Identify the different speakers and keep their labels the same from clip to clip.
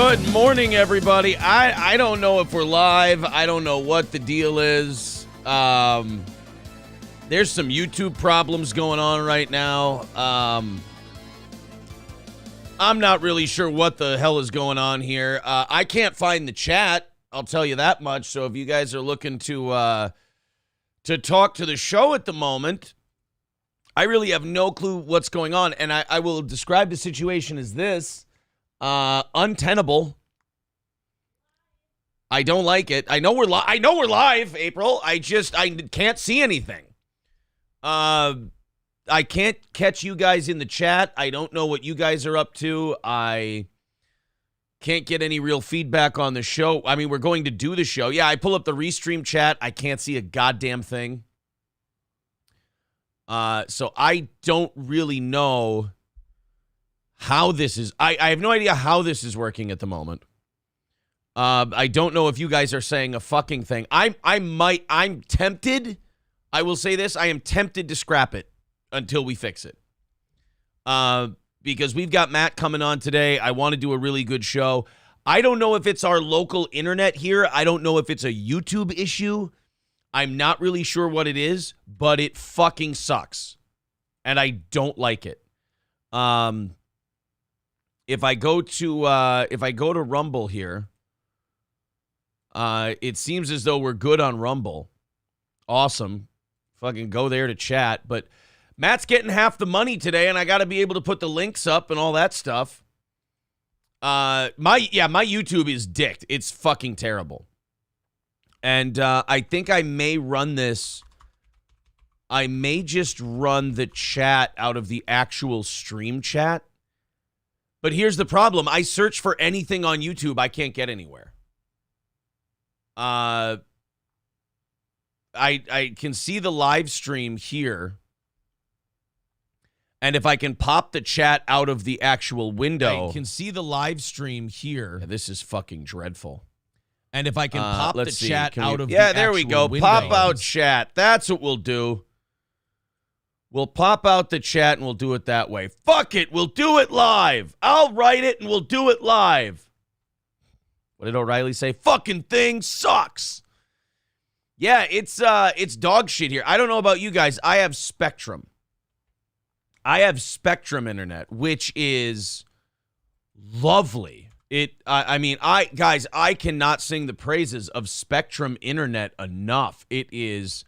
Speaker 1: Good morning, everybody. I don't know if we're live. I don't know what the deal is. There's some YouTube problems going on right now. I'm not really sure what the hell is going on here. I can't find the chat. I'll tell you that much. So if you guys are looking to talk to the show at the moment, I really have no clue what's going on. And I will describe the situation as this. Untenable. I don't like it. I know we're live, April. I can't see anything. I can't catch you guys in the chat. I don't know what you guys are up to. I can't get any real feedback on the show. I mean, we're going to do the show. Yeah, I pull up the Restream chat. I can't see a goddamn thing. So I don't really know how this is. I have no idea how this is working at the moment. I don't know if you guys are saying a fucking thing. I'm tempted. I will say this. I am tempted to scrap it until we fix it. Because we've got Matt coming on today. I want to do a really good show. I don't know if it's our local internet here. I don't know if it's a YouTube issue. I'm not really sure what it is, but it fucking sucks. And I don't like it. If I go to Rumble here, it seems as though we're good on Rumble. Awesome. Fucking go there to chat. But Matt's getting half the money today, and I got to be able to put the links up and all that stuff. My YouTube is dicked. It's fucking terrible. And I think I may run this. I may just run the chat out of the actual stream chat. But here's the problem. I search for anything on YouTube. I can't get anywhere. I can see the live stream here. And if I can pop the chat out of the actual window. I can see the live stream here. Yeah, this is fucking dreadful. And if I can pop the chat out of the actual window. Yeah, there we go. Pop out chat. That's what we'll do. We'll pop out the chat and we'll do it that way. Fuck it. We'll do it live. I'll write it and we'll do it live. What did O'Reilly say? Fucking thing sucks. Yeah, it's dog shit here. I don't know about you guys. I have Spectrum. I have Spectrum internet, which is lovely. I cannot sing the praises of Spectrum internet enough. It is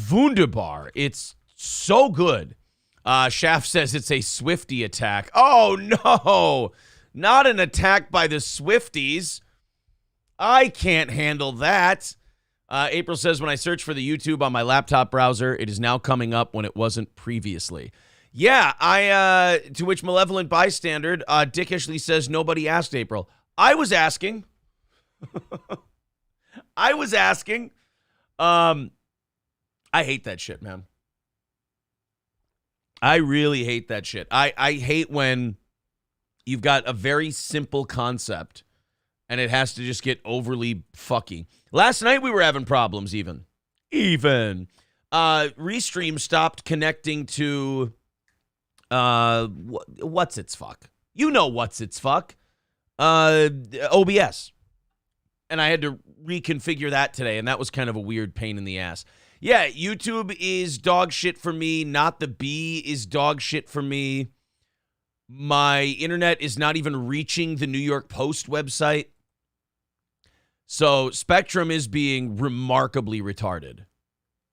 Speaker 1: wunderbar. It's so good. Shaft says it's a Swiftie attack. Oh, no. Not an attack by the Swifties. I can't handle that. April says, when I search for the YouTube on my laptop browser, it is now coming up when it wasn't previously. Yeah, to which Malevolent Bystander, dickishly says, nobody asked April. I was asking. I was asking. I hate that shit, man. I really hate that shit. I hate when you've got a very simple concept and it has to just get overly fucky. Last night we were having problems even. Restream stopped connecting to what's its fuck? You know what's its fuck? OBS. And I had to reconfigure that today, and that was kind of a weird pain in the ass. Yeah, YouTube is dog shit for me. Not the Bee is dog shit for me. My internet is not even reaching the New York Post website. So Spectrum is being remarkably retarded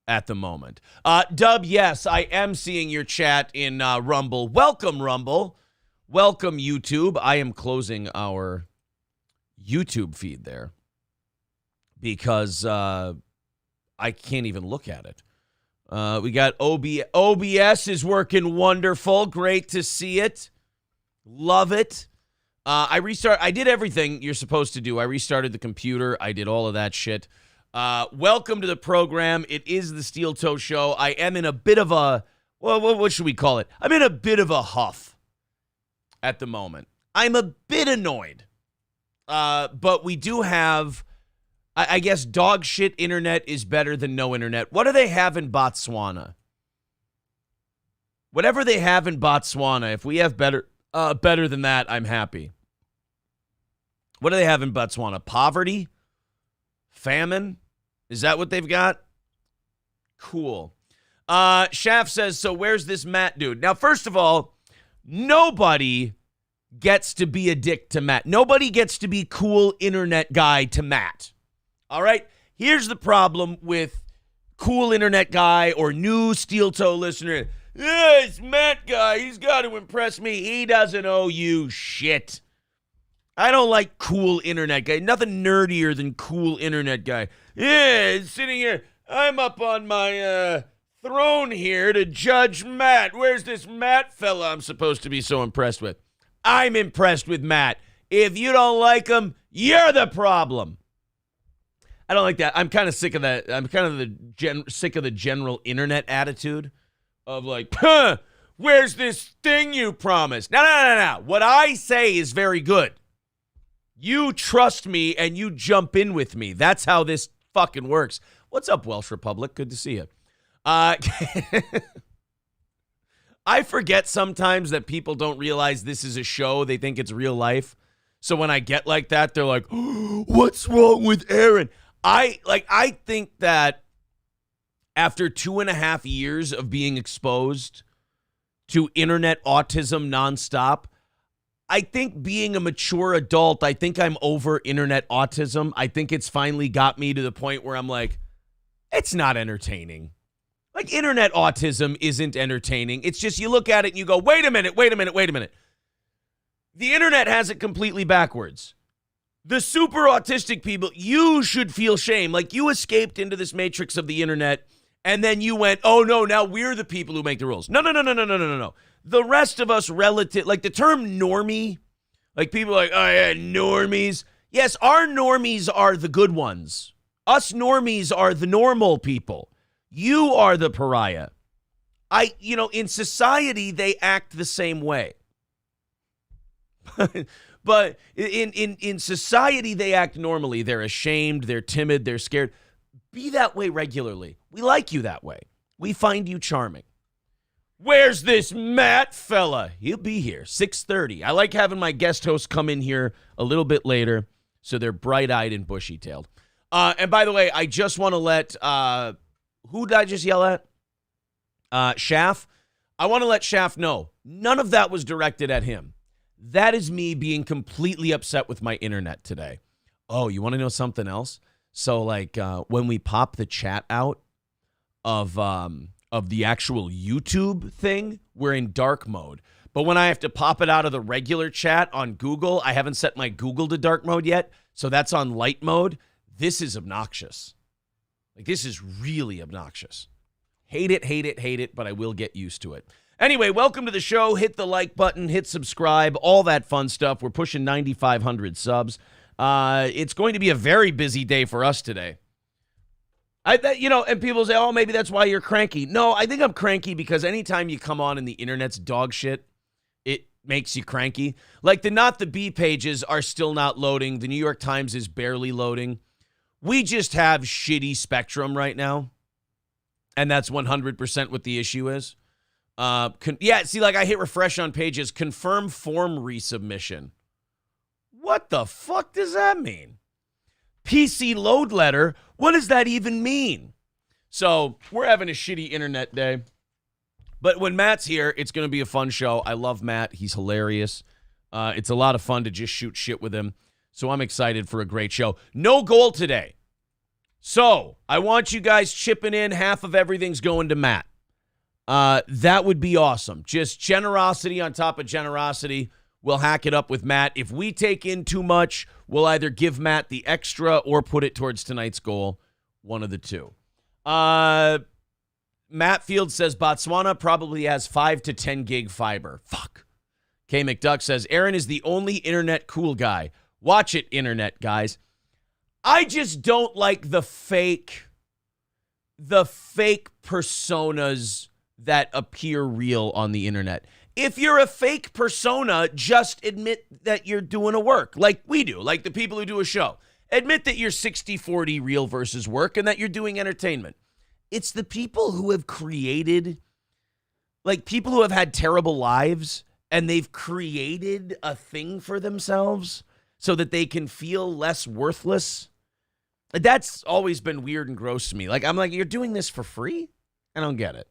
Speaker 1: at the moment. Dub, yes, I am seeing your chat in Rumble. Welcome, Rumble. Welcome, YouTube. I am closing our YouTube feed there because I can't even look at it. We got OBS is working wonderful. Great to see it. Love it. I did everything you're supposed to do. I restarted the computer. I did all of that shit. Welcome to the program. It is the Steel Toe Show. I am in a bit of a, well, what should we call it? I'm in a bit of a huff at the moment. I'm a bit annoyed. But we do have, I guess, dog shit internet is better than no internet. What do they have in Botswana? Whatever they have in Botswana, if we have better than that, I'm happy. What do they have in Botswana? Poverty? Famine? Is that what they've got? Cool. Shaft says, so where's this Matt dude? Now, first of all, nobody gets to be a dick to Matt. Nobody gets to be cool internet guy to Matt. All right? Here's the problem with cool internet guy or new steel toe listener. Yeah, it's Matt guy. He's got to impress me. He doesn't owe you shit. I don't like cool internet guy. Nothing nerdier than cool internet guy. Yeah, sitting here. I'm up on my throne here to judge Matt. Where's this Matt fella I'm supposed to be so impressed with? I'm impressed with Matt. If you don't like him, you're the problem. I don't like that. I'm kind of sick of that. I'm kind of sick of the general internet attitude of like, where's this thing you promised? No. What I say is very good. You trust me and you jump in with me. That's how this fucking works. What's up, Welsh Republic? Good to see you. I forget sometimes that people don't realize this is a show. They think it's real life. So when I get like that, they're like, oh, what's wrong with Aaron? I think that after 2.5 years of being exposed to internet autism nonstop, I think being a mature adult, I think I'm over internet autism. I think it's finally got me to the point where I'm like, it's not entertaining. Like, internet autism isn't entertaining. It's just you look at it and you go, wait a minute. The internet has it completely backwards. The super autistic people, you should feel shame. Like, you escaped into this matrix of the internet and then you went, oh no, now we're the people who make the rules. No. The rest of us like the term normie, like people are like, oh yeah, normies. Yes, our normies are the good ones. Us normies are the normal people. You are the pariah. In society, they act the same way. But in society, they act normally. They're ashamed, they're timid, they're scared. Be that way regularly. We like you that way. We find you charming. Where's this Matt fella? He'll be here, 6:30. I like having my guest hosts come in here a little bit later so they're bright-eyed and bushy-tailed. And by the way, I just want to let, who did I just yell at? Shaft. I want to let Shaft know, none of that was directed at him. That is me being completely upset with my internet today. Oh, you want to know something else? So, like, when we pop the chat out of the actual YouTube thing, we're in dark mode. But when I have to pop it out of the regular chat on Google, I haven't set my Google to dark mode yet, so that's on light mode. This is obnoxious. Like, this is really obnoxious. Hate it, but I will get used to it. Anyway, welcome to the show. Hit the like button, hit subscribe, all that fun stuff. We're pushing 9,500 subs. It's going to be a very busy day for us today. And people say, oh, maybe that's why you're cranky. No, I think I'm cranky because anytime you come on and the internet's dog shit, it makes you cranky. Like the Not the Bee pages are still not loading. The New York Times is barely loading. We just have shitty Spectrum right now. And that's 100% what the issue is. I hit refresh on pages. Confirm form resubmission. What the fuck does that mean? PC load letter? What does that even mean? So we're having a shitty internet day. But when Matt's here, it's going to be a fun show. I love Matt. He's hilarious. It's a lot of fun to just shoot shit with him. So I'm excited for a great show. No goal today. So I want you guys chipping in. Half of everything's going to Matt. That would be awesome. Just generosity on top of generosity. We'll hack it up with Matt. If we take in too much, we'll either give Matt the extra or put it towards tonight's goal. One of the two. Matt Field says Botswana probably has 5 to 10 gig fiber. Fuck. K. McDuck says Aaron is the only internet cool guy. Watch it, internet guys. I just don't like the fake personas that appear real on the internet. If you're a fake persona, just admit that you're doing a work like we do, like the people who do a show. Admit that you're 60-40 real versus work and that you're doing entertainment. It's the people who have created, like people who have had terrible lives and they've created a thing for themselves so that they can feel less worthless. That's always been weird and gross to me. Like, I'm like, you're doing this for free? I don't get it.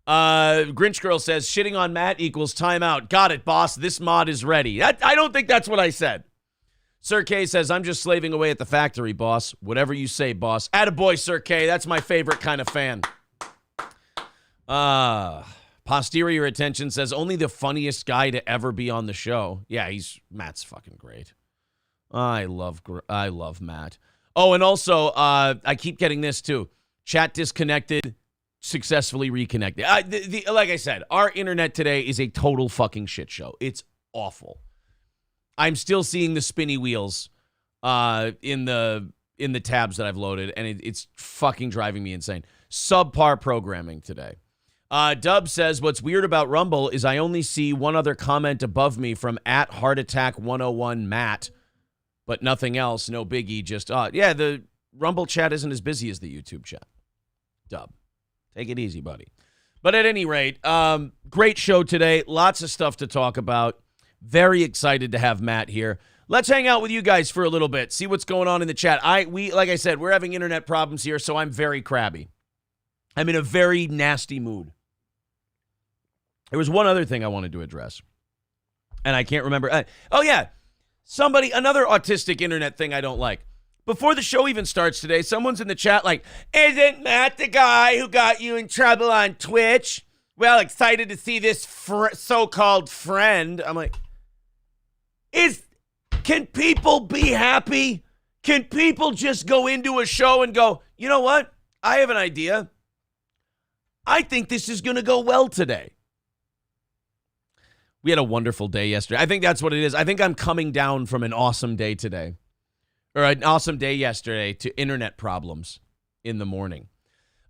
Speaker 1: Grinch Girl says, shitting on Matt equals timeout. Got it, boss. This mod is ready. I don't think that's what I said. Sir K says, I'm just slaving away at the factory, boss. Whatever you say, boss. Attaboy, Sir K. That's my favorite kind of fan. Posterior Attention says, only the funniest guy to ever be on the show. Yeah, Matt's fucking great. I love Matt. Oh, and also, I keep getting this too. Chat disconnected, successfully reconnected. Like I said, our internet today is a total fucking shit show. It's awful. I'm still seeing the spinny wheels in the tabs that I've loaded, and it's fucking driving me insane. Subpar programming today. Dub says, what's weird about Rumble is I only see one other comment above me from @HeartAttack101 Matt, but nothing else. No biggie. Just, yeah, the Rumble chat isn't as busy as the YouTube chat. Dub. Take it easy, buddy. But at any rate, great show today. Lots of stuff to talk about. Very excited to have Matt here. Let's hang out with you guys for a little bit. See what's going on in the chat. Like I said, we're having internet problems here, so I'm very crabby. I'm in a very nasty mood. There was one other thing I wanted to address, and I can't remember. Oh, yeah. Another autistic internet thing I don't like. Before the show even starts today, someone's in the chat like, isn't Matt the guy who got you in trouble on Twitch? Well, excited to see this so-called friend. I'm like, can people be happy? Can people just go into a show and go, you know what? I have an idea. I think this is going to go well today. We had a wonderful day yesterday. I think that's what it is. I think I'm coming down from an awesome day today, or an awesome day yesterday, to internet problems in the morning.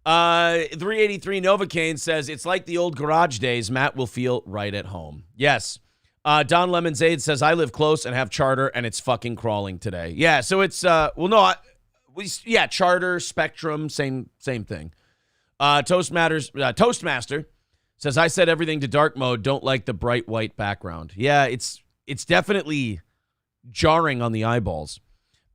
Speaker 1: 383 Novocaine says, it's like the old garage days. Matt will feel right at home. Yes. Don Lemonzade says, I live close and have charter, and it's fucking crawling today. Yeah, so it's, charter, Spectrum, same thing. Toastmaster says, I set everything to dark mode. Don't like the bright white background. Yeah, it's definitely jarring on the eyeballs.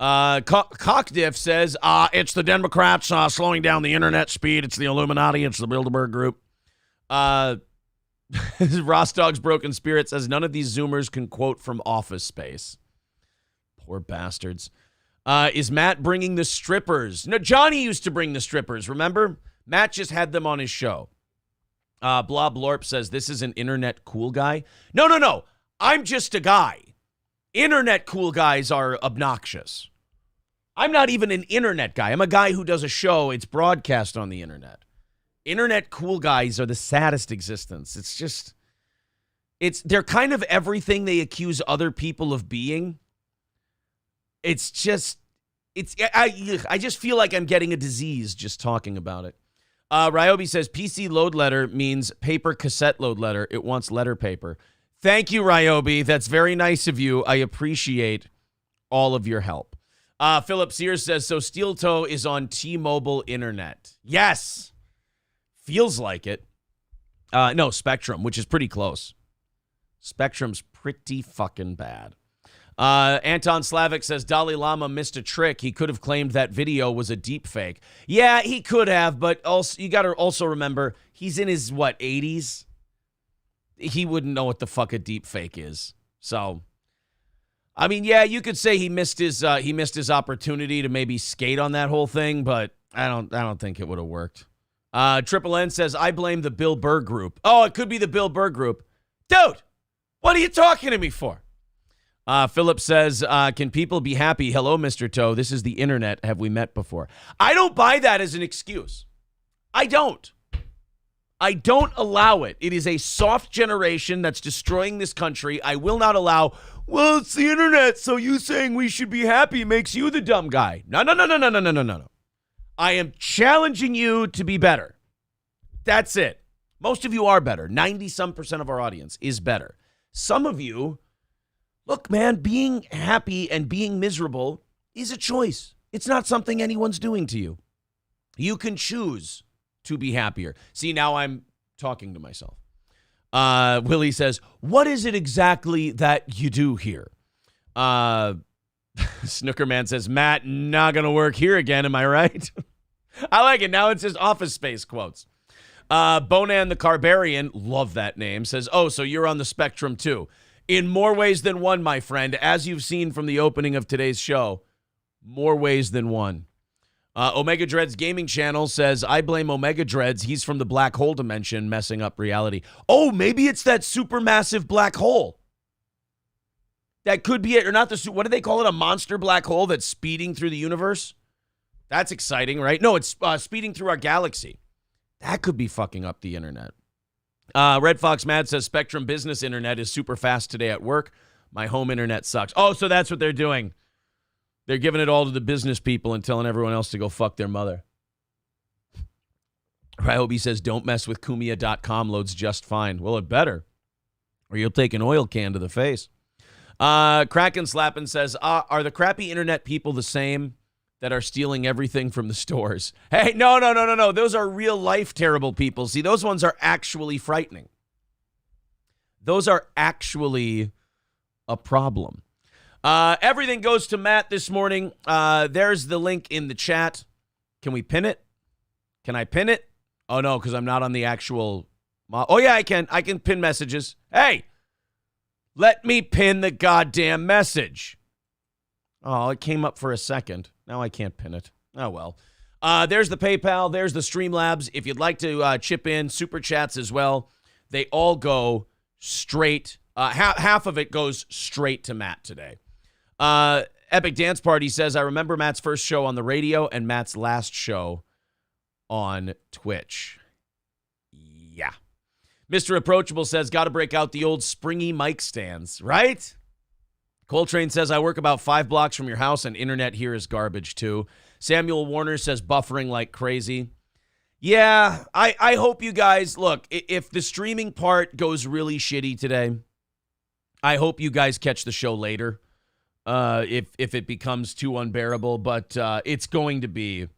Speaker 1: Cockdiff says, it's the Democrats slowing down the internet speed. It's the Illuminati. It's the Bilderberg Group. Ross Dog's Broken Spirit says, none of these Zoomers can quote from Office Space. Poor bastards. Is Matt bringing the strippers? No, Johnny used to bring the strippers, remember? Matt just had them on his show. Blob Lorp says, this is an internet cool guy. No. I'm just a guy. Internet cool guys are obnoxious. I'm not even an internet guy. I'm a guy who does a show. It's broadcast on the internet. Internet cool guys are the saddest existence. They're kind of everything they accuse other people of being. I just feel like I'm getting a disease just talking about it. Ryobi says, PC load letter means paper cassette load letter. It wants letter paper. Thank you, Ryobi. That's very nice of you. I appreciate all of your help. Philip Sears says, so Steel Toe is on T-Mobile Internet. Yes. Feels like it. No, Spectrum, which is pretty close. Spectrum's pretty fucking bad. Anton Slavic says, Dalai Lama missed a trick. He could have claimed that video was a deep fake. Yeah, he could have, but also you got to also remember, he's in his, 80s? He wouldn't know what the fuck a deep fake is. So, I mean, yeah, you could say he missed his opportunity to maybe skate on that whole thing, but I don't think it would have worked. Triple N says, I blame the Bill Burr Group. Oh, it could be the Bill Burr Group. Dude, what are you talking to me for? Philip says, can people be happy? Hello, Mr. Toe. This is the internet. Have we met before? I don't buy that as an excuse. I don't allow it. It is a soft generation that's destroying this country. I will not allow, well, it's the internet, so you saying we should be happy makes you the dumb guy. No. I am challenging you to be better. That's it. Most of you are better. 90-some% of our audience is better. Some of you, look, man, being happy and being miserable is a choice. It's not something anyone's doing to you. You can choose to be happier. See, now I'm talking to myself. Willie says, what is it exactly that you do here? Snookerman says, Matt, not going to work here again. Am I right? I like it. Now it's just Office Space quotes. Bonan the Carbarian, love that name, says, oh, so you're on the spectrum too. In more ways than one, my friend, as you've seen from the opening of today's show, more ways than one. Omega Dreads Gaming Channel says, I blame Omega Dreads. He's from the black hole dimension, messing up reality. Oh, maybe it's that supermassive black hole. That could be it, or not what do they call it? A monster black hole that's speeding through the universe? That's exciting, right? No, it's speeding through our galaxy. That could be fucking up the internet. Red Fox Mad says, Spectrum Business Internet is super fast today at work. My home internet sucks. Oh, so that's what they're doing. They're giving it all to the business people and telling everyone else to go fuck their mother. Ryobi says, don't mess with Kumia.com. Loads just fine. Well, it better, or you'll take an oil can to the face. Kraken Slappin says, are the crappy internet people the same that are stealing everything from the stores? Hey, no. Those are real life terrible people. See, those ones are actually frightening. Those are actually a problem. Everything goes to Matt this morning. There's the link in the chat. Can we pin it? Can I pin it? Oh, no, because I'm not on the actual... Oh, yeah, I can. I can pin messages. Hey! Let me pin the goddamn message. Oh, it came up for a second. Now I can't pin it. Oh, well. There's the PayPal. There's the Streamlabs. If you'd like to chip in, Super Chats as well. They all go straight. Half of it goes straight to Matt today. Epic Dance Party says, I remember Matt's first show on the radio and Matt's last show on Twitch. Yeah. Mr. Approachable says, got to break out the old springy mic stands, right? Coltrane says, I work about 5 blocks from your house and internet here is garbage too. Samuel Warner says, buffering like crazy. Yeah, I hope you guys, look, if the streaming part goes really shitty today, I hope you guys catch the show later if it becomes too unbearable, but it's going to be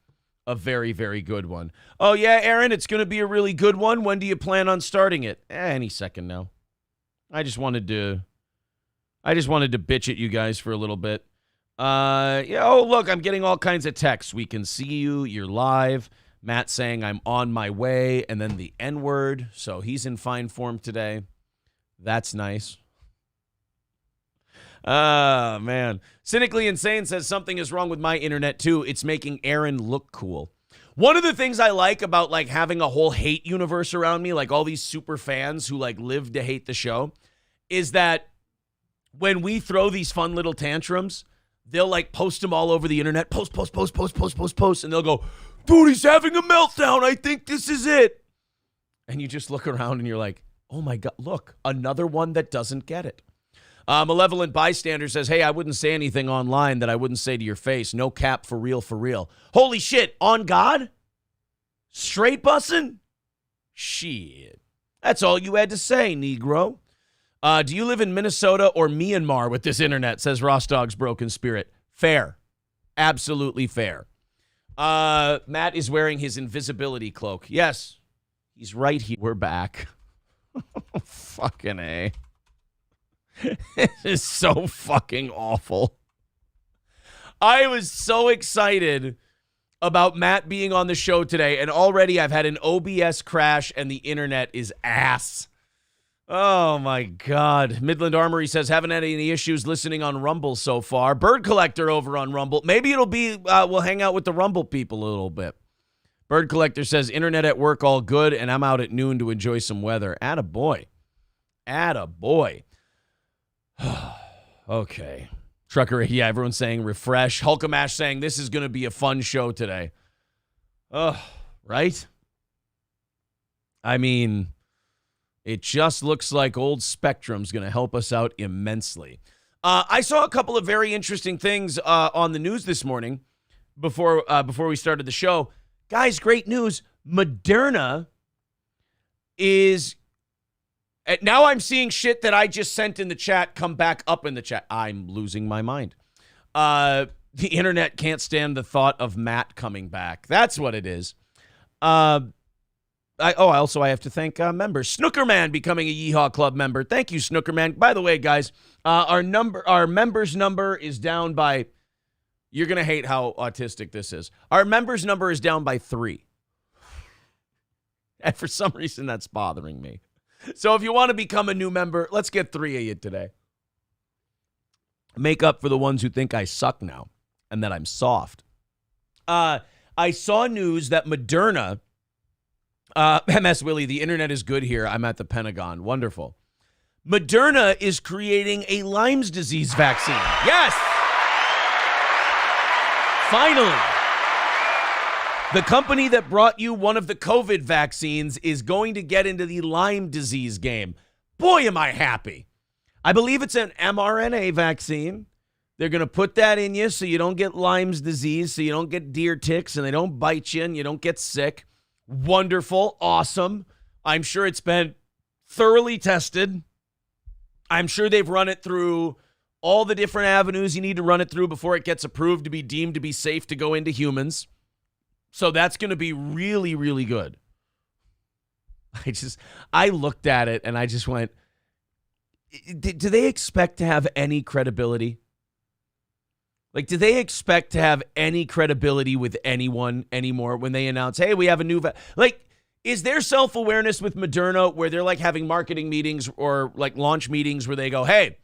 Speaker 1: a very, very good one. Oh, yeah, Aaron, it's going to be a really good one. When do you plan on starting it? Any second now. I just wanted to bitch at you guys for a little bit. Look, I'm getting all kinds of texts. We can see you. You're live. Matt saying I'm on my way, and then the N-word. So he's in fine form today. That's nice. Man. Cynically Insane says something is wrong with my internet too. It's making Aaron look cool. One of the things I like about like having a whole hate universe around me, like all these super fans who like live to hate the show, is that when we throw these fun little tantrums, they'll like post them all over the internet. Post. And they'll go, dude, he's having a meltdown. I think this is it. And you just look around and you're like, oh my God, look, another one that doesn't get it. Malevolent Bystander says, hey, I wouldn't say anything online that I wouldn't say to your face. No cap, for real, for real. Holy shit, on God? Straight bussin'? Shit. That's all you had to say, Negro. Do you live in Minnesota or Myanmar with this internet, says Ross Dog's Broken Spirit. Fair. Absolutely fair. Matt is wearing his invisibility cloak. Yes, he's right here. We're back. Fucking A. This is so fucking awful. I was so excited about Matt being on the show today, and already I've had an OBS crash and the internet is ass. Oh my God. Midland Armory says, haven't had any issues listening on Rumble so far. Bird Collector over on Rumble. Maybe it'll be, we'll hang out with the Rumble people a little bit. Bird Collector says, internet at work all good, and I'm out at noon to enjoy some weather. Attaboy. Attaboy. Okay. Trucker, yeah, everyone's saying refresh. Hulkamash saying this is going to be a fun show today. Right? I mean, it just looks like old Spectrum's going to help us out immensely. I saw a couple of very interesting things on the news this morning before we started the show. Guys, great news. Moderna is... Now I'm seeing shit that I just sent in the chat come back up in the chat. I'm losing my mind. The internet can't stand the thought of Matt coming back. That's what it is. I have to thank members. Snookerman becoming a Yeehaw Club member. Thank you, Snookerman. By the way, guys, our members number is down by. You're gonna hate how autistic this is. Our members number is down by 3, and for some reason that's bothering me. So if you want to become a new member, let's get 3 of you today. Make up for the ones who think I suck now and that I'm soft. I saw news that Moderna. MS Willie, the internet is good here. I'm at the Pentagon. Wonderful. Moderna is creating a Lyme's disease vaccine. Yes! Finally. The company that brought you one of the COVID vaccines is going to get into the Lyme disease game. Boy, am I happy. I believe it's an mRNA vaccine. They're going to put that in you so you don't get Lyme's disease, so you don't get deer ticks, and they don't bite you, and you don't get sick. Wonderful. Awesome. I'm sure it's been thoroughly tested. I'm sure they've run it through all the different avenues you need to run it through before it gets approved to be deemed to be safe to go into humans. So that's going to be really, really good. I looked at it and I just went, do they expect to have any credibility? Like, do they expect to have any credibility with anyone anymore when they announce, hey, we have a new is there self-awareness with Moderna where they're like having marketing meetings or like launch meetings where they go, hey,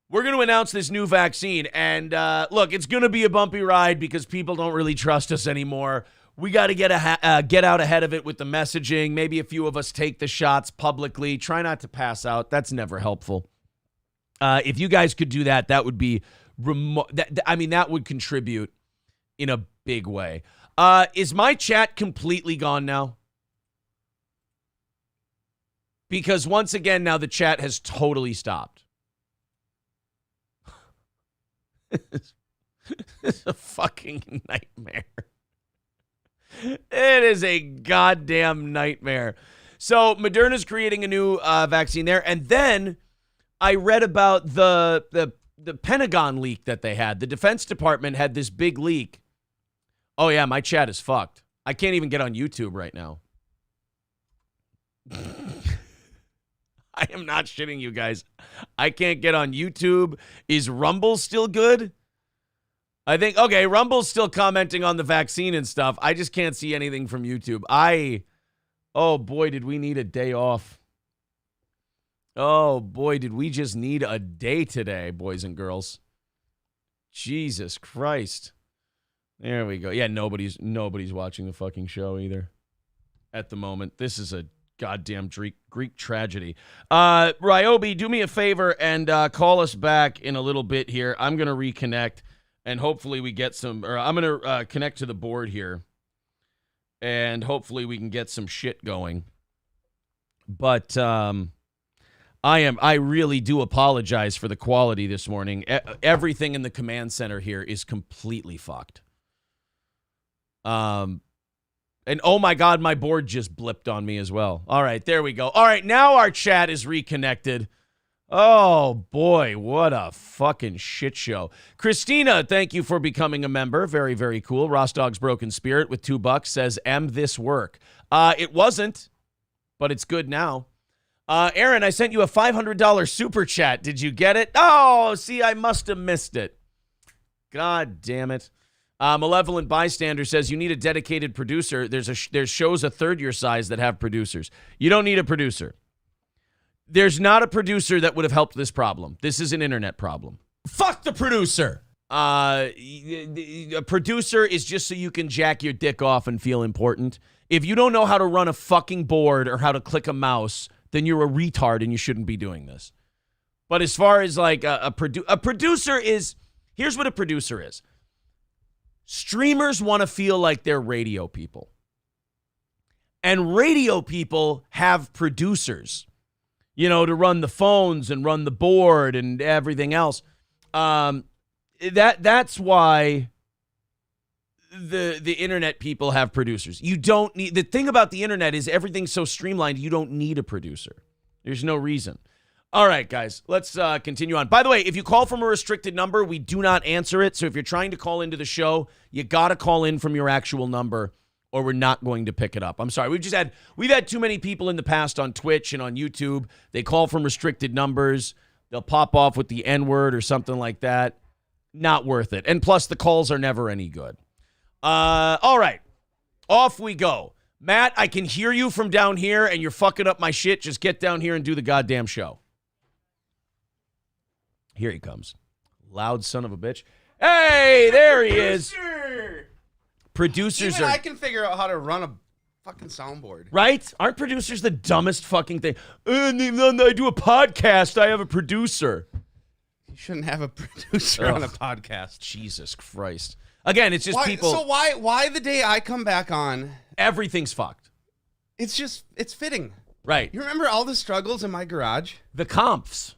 Speaker 1: we're going to announce this new vaccine and look, it's going to be a bumpy ride because people don't really trust us anymore. We got to get out ahead of it with the messaging. Maybe a few of us take the shots publicly. Try not to pass out. That's never helpful. If you guys could do that, that would be that would contribute in a big way. Is my chat completely gone now? Because once again, now the chat has totally stopped. It's a fucking nightmare. It is a goddamn nightmare. So Moderna's creating a new vaccine there. And then I read about the Pentagon leak that they had. The Defense Department had this big leak. Oh, yeah, my chat is fucked. I can't even get on YouTube right now. I am not shitting you guys. I can't get on YouTube. Is Rumble still good? I think, okay, Rumble's still commenting on the vaccine and stuff. I just can't see anything from YouTube. Oh, boy, did we need a day off. Oh, boy, did we just need a day today, boys and girls. Jesus Christ. There we go. Yeah, nobody's watching the fucking show either at the moment. This is a goddamn Greek tragedy. Ryobi, do me a favor and call us back in a little bit here. I'm going to reconnect, and hopefully we get some, or I'm going to connect to the board here, and hopefully we can get some shit going. But I really do apologize for the quality this morning. Everything in the command center here is completely fucked. And oh my God, my board just blipped on me as well. All right, there we go. All right, now our chat is reconnected. Oh boy, what a fucking shit show. Christina, thank you for becoming a member. Very, very cool. Rostog's Broken Spirit with $2 says, this work? It wasn't, but it's good now. Aaron, I sent you a $500 super chat. Did you get it? Oh, see, I must have missed it. God damn it. Malevolent Bystander says you need a dedicated producer. There's shows a third your size that have producers. You don't need a producer. There's not a producer that would have helped this problem. This is an internet problem. Fuck the producer. A producer is just so you can jack your dick off and feel important. If you don't know how to run a fucking board or how to click a mouse, then you're a retard and you shouldn't be doing this. But as far as like a producer is, here's what a producer is. Streamers want to feel like they're radio people. And radio people have producers, to run the phones and run the board and everything else. That's why the internet people have producers. You don't need, the thing about the internet is everything's so streamlined, you don't need a producer. There's no reason. All right, guys, let's continue on. By the way, if you call from a restricted number, we do not answer it. So if you're trying to call into the show, you got to call in from your actual number, or we're not going to pick it up. I'm sorry. We've had too many people in the past on Twitch and on YouTube. They call from restricted numbers. They'll pop off with the N-word or something like that. Not worth it. And plus, the calls are never any good. All right. Off we go. Matt, I can hear you from down here, and you're fucking up my shit. Just get down here and do the goddamn show. Here he comes. Loud son of a bitch. Hey, there he is. Producers
Speaker 2: Even
Speaker 1: are...
Speaker 2: I can figure out how to run a fucking soundboard.
Speaker 1: Right? Aren't producers the dumbest fucking thing? I do a podcast. I have a producer.
Speaker 2: You shouldn't have a producer on a podcast.
Speaker 1: Jesus Christ. Again, it's just people...
Speaker 2: So why the day I come back on...
Speaker 1: Everything's fucked.
Speaker 2: It's fitting.
Speaker 1: Right.
Speaker 2: You remember all the struggles in my garage?
Speaker 1: The comps.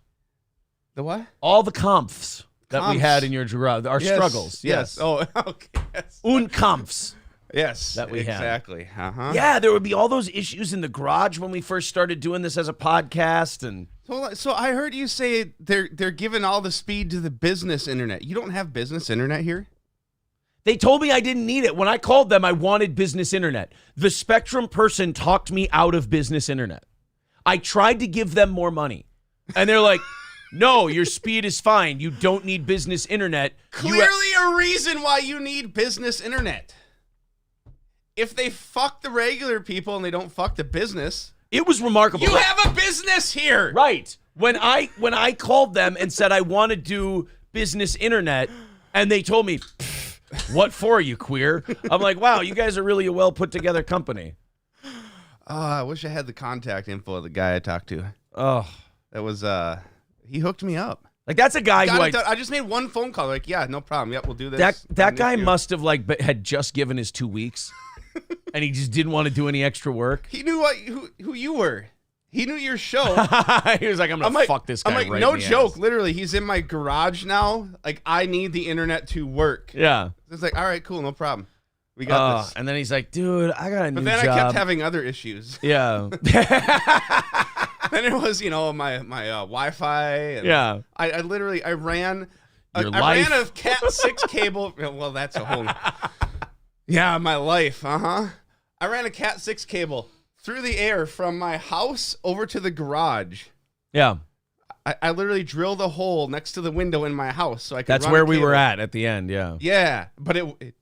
Speaker 2: The what?
Speaker 1: All the comps that we had in your garage. Our struggles. Yes.
Speaker 2: Oh, okay. Yes.
Speaker 1: Comps.
Speaker 2: Yes.
Speaker 1: That we had.
Speaker 2: Exactly. Uh-huh.
Speaker 1: Yeah, there would be all those issues in the garage when we first started doing this as a podcast. And
Speaker 2: So I heard you say they're giving all the speed to the business internet. You don't have business internet here?
Speaker 1: they told me I didn't need it. When I called them, I wanted business internet. The Spectrum person talked me out of business internet. I tried to give them more money. And they're like, no, your speed is fine. You don't need business internet.
Speaker 2: Clearly a reason why you need business internet. If they fuck the regular people and they don't fuck the business.
Speaker 1: It was remarkable.
Speaker 2: You have a business here.
Speaker 1: Right. When I called them and said I want to do business internet, and they told me, what for, you queer? I'm like, wow, you guys are really a well put together company.
Speaker 2: I wish I had the contact info of the guy I talked to.
Speaker 1: Oh,
Speaker 2: that was he hooked me up.
Speaker 1: Like, that's a guy who
Speaker 2: I just made one phone call. Like, yeah, no problem. Yep, we'll do this.
Speaker 1: That guy must have had just given his 2 weeks, and he just didn't want to do any extra work.
Speaker 2: He knew who you were. He knew your show.
Speaker 1: He was like, I'm gonna fuck this guy.
Speaker 2: I'm like,
Speaker 1: right
Speaker 2: no
Speaker 1: in the
Speaker 2: joke.
Speaker 1: ass.
Speaker 2: Literally, he's in my garage now. Like, I need the internet to work.
Speaker 1: Yeah.
Speaker 2: It's like, all right, cool, no problem. We got this.
Speaker 1: And then he's like, dude, I got a new job.
Speaker 2: But then I kept having other issues.
Speaker 1: Yeah.
Speaker 2: Then it was, my Wi-Fi. And
Speaker 1: yeah.
Speaker 2: I literally ran. I
Speaker 1: life.
Speaker 2: ran a Cat 6 cable. Well, that's a whole. Yeah, my life. I ran a Cat 6 cable through the air from my house over to the garage.
Speaker 1: Yeah.
Speaker 2: I literally drilled a hole next to the window in my house so I could.
Speaker 1: That's where we were at the end. Yeah.
Speaker 2: Yeah, but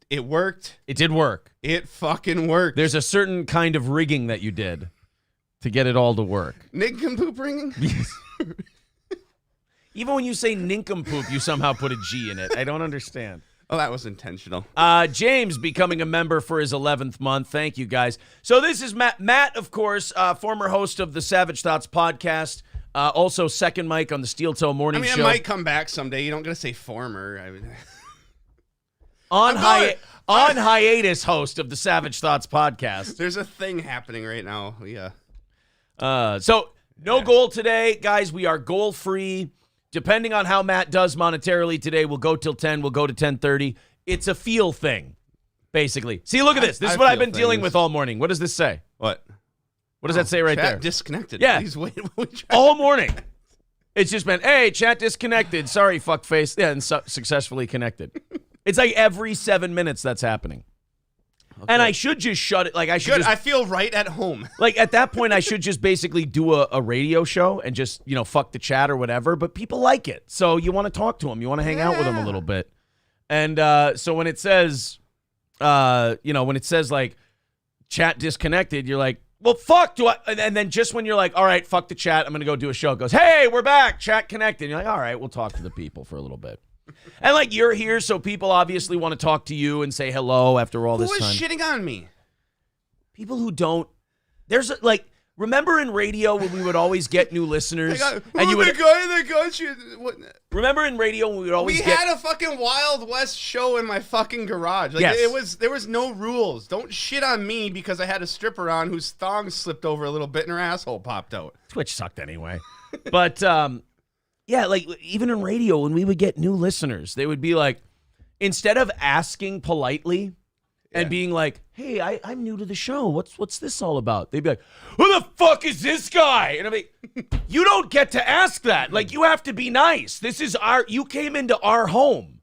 Speaker 2: it worked.
Speaker 1: It did work.
Speaker 2: It fucking worked.
Speaker 1: There's a certain kind of rigging that you did to get it all to work.
Speaker 2: Nincompoop ringing?
Speaker 1: Even when you say nincompoop, you somehow put a G in it. I don't understand.
Speaker 2: Oh, that was intentional.
Speaker 1: James becoming a member for his 11th month. Thank you, guys. So this is Matt. Matt, of course, former host of the Savage Thoughts podcast. Also, second mic on the Steel Toe Morning Show.
Speaker 2: I might come back someday. You don't gotta say former.
Speaker 1: On hiatus host of the Savage Thoughts podcast.
Speaker 2: There's a thing happening right now. Yeah.
Speaker 1: No goal today, guys. We are goal free. Depending on how Matt does monetarily today, we'll go till 10. We'll go to 10:30. It's a feel thing, basically. See, look at this. This is what I've been dealing with all morning. What does this say?
Speaker 2: What?
Speaker 1: What does that say right there?
Speaker 2: Chat disconnected.
Speaker 1: Yeah.
Speaker 2: Please wait.
Speaker 1: All morning. It's just been, hey, chat disconnected. Sorry, fuckface. Yeah, and successfully connected. It's like every 7 minutes that's happening. Okay. And I should just shut it. Like, I should.
Speaker 2: Good. I feel right at home.
Speaker 1: Like, at that point, I should just basically do a radio show and just, fuck the chat or whatever. But people like it. So you want to talk to them. You want to hang out with them a little bit. And so when it says, like, chat disconnected, you're like, well, fuck, and then just when you're like, all right, fuck the chat, I'm going to go do a show, it goes, hey, we're back, chat connected. And you're like, all right, we'll talk to the people for a little bit. And, like, you're here, so people obviously want to talk to you and say hello after all this time.
Speaker 2: Who is shitting on me?
Speaker 1: People who don't. There's, remember in radio when we would always get new listeners?
Speaker 2: The guy that got you. What?
Speaker 1: Remember in radio when we would always
Speaker 2: We had a fucking Wild West show in my fucking garage. Like,
Speaker 1: yes.
Speaker 2: There was no rules. Don't shit on me because I had a stripper on whose thong slipped over a little bit and her asshole popped out.
Speaker 1: Twitch sucked anyway. But, yeah, like, even in radio, when we would get new listeners, they would be like, instead of asking politely and being like, hey, I'm new to the show. What's this all about? They'd be like, who the fuck is this guy? And I'm like, you don't get to ask that. Like, you have to be nice. You came into our home.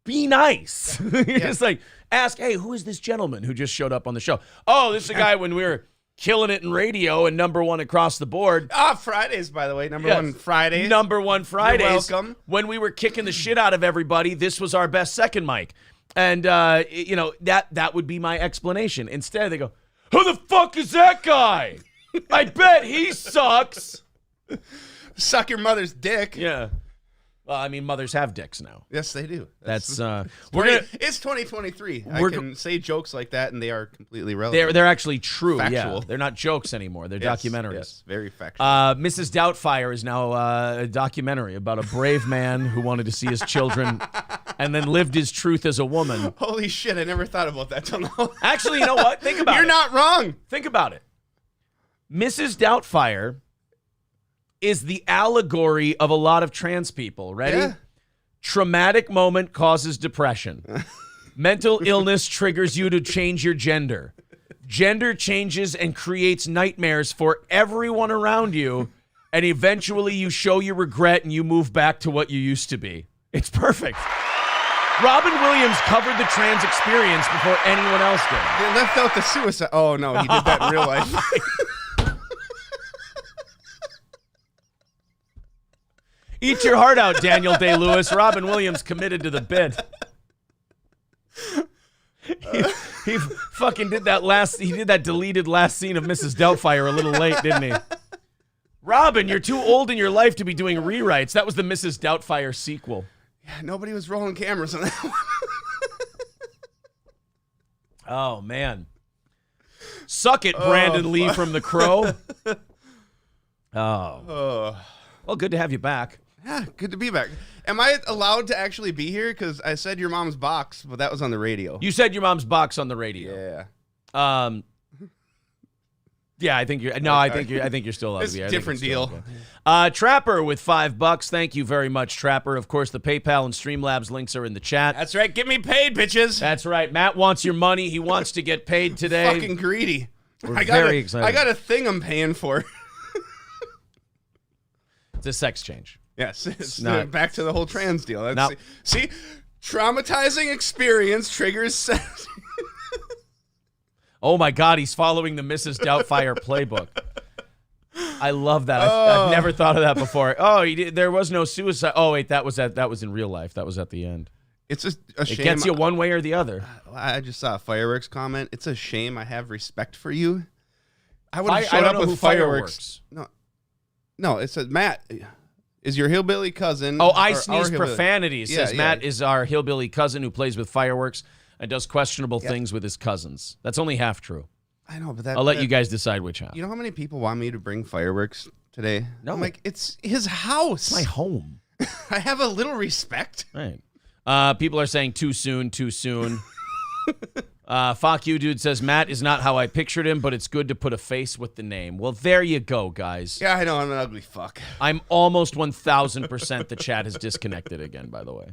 Speaker 1: Be nice. You're just like, Ask, hey, who is this gentleman who just showed up on the show? Oh, this is a guy when we were killing it in radio and #1 across the board.
Speaker 2: Fridays, by the way. Number one Fridays.
Speaker 1: #1 Fridays.
Speaker 2: You're welcome.
Speaker 1: When we were kicking the shit out of everybody, this was our best second mic. And, that would be my explanation. Instead, they go, who the fuck is that guy? I bet he sucks.
Speaker 2: Suck your mother's dick.
Speaker 1: Yeah. Well, I mean, mothers have dicks now.
Speaker 2: Yes, they do.
Speaker 1: It's
Speaker 2: 2023. I can say jokes like that, and they are completely relevant.
Speaker 1: They're actually true.
Speaker 2: Factual.
Speaker 1: Yeah, they're not jokes anymore. They're documentaries.
Speaker 2: Yes, very factual.
Speaker 1: Mrs. Doubtfire is now a documentary about a brave man who wanted to see his children and then lived his truth as a woman.
Speaker 2: Holy shit! I never thought about that till now.
Speaker 1: Actually, you know what? Think about it.
Speaker 2: You're not wrong.
Speaker 1: Think about it. Mrs. Doubtfire is the allegory of a lot of trans people. Ready?
Speaker 2: Yeah.
Speaker 1: Traumatic moment causes depression. Mental illness triggers you to change your gender. Gender changes and creates nightmares for everyone around you. And eventually you show your regret and you move back to what you used to be. It's perfect. Robin Williams covered the trans experience before anyone else did.
Speaker 2: They left out the suicide. Oh, no, he did that in real life.
Speaker 1: Eat your heart out, Daniel Day-Lewis. Robin Williams committed to the bit. He fucking did that deleted last scene of Mrs. Doubtfire a little late, didn't he? Robin, you're too old in your life to be doing rewrites. That was the Mrs. Doubtfire sequel.
Speaker 2: Yeah, nobody was rolling cameras on that one.
Speaker 1: Oh, man. Suck it, Brandon Lee from The Crow. Oh. Well, good to have you back.
Speaker 2: Yeah, good to be back. Am I allowed to actually be here? Because I said your mom's box, but that was on the radio.
Speaker 1: You said your mom's box on the radio.
Speaker 2: Yeah.
Speaker 1: Yeah, I think you're. No, I think you're still allowed to be here.
Speaker 2: It's a different deal.
Speaker 1: Trapper with $5. Thank you very much, Trapper. Of course, the PayPal and Streamlabs links are in the chat.
Speaker 2: That's right. Get me paid, bitches.
Speaker 1: That's right. Matt wants your money. He wants to get paid today.
Speaker 2: Fucking greedy.
Speaker 1: We're very excited.
Speaker 2: I got a thing I'm paying for.
Speaker 1: It's a sex change.
Speaker 2: Yes, it's
Speaker 1: not,
Speaker 2: back to the whole trans deal. See, traumatizing experience triggers sex.
Speaker 1: Oh my God, he's following the Mrs. Doubtfire playbook. I love that. I've never thought of that before. Oh, there was no suicide. Oh wait, that was in real life. That was at the end.
Speaker 2: It's a shame.
Speaker 1: It gets you one way or the other.
Speaker 2: I just saw a fireworks comment. It's a shame. I have respect for you. I would have showed up with fireworks. No, it says Matt is your hillbilly cousin.
Speaker 1: Oh, I sneeze profanities.
Speaker 2: Yeah,
Speaker 1: says Matt is our hillbilly cousin who plays with fireworks and does questionable things with his cousins. That's only half true.
Speaker 2: I know, but
Speaker 1: I'll let you guys decide which half.
Speaker 2: You know how many people want me to bring fireworks today?
Speaker 1: No.
Speaker 2: I'm like, it's his house.
Speaker 1: It's my home.
Speaker 2: I have a little respect.
Speaker 1: Right. People are saying too soon, too soon. Fuck you, dude says Matt is not how I pictured him, but it's good to put a face with the name. Well, there you go, guys.
Speaker 2: Yeah, I know. I'm an ugly fuck.
Speaker 1: I'm almost 1,000% the chat has disconnected again, by the way.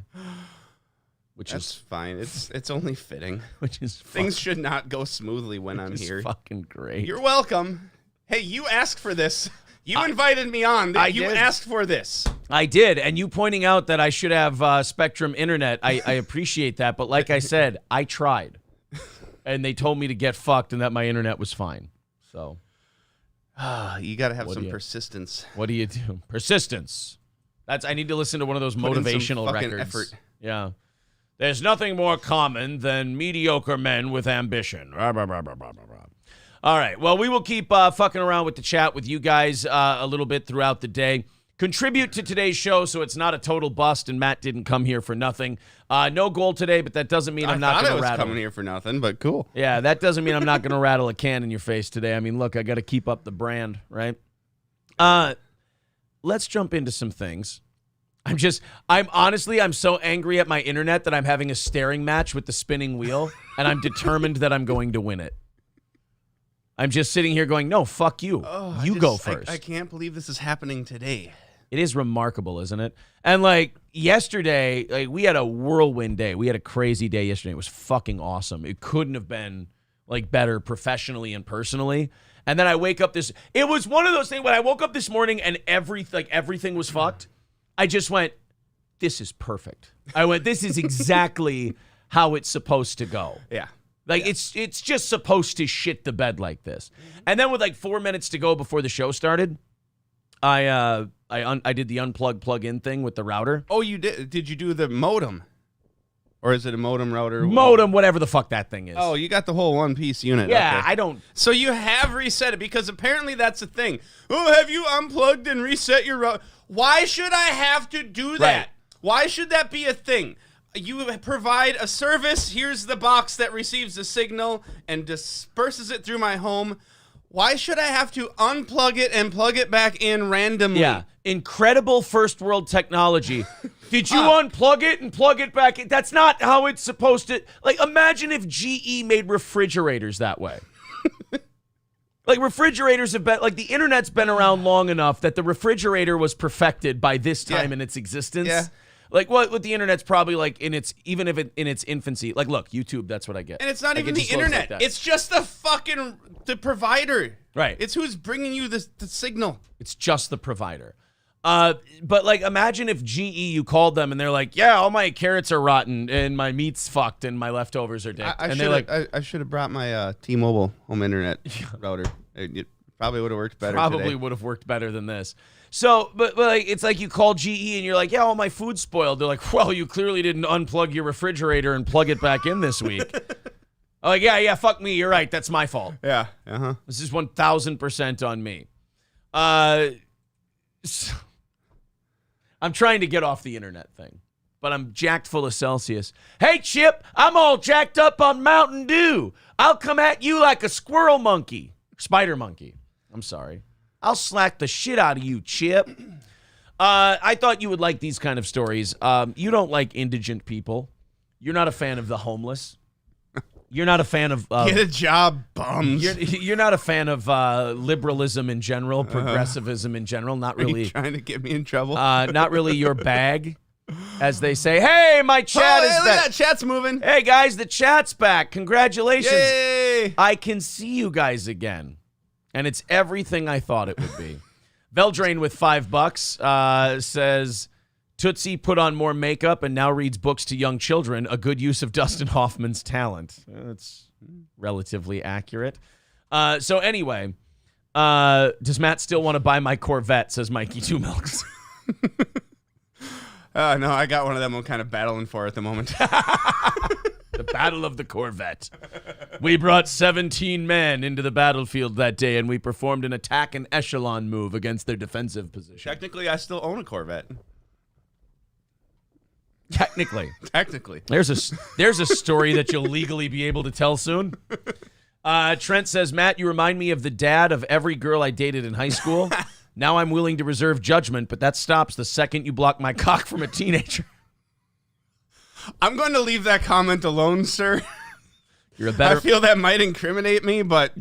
Speaker 2: That's fine. It's only fitting.
Speaker 1: Which is
Speaker 2: things should not go smoothly when I'm here.
Speaker 1: Fucking great.
Speaker 2: You're welcome. Hey, you asked for this. You invited me on. You asked for this.
Speaker 1: I did, and you pointing out that I should have Spectrum Internet, I appreciate that. But like I said, I tried, and they told me to get fucked and that my internet was fine. So,
Speaker 2: you got to have some persistence.
Speaker 1: What do you do? Persistence. I need to listen to one of those motivational records.
Speaker 2: Effort.
Speaker 1: Yeah. There's nothing more common than mediocre men with ambition. All right. Well, we will keep fucking around with the chat with you guys a little bit throughout the day. Contribute to today's show so it's not a total bust and Matt didn't come here for nothing. No goal today, but that doesn't mean I'm not going to rattle.
Speaker 2: I was coming here for nothing, but cool.
Speaker 1: Yeah, that doesn't mean I'm not going to rattle a can in your face today. I mean, look, I got to keep up the brand, right? Let's jump into some things. I'm so angry at my internet that I'm having a staring match with the spinning wheel, and I'm determined that I'm going to win it. I'm just sitting here going, no, fuck you. You go first.
Speaker 2: I can't believe this is happening today.
Speaker 1: It is remarkable, isn't it? And like yesterday, like we had a whirlwind day. We had a crazy day yesterday. It was fucking awesome. It couldn't have been like better professionally and personally. And then I wake up it was one of those things when I woke up this morning and everything was fucked. I just went, this is perfect. I went, this is exactly how it's supposed to go.
Speaker 2: Yeah.
Speaker 1: Like, it's just supposed to shit the bed like this. And then with like 4 minutes to go before the show started, I did the unplug plug-in thing with the router.
Speaker 2: Oh, you did? Did you do the modem? Or is it a modem router?
Speaker 1: Modem, whatever the fuck that thing is.
Speaker 2: Oh, you got the whole one-piece unit.
Speaker 1: Yeah,
Speaker 2: okay.
Speaker 1: I don't...
Speaker 2: So you have reset it, because apparently that's a thing. Oh, have you unplugged and reset your router? Why should I have to do that?
Speaker 1: Right.
Speaker 2: Why should that be a thing? You provide a service. Here's the box that receives the signal and disperses it through my home. Why should I have to unplug it and plug it back in randomly?
Speaker 1: Yeah, incredible first world technology. Did you unplug it and plug it back in? That's not how it's supposed to... Like, imagine if GE made refrigerators that way. Like, refrigerators have been... Like, the internet's been around long enough that the refrigerator was perfected by this time in its existence.
Speaker 2: Yeah.
Speaker 1: Like, what the internet's probably, like, in its infancy. Like, look, YouTube, that's what I get.
Speaker 2: And it's not
Speaker 1: Like,
Speaker 2: even
Speaker 1: it
Speaker 2: the
Speaker 1: just looks like
Speaker 2: internet.
Speaker 1: that.
Speaker 2: It's just the provider.
Speaker 1: Right.
Speaker 2: It's who's bringing you the signal.
Speaker 1: It's just the provider. But like, imagine if GE, you called them and they're like, yeah, all my carrots are rotten and my meat's fucked and my leftovers are dead. And they're like,
Speaker 2: I should have brought my T-Mobile home internet router. It probably would have worked better.
Speaker 1: probably would have worked better than this. So, but like, it's like you call GE and you're like, yeah, all my food's spoiled. They're like, well, you clearly didn't unplug your refrigerator and plug it back in this week. I'm like, yeah, fuck me. You're right. That's my fault.
Speaker 2: Yeah. Uh-huh.
Speaker 1: This is 1,000% on me. So, I'm trying to get off the internet thing, but I'm jacked full of Celsius. Hey, Chip, I'm all jacked up on Mountain Dew. I'll come at you like a squirrel monkey. Spider monkey. I'm sorry. I'll slack the shit out of you, Chip. I thought you would like these kind of stories. You don't like indigent people. You're not a fan of the homeless. You're not a fan of...
Speaker 2: Get a job, bums.
Speaker 1: You're not a fan of liberalism in general, progressivism in general. Not really.
Speaker 2: Are you trying to get me in trouble?
Speaker 1: Not really your bag, as they say. Hey, my chat is
Speaker 2: look
Speaker 1: back.
Speaker 2: at that chat's moving.
Speaker 1: Hey, guys, the chat's back. Congratulations.
Speaker 2: Yay!
Speaker 1: I can see you guys again. And it's everything I thought it would be. Veldrain with $5 says... Tootsie put on more makeup and now reads books to young children, a good use of Dustin Hoffman's talent. That's relatively accurate. So anyway, does Matt still want to buy my Corvette, says Mikey Two Milks.
Speaker 2: No, I got one of them I'm kind of battling for at the moment.
Speaker 1: The Battle of the Corvette. We brought 17 men into the battlefield that day, and we performed an attack and echelon move against their defensive position.
Speaker 2: Technically, I still own a Corvette.
Speaker 1: Technically.
Speaker 2: There's
Speaker 1: a story that you'll legally be able to tell soon. Trent says, Matt, you remind me of the dad of every girl I dated in high school. Now I'm willing to reserve judgment, but that stops the second you block my cock from a teenager.
Speaker 2: I'm going to leave that comment alone, sir.
Speaker 1: You're a better...
Speaker 2: I feel that might incriminate me, but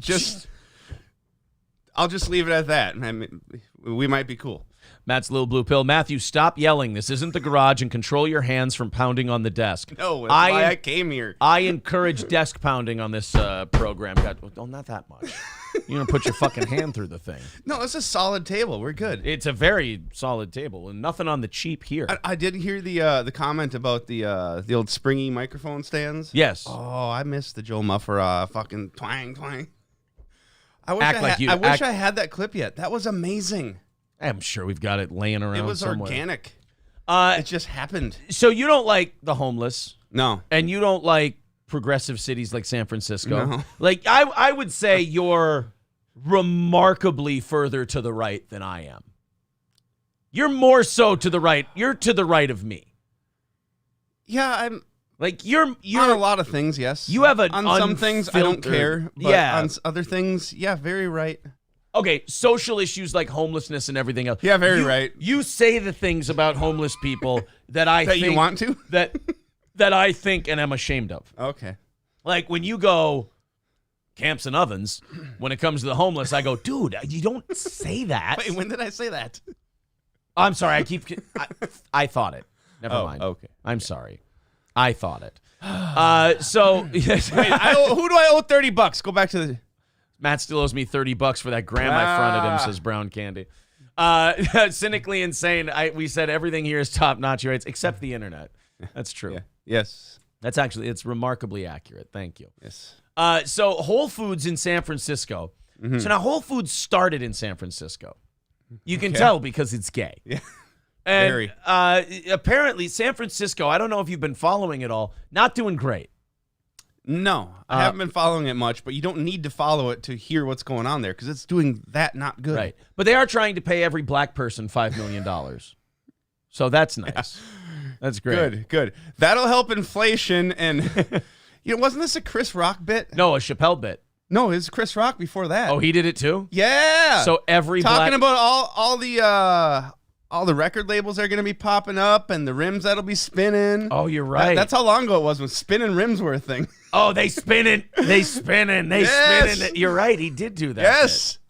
Speaker 2: I'll just leave it at that. I mean, we might be cool.
Speaker 1: Matt's little blue pill. Matthew, stop yelling. This isn't the garage, and control your hands from pounding on the desk.
Speaker 2: No, that's why I came here.
Speaker 1: I encourage desk pounding on this program. Oh, not that much. You're going to put your fucking hand through the thing.
Speaker 2: No, it's a solid table. We're good.
Speaker 1: It's a very solid table, and nothing on the cheap here.
Speaker 2: I did hear the comment about the old springy microphone stands.
Speaker 1: Yes.
Speaker 2: Oh, I miss the Joe Muffer fucking twang, twang. I wish I had that clip yet. That was amazing.
Speaker 1: I'm sure we've got it laying around.
Speaker 2: It was
Speaker 1: somewhere.
Speaker 2: organic. It just happened.
Speaker 1: So you don't like the homeless.
Speaker 2: No.
Speaker 1: And you don't like progressive cities like San Francisco.
Speaker 2: No.
Speaker 1: Like, I would say you're remarkably further to the right than I am. You're more so to the right. You're to the right of me.
Speaker 2: Yeah, I'm...
Speaker 1: Like, you're
Speaker 2: on a lot of things, yes.
Speaker 1: You have
Speaker 2: on some things I don't care, but
Speaker 1: yeah.
Speaker 2: on other things, yeah, very right.
Speaker 1: Okay, social issues like homelessness and everything else.
Speaker 2: Yeah, very right.
Speaker 1: You say the things about homeless people that I
Speaker 2: that
Speaker 1: think...
Speaker 2: you want to?
Speaker 1: that I think and am ashamed of.
Speaker 2: Okay.
Speaker 1: Like, when you go camps and ovens, when it comes to the homeless, I go, dude, you don't say that.
Speaker 2: Wait, when did I say that?
Speaker 1: I'm sorry, I thought it. Never mind.
Speaker 2: Okay.
Speaker 1: I'm sorry. I thought it. So...
Speaker 2: Wait, who do I owe $30? Go back to the...
Speaker 1: Matt still owes me $30 for that gram I fronted him, says Brown Candy. Cynically insane. We said everything here is top-notch rates, except the internet. That's true.
Speaker 2: Yeah. Yes.
Speaker 1: It's remarkably accurate. Thank you.
Speaker 2: Yes.
Speaker 1: So Whole Foods in San Francisco.
Speaker 2: Mm-hmm.
Speaker 1: So now Whole Foods started in San Francisco. You can tell because it's gay.
Speaker 2: Yeah.
Speaker 1: And,
Speaker 2: Very.
Speaker 1: Apparently, San Francisco, I don't know if you've been following it all, not doing great.
Speaker 2: No, I haven't been following it much, but you don't need to follow it to hear what's going on there because it's doing that not good.
Speaker 1: Right. But they are trying to pay every black person $5 million. So that's nice. That's great.
Speaker 2: Good. That'll help inflation. And, wasn't this a Chris Rock bit?
Speaker 1: No, a Chappelle bit.
Speaker 2: No, it was Chris Rock before that.
Speaker 1: Oh, he did it too?
Speaker 2: Yeah.
Speaker 1: So every
Speaker 2: Talking about all the record labels are going to be popping up and the rims that'll be spinning.
Speaker 1: Oh, you're right.
Speaker 2: That's how long ago it was when spinning rims were a thing.
Speaker 1: Oh, they spinning. Spinning. You're right. He did do that.
Speaker 2: Yes.
Speaker 1: Bit.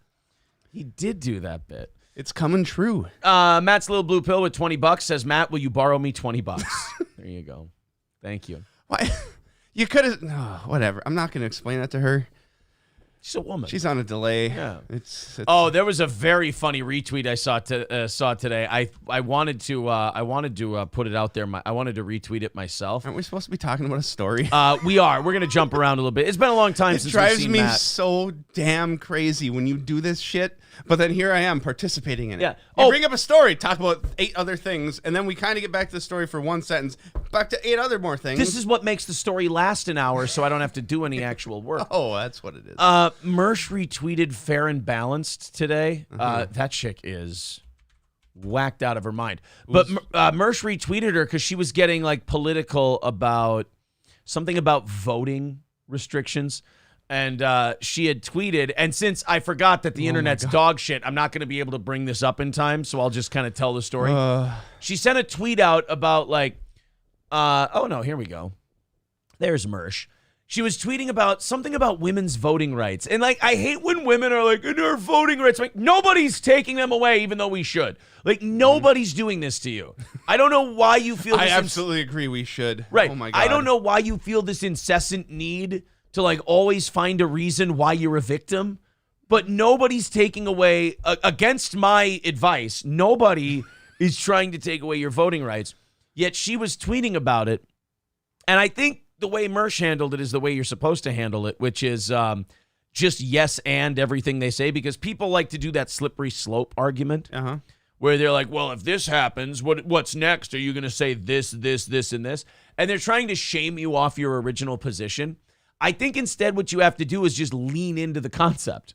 Speaker 1: He did do that bit.
Speaker 2: It's coming true.
Speaker 1: Matt's little blue pill with $20 says, Matt, will you borrow me $20? There you go. Thank you.
Speaker 2: Why? You could have. No, whatever. I'm not going to explain that to her.
Speaker 1: She's a woman.
Speaker 2: She's on a delay.
Speaker 1: Yeah.
Speaker 2: It's
Speaker 1: Oh, there was a very funny retweet I saw today. I wanted to put it out there. I wanted to retweet it myself.
Speaker 2: Aren't we supposed to be talking about a story?
Speaker 1: We are. We're gonna jump around a little bit. It's been a long time since we've seen Matt.
Speaker 2: It drives me so damn crazy when you do this shit. But then here I am participating in it.
Speaker 1: Yeah.
Speaker 2: You bring up a story, talk about 8 other things, and then we kind of get back to the story for 1 sentence, back to 8 other more things.
Speaker 1: This is what makes the story last an hour, so I don't have to do any actual work.
Speaker 2: Oh, that's what it is.
Speaker 1: Mersh retweeted Fair and Balanced today. That chick is whacked out of her mind. But Mersh retweeted her because she was getting like political about something about voting restrictions. And she had tweeted, and since I forgot that the internet's dog shit, I'm not going to be able to bring this up in time, so I'll just kind of tell the story. She sent a tweet out about like, oh no, here we go. There's Mersh. She was tweeting about something about women's voting rights. And like, I hate when women are like, in our voting rights. Like, nobody's taking them away, even though we should. Like, nobody's doing this to you. I don't know why you feel this.
Speaker 2: I absolutely agree we should.
Speaker 1: Right.
Speaker 2: Oh my God.
Speaker 1: I don't know why you feel this incessant need to like always find a reason why you're a victim, but nobody's taking away, against my advice, nobody is trying to take away your voting rights. Yet she was tweeting about it. And I think the way Mersh handled it is the way you're supposed to handle it, which is just yes and everything they say, because people like to do that slippery slope argument where they're like, well, if this happens, what's next? Are you going to say this, and this? And they're trying to shame you off your original position. I think instead what you have to do is just lean into the concept,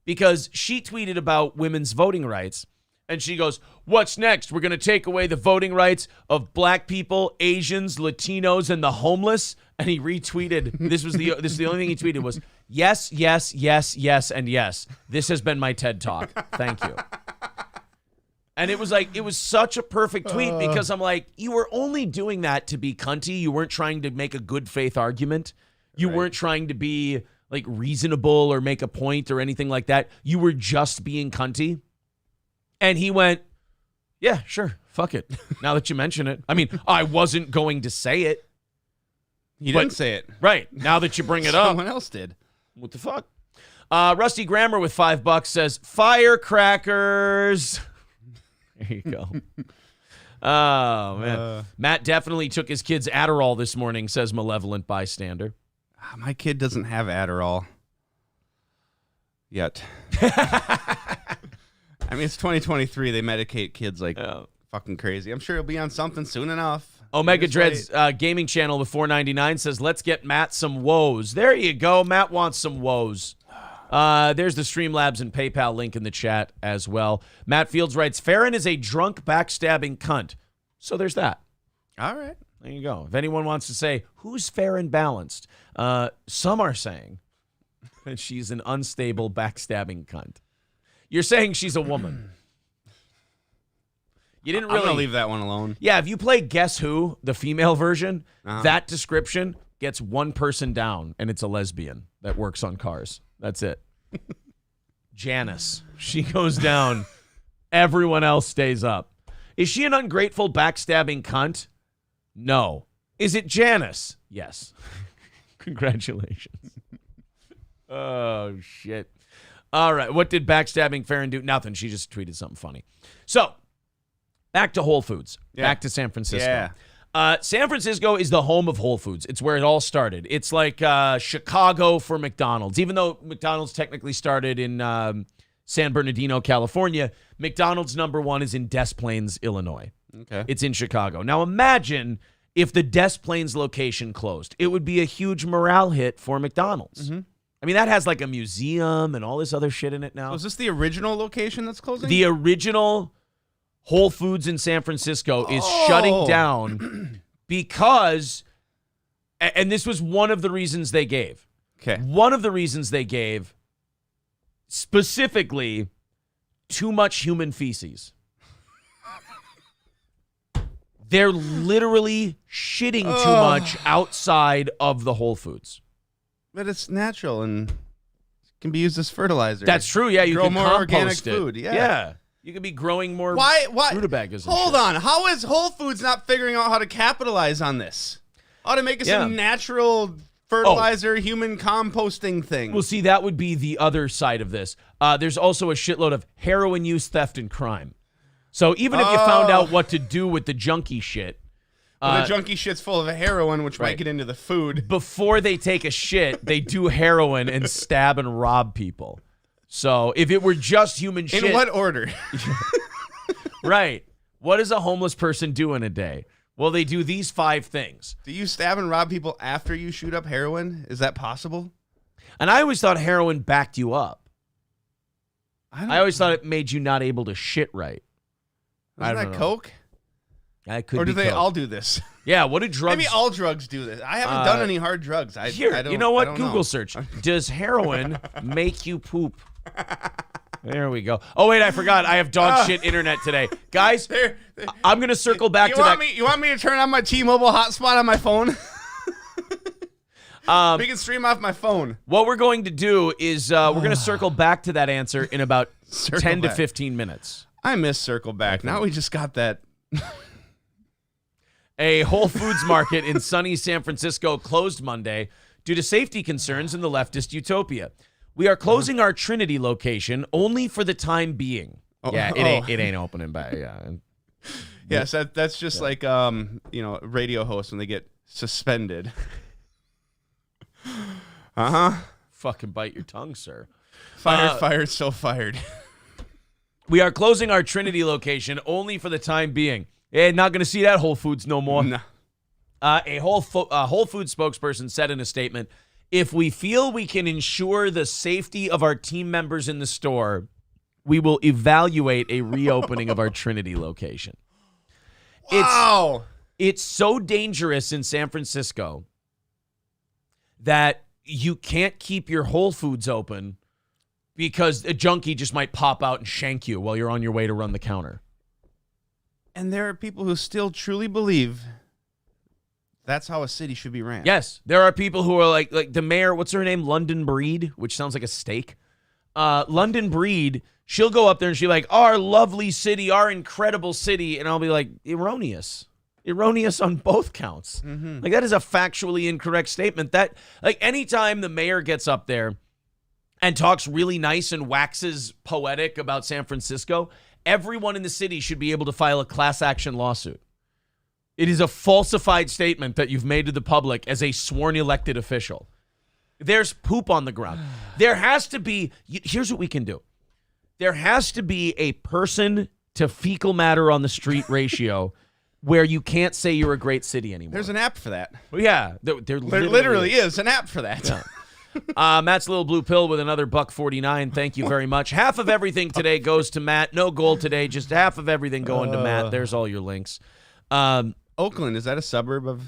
Speaker 1: because she tweeted about women's voting rights and she goes, what's next? We're going to take away the voting rights of black people, Asians, Latinos, and the homeless. And he retweeted, this is the only thing he tweeted was, yes, yes, yes, yes, and yes. This has been my TED Talk. Thank you. And it was like, it was such a perfect tweet because I'm like, you were only doing that to be cunty. You weren't trying to make a good faith argument. You weren't trying to be like reasonable or make a point or anything like that. You were just being cunty. And he went, yeah, sure. Fuck it. Now that you mention it. I mean, I wasn't going to say it.
Speaker 2: You didn't say it.
Speaker 1: Right. Now that you bring it up.
Speaker 2: Someone else did.
Speaker 1: What the fuck? Rusty Grammar with $5 says, firecrackers. There you go. Oh, man. Matt definitely took his kid's Adderall this morning, says Malevolent Bystander.
Speaker 2: My kid doesn't have Adderall yet. I mean, it's 2023. They medicate kids like fucking crazy. I'm sure he'll be on something soon enough.
Speaker 1: Omega Dread's gaming channel with $4.99 says, let's get Matt some woes. There you go. Matt wants some woes. There's the Streamlabs and PayPal link in the chat as well. Matt Fields writes, Farron is a drunk, backstabbing cunt. So there's that.
Speaker 2: All right.
Speaker 1: There you go. If anyone wants to say, who's fair and balanced? Some are saying that she's an unstable, backstabbing cunt. You're saying she's a woman. You didn't really
Speaker 2: I'm gonna leave that one alone.
Speaker 1: Yeah, if you play Guess Who, the female version, that description gets one person down, and it's a lesbian that works on cars. That's it. Janice. She goes down. Everyone else stays up. Is she an ungrateful, backstabbing cunt? No. Is it Janice? Yes. Congratulations. Oh, shit. All right. What did backstabbing Farron do? Nothing. She just tweeted something funny. So, back to Whole Foods. Back to San Francisco. San Francisco is the home of Whole Foods. It's where it all started. It's like Chicago for McDonald's. Even though McDonald's technically started in San Bernardino, California, McDonald's #1 is in Des Plaines, Illinois.
Speaker 2: Okay.
Speaker 1: It's in Chicago. Now imagine if the Des Plaines location closed. It would be a huge morale hit for McDonald's.
Speaker 2: Mm-hmm.
Speaker 1: I mean, that has like a museum and all this other shit in it now.
Speaker 2: So is this the original location that's closing?
Speaker 1: The original Whole Foods in San Francisco is shutting down because, and this was one of the reasons they gave.
Speaker 2: Okay.
Speaker 1: One of the reasons they gave, specifically, too much human feces. They're literally shitting too much outside of the Whole Foods.
Speaker 2: But it's natural and can be used as fertilizer.
Speaker 1: That's true. Yeah, you
Speaker 2: grow
Speaker 1: can
Speaker 2: more
Speaker 1: compost
Speaker 2: organic
Speaker 1: it.
Speaker 2: food. Yeah.
Speaker 1: You could be growing more
Speaker 2: Why?
Speaker 1: rutabagas. And
Speaker 2: Hold
Speaker 1: shit.
Speaker 2: on. How is Whole Foods not figuring out how to capitalize on this? How to make us
Speaker 1: Yeah.
Speaker 2: a natural fertilizer, human composting thing?
Speaker 1: Well, see, that would be the other side of this. There's also a shitload of heroin use, theft, and crime. So even if you found out what to do with the junkie shit,
Speaker 2: the junkie shit's full of heroin, which
Speaker 1: right.
Speaker 2: might get into the food.
Speaker 1: before they take a shit, they do heroin and stab and rob people. So if it were just human shit.
Speaker 2: In what order?
Speaker 1: Right. What does a homeless person do in a day? Well, they do these 5 things.
Speaker 2: Do you stab and rob people after you shoot up heroin? Is that possible?
Speaker 1: And I always thought heroin backed you up.
Speaker 2: I
Speaker 1: I always thought it made you not able to shit right.
Speaker 2: Isn't that coke?
Speaker 1: I could
Speaker 2: Or do
Speaker 1: be
Speaker 2: they
Speaker 1: coke.
Speaker 2: all do this?
Speaker 1: Yeah, what do drugs...
Speaker 2: Maybe all drugs do this. I haven't done any hard drugs.
Speaker 1: Here,
Speaker 2: I don't,
Speaker 1: you know what?
Speaker 2: I don't
Speaker 1: Google
Speaker 2: know.
Speaker 1: search. Does heroin make you poop? There we go. Oh, wait, I forgot. I have dog shit internet today. Guys, I'm going to circle back to that.
Speaker 2: You want me to turn on my T-Mobile hotspot on my phone? We can stream off my phone.
Speaker 1: What we're going to do is we're going to circle back to that answer in about 10 to 15 minutes.
Speaker 2: I miss Circle Back. Now we just got that.
Speaker 1: A Whole Foods market in sunny San Francisco closed Monday due to safety concerns in the leftist utopia. We are closing our Trinity location only for the time being. Yeah, it ain't opening back. Yeah.
Speaker 2: Yes, that's just like radio hosts when they get suspended.
Speaker 1: Fucking bite your tongue, sir.
Speaker 2: Fired, so fired.
Speaker 1: We are closing our Trinity location only for the time being. Not going to see that Whole Foods no more.
Speaker 2: No.
Speaker 1: A Whole Foods spokesperson said in a statement, if we feel we can ensure the safety of our team members in the store, we will evaluate a reopening of our Trinity location.
Speaker 2: Wow.
Speaker 1: It's so dangerous in San Francisco that you can't keep your Whole Foods open because a junkie just might pop out and shank you while you're on your way to run the counter.
Speaker 2: And there are people who still truly believe that's how a city should be ran.
Speaker 1: Yes, there are people who are like the mayor, what's her name? London Breed, which sounds like a steak. London Breed, she'll go up there and she'll be like, our lovely city, our incredible city. And I'll be like, erroneous. Erroneous on both counts.
Speaker 2: Mm-hmm.
Speaker 1: Like, that is a factually incorrect statement. That, like, anytime the mayor gets up there and talks really nice and waxes poetic about San Francisco, everyone in the city should be able to file a class action lawsuit. It is a falsified statement that you've made to the public as a sworn elected official. There's poop on the ground. There has to be, here's what we can do. There has to be a person to fecal matter on the street ratio where you can't say you're a great city anymore.
Speaker 2: There's an app for that.
Speaker 1: Well, yeah, there
Speaker 2: literally is an app for that.
Speaker 1: Yeah. Matt's Little Blue Pill with another $1.49. Thank you very much. Half of everything today goes to Matt. No gold today, just half of everything going to Matt. There's all your links.
Speaker 2: Oakland, is that a suburb of?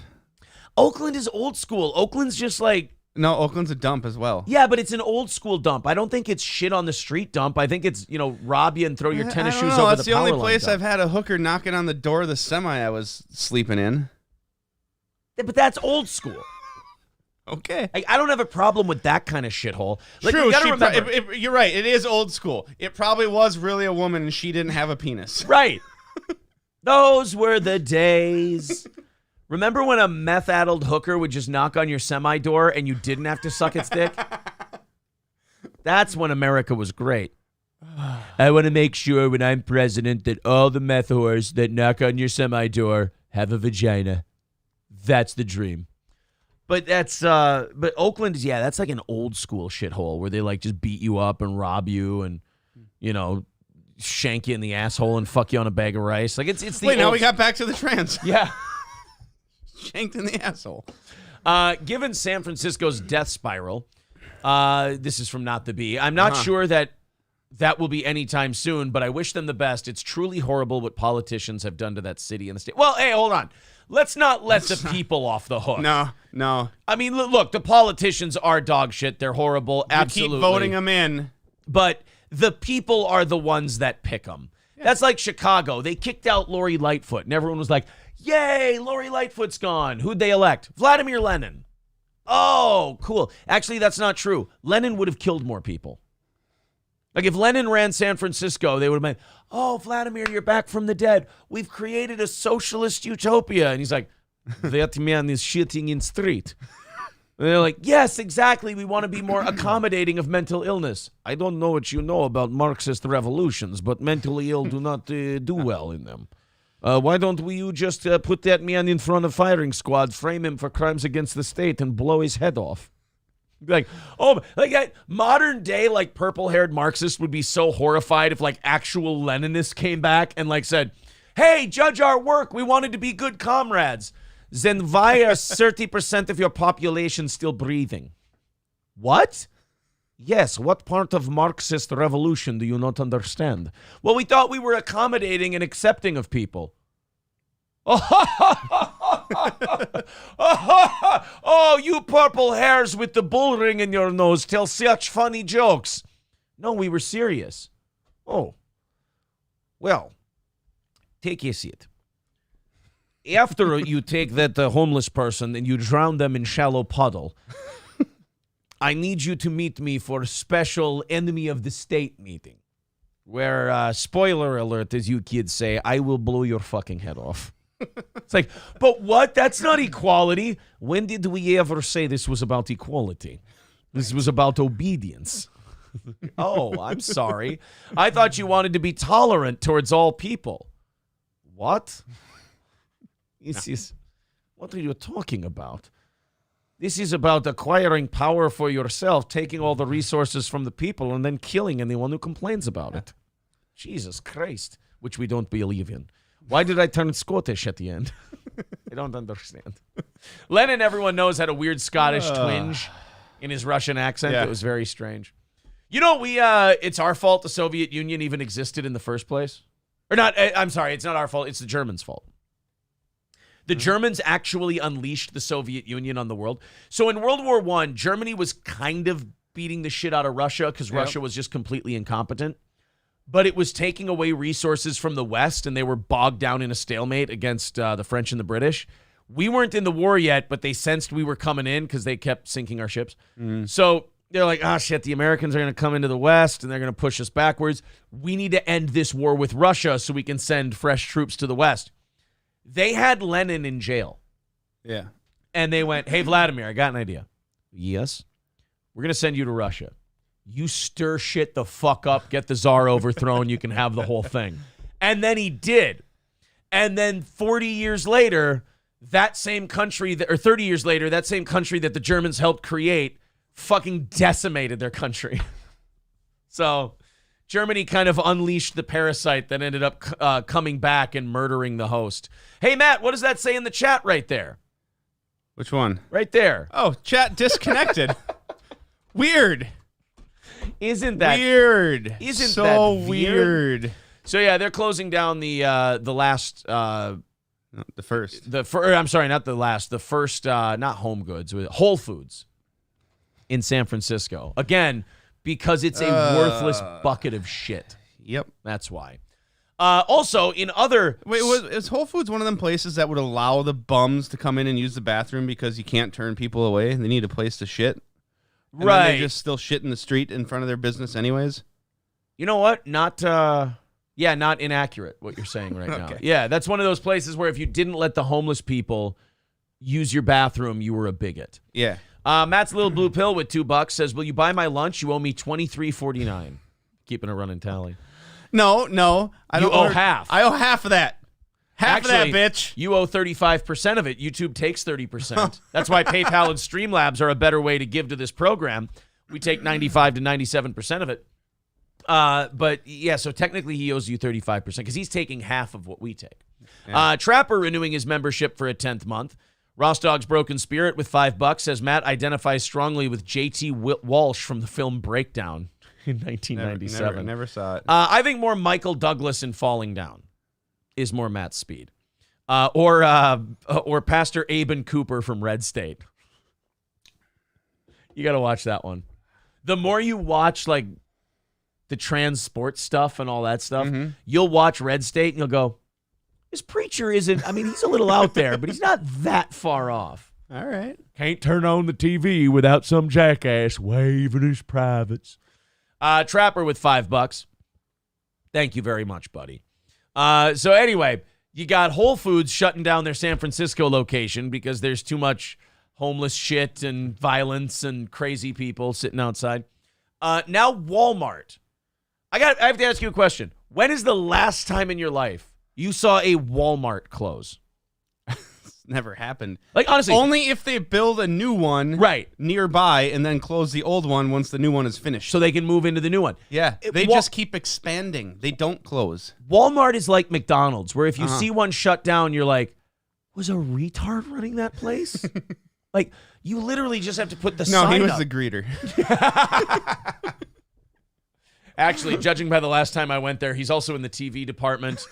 Speaker 1: Oakland is old school. Oakland's just like...
Speaker 2: No, Oakland's a dump as well.
Speaker 1: Yeah, but it's an old school dump. I don't think it's shit on the street dump. I think it's, rob you and throw your tennis shoes over
Speaker 2: That's
Speaker 1: the
Speaker 2: the
Speaker 1: power
Speaker 2: only
Speaker 1: line
Speaker 2: place
Speaker 1: dump.
Speaker 2: I've had a hooker knocking on the door of the semi I was sleeping in.
Speaker 1: But that's old school.
Speaker 2: Okay.
Speaker 1: I don't have a problem with that kind of shithole. Like,
Speaker 2: True.
Speaker 1: you gotta remember.
Speaker 2: You're right. It is old school. It probably was really a woman and she didn't have a penis.
Speaker 1: Right. Those were the days. Remember when a meth-addled hooker would just knock on your semi door and you didn't have to suck its dick? That's when America was great. I want to make sure when I'm president that all the meth whores that knock on your semi door have a vagina. That's the dream. But but Oakland is, that's like an old school shithole where they like just beat you up and rob you and, shank you in the asshole and fuck you on a bag of rice. Like it's the
Speaker 2: Wait, now we got back to the trans.
Speaker 1: Yeah.
Speaker 2: Shanked in the asshole.
Speaker 1: Given San Francisco's death spiral, this is from Not the Bee. I'm not sure that will be anytime soon, but I wish them the best. It's truly horrible what politicians have done to that city and the state. Well, hey, hold on. Let's not let the people off the hook.
Speaker 2: No.
Speaker 1: I mean, look, the politicians are dog shit. They're horrible. Absolutely.
Speaker 2: Keep voting them in.
Speaker 1: But the people are the ones that pick them. Yeah. That's like Chicago. They kicked out Lori Lightfoot, and everyone was like, yay, Lori Lightfoot's gone. Who'd they elect? Vladimir Lenin. Oh, cool. Actually, that's not true. Lenin would have killed more people. Like if Lenin ran San Francisco, they would have been, oh, Vladimir, you're back from the dead. We've created a socialist utopia. And he's like, that man is shitting in street. And they're like, yes, exactly. We want to be more accommodating of mental illness. I don't know what you know about Marxist revolutions, but mentally ill do not do well in them. Why don't you just put that man in front of firing squad, frame him for crimes against the state, and blow his head off? Like, oh, like that modern day, like purple-haired Marxist would be so horrified if like actual Leninists came back and like said, hey, judge our work. We wanted to be good comrades. Then why are 30% of your population still breathing? What? Yes, what part of Marxist revolution do you not understand? Well, we thought we were accommodating and accepting of people. Oh, you purple hairs with the bull ring in your nose tell such funny jokes. No, we were serious. Oh, well, take a seat. After you take that homeless person and you drown them in shallow puddle, I need you to meet me for a special enemy of the state meeting where, spoiler alert, as you kids say, I will blow your fucking head off. It's like, but what? That's not equality. When did we ever say this was about equality? This was about obedience. Oh, I'm sorry. I thought you wanted to be tolerant towards all people. What? What are you talking about? This is about acquiring power for yourself, taking all the resources from the people, and then killing anyone who complains about it. Jesus Christ, which we don't believe in. Why did I turn Scottish at the end? I don't understand. Lenin, everyone knows, had a weird Scottish twinge in his Russian accent. It was very strange. You know, it's our fault the Soviet Union even existed in the first place. Or not, I'm sorry, it's not our fault. It's the Germans' fault. The Germans actually unleashed the Soviet Union on the world. So in World War I, Germany was kind of beating the shit out of Russia because Russia was just completely incompetent. But it was taking away resources from the West, and they were bogged down in a stalemate against the French and the British. We weren't in the war yet, but they sensed we were coming in because they kept sinking our ships. So they're like, oh, shit, the Americans are going to come into the West, and they're going to push us backwards. We need to end this war with Russia so we can send fresh troops to the West. They had Lenin in jail.
Speaker 2: Yeah.
Speaker 1: And they went, hey, Vladimir, I got an idea. Yes? We're going to send you to Russia. You stir shit the fuck up, get the Tsar overthrown, you can have the whole thing. And then he did. And then 40 years later, that same country, or 30 years later, that same country that the Germans helped create fucking decimated their country. So Germany kind of unleashed the parasite that ended up coming back and murdering the host. Hey, Matt, what does that say in the chat right there?
Speaker 2: Which one?
Speaker 1: Right there.
Speaker 2: Oh, chat disconnected. Weird.
Speaker 1: Isn't that
Speaker 2: weird?
Speaker 1: Isn't
Speaker 2: so
Speaker 1: that
Speaker 2: weird?
Speaker 1: So yeah, they're closing down the last
Speaker 2: the first.
Speaker 1: I'm sorry, not the last. The first not Home Goods, Whole Foods in San Francisco. Again, because it's a worthless bucket of shit.
Speaker 2: Yep,
Speaker 1: that's why. Also, in other
Speaker 2: is Whole Foods one of them places that would allow the bums to come in and use the bathroom because you can't turn people away? They need a place to shit. And
Speaker 1: right.
Speaker 2: They just still shit in the street in front of their business anyways?
Speaker 1: You know what? Not inaccurate what you're saying right now. Yeah, that's one of those places where if you didn't let the homeless people use your bathroom, you were a bigot.
Speaker 2: Yeah.
Speaker 1: Matt's Little Blue Pill with $2 says, will you buy my lunch? You owe me $23.49. Keeping a running tally.
Speaker 2: No. I don't
Speaker 1: owe half.
Speaker 2: I owe half of that. Half of that, bitch.
Speaker 1: You owe 35% of it. YouTube takes 30%. That's why PayPal and Streamlabs are a better way to give to this program. We take 95 to 97% of it. But yeah, so technically he owes you 35% because he's taking half of what we take. Yeah. Trapper renewing his membership for a 10th month. Ross Dog's Broken Spirit with $5 says Matt identifies strongly with J.T. Walsh from the film Breakdown in 1997.
Speaker 2: Never saw it.
Speaker 1: I think more Michael Douglas in Falling Down is more Matt's speed. Or Pastor Aben Cooper from Red State. You got to watch that one. The more you watch like the trans sports stuff and all that stuff, you'll watch Red State and you'll go, this preacher isn't, I mean, he's a little out there, but he's not that far off.
Speaker 2: All right.
Speaker 1: Can't turn on the TV without some jackass waving his privates. Trapper with $5. Thank you very much, buddy. So anyway, you got Whole Foods shutting down their San Francisco location because there's too much homeless shit and violence and crazy people sitting outside. Now Walmart. I have to ask you a question. When is the last time in your life you saw a Walmart close?
Speaker 2: Never happened.
Speaker 1: Like, honestly.
Speaker 2: Only if they build a new one nearby and then close the old one once the new one is finished.
Speaker 1: So they can move into the new one.
Speaker 2: Yeah. They just keep expanding. They don't close.
Speaker 1: Walmart is like McDonald's, where if you see one shut down, you're like, was a retard running that place? Like, you literally just have to put the sign up.
Speaker 2: No, he was the greeter.
Speaker 1: Actually, judging by the last time I went there, he's also in the TV department,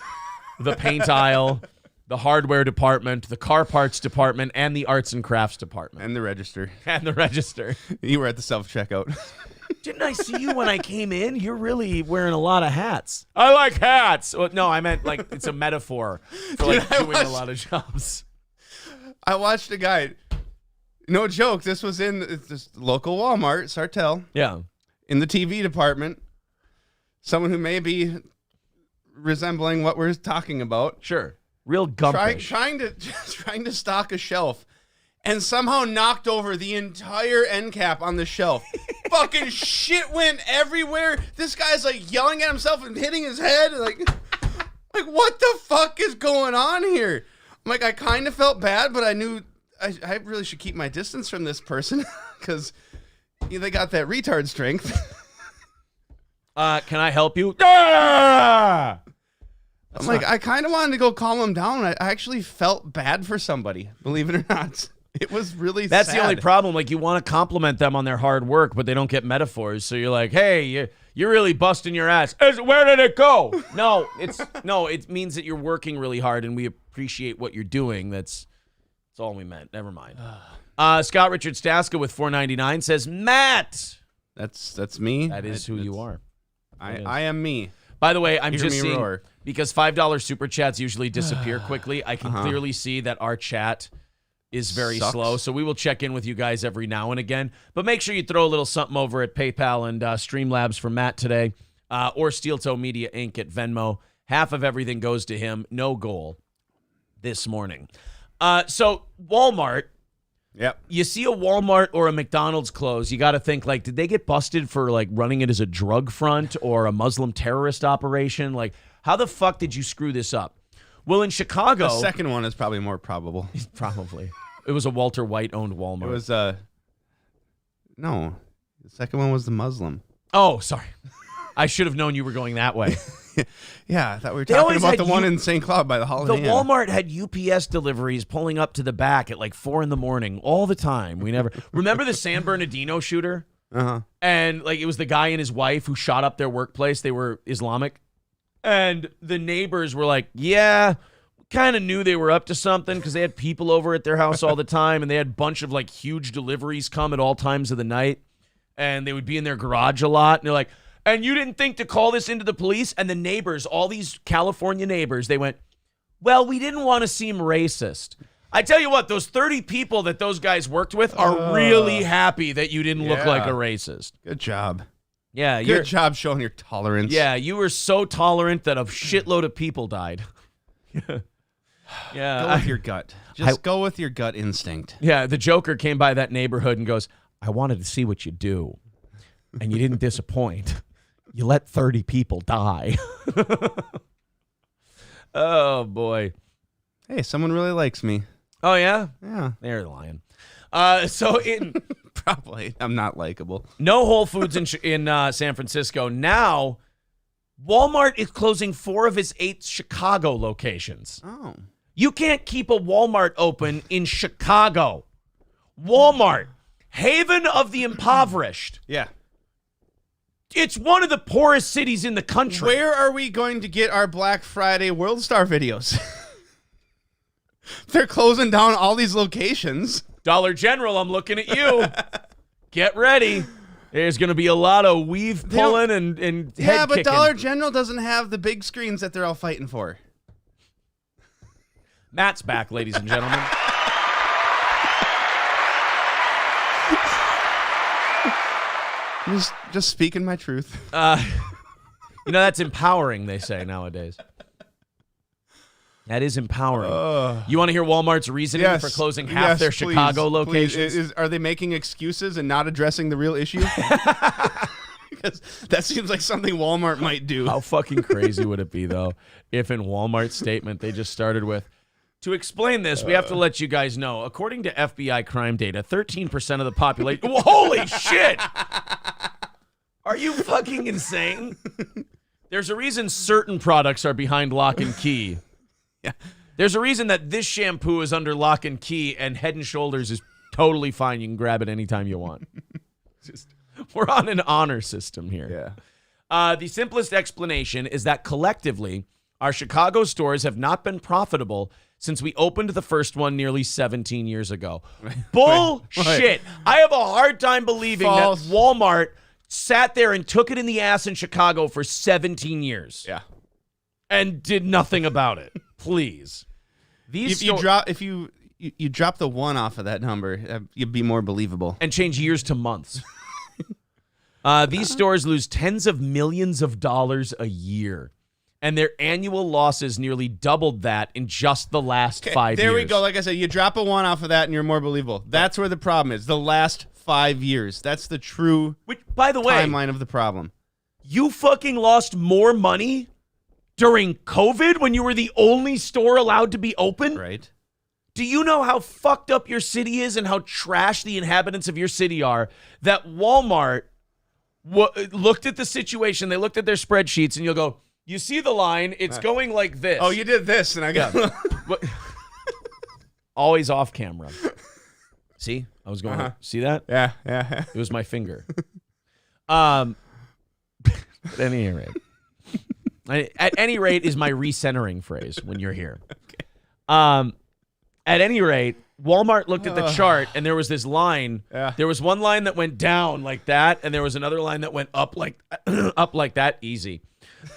Speaker 1: the paint aisle, the hardware department, the car parts department, and the arts and crafts department.
Speaker 2: And the register.
Speaker 1: You
Speaker 2: were at the self-checkout.
Speaker 1: Didn't I see you when I came in? You're really wearing a lot of hats. I like hats. Well, no, I meant like it's a metaphor for like doing a lot of jobs.
Speaker 2: I watched a guy. No joke. This was in this local Walmart, Sartell.
Speaker 1: Yeah.
Speaker 2: In the TV department. Someone who may be resembling what we're talking about.
Speaker 1: Sure. Real gumpish.
Speaker 2: Trying to stock a shelf and somehow knocked over the entire end cap on the shelf. Fucking shit went everywhere. This guy's like yelling at himself and hitting his head. Like what the fuck is going on here? I'm like, I kind of felt bad, but I knew I really should keep my distance from this person because they got that retard strength.
Speaker 1: Can I help you? Ah!
Speaker 2: I'm like, I kind of wanted to go calm him down. I actually felt bad for somebody, believe it or not. It was really
Speaker 1: That's
Speaker 2: sad.
Speaker 1: The only problem. Like, you want to compliment them on their hard work, but they don't get metaphors. So you're like, hey, you're really busting your ass. Where did it go? No, it means that you're working really hard, and we appreciate what you're doing. That's all we meant. Never mind. Scott Richard Staska with $4.99 says, Matt.
Speaker 2: That's me.
Speaker 1: That is who you are.
Speaker 2: I am me.
Speaker 1: By the way, I'm just seeing, because $5 super chats usually disappear quickly, I can clearly see that our chat is very slow. So we will check in with you guys every now and again. But make sure you throw a little something over at PayPal and Streamlabs for Matt today, or Steel Toe Media Inc. at Venmo. Half of everything goes to him. No goal this morning. So Walmart.
Speaker 2: Yep.
Speaker 1: You see a Walmart or a McDonald's close, you got to think, like, did they get busted for, like, running it as a drug front or a Muslim terrorist operation? Like, how the fuck did you screw this up? Well, in Chicago...
Speaker 2: The second one is probably more probable.
Speaker 1: Probably. It was a Walter White-owned Walmart.
Speaker 2: It was, no. The second one was the Muslim.
Speaker 1: Oh, sorry. I should have known you were going that way.
Speaker 2: Yeah, I thought we were talking about the one in St. Cloud by the Holiday Inn.
Speaker 1: The Walmart had UPS deliveries pulling up to the back at like 4 a.m. all the time. We never remember the San Bernardino shooter? And like it was the guy and his wife who shot up their workplace. They were Islamic. And the neighbors were like, yeah, kind of knew they were up to something because they had people over at their house all the time, and they had a bunch of like huge deliveries come at all times of the night. And they would be in their garage a lot. And they're like, and you didn't think to call this into the police? And the neighbors, all these California neighbors, they went, well, we didn't want to seem racist. I tell you what, those 30 people that those guys worked with are really happy that you didn't look like a racist.
Speaker 2: Good job.
Speaker 1: Yeah,
Speaker 2: good job showing your tolerance.
Speaker 1: Yeah, you were so tolerant that a shitload of people died.
Speaker 2: Yeah, go with your gut. Just go with your gut instinct.
Speaker 1: Yeah, the Joker came by that neighborhood and goes, I wanted to see what you do, and you didn't disappoint. You let 30 people die. Oh, boy.
Speaker 2: Hey, someone really likes me.
Speaker 1: Oh, yeah?
Speaker 2: Yeah.
Speaker 1: They're lying. So in
Speaker 2: Probably. I'm not likable.
Speaker 1: no Whole Foods in San Francisco. Now, Walmart is closing 4 of its 8 Chicago locations.
Speaker 2: Oh.
Speaker 1: You can't keep a Walmart open in Chicago. Walmart, haven of the impoverished.
Speaker 2: Yeah.
Speaker 1: It's one of the poorest cities in the country.
Speaker 2: Where are we going to get our Black Friday World Star videos? They're closing down all these locations.
Speaker 1: Dollar General, I'm looking at you. Get ready. There's going to be a lot of weave pulling and head
Speaker 2: Yeah, but
Speaker 1: kicking.
Speaker 2: Dollar General doesn't have the big screens that they're all fighting for.
Speaker 1: Matt's back, ladies and gentlemen.
Speaker 2: Just speaking my truth.
Speaker 1: That's empowering, they say nowadays. That is empowering. You want to hear Walmart's reasoning for closing half their Chicago locations?
Speaker 2: Are they making excuses and not addressing the real issue? Because that seems like something Walmart might do.
Speaker 1: How fucking crazy would it be, though, if in Walmart's statement they just started with, to explain this, we have to let you guys know, according to FBI crime data, 13% of the population... Holy shit! Are you fucking insane? There's a reason certain products are behind lock and key.
Speaker 2: Yeah.
Speaker 1: There's a reason that this shampoo is under lock and key and Head and Shoulders is totally fine. You can grab it anytime you want. We're on an honor system here.
Speaker 2: Yeah.
Speaker 1: The simplest explanation is that collectively, our Chicago stores have not been profitable since we opened the first one nearly 17 years ago. Bullshit. I have a hard time believing that Walmart sat there and took it in the ass in Chicago for 17 years.
Speaker 2: Yeah.
Speaker 1: And did nothing about it. Please.
Speaker 2: If you drop the 1 off of that number, you'd be more believable.
Speaker 1: And change years to months. These stores lose tens of millions of dollars a year. And their annual losses nearly doubled that in just the last 5 years.
Speaker 2: There we go. Like I said, you drop a 1 off of that and you're more believable. That's where the problem is. The last 5 years. That's the true
Speaker 1: by the way,
Speaker 2: timeline of the problem.
Speaker 1: You fucking lost more money during COVID when you were the only store allowed to be open?
Speaker 2: Right.
Speaker 1: Do you know how fucked up your city is and how trash the inhabitants of your city are that Walmart looked at the situation, they looked at their spreadsheets, and you'll go, you see the line, it's going like this.
Speaker 2: Oh, you did this, and I got...
Speaker 1: Always off camera. See? I was going, see that?
Speaker 2: Yeah.
Speaker 1: It was my finger. At any rate. At any rate is my recentering phrase when you're here.
Speaker 2: Okay.
Speaker 1: At any rate, Walmart looked at the chart and there was this line.
Speaker 2: Yeah.
Speaker 1: There was one line that went down like that, and there was another line that went up like up like that. Easy.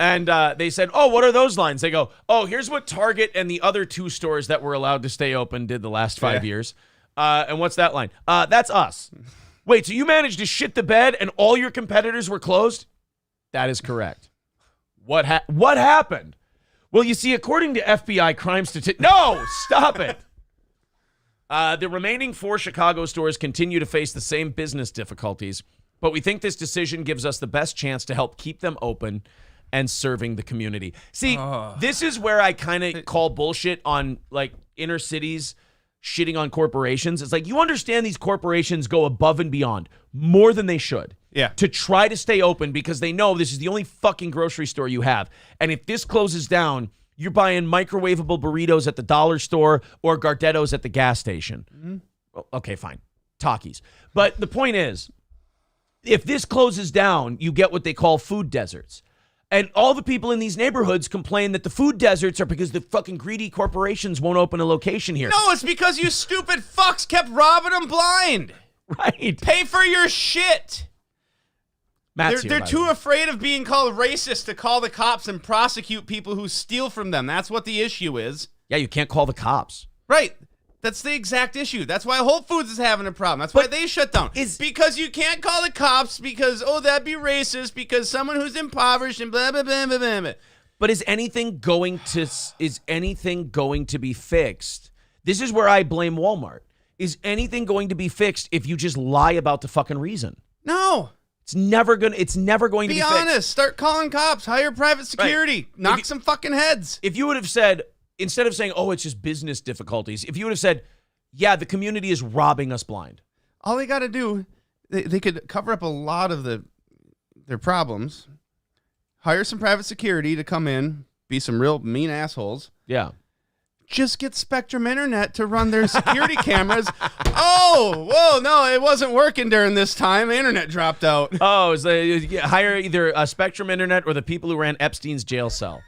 Speaker 1: And they said, oh, what are those lines? They go, oh, here's what Target and the other 2 stores that were allowed to stay open did the last 5 years. And what's that line? That's us. Wait, so you managed to shit the bed and all your competitors were closed? That is correct. What happened? Well, you see, according to FBI crime statistics... No, stop it. The remaining 4 Chicago stores continue to face the same business difficulties, but we think this decision gives us the best chance to help keep them open and serving the community. See, this is where I kind of call bullshit on, like, inner cities shitting on corporations. It's like, you understand these corporations go above and beyond more than they should.
Speaker 2: Yeah.
Speaker 1: To try to stay open because they know this is the only fucking grocery store you have. And if this closes down, you're buying microwavable burritos at the dollar store or Gardettos at the gas station. Mm-hmm. Okay, fine. Takis. But the point is, if this closes down, you get what they call food deserts. And all the people in these neighborhoods complain that the food deserts are because the fucking greedy corporations won't open a location here.
Speaker 2: No, it's because you stupid fucks kept robbing them blind.
Speaker 1: Right.
Speaker 2: Pay for your shit. They're too
Speaker 1: afraid.
Speaker 2: afraid of being called racist to call the cops and prosecute people who steal from them. That's what the issue is.
Speaker 1: Yeah, you can't call the cops.
Speaker 2: Right. That's the exact issue. That's why Whole Foods is having a problem. That's why they shut down. Because you can't call the cops because, that'd be racist because someone who's impoverished and blah, blah, blah, blah, blah, blah.
Speaker 1: But is anything going to be fixed? This is where I blame Walmart. Is anything going to be fixed if you just lie about the fucking reason?
Speaker 2: No.
Speaker 1: It's never going to be fixed.
Speaker 2: Be honest. Start calling cops. Hire private security. Right. Knock some fucking heads.
Speaker 1: If you would have said, instead of saying, oh, it's just business difficulties, if you would have said, yeah, the community is robbing us blind.
Speaker 2: All they got to do, they could cover up a lot of their problems, hire some private security to come in, be some real mean assholes.
Speaker 1: Yeah.
Speaker 2: Just get Spectrum Internet to run their security cameras. Oh, whoa, no, it wasn't working during this time. The internet dropped out.
Speaker 1: Oh, so you hire either Spectrum Internet or the people who ran Epstein's jail cell.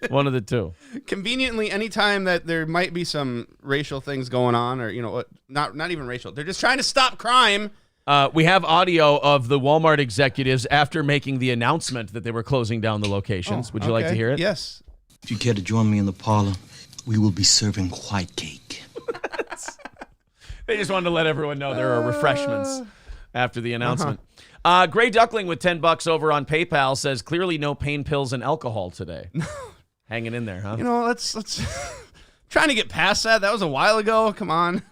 Speaker 1: One of the two.
Speaker 2: Conveniently, anytime that there might be some racial things going on, or not even racial, they're just trying to stop crime.
Speaker 1: We have audio of the Walmart executives after making the announcement that they were closing down the locations. Would you like to hear it?
Speaker 2: Yes.
Speaker 3: If you care to join me in the parlor, we will be serving white cake.
Speaker 1: They just wanted to let everyone know there are refreshments after the announcement. Gray Duckling with $10 over on PayPal says, clearly no pain pills and alcohol today. Hanging in there, huh?
Speaker 2: Let's trying to get past that. That was a while ago. Come on.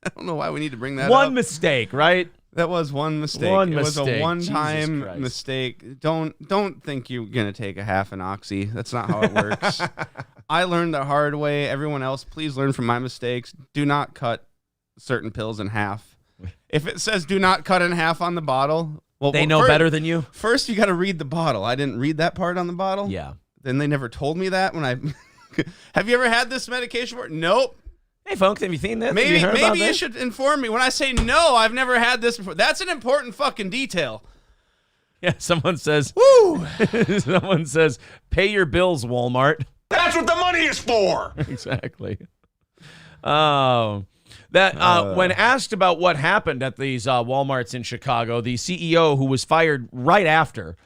Speaker 2: I don't know why we need to bring that up.
Speaker 1: One mistake, right?
Speaker 2: That was one mistake. It was a one-time mistake. Don't think you're going to take a half an oxy. That's not how it works. I learned the hard way. Everyone else, please learn from my mistakes. Do not cut certain pills in half. If it says do not cut in half on the bottle,
Speaker 1: they know better than you.
Speaker 2: First, you got to read the bottle. I didn't read that part on the bottle.
Speaker 1: Yeah.
Speaker 2: Then they never told me that when I... Have you ever had this medication before? Nope.
Speaker 1: Hey, folks, have you seen this?
Speaker 2: Maybe you should inform me. When I say no, I've never had this before. That's an important fucking detail.
Speaker 1: Yeah, someone says,
Speaker 2: woo!
Speaker 1: Someone says, pay your bills, Walmart.
Speaker 4: That's what the money is for.
Speaker 1: Exactly. Oh, when asked about what happened at these Walmarts in Chicago, the CEO, who was fired right after,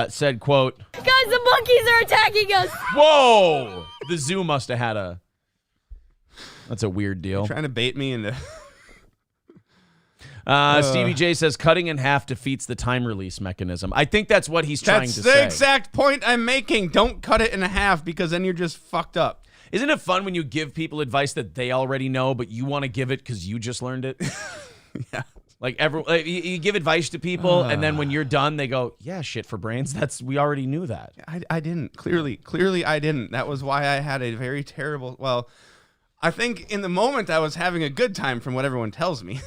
Speaker 1: said, quote,
Speaker 5: guys, the monkeys are attacking us.
Speaker 1: Whoa! The zoo must have had a... That's a weird deal.
Speaker 2: You're trying to bait me into...
Speaker 1: Stevie J says cutting in half defeats the time release mechanism. I think that's what he's trying to say.
Speaker 2: That's the exact point I'm making. Don't cut it in half because then you're just fucked up.
Speaker 1: Isn't it fun when you give people advice that they already know, but you want to give it because you just learned it?
Speaker 2: Yeah.
Speaker 1: Like you give advice to people, and then when you're done, they go, "Yeah, shit for brains. We already knew that."
Speaker 2: I didn't. Clearly, I didn't. That was why I had a very terrible. Well, I think in the moment I was having a good time from what everyone tells me.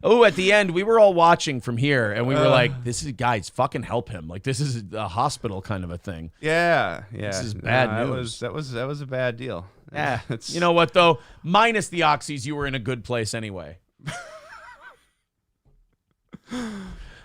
Speaker 1: Oh, at the end, we were all watching from here, and we were like, "This is guys, fucking help him! Like this is a hospital kind of a thing."
Speaker 2: Yeah.
Speaker 1: This is bad news.
Speaker 2: That was a bad deal.
Speaker 1: Yeah. You know what though? Minus the oxys, you were in a good place anyway.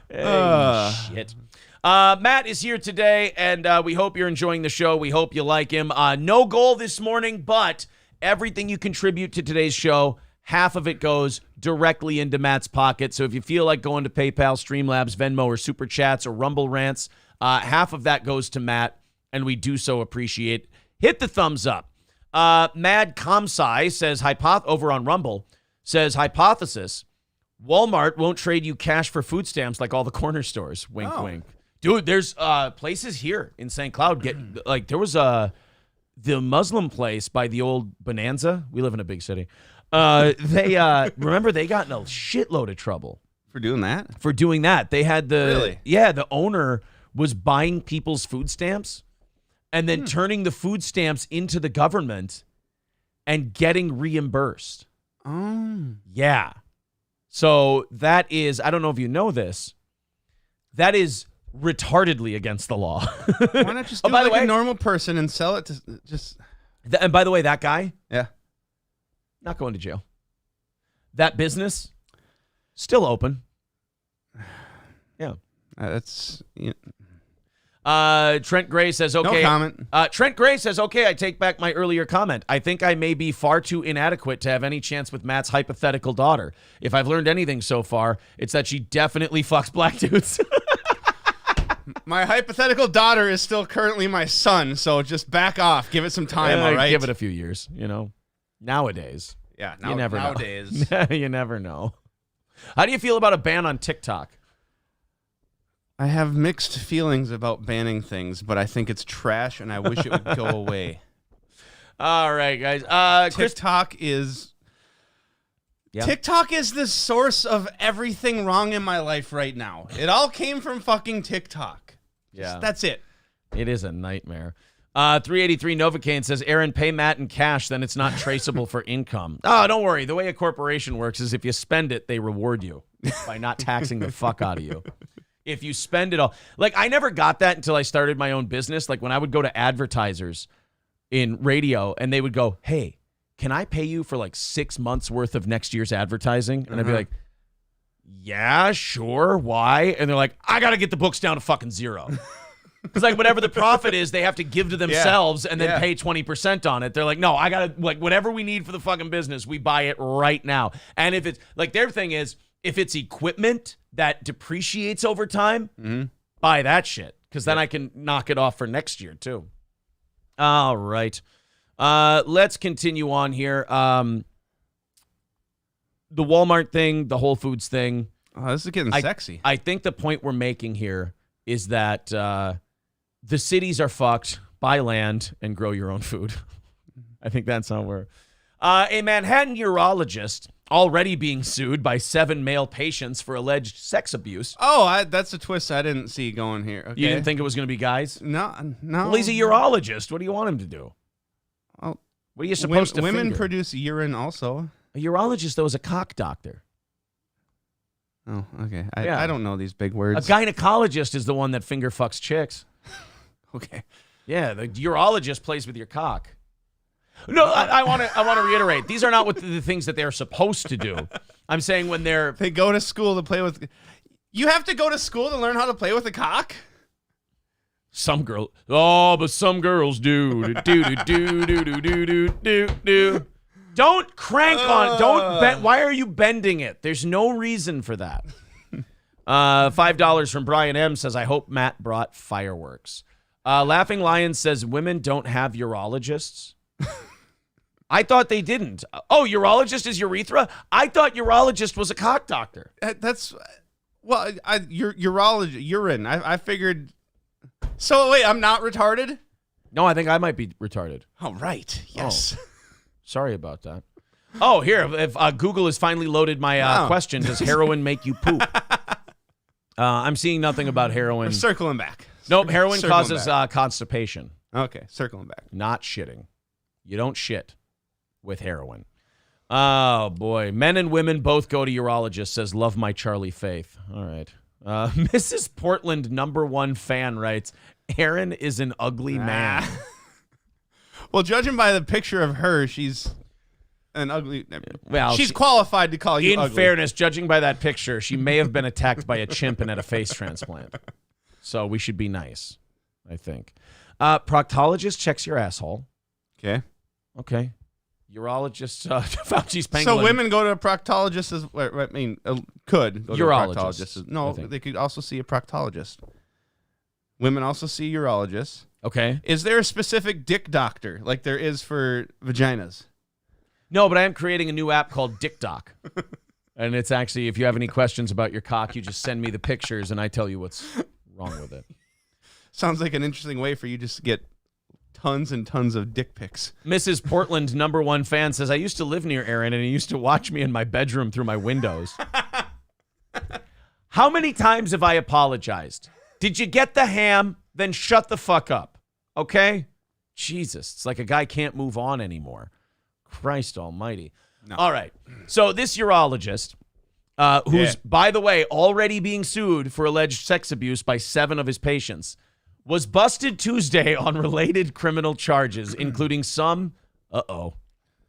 Speaker 1: Hey, shit. Matt is here today, and we hope you're enjoying the show. We hope you like him. No goal this morning, but everything you contribute to today's show, half of it goes directly into Matt's pocket. So if you feel like going to PayPal, Streamlabs, Venmo, or Super Chats, or Rumble Rants, half of that goes to Matt, and we do so appreciate. Hit the thumbs up. Mad Comsci says, over on Rumble, says, hypothesis, Walmart won't trade you cash for food stamps like all the corner stores. Wink, wink. Dude, there's places here in St. Cloud there was the Muslim place by the old Bonanza. We live in a big city. They remember they got in a shitload of trouble
Speaker 2: for doing that.
Speaker 1: For doing that, they had the owner was buying people's food stamps and then turning the food stamps into the government and getting reimbursed.
Speaker 2: Oh,
Speaker 1: yeah. So that is, I don't know if you know this, that is retardedly against the law.
Speaker 2: Why not just do a normal person and sell it to just...
Speaker 1: And by the way, that guy,
Speaker 2: yeah,
Speaker 1: not going to jail. That business, still open. Yeah.
Speaker 2: That's... Yeah.
Speaker 1: Trent Gray says, okay.
Speaker 2: No comment.
Speaker 1: Trent Gray says, okay, I take back my earlier comment. I think I may be far too inadequate to have any chance with Matt's hypothetical daughter. If I've learned anything so far, it's that she definitely fucks black dudes.
Speaker 2: My hypothetical daughter is still currently my son, so just back off. Give it some time, all right?
Speaker 1: Give it a few years, Nowadays.
Speaker 2: Yeah,
Speaker 1: you never
Speaker 2: nowadays.
Speaker 1: know. You never know. How do you feel about a ban on TikTok?
Speaker 2: I have mixed feelings about banning things, but I think it's trash, and I wish it would go away.
Speaker 1: All right, guys.
Speaker 2: TikTok is the source of everything wrong in my life right now. It all came from fucking TikTok.
Speaker 1: Yeah,
Speaker 2: that's it.
Speaker 1: It is a nightmare. 383 Novocaine says, Aaron, pay Matt in cash, then it's not traceable for income. Oh, don't worry. The way a corporation works is if you spend it, they reward you by not taxing the fuck out of you. If you spend it all. Like, I never got that until I started my own business. Like, when I would go to advertisers in radio and they would go, hey, can I pay you for like 6 months worth of next year's advertising? And I'd be like, yeah, sure. Why? And they're like, I got to get the books down to fucking zero. Because like whatever the profit is, they have to give to themselves and then pay 20% on it. They're like, no, I got to, like, whatever we need for the fucking business, we buy it right now. And if it's, like, their thing is, if it's equipment that depreciates over time, buy that shit. Because then I can knock it off for next year, too. All right. Let's continue on here. The Walmart thing, the Whole Foods thing.
Speaker 2: Oh, this is getting sexy.
Speaker 1: I think the point we're making here is that the cities are fucked. Buy land and grow your own food. I think that's how we're... a Manhattan urologist already being sued by 7 male patients for alleged sex abuse.
Speaker 2: Oh, that's a twist I didn't see going here. Okay.
Speaker 1: You didn't think it was going to be guys?
Speaker 2: No.
Speaker 1: Well, he's a urologist. What do you want him to do?
Speaker 2: Oh,
Speaker 1: what are you supposed to
Speaker 2: Women
Speaker 1: finger?
Speaker 2: produce urine also.
Speaker 1: A urologist, though, is a cock doctor.
Speaker 2: Oh, okay. I don't know these big words.
Speaker 1: A gynecologist is the one that finger fucks chicks.
Speaker 2: Okay.
Speaker 1: Yeah, the urologist plays with your cock. No, I want to reiterate. These are not what the things that they're supposed to do. I'm saying when
Speaker 2: they go to school to play with. You have to go to school to learn how to play with a cock?
Speaker 1: Some girl. Oh, but some girls do. Do. Don't crank on. Don't bend. Why are you bending it? There's no reason for that. $5 from Brian M says, I hope Matt brought fireworks. Laughing Lion says, women don't have urologists. I thought they didn't. Oh, urologist is urethra? I thought urologist was a cock doctor.
Speaker 2: That's, well, urology, urine. I figured. So wait, I'm not retarded?
Speaker 1: No, I think I might be retarded.
Speaker 2: Oh, right. Yes.
Speaker 1: Oh, sorry about that. Oh, here, if Google has finally loaded my question, does heroin make you poop? I'm seeing nothing about heroin.
Speaker 2: We're circling back.
Speaker 1: Nope, heroin causes constipation.
Speaker 2: Okay, circling back.
Speaker 1: Not shitting. You don't shit with heroin. Oh, boy. Men and women both go to urologists, says love my Charlie Faith. All right. Mrs. Portland #1 fan writes, Aaron is an ugly man.
Speaker 2: Well, judging by the picture of her, she's an ugly...
Speaker 1: Well,
Speaker 2: she's qualified to call you ugly.
Speaker 1: In fairness, judging by that picture, she may have been attacked by a chimp and had a face transplant. So we should be nice, I think. Proctologist checks your asshole.
Speaker 2: Okay.
Speaker 1: Urologist, Fauci's pangolin.
Speaker 2: So women go to a proctologist as could go to a proctologist. No, they could also see a proctologist. Women also see urologists.
Speaker 1: Okay.
Speaker 2: Is there a specific dick doctor like there is for vaginas?
Speaker 1: No, but I am creating a new app called Dick Doc. And it's actually, if you have any questions about your cock, you just send me the pictures and I tell you what's wrong with it.
Speaker 2: Sounds like an interesting way for you just to get tons and tons of dick pics.
Speaker 1: Mrs. Portland #1 fan says, I used to live near Aaron and he used to watch me in my bedroom through my windows. How many times have I apologized? Did you get the ham? Then shut the fuck up. Okay? Jesus. It's like a guy can't move on anymore. Christ almighty. No. All right. So this urologist, who's, by the way, already being sued for alleged sex abuse by 7 of his patients, was busted Tuesday on related criminal charges, including some,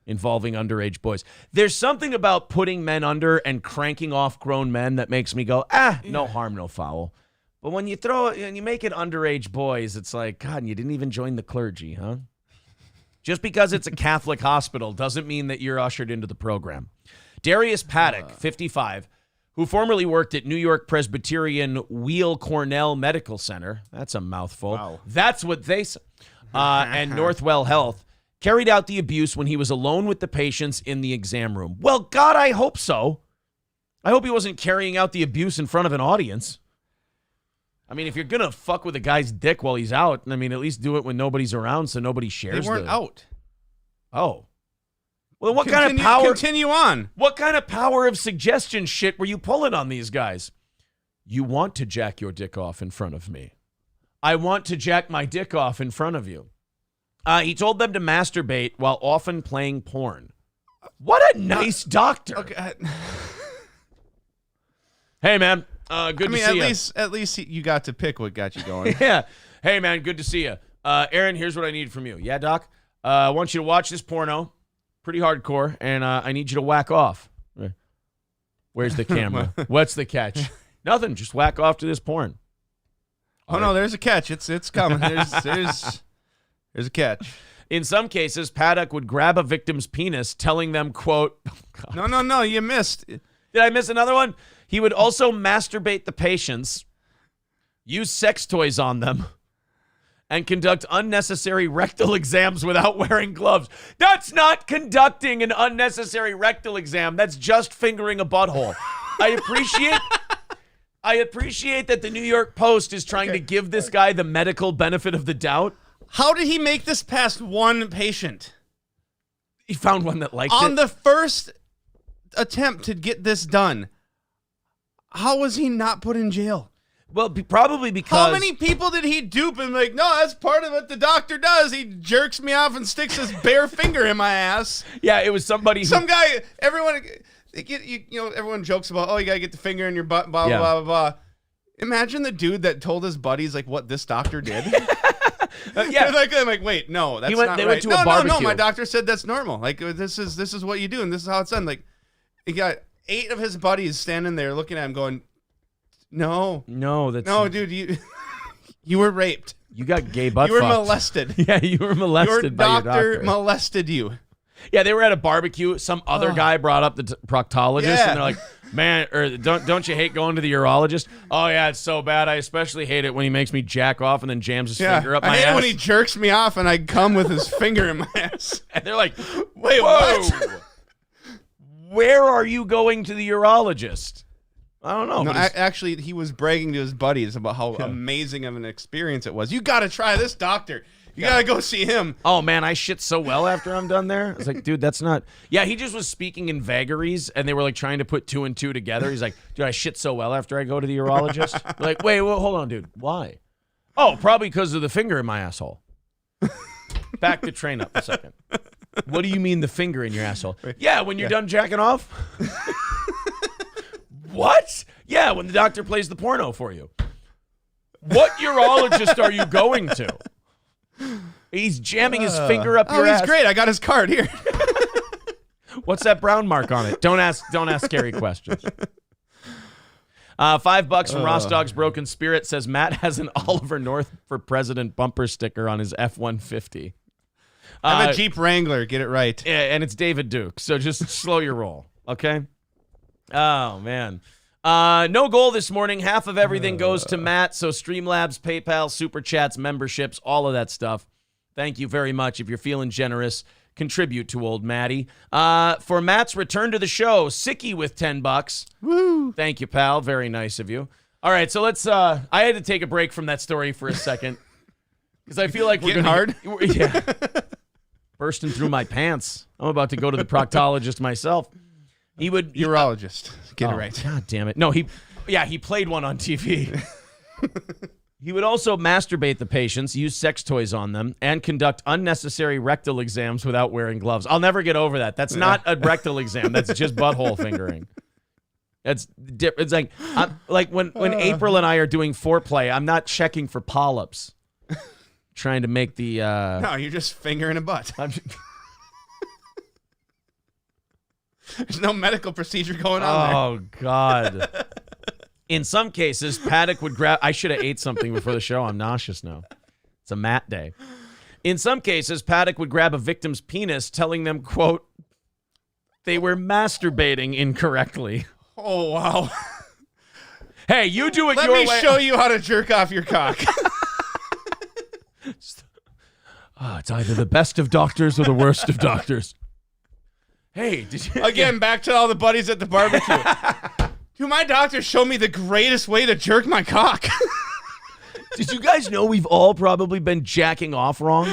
Speaker 1: involving underage boys. There's something about putting men under and cranking off grown men that makes me go, no harm, no foul. But when you throw it and you make it underage boys, it's like, God, and you didn't even join the clergy, huh? Just because it's a Catholic hospital doesn't mean that you're ushered into the program. Darius Paddock, 55, who formerly worked at New York Presbyterian Weill Cornell Medical Center. That's a mouthful. Wow. That's what they say. And Northwell Health carried out the abuse when he was alone with the patients in the exam room. Well, God, I hope so. I hope he wasn't carrying out the abuse in front of an audience. I mean, if you're going to fuck with a guy's dick while he's out, I mean, at least do it when nobody's around so nobody shares.
Speaker 2: They weren't out.
Speaker 1: Oh. Well, what kind of power?
Speaker 2: Continue on.
Speaker 1: What kind of power of suggestion shit were you pulling on these guys? You want to jack your dick off in front of me. I want to jack my dick off in front of you. He told them to masturbate while often playing porn. What a nice doctor.
Speaker 2: Okay.
Speaker 1: Hey, man. Good to see you.
Speaker 2: At least you got to pick what got you going.
Speaker 1: Yeah. Hey, man. Good to see you. Aaron, here's what I need from you. Yeah, Doc? I want you to watch this porno. Pretty hardcore. And I need you to whack off. Where's the camera? What's the catch? Nothing. Just whack off to this porn.
Speaker 2: Oh, no, there's a catch. It's coming. There's a catch.
Speaker 1: In some cases, Paddock would grab a victim's penis, telling them, quote,
Speaker 2: No, you missed.
Speaker 1: Did I miss another one? He would also masturbate the patients, use sex toys on them, and conduct unnecessary rectal exams without wearing gloves. That's not conducting an unnecessary rectal exam. That's just fingering a butthole. I appreciate that the New York Post is trying to give this guy the medical benefit of the doubt.
Speaker 2: How did he make this past one patient?
Speaker 1: He found one that liked
Speaker 2: On
Speaker 1: it.
Speaker 2: the first attempt to get this done, how was he not put in jail?
Speaker 1: Well, probably because...
Speaker 2: How many people did he dupe and no, that's part of what the doctor does. He jerks me off and sticks his bare finger in my ass.
Speaker 1: Yeah, it was somebody...
Speaker 2: Some guy, everyone jokes about, you got to get the finger in your butt, blah, blah, blah, blah. Imagine the dude that told his buddies, what this doctor did.
Speaker 1: Yeah.
Speaker 2: I'm like, wait, no, that's not right.
Speaker 1: They went to a barbecue.
Speaker 2: No, my doctor said that's normal. This is what you do, and this is how it's done. He got 8 of his buddies standing there looking at him going, no, dude, you were raped.
Speaker 1: You got gay butt
Speaker 2: You were
Speaker 1: fucked.
Speaker 2: molested.
Speaker 1: Yeah, you were molested by your doctor.
Speaker 2: Your doctor molested you.
Speaker 1: Yeah, they were at a barbecue. Some other guy brought up the proctologist, and they're like, man, or don't you hate going to the urologist? Oh, yeah, it's so bad. I especially hate it when he makes me jack off and then jams his finger up my ass.
Speaker 2: I hate it when he jerks me off and I come with his finger in my ass.
Speaker 1: And they're like,
Speaker 2: wait,
Speaker 1: whoa.
Speaker 2: what?
Speaker 1: Where are you going to the urologist? I don't know.
Speaker 2: No, actually, he was bragging to his buddies about how amazing of an experience it was. You got to try this doctor. You got to go see him.
Speaker 1: Oh, man, I shit so well after I'm done there. I was like, dude, that's not... Yeah, he just was speaking in vagaries, and they were, trying to put 2 and 2 together. He's like, dude, I shit so well after I go to the urologist. They're like, wait, hold on, dude. Why? Oh, probably because of the finger in my asshole. Back the train up a second. What do you mean the finger in your asshole? Yeah, when you're done jacking off. What? Yeah, when the doctor plays the porno for you. What urologist are you going to? He's jamming his finger up your ass.
Speaker 2: Oh, he's great. I got his card here.
Speaker 1: What's that brown mark on it? Don't ask scary questions. $5 from Ross Dog's Broken Spirit says Matt has an Oliver North for President bumper sticker on his F-150.
Speaker 2: I have a Jeep Wrangler. Get it right.
Speaker 1: And it's David Duke. So just slow your roll, okay? Oh, man. No goal this morning. Half of everything goes to Matt. So Streamlabs, PayPal, Super Chats, memberships, all of that stuff. Thank you very much. If you're feeling generous, contribute to old Matty. For Matt's return to the show, Sicky with $10.
Speaker 2: Woo!
Speaker 1: Thank you, pal. Very nice of you. All right, so let's. I had to take a break from that story for a second because I feel like we're
Speaker 2: getting hard.
Speaker 1: Yeah, bursting through my pants. I'm about to go to the proctologist myself. He would
Speaker 2: urologist. Get it right.
Speaker 1: God damn it! No, he played one on TV. He would also masturbate the patients, use sex toys on them, and conduct unnecessary rectal exams without wearing gloves. I'll never get over that. That's not a rectal exam. That's just butthole fingering. It's like when April and I are doing foreplay, I'm not checking for polyps. Trying to make the
Speaker 2: No, you're just fingering a butt. There's no medical procedure going on there.
Speaker 1: Oh, God. In some cases, Paddock would grab... I should have ate something before the show. I'm nauseous now. It's a Matt day. In some cases, Paddock would grab a victim's penis, telling them, quote, they were masturbating incorrectly.
Speaker 2: Oh, wow.
Speaker 1: Hey, you do it your way.
Speaker 2: Let me show you how to jerk off your cock.
Speaker 1: It's either the best of doctors or the worst of doctors. Hey, did you...
Speaker 2: Again, back to all the buddies at the barbecue. Dude, my doctor showed me the greatest way to jerk my cock.
Speaker 1: Did you guys know we've all probably been jacking off wrong?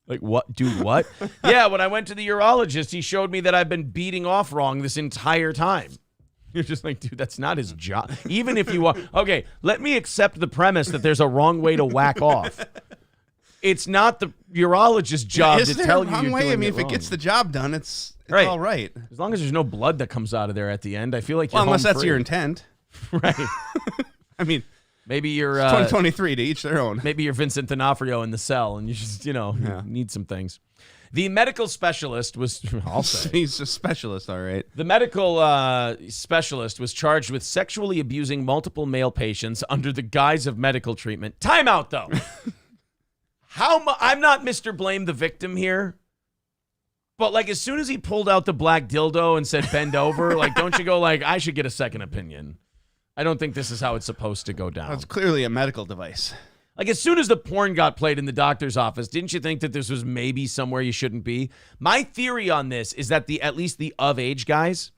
Speaker 1: Like, what? Dude, what? Yeah, when I went to the urologist, he showed me that I've been beating off wrong this entire time. You're just like, dude, that's not his job. Even if you are... Okay, let me accept the premise that there's a wrong way to whack off. It's not the urologist's job
Speaker 2: Is
Speaker 1: to
Speaker 2: there
Speaker 1: tell
Speaker 2: a
Speaker 1: you
Speaker 2: wrong
Speaker 1: you're
Speaker 2: way?
Speaker 1: doing
Speaker 2: I mean,
Speaker 1: it
Speaker 2: if it
Speaker 1: wrong.
Speaker 2: gets the job done, it's
Speaker 1: Right.
Speaker 2: all right.
Speaker 1: As long as there's no blood that comes out of there at the end, I feel like you're
Speaker 2: Well, unless
Speaker 1: home
Speaker 2: that's
Speaker 1: free.
Speaker 2: your intent.
Speaker 1: Right.
Speaker 2: I mean,
Speaker 1: Maybe you're
Speaker 2: 2023 to each their own.
Speaker 1: maybe you're Vincent D'Onofrio in the cell, and you just you need some things. The medical specialist was I'll say
Speaker 2: He's a specialist, all right.
Speaker 1: the medical specialist was charged with sexually abusing multiple male patients under the guise of medical treatment. Time out though. I'm not Mr. Blame the victim here. But like as soon as he pulled out the black dildo and said bend over, like don't you go like I should get a second opinion. I don't think this is how it's supposed to go down.
Speaker 2: That's clearly a medical device.
Speaker 1: Like as soon as the porn got played in the doctor's office, didn't you think that this was maybe somewhere you shouldn't be? My theory on this is that at least the of age guys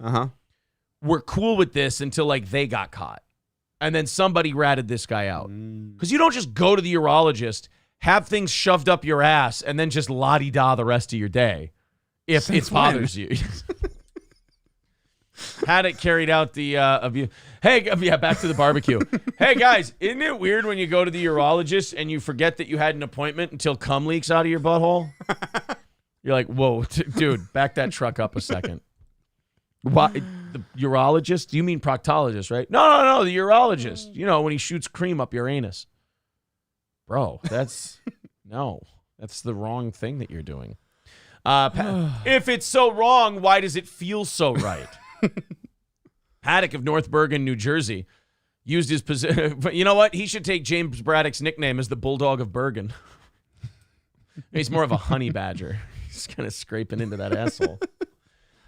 Speaker 1: were cool with this until like they got caught. And then somebody ratted this guy out. Because you don't just go to the urologist, have things shoved up your ass, and then just la-di-da the rest of your day. If
Speaker 2: Since
Speaker 1: it bothers you. Haddock carried out the abuse. Hey, yeah, back to the barbecue. Hey, guys, isn't it weird when you go to the urologist and you forget that you had an appointment until cum leaks out of your butthole? You're like, whoa, dude, back that truck up a second. What? The urologist? You mean proctologist, right? No, the urologist. You know, when he shoots cream up your anus. Bro, that's the wrong thing that you're doing. If it's so wrong, why does it feel so right? Haddock of North Bergen, New Jersey, used his position. But you know what? He should take James Braddock's nickname as the Bulldog of Bergen. He's more of a honey badger. He's kind of scraping into that asshole.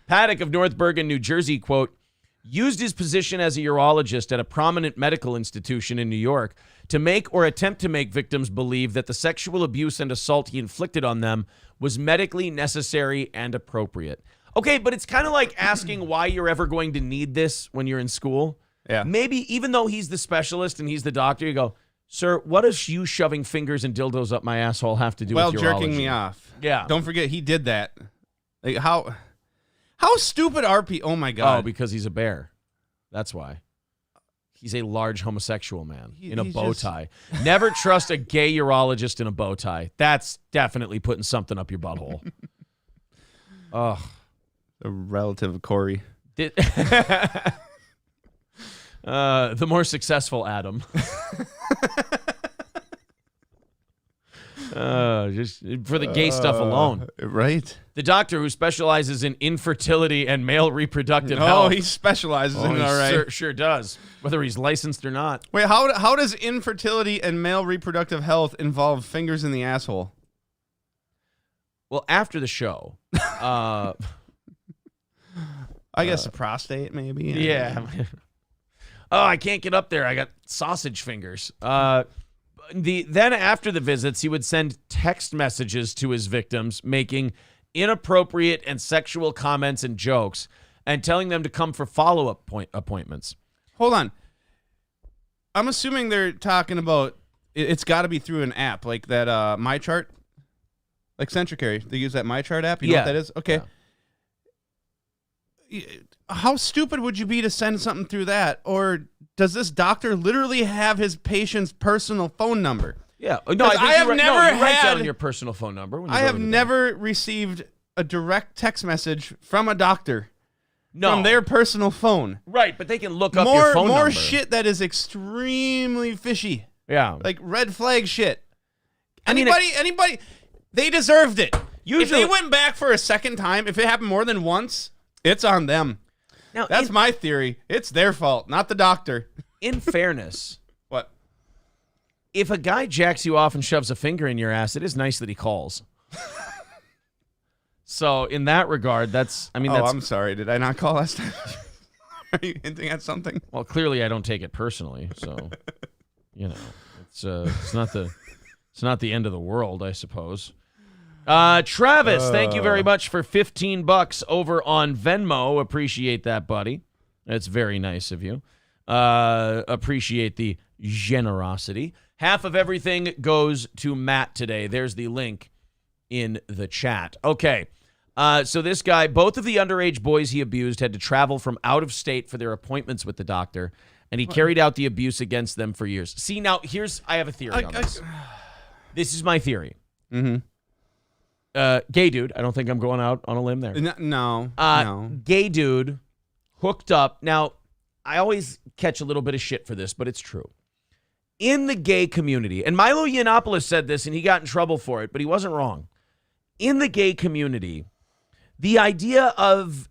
Speaker 1: Haddock of North Bergen, New Jersey, quote, used his position as a urologist at a prominent medical institution in New York to make or attempt to make victims believe that the sexual abuse and assault he inflicted on them was medically necessary and appropriate. Okay, but it's kind of like asking why you're ever going to need this when you're in school.
Speaker 2: Yeah.
Speaker 1: Maybe even though he's the specialist and he's the doctor, you go, sir, what does you shoving fingers and dildos up my asshole have to do with urology?
Speaker 2: Jerking me off.
Speaker 1: Yeah.
Speaker 2: Don't forget, he did that. Like, how stupid are people? Oh, my God.
Speaker 1: Oh, because he's a bear. That's why. He's a large homosexual man in a bow tie. Never trust a gay urologist in a bow tie. That's definitely putting something up your butthole. Ugh.
Speaker 2: A relative of Corey.
Speaker 1: The more successful Adam. Just for the gay stuff alone.
Speaker 2: Right.
Speaker 1: The doctor who specializes in infertility and male reproductive health.
Speaker 2: Oh, he specializes in it, all right.
Speaker 1: Sure does. Whether he's licensed or not.
Speaker 2: Wait, how does infertility and male reproductive health involve fingers in the asshole?
Speaker 1: Well, after the show,
Speaker 2: I guess the prostate, maybe.
Speaker 1: yeah. Oh, I can't get up there. I got sausage fingers. Then after the visits, he would send text messages to his victims, making inappropriate and sexual comments and jokes, and telling them to come for follow-up appointments.
Speaker 2: Hold on. I'm assuming they're talking about. It's got to be through an app like that. MyChart, like Centricare. They use that MyChart app. You know what that is? Okay.
Speaker 1: Yeah.
Speaker 2: How stupid would you be to send something through that? Or does this doctor literally have his patient's personal phone number?
Speaker 1: Yeah. No, I
Speaker 2: have never
Speaker 1: you write
Speaker 2: had
Speaker 1: down your personal phone number. When you
Speaker 2: I
Speaker 1: go
Speaker 2: have
Speaker 1: to the
Speaker 2: never received a direct text message from a doctor
Speaker 1: No.
Speaker 2: from their personal phone.
Speaker 1: Right, but they can look up your phone
Speaker 2: More
Speaker 1: number.
Speaker 2: shit that is extremely fishy.
Speaker 1: Yeah.
Speaker 2: Like red flag shit.
Speaker 1: I mean,
Speaker 2: Anybody, they deserved it.
Speaker 1: Usually-
Speaker 2: if they went back for a second time, if it happened more than once, it's on them.
Speaker 1: Now,
Speaker 2: That's my theory. It's their fault, not the doctor.
Speaker 1: in fairness,
Speaker 2: What?
Speaker 1: if a guy jacks you off and shoves a finger in your ass, it is nice that he calls. So in that regard, that's
Speaker 2: I'm sorry. Did I not call last time? Are you hinting at something?
Speaker 1: well, clearly I don't take it personally. So, it's not the end of the world, I suppose. Travis, thank you very much for $15 over on Venmo. Appreciate that, buddy. That's very nice of you. Appreciate the generosity. Half of everything goes to Matt today. There's the link in the chat. Okay. So this guy, both of the underage boys he abused had to travel from out of state for their appointments with the doctor, and he carried out the abuse against them for years. See, now, I have a theory on this. This is my theory.
Speaker 2: Mm-hmm.
Speaker 1: Gay dude. I don't think I'm going out on a limb there.
Speaker 2: No.
Speaker 1: Gay dude hooked up. Now, I always catch a little bit of shit for this, but it's true. In the gay community, and Milo Yiannopoulos said this, and he got in trouble for it, but he wasn't wrong. In the gay community, the idea of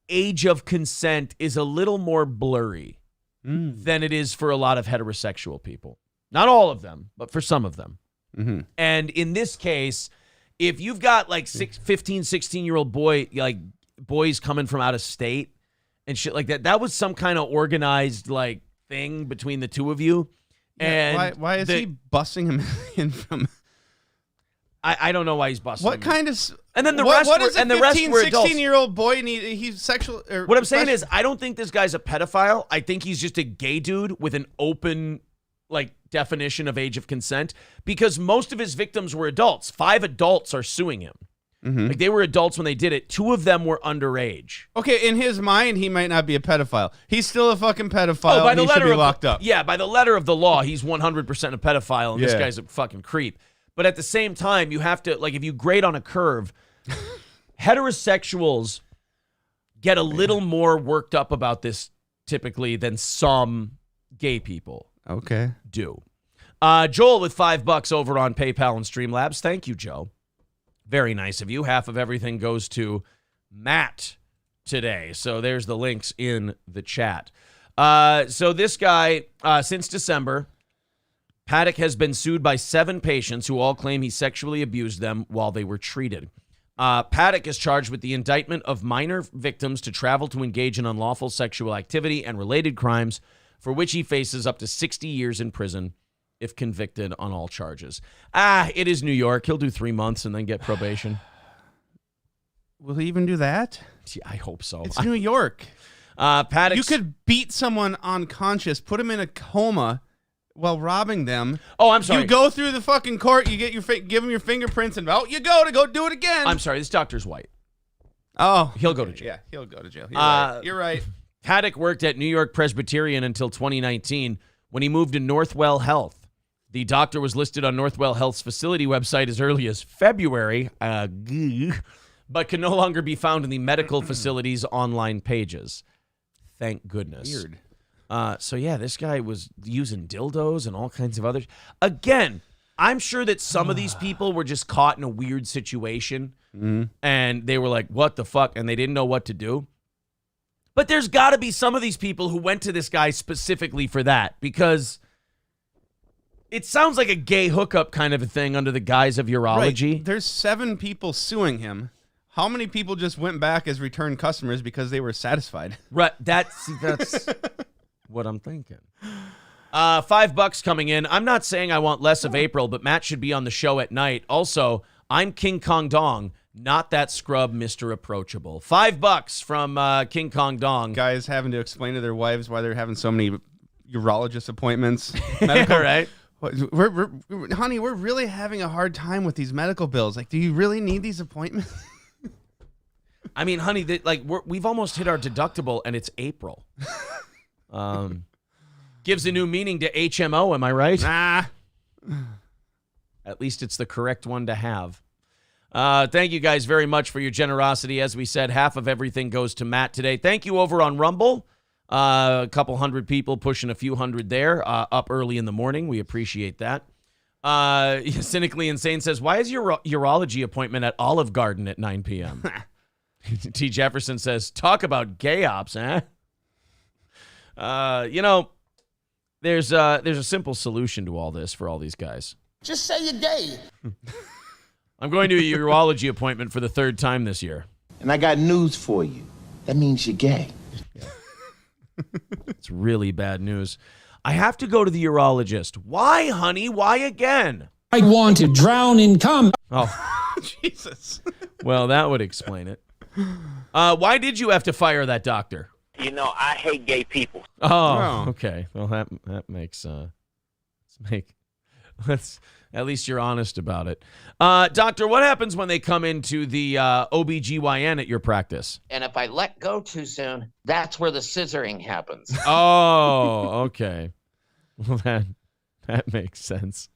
Speaker 1: age of consent is a little more blurry than it is for a lot of heterosexual people. Not all of them, but for some of them.
Speaker 2: Mm-hmm.
Speaker 1: And in this case, if you've got like 15, 16-year-old boys coming from out of state and shit like that, that was some kind of organized like thing between the two of you. And
Speaker 2: why is he busting him in from?
Speaker 1: I don't know why he's busting.
Speaker 2: What kind of?
Speaker 1: And then the rest
Speaker 2: what
Speaker 1: were,
Speaker 2: does a
Speaker 1: and the rest
Speaker 2: 15,
Speaker 1: were adults.
Speaker 2: 16-year-old boy need? He's sexual.
Speaker 1: What I'm saying is, I don't think this guy's a pedophile. I think he's just a gay dude with an open, like, definition of age of consent, because most of his victims were adults. 5 adults are suing him.
Speaker 2: Mm-hmm.
Speaker 1: Like, they were adults when they did it. 2 of them were underage.
Speaker 2: Okay, in his mind, he might not be a pedophile. He's still a fucking pedophile.
Speaker 1: By the
Speaker 2: he
Speaker 1: letter
Speaker 2: should be
Speaker 1: of
Speaker 2: locked up.
Speaker 1: Yeah, by the letter of the law, he's 100% a pedophile, and this
Speaker 2: Yeah.
Speaker 1: guy's a fucking creep. But at the same time, you have to, like, if you grade on a curve, heterosexuals get a little more worked up about this typically than some gay people
Speaker 2: Okay.
Speaker 1: do. Joel with $5 over on PayPal and Streamlabs. Thank you, Joe. Very nice of you. Half of everything goes to Matt today. So there's the links in the chat. So this guy, since December, Paddock has been sued by 7 patients who all claim he sexually abused them while they were treated. Paddock is charged with the indictment of minor victims to travel to engage in unlawful sexual activity and related crimes, for which he faces up to 60 years in prison if convicted on all charges. It is New York. He'll do 3 months and then get probation.
Speaker 2: Will he even do that?
Speaker 1: Yeah, I hope so.
Speaker 2: It's New York.
Speaker 1: Paddock.
Speaker 2: You could beat someone unconscious, put him in a coma while robbing them.
Speaker 1: Oh, I'm sorry.
Speaker 2: You go through the fucking court, you get give him your fingerprints, and out you go to go do it again.
Speaker 1: I'm sorry. This doctor's white.
Speaker 2: Oh,
Speaker 1: He'll go to jail.
Speaker 2: Yeah, he'll go to jail. You're right.
Speaker 1: Paddock worked at New York Presbyterian until 2019 when he moved to Northwell Health. The doctor was listed on Northwell Health's facility website as early as February, but can no longer be found in the medical facility's online pages. Thank goodness.
Speaker 2: Weird.
Speaker 1: So yeah, this guy was using dildos and all kinds of others. Again, I'm sure that some of these people were just caught in a weird situation and they were like, what the fuck? And they didn't know what to do. But there's got to be some of these people who went to this guy specifically for that, because it sounds like a gay hookup kind of a thing under the guise of urology.
Speaker 2: Right. There's 7 people suing him. How many people just went back as return customers because they were satisfied?
Speaker 1: Right. That's what I'm thinking. $5 coming in. I'm not saying I want less of April, but Matt should be on the show at night. Also, I'm King Kong Dong, not that scrub Mr. Approachable. $5 from King Kong Dong.
Speaker 2: Guys having to explain to their wives why they're having so many urologist appointments.
Speaker 1: All right.
Speaker 2: Honey, we're really having a hard time with these medical bills. Like, do you really need these appointments?
Speaker 1: I mean, honey, we've almost hit our deductible, and it's April. Gives a new meaning to HMO, am I right?
Speaker 2: Nah.
Speaker 1: At least it's the correct one to have. Thank you guys very much for your generosity. As we said, half of everything goes to Matt today. Thank you over on Rumble. A couple hundred people pushing a few hundred there up early in the morning. We appreciate that. Cynically Insane says, why is your urology appointment at Olive Garden at 9 p.m.? T. Jefferson says, talk about gay ops, eh? There's a simple solution to all this for all these guys.
Speaker 6: Just say you're gay.
Speaker 1: I'm going to a urology appointment for the 3rd time this year.
Speaker 6: And I got news for you. That means you're gay.
Speaker 1: It's really bad news. I have to go to the urologist. Why, honey? Why again?
Speaker 7: I want to drown in cum.
Speaker 1: Oh,
Speaker 2: Jesus.
Speaker 1: well, that would explain it. Why did you have to fire that doctor?
Speaker 8: You know, I hate gay people.
Speaker 1: Oh, okay. Well, that makes let's at least you're honest about it. Doctor, what happens when they come into the OBGYN at your practice?
Speaker 9: And if I let go too soon, that's where the scissoring happens.
Speaker 1: Oh, okay. Well, that makes sense.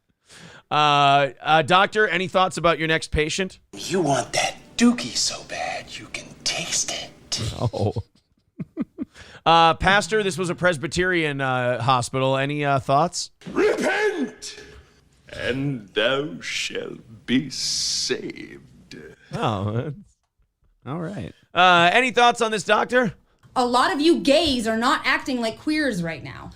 Speaker 1: Doctor, any thoughts about your next patient?
Speaker 6: You want that dookie so bad you can taste it.
Speaker 1: Oh. Pastor, this was a Presbyterian hospital. Any thoughts?
Speaker 4: Repent, and thou shalt be saved.
Speaker 1: Oh,
Speaker 2: All right.
Speaker 1: any thoughts on this, doctor?
Speaker 5: A lot of you gays are not acting like queers right now.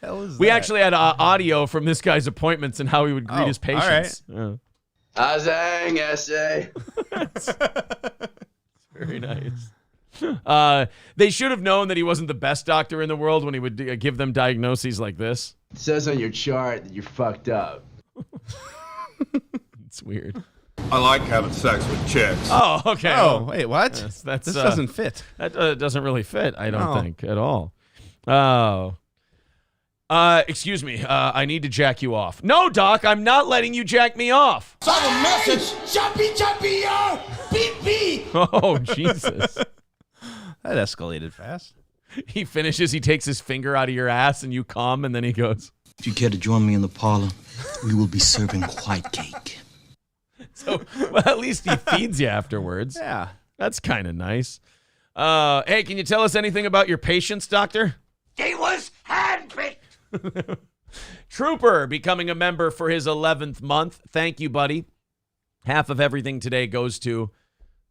Speaker 2: Hell is
Speaker 1: We
Speaker 2: that?
Speaker 1: actually had audio from this guy's appointments and how he would greet
Speaker 2: Oh,
Speaker 1: his patients. Yeah.
Speaker 10: Azang essay.
Speaker 1: Very nice. They should have known that he wasn't the best doctor in the world when he would give them diagnoses like this.
Speaker 10: It says on your chart that you're fucked up.
Speaker 1: It's weird.
Speaker 4: I like having sex with chicks.
Speaker 1: Oh, okay.
Speaker 2: Oh, wait, what?
Speaker 1: That's
Speaker 2: This doesn't fit.
Speaker 1: That doesn't really fit, I don't
Speaker 2: No.
Speaker 1: think, at all. Oh. Excuse me. I need to jack you off. No, Doc, I'm not letting you jack me off.
Speaker 6: Saw the message. Jumpy, beep, beep.
Speaker 1: Oh, Jesus.
Speaker 2: That escalated fast.
Speaker 1: He finishes, he takes his finger out of your ass, and you come, and then he goes.
Speaker 3: If you care to join me in the parlor, we will be serving white cake.
Speaker 1: So, well, at least he feeds you afterwards.
Speaker 2: Yeah.
Speaker 1: That's kind of nice. Hey, can you tell us anything about your patients, doctor?
Speaker 8: He was handpicked.
Speaker 1: Trooper becoming a member for his 11th month. Thank you, buddy. Half of everything today goes to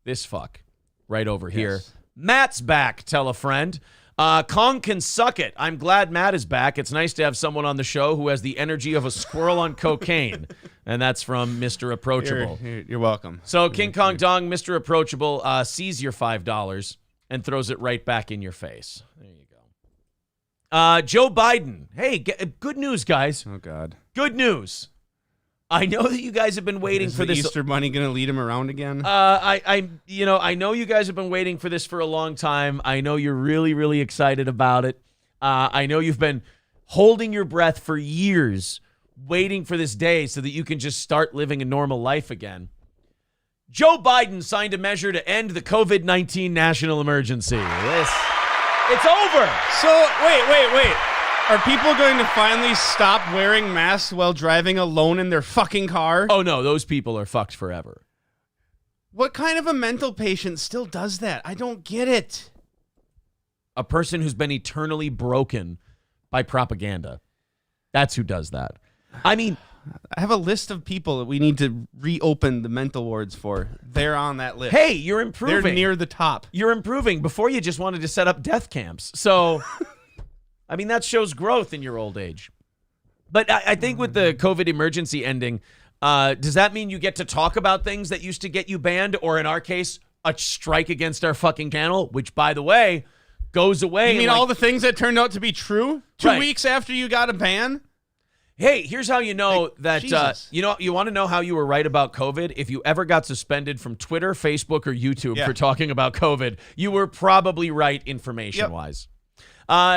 Speaker 1: this fuck right over here. Matt's back, tell a friend. Kong can suck it. I'm glad Matt is back. It's nice to have someone on the show who has the energy of a squirrel on cocaine. And that's from Mr. Approachable.
Speaker 2: You're welcome.
Speaker 1: So King Kong Dong, Mr. Approachable, sees your $5 and throws it right back in your face. There you go. Joe Biden. Hey, good news, guys.
Speaker 2: Oh, God.
Speaker 1: Good news. I know that you guys have been waiting
Speaker 2: Is
Speaker 1: for
Speaker 2: the
Speaker 1: this.
Speaker 2: Easter Bunny going to lead him around again?
Speaker 1: I know you guys have been waiting for this for a long time. I know you're really, really excited about it. I know you've been holding your breath for years, waiting for this day so that you can just start living a normal life again. Joe Biden signed a measure to end the COVID-19 national emergency. It's over.
Speaker 2: So, wait. Are people going to finally stop wearing masks while driving alone in their fucking car?
Speaker 1: Oh, no, those people are fucked forever.
Speaker 2: What kind of a mental patient still does that? I don't get it.
Speaker 1: A person who's been eternally broken by propaganda. That's who does that. I mean,
Speaker 2: I have a list of people that we need to reopen the mental wards for. They're on that list.
Speaker 1: hey, you're improving.
Speaker 2: They're near the top.
Speaker 1: You're improving. Before you just wanted to set up death camps. So, I mean, that shows growth in your old age. But I think with the COVID emergency ending, does that mean you get to talk about things that used to get you banned? Or in our case, a strike against our fucking channel, which, by the way, goes away.
Speaker 2: You mean all the things that turned out to be true 2
Speaker 1: Right.
Speaker 2: weeks after you got a ban?
Speaker 1: Hey, here's how you know that,
Speaker 2: Jesus.
Speaker 1: you want to know how you were right about COVID? If you ever got suspended from Twitter, Facebook, or YouTube for talking about COVID, you were probably right information-wise.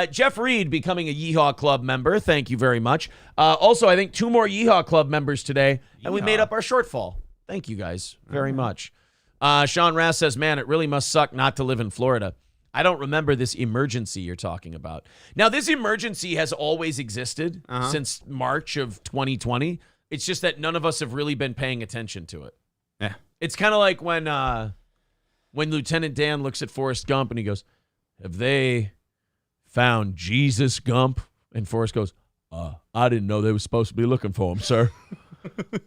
Speaker 1: Jeff Reed becoming a Yeehaw Club member. Thank you very much. Also, I think 2 more Yeehaw Club members today, and we made up our shortfall. Thank you guys very much. Sean Rass says, man, it really must suck not to live in Florida. I don't remember this emergency you're talking about. Now, this emergency has always existed since March of 2020. It's just that none of us have really been paying attention to it.
Speaker 2: Yeah.
Speaker 1: It's kind of like when Lieutenant Dan looks at Forrest Gump and he goes, have they found Jesus Gump? And Forrest goes, I didn't know they were supposed to be looking for him, sir.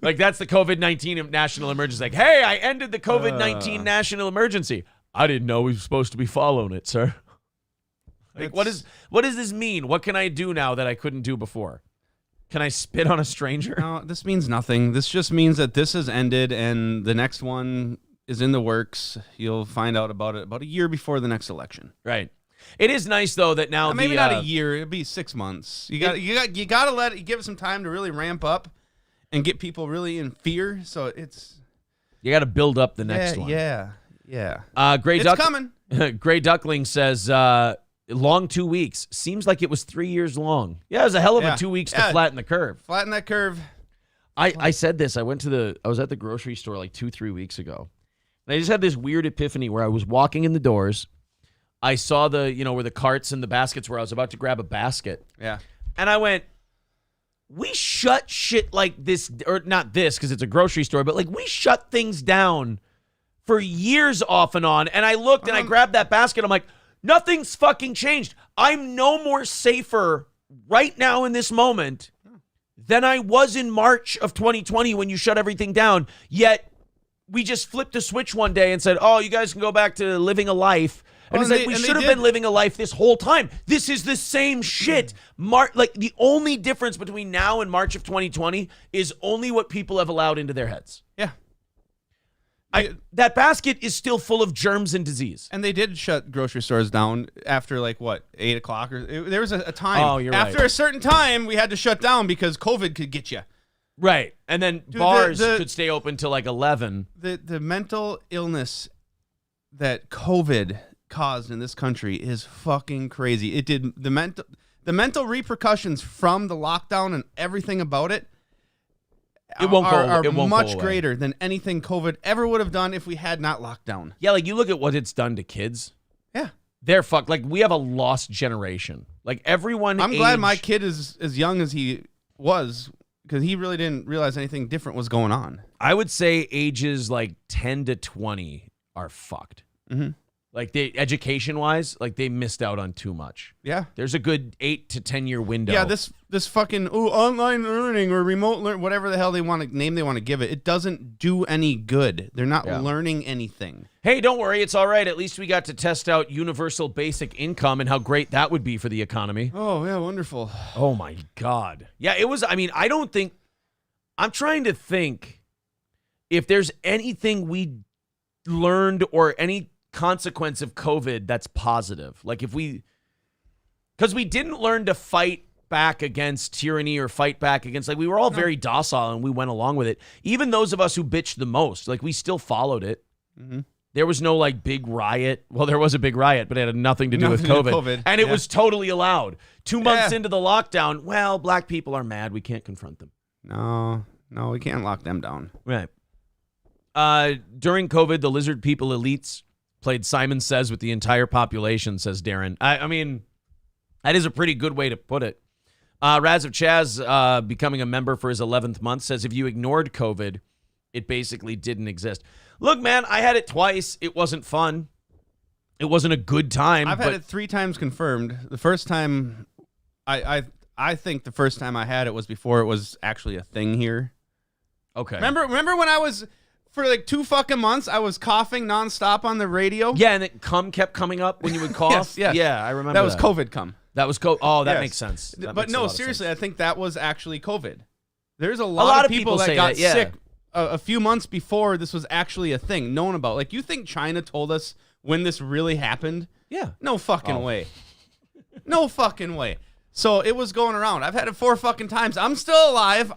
Speaker 1: Like, that's the COVID-19 national emergency. Like, hey, I ended the COVID-19 national emergency. I didn't know we were supposed to be following it, sir. Like, what does this mean? What can I do now that I couldn't do before? Can I spit on a stranger?
Speaker 2: No, this means nothing. This just means that this has ended and the next one is in the works. You'll find out about it about a year before the next election.
Speaker 1: Right. It is nice though that now
Speaker 2: Maybe not a year. It'll be 6 months. You got to give it some time to really ramp up and get people really in fear. So
Speaker 1: you got to build up the next one.
Speaker 2: Yeah.
Speaker 1: Gray
Speaker 2: It's coming.
Speaker 1: Gray Duckling says, long 2 weeks. Seems like it was 3 years long. Yeah, it was a hell of a 2 weeks to flatten the curve.
Speaker 2: Flatten that curve.
Speaker 1: I said this. I was at the grocery store like 2-3 weeks ago. And I just had this weird epiphany where I was walking in the doors. I saw where the carts and the baskets were. I was about to grab a basket.
Speaker 2: Yeah.
Speaker 1: And I went, we shut shit like this, or not this because it's a grocery store, but like we shut things down for years off and on. And I looked and I grabbed that basket. I'm like, nothing's fucking changed. I'm no more safer right now in this moment than I was in March of 2020 when you shut everything down. Yet we just flipped a switch one day and said, oh, you guys can go back to living a life. And it's like, we should have been living a life this whole time. This is the same shit. Like, the only difference between now and March of 2020 is only what people have allowed into their heads.
Speaker 2: Yeah.
Speaker 1: That basket is still full of germs and disease.
Speaker 2: And they did shut grocery stores down after, like, what, 8 o'clock? There was a time.
Speaker 1: Oh, you're right.
Speaker 2: After a certain time, we had to shut down because COVID could get you.
Speaker 1: Right. And then bars could stay open till, like, 11.
Speaker 2: The mental illness that COVID caused in this country is fucking crazy. It did the mental repercussions from the lockdown and everything about it.
Speaker 1: It won't
Speaker 2: are
Speaker 1: go
Speaker 2: much
Speaker 1: away.
Speaker 2: greater than anything COVID ever would have done if we had not locked down.
Speaker 1: Yeah, like you look at what it's done to kids.
Speaker 2: Yeah,
Speaker 1: they're fucked. Like we have a lost generation. Like everyone.
Speaker 2: I'm glad my kid is as young as he was because he really didn't realize anything different was going on.
Speaker 1: I would say ages like 10 to 20 are fucked.
Speaker 2: Mm-hmm.
Speaker 1: Like education-wise, like they missed out on too much.
Speaker 2: Yeah.
Speaker 1: There's a good 8 to 10 year window.
Speaker 2: Yeah, this fucking online learning or remote learn, whatever the hell they want to give it. It doesn't do any good. They're not learning anything.
Speaker 1: Hey, don't worry, it's all right. At least we got to test out universal basic income and how great that would be for the economy.
Speaker 2: Oh, yeah, wonderful.
Speaker 1: Oh my God. Yeah, it was. I mean, I'm trying to think if there's anything we learned or any consequence of COVID that's positive. Like because we didn't learn to fight back against tyranny or fight back against, like we were all very docile and we went along with it. Even those of us who bitched the most, like we still followed it. Mm-hmm. There was no like big riot. Well, there was a big riot, but it had nothing to do with COVID. And it was totally allowed. 2 months into the lockdown, well, black people are mad. We can't confront them.
Speaker 2: No, we can't lock them down.
Speaker 1: Right. During COVID, the lizard people elites played Simon Says with the entire population, says Darren. I mean, that is a pretty good way to put it. Raz of Chaz, becoming a member for his 11th month, says if you ignored COVID, it basically didn't exist. Look, man, I had it twice. It wasn't fun. It wasn't a good time.
Speaker 2: I've had it 3 times confirmed. The first time, I think the first time I had it was before it was actually a thing here.
Speaker 1: Okay.
Speaker 2: Remember when I was... For like 2 fucking months, I was coughing nonstop on the radio.
Speaker 1: Yeah, and it cum kept coming up when you would cough.
Speaker 2: Yes.
Speaker 1: Yeah, I remember
Speaker 2: that. Was COVID cum.
Speaker 1: That was COVID. Oh, that makes sense.
Speaker 2: But no, seriously, I think that was actually COVID. There's a lot of people that got sick a few months before this was actually a thing known about. Like, you think China told us when this really happened?
Speaker 1: Yeah.
Speaker 2: No fucking way. No fucking way. So it was going around. I've had it 4 fucking times. I'm still alive.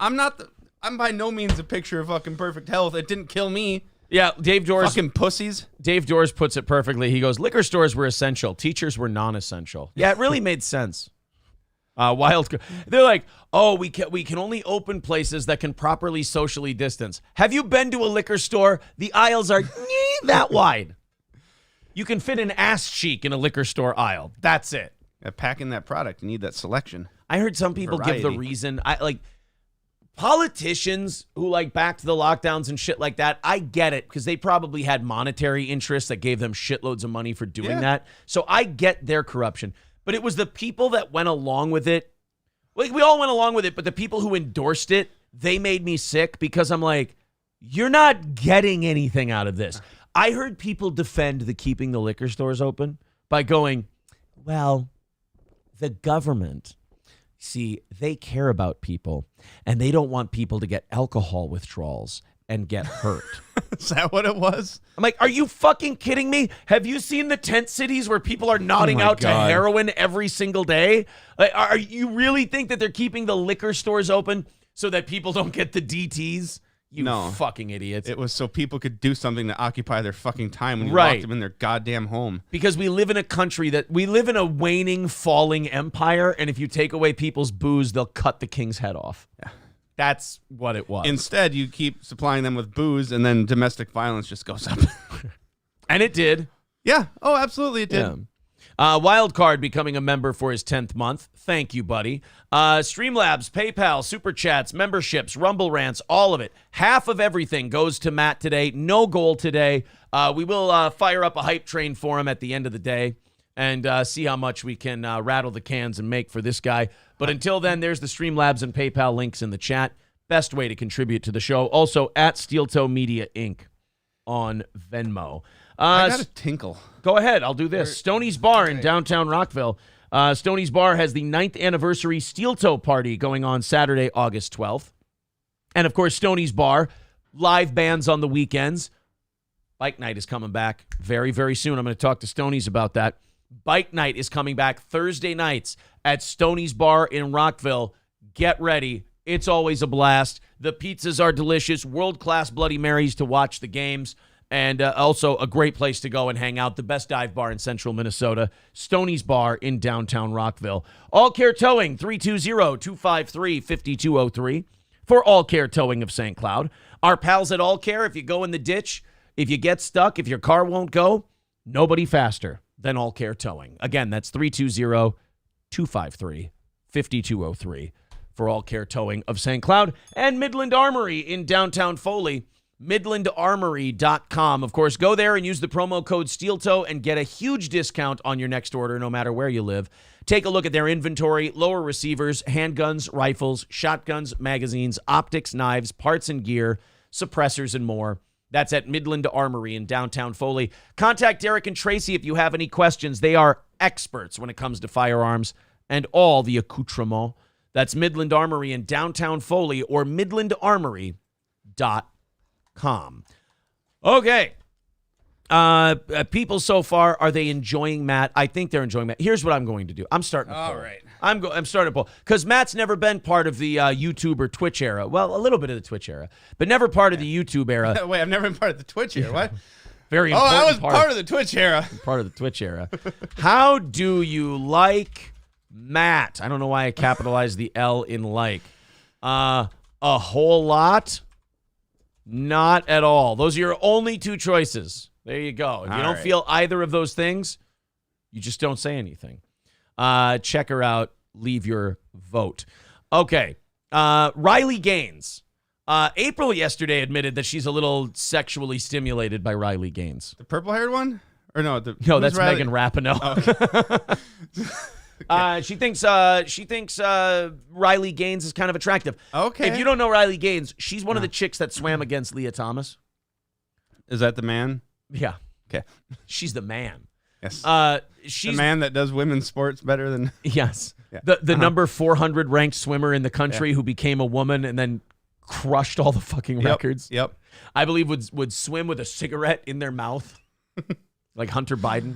Speaker 2: I'm by no means a picture of fucking perfect health. It didn't kill me.
Speaker 1: Yeah, Dave Dors.
Speaker 2: Fucking pussies.
Speaker 1: Dave Dors puts it perfectly. He goes, liquor stores were essential. Teachers were non-essential. Yeah, it really made sense. They're like, oh, we can only open places that can properly socially distance. Have you been to a liquor store? The aisles are that wide. You can fit an ass cheek in a liquor store aisle. That's it.
Speaker 2: Packing that product, you need that selection.
Speaker 1: I heard some people give the reason. Politicians who like backed the lockdowns and shit like that, I get it because they probably had monetary interests that gave them shitloads of money for doing that. So I get their corruption. But it was the people that went along with it. Like we all went along with it, but the people who endorsed it, they made me sick because I'm like, you're not getting anything out of this. I heard people defend the keeping the liquor stores open by going, well, the government... See, they care about people, and they don't want people to get alcohol withdrawals and get hurt.
Speaker 2: Is that what it was?
Speaker 1: I'm like, are you fucking kidding me? Have you seen the tent cities where people are nodding out to heroin every single day? Like, are you really think that they're keeping the liquor stores open so that people don't get the DTs? You fucking idiots.
Speaker 2: It was so people could do something to occupy their fucking time when you locked them in their goddamn home.
Speaker 1: Because we live in a country we live in a waning, falling empire, and if you take away people's booze, they'll cut the king's head off. Yeah. That's what it was.
Speaker 2: Instead, you keep supplying them with booze, and then domestic violence just goes up.
Speaker 1: And it did.
Speaker 2: Yeah. Oh, absolutely it did.
Speaker 1: Wildcard becoming a member for his 10th month. Thank you, buddy. Streamlabs, PayPal, Super Chats, memberships, Rumble Rants, all of it. Half of everything goes to Matt today. No goal today. We will fire up a hype train for him at the end of the day and see how much we can rattle the cans and make for this guy. But until then, there's the Streamlabs and PayPal links in the chat. Best way to contribute to the show. Also, at Steel Toe Media Inc. on Venmo.
Speaker 2: I got a tinkle.
Speaker 1: Go ahead. I'll do this. Stoney's Bar in downtown Rockville. Stoney's Bar has the 9th anniversary Steel Toe Party going on Saturday, August 12th. And, of course, Stoney's Bar, live bands on the weekends. Bike Night is coming back very, very soon. I'm going to talk to Stoney's about that. Bike Night is coming back Thursday nights at Stoney's Bar in Rockville. Get ready. It's always a blast. The pizzas are delicious. World-class Bloody Marys to watch the games. And also a great place to go and hang out. The best dive bar in central Minnesota. Stoney's Bar in downtown Rockville. All Care Towing, 320-253-5203 for All Care Towing of St. Cloud. Our pals at All Care, if you go in the ditch, if you get stuck, if your car won't go, nobody faster than All Care Towing. Again, that's 320-253-5203 for All Care Towing of St. Cloud. And Midland Armory in downtown Foley. MidlandArmory.com. Of course, go there and use the promo code SteelToe and get a huge discount on your next order, no matter where you live. Take a look at their inventory, lower receivers, handguns, rifles, shotguns, magazines, optics, knives, parts and gear, suppressors, and more. That's at Midland Armory in downtown Foley. Contact Derek and Tracy if you have any questions. They are experts when it comes to firearms and all the accoutrements. That's Midland Armory in downtown Foley or midlandarmory.com. Okay. People so far, are they enjoying Matt? I think they're enjoying Matt. Here's what I'm going to do. I'm starting a poll.
Speaker 2: All right.
Speaker 1: I'm starting a poll. Because Matt's never been part of the YouTube or Twitch era. Well, a little bit of the Twitch era. But never part of the YouTube era.
Speaker 2: Wait, I've never been part of the Twitch era. What?
Speaker 1: Very important.
Speaker 2: I was part of the Twitch era.
Speaker 1: Part of the Twitch era. How do you like Matt? I don't know why I capitalized the L in like. A whole lot? Not at all. Those are your only two choices. There you go. If you don't feel either of those things, you just don't say anything. Check her out. Leave your vote. Okay. Riley Gaines. April yesterday admitted that she's a little sexually stimulated by Riley Gaines.
Speaker 2: The purple-haired one? Or no?
Speaker 1: No, that's
Speaker 2: Riley?
Speaker 1: Megan Rapinoe.
Speaker 2: Oh, okay.
Speaker 1: She thinks Riley Gaines is kind of attractive.
Speaker 2: Okay.
Speaker 1: If you don't know Riley Gaines, she's one of the chicks that swam against Leah Thomas.
Speaker 2: Is that the man?
Speaker 1: Yeah.
Speaker 2: Okay.
Speaker 1: She's the man.
Speaker 2: Yes.
Speaker 1: She's
Speaker 2: the man that does women's sports better than...
Speaker 1: Yes.
Speaker 2: Yeah.
Speaker 1: The number 400 ranked swimmer in the country who became a woman and then crushed all the fucking records.
Speaker 2: Yep.
Speaker 1: I believe would swim with a cigarette in their mouth. Like Hunter Biden.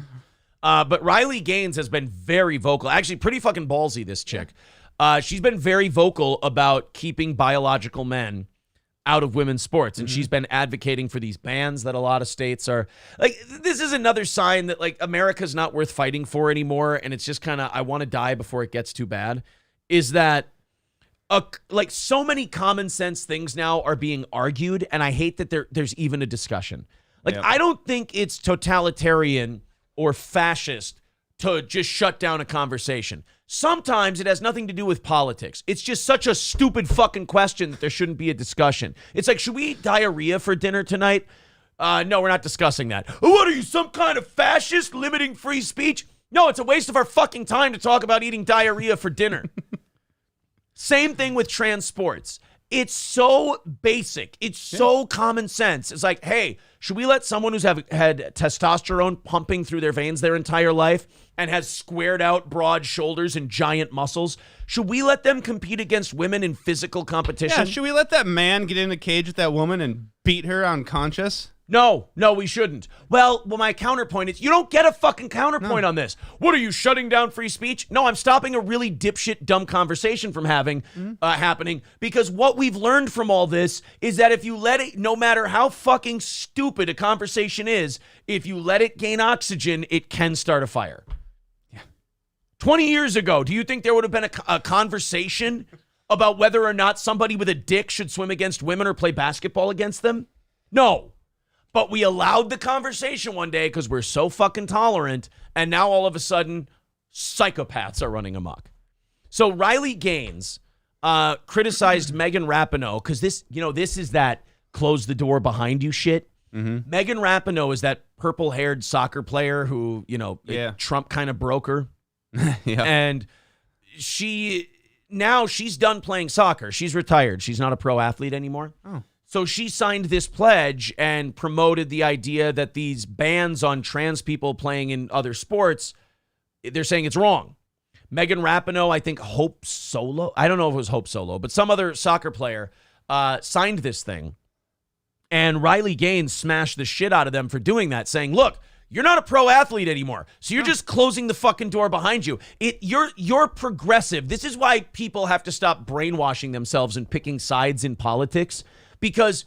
Speaker 1: But Riley Gaines has been very vocal. Actually, pretty fucking ballsy, this chick. She's been very vocal about keeping biological men out of women's sports. And she's been advocating for these bans that a lot of states are. Like, this is another sign that, like, America's not worth fighting for anymore. And it's just kind of, I want to die before it gets too bad. Is that, like, so many common sense things now are being argued. And I hate that there's even a discussion. Like, I don't think it's totalitarian or fascist to just shut down a conversation. Sometimes it has nothing to do with politics. It's just such a stupid fucking question that there shouldn't be a discussion. It's like, should we eat diarrhea for dinner tonight? No, we're not discussing that. What are you, some kind of fascist limiting free speech? No, it's a waste of our fucking time to talk about eating diarrhea for dinner. Same thing with trans sports. It's so basic. It's so common sense. It's like, hey, should we let someone who's had testosterone pumping through their veins their entire life and has squared out broad shoulders and giant muscles, should we let them compete against women in physical competition?
Speaker 2: Yeah, should we let that man get in a cage with that woman and beat her unconscious?
Speaker 1: No, we shouldn't. Well, my counterpoint is, you don't get a fucking counterpoint on this. What are you, shutting down free speech? No, I'm stopping a really dipshit, dumb conversation from happening, because what we've learned from all this is that if you let it, no matter how fucking stupid a conversation is, if you let it gain oxygen, it can start a fire. Yeah. 20 years ago, do you think there would have been a conversation about whether or not somebody with a dick should swim against women or play basketball against them? No. But we allowed the conversation one day because we're so fucking tolerant, And now all of a sudden, psychopaths are running amok. So Riley Gaines criticized Megan Rapinoe because this is that close the door behind you shit.
Speaker 2: Mm-hmm.
Speaker 1: Megan Rapinoe is that purple-haired soccer player who, Trump kind of broke her.
Speaker 2: Yeah.
Speaker 1: And she's done playing soccer. She's retired. She's not a pro athlete anymore.
Speaker 2: Oh.
Speaker 1: So she signed this pledge and promoted the idea that these bans on trans people playing in other sports, they're saying it's wrong. Megan Rapinoe, I think Hope Solo, I don't know if it was Hope Solo, but some other soccer player signed this thing. And Riley Gaines smashed the shit out of them for doing that, saying, look, you're not a pro athlete anymore. So you're just closing the fucking door behind you. You're progressive. This is why people have to stop brainwashing themselves and picking sides in politics, because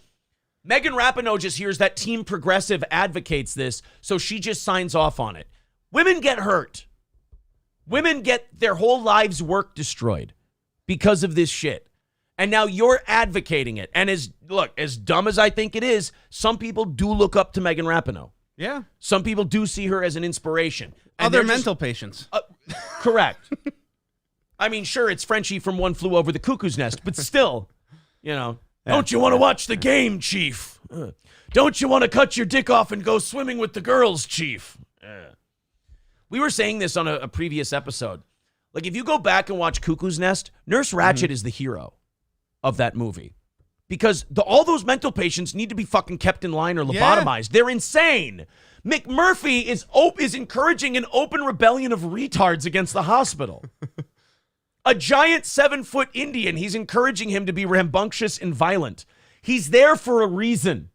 Speaker 1: Megan Rapinoe just hears that Team Progressive advocates this, so she just signs off on it. Women get hurt. Women get their whole lives' work destroyed because of this shit. And now you're advocating it. And as dumb as I think it is, some people do look up to Megan Rapinoe.
Speaker 2: Yeah.
Speaker 1: Some people do see her as an inspiration. And
Speaker 2: Other
Speaker 1: they're
Speaker 2: mental patients.
Speaker 1: Correct. I mean, sure, it's Frenchie from One Flew Over the Cuckoo's Nest, but still, don't you want to watch the game, Chief? Don't you want to cut your dick off and go swimming with the girls, Chief? We were saying this on a previous episode. Like, if you go back and watch Cuckoo's Nest, Nurse Ratched is the hero of that movie. Because all those mental patients need to be fucking kept in line or lobotomized. They're insane. McMurphy is encouraging an open rebellion of retards against the hospital. A giant 7-foot Indian, he's encouraging him to be rambunctious and violent. He's there for a reason.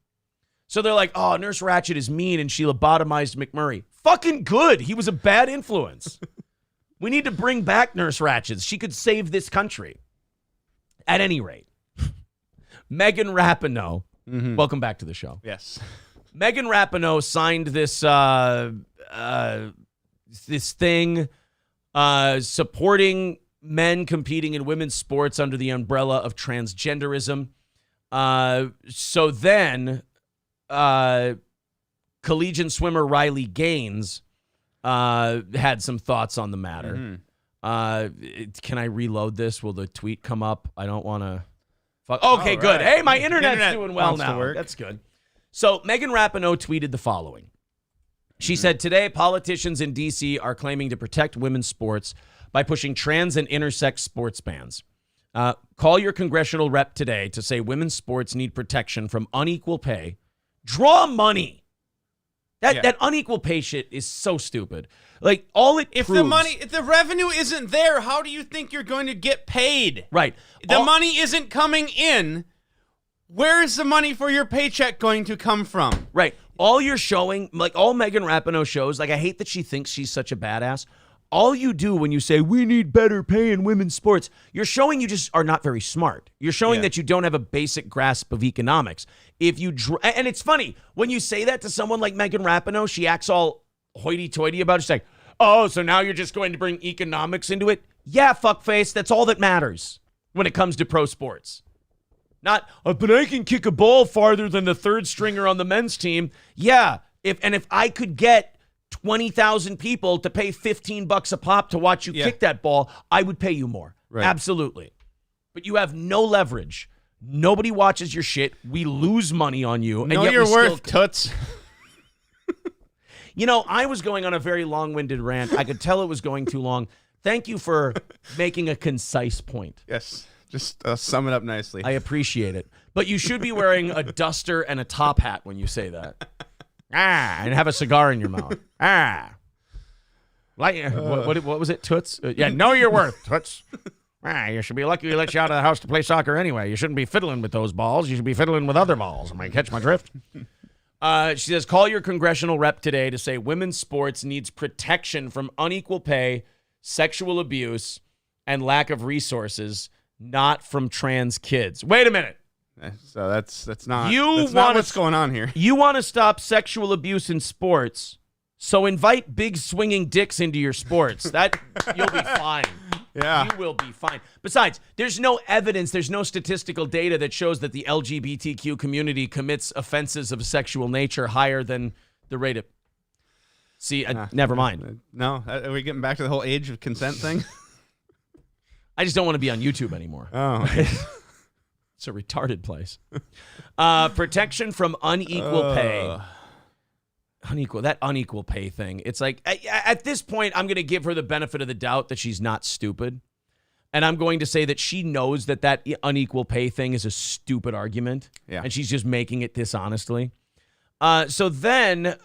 Speaker 1: So they're like, oh, Nurse Ratched is mean and she lobotomized McMurray. Fucking good. He was a bad influence. We need to bring back Nurse Ratched. She could save this country. At any rate, Megan Rapinoe, welcome back to the show.
Speaker 2: Yes.
Speaker 1: Megan Rapinoe signed this this thing supporting men competing in women's sports under the umbrella of transgenderism. So then collegiate swimmer Riley Gaines had some thoughts on the matter. Can I reload this? Will the tweet come up? I don't want to. Okay, good. Hey, my internet's doing well now. That's good. So Megan Rapinoe tweeted the following. She said, today, politicians in D.C. are claiming to protect women's sports by pushing trans and intersex sports bans. Call your congressional rep today to say women's sports need protection from unequal pay. Draw money. That unequal pay shit is so stupid. Like, all it
Speaker 2: if
Speaker 1: proves,
Speaker 2: if the revenue isn't there, how do you think you're going to get paid?
Speaker 1: Right.
Speaker 2: The money isn't coming in. Where is the money for your paycheck going to come from?
Speaker 1: Right. All you're showing, like all Megan Rapinoe shows, like I hate that she thinks she's such a badass. All you do when you say, we need better pay in women's sports, you're showing you just are not very smart. You're showing that you don't have a basic grasp of economics. If you and it's funny, when you say that to someone like Megan Rapinoe, she acts all hoity-toity about it. She's like, oh, so now you're just going to bring economics into it? Yeah, fuckface, that's all that matters when it comes to pro sports. Not, but I can kick a ball farther than the third stringer on the men's team. Yeah, if I could get 20,000 people to pay $15 a pop to watch you kick that ball, I would pay you more. Right. Absolutely. But you have no leverage. Nobody watches your shit. We lose money on you.
Speaker 2: Know your worth, toots.
Speaker 1: I was going on a very long-winded rant. I could tell it was going too long. Thank you for making a concise point.
Speaker 2: Yes. Just sum it up nicely.
Speaker 1: I appreciate it. But you should be wearing a duster and a top hat when you say that. And have a cigar in your mouth. Like, what was it, Toots? Know your worth, Toots. You should be lucky we let you out of the house to play soccer anyway. You shouldn't be fiddling with those balls. You should be fiddling with other balls. Am I catch my drift? She says, call your congressional rep today to say women's sports needs protection from unequal pay, sexual abuse, and lack of resources, not from trans kids. Wait a minute.
Speaker 2: So that's not what's going on here.
Speaker 1: You want to stop sexual abuse in sports, so invite big swinging dicks into your sports. That you'll be fine.
Speaker 2: Yeah.
Speaker 1: You will be fine. Besides, there's no evidence, there's no statistical data that shows that the LGBTQ community commits offenses of a sexual nature higher than the rate of See, never mind.
Speaker 2: No, are we getting back to the whole age of consent thing?
Speaker 1: I just don't want to be on YouTube anymore.
Speaker 2: Oh, okay.
Speaker 1: It's a retarded place. Protection from unequal pay. That unequal pay thing. It's like, at this point, I'm going to give her the benefit of the doubt that she's not stupid. And I'm going to say that she knows that unequal pay thing is a stupid argument.
Speaker 2: Yeah.
Speaker 1: And she's just making it dishonestly. So then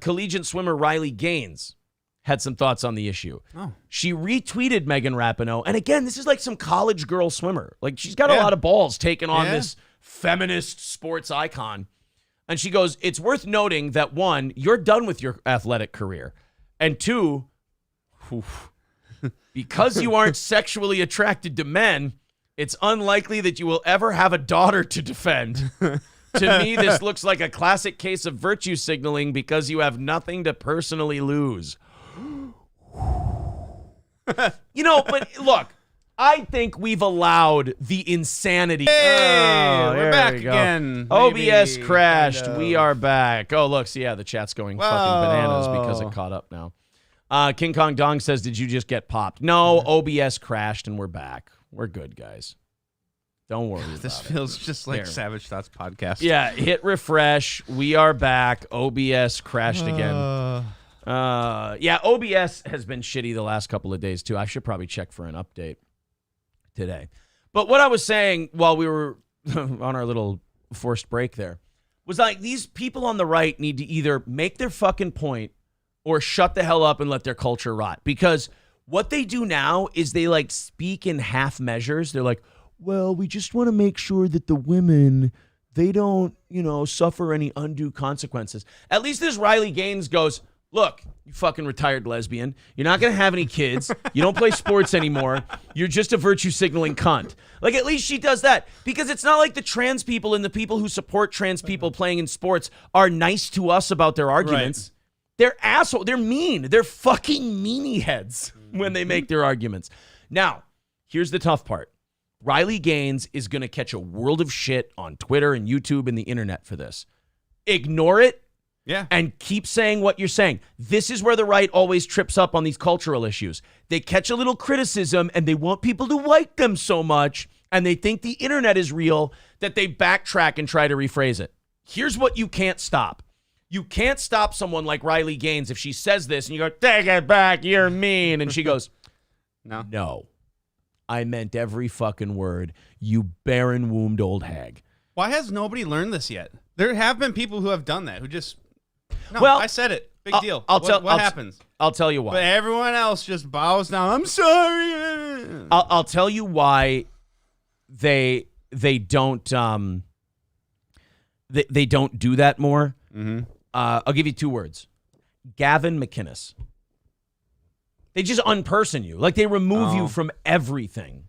Speaker 1: collegiate swimmer Riley Gaines had some thoughts on the issue.
Speaker 2: Oh.
Speaker 1: She retweeted Megan Rapinoe. And again, this is like some college girl swimmer. Like, she's got a lot of balls taking on this feminist sports icon. And she goes, it's worth noting that, one, you're done with your athletic career. And two, because you aren't sexually attracted to men, it's unlikely that you will ever have a daughter to defend. To me, this looks like a classic case of virtue signaling because you have nothing to personally lose. But look, I think we've allowed the insanity.
Speaker 2: Hey, we're back again.
Speaker 1: OBS crashed. We are back. Oh, look. So, yeah, the chat's going fucking bananas because it caught up now. King Kong Dong says, did you just get popped? No, OBS crashed and we're back. We're good, guys. Don't worry about
Speaker 2: This
Speaker 1: it.
Speaker 2: feels just like Savage Thoughts podcast.
Speaker 1: Yeah, hit refresh. We are back. OBS crashed again. OBS has been shitty the last couple of days, too. I should probably check for an update today. But what I was saying while we were on our little forced break there was like, these people on the right need to either make their fucking point or shut the hell up and let their culture rot. Because what they do now is they like speak in half measures. They're like, well, we just want to make sure that the women, they don't, suffer any undue consequences. At least this Riley Gaines goes, look, you fucking retired lesbian. You're not going to have any kids. You don't play sports anymore. You're just a virtue signaling cunt. Like, at least she does that. Because it's not like the trans people and the people who support trans people playing in sports are nice to us about their arguments. Right. They're asshole. They're mean. They're fucking meanie heads when they make their arguments. Now, here's the tough part. Riley Gaines is going to catch a world of shit on Twitter and YouTube and the internet for this. Ignore it.
Speaker 2: Yeah.
Speaker 1: And keep saying what you're saying. This is where the right always trips up on these cultural issues. They catch a little criticism and they want people to like them so much, and they think the internet is real, that they backtrack and try to rephrase it. Here's what you can't stop. You can't stop someone like Riley Gaines if she says this and you go, take it back, you're mean. And she goes, no. I meant every fucking word, you barren-wombed old hag.
Speaker 2: Why has nobody learned this yet? There have been people who have done that, who just... No,
Speaker 1: well,
Speaker 2: I said it. Big deal. What happens?
Speaker 1: I'll tell you why.
Speaker 2: But everyone else just bows down. I'm sorry.
Speaker 1: I'll tell you why they don't they don't do that more.
Speaker 2: Mm-hmm.
Speaker 1: I'll give you two words. Gavin McInnes. They just unperson you. Like, they remove you from everything.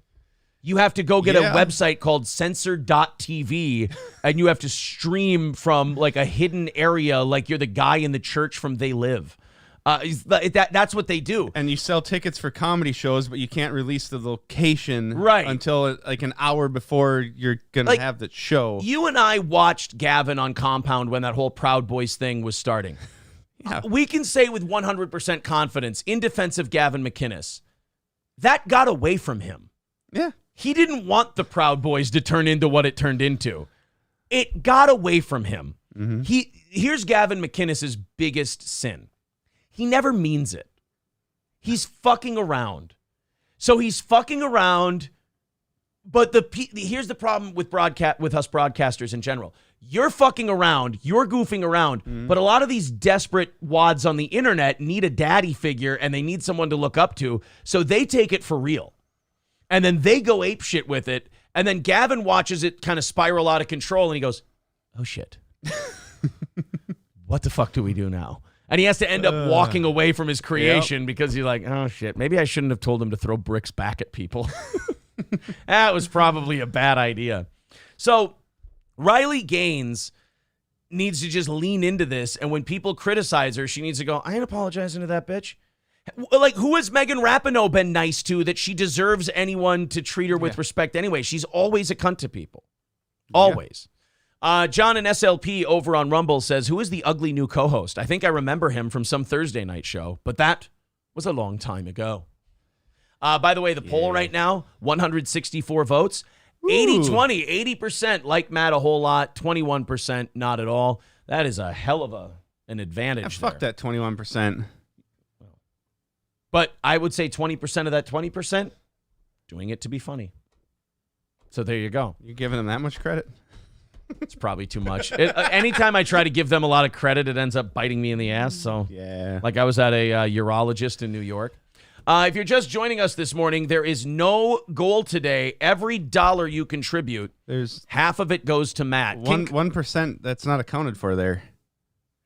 Speaker 1: You have to go get a website called censored.tv, and you have to stream from, like, a hidden area like you're the guy in the church from They Live. That's what they do.
Speaker 2: And you sell tickets for comedy shows, but you can't release the location until, like, an hour before you're going to have the show.
Speaker 1: You and I watched Gavin on Compound when that whole Proud Boys thing was starting. Yeah. We can say with 100% confidence, in defense of Gavin McInnes, that got away from him.
Speaker 2: Yeah.
Speaker 1: He didn't want the Proud Boys to turn into what it turned into. It got away from him. Mm-hmm. Here's Gavin McInnes' biggest sin. He never means it. He's fucking around. So he's fucking around, but here's the problem with us broadcasters in general. You're fucking around, you're goofing around, but a lot of these desperate wads on the internet need a daddy figure and they need someone to look up to, so they take it for real. And then they go apeshit with it, and then Gavin watches it kind of spiral out of control, and he goes, oh shit. What the fuck do we do now? And he has to end up walking away from his creation because he's like, oh shit, maybe I shouldn't have told him to throw bricks back at people. That was probably a bad idea. So Riley Gaines needs to just lean into this, and when people criticize her, she needs to go, I ain't apologizing to that bitch. Like, who has Megan Rapinoe been nice to that she deserves anyone to treat her with respect anyway? She's always a cunt to people. Always. John and SLP over on Rumble says, who is the ugly new co-host? I think I remember him from some Thursday night show, but that was a long time ago. By the way, the poll right now, 164 votes. 80-20, 80% like Matt a whole lot, 21% not at all. That is a hell of an advantage.
Speaker 2: Fuck that 21%.
Speaker 1: But I would say 20% of that 20% doing it to be funny. So there you go.
Speaker 2: You're giving them that much credit?
Speaker 1: It's probably too much. Anytime I try to give them a lot of credit, it ends up biting me in the ass. So
Speaker 2: yeah, like
Speaker 1: I was at a urologist in New York. If you're just joining us this morning, there is no goal today. Every dollar you contribute,
Speaker 2: there's
Speaker 1: half of it goes to Matt.
Speaker 2: 1% that's not accounted for there.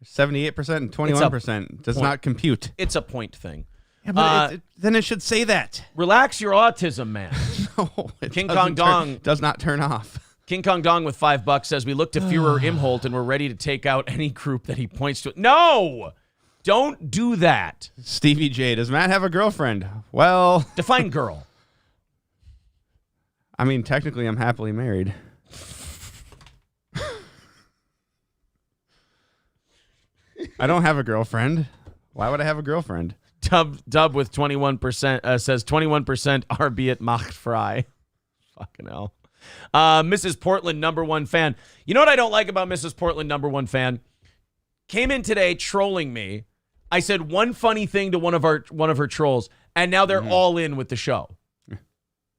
Speaker 2: 78% and 21% does not compute.
Speaker 1: It's a point thing.
Speaker 2: Yeah, but then it should say that.
Speaker 1: Relax your autism, man.
Speaker 2: No,
Speaker 1: King Kong Dong
Speaker 2: does not turn off.
Speaker 1: King Kong Dong with $5 says we look to Führer Imholt and we're ready to take out any group that he points to. No! Don't do that.
Speaker 2: Stevie J, does Matt have a girlfriend? Well,
Speaker 1: define girl.
Speaker 2: I mean, technically, I'm happily married. I don't have a girlfriend. Why would I have a girlfriend?
Speaker 1: Dub with 21% says 21% Arbeit macht frei. Fucking hell. Mrs. Portland, #1 fan. You know what I don't like about Mrs. Portland, #1 fan? Came in today trolling me. I said one funny thing to one of her trolls, and now they're all in with the show.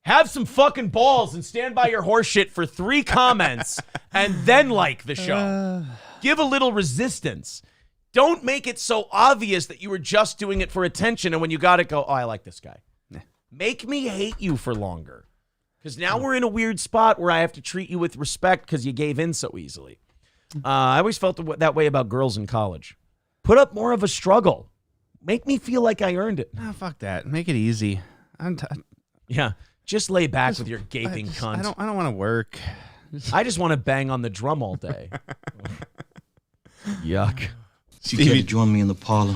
Speaker 1: Have some fucking balls and stand by your horse shit for 3 comments and then like the show. Give a little resistance. Don't make it so obvious that you were just doing it for attention, and when you got it, go, oh, I like this guy. Make me hate you for longer. Because now we're in a weird spot where I have to treat you with respect because you gave in so easily. I always felt that way about girls in college. Put up more of a struggle. Make me feel like I earned it.
Speaker 2: No, fuck that. Make it easy.
Speaker 1: Yeah, just lay back with your gaping cunt.
Speaker 2: I don't want to work.
Speaker 1: I just want to bang on the drum all day. Yuck.
Speaker 3: If you care to join me in the parlor,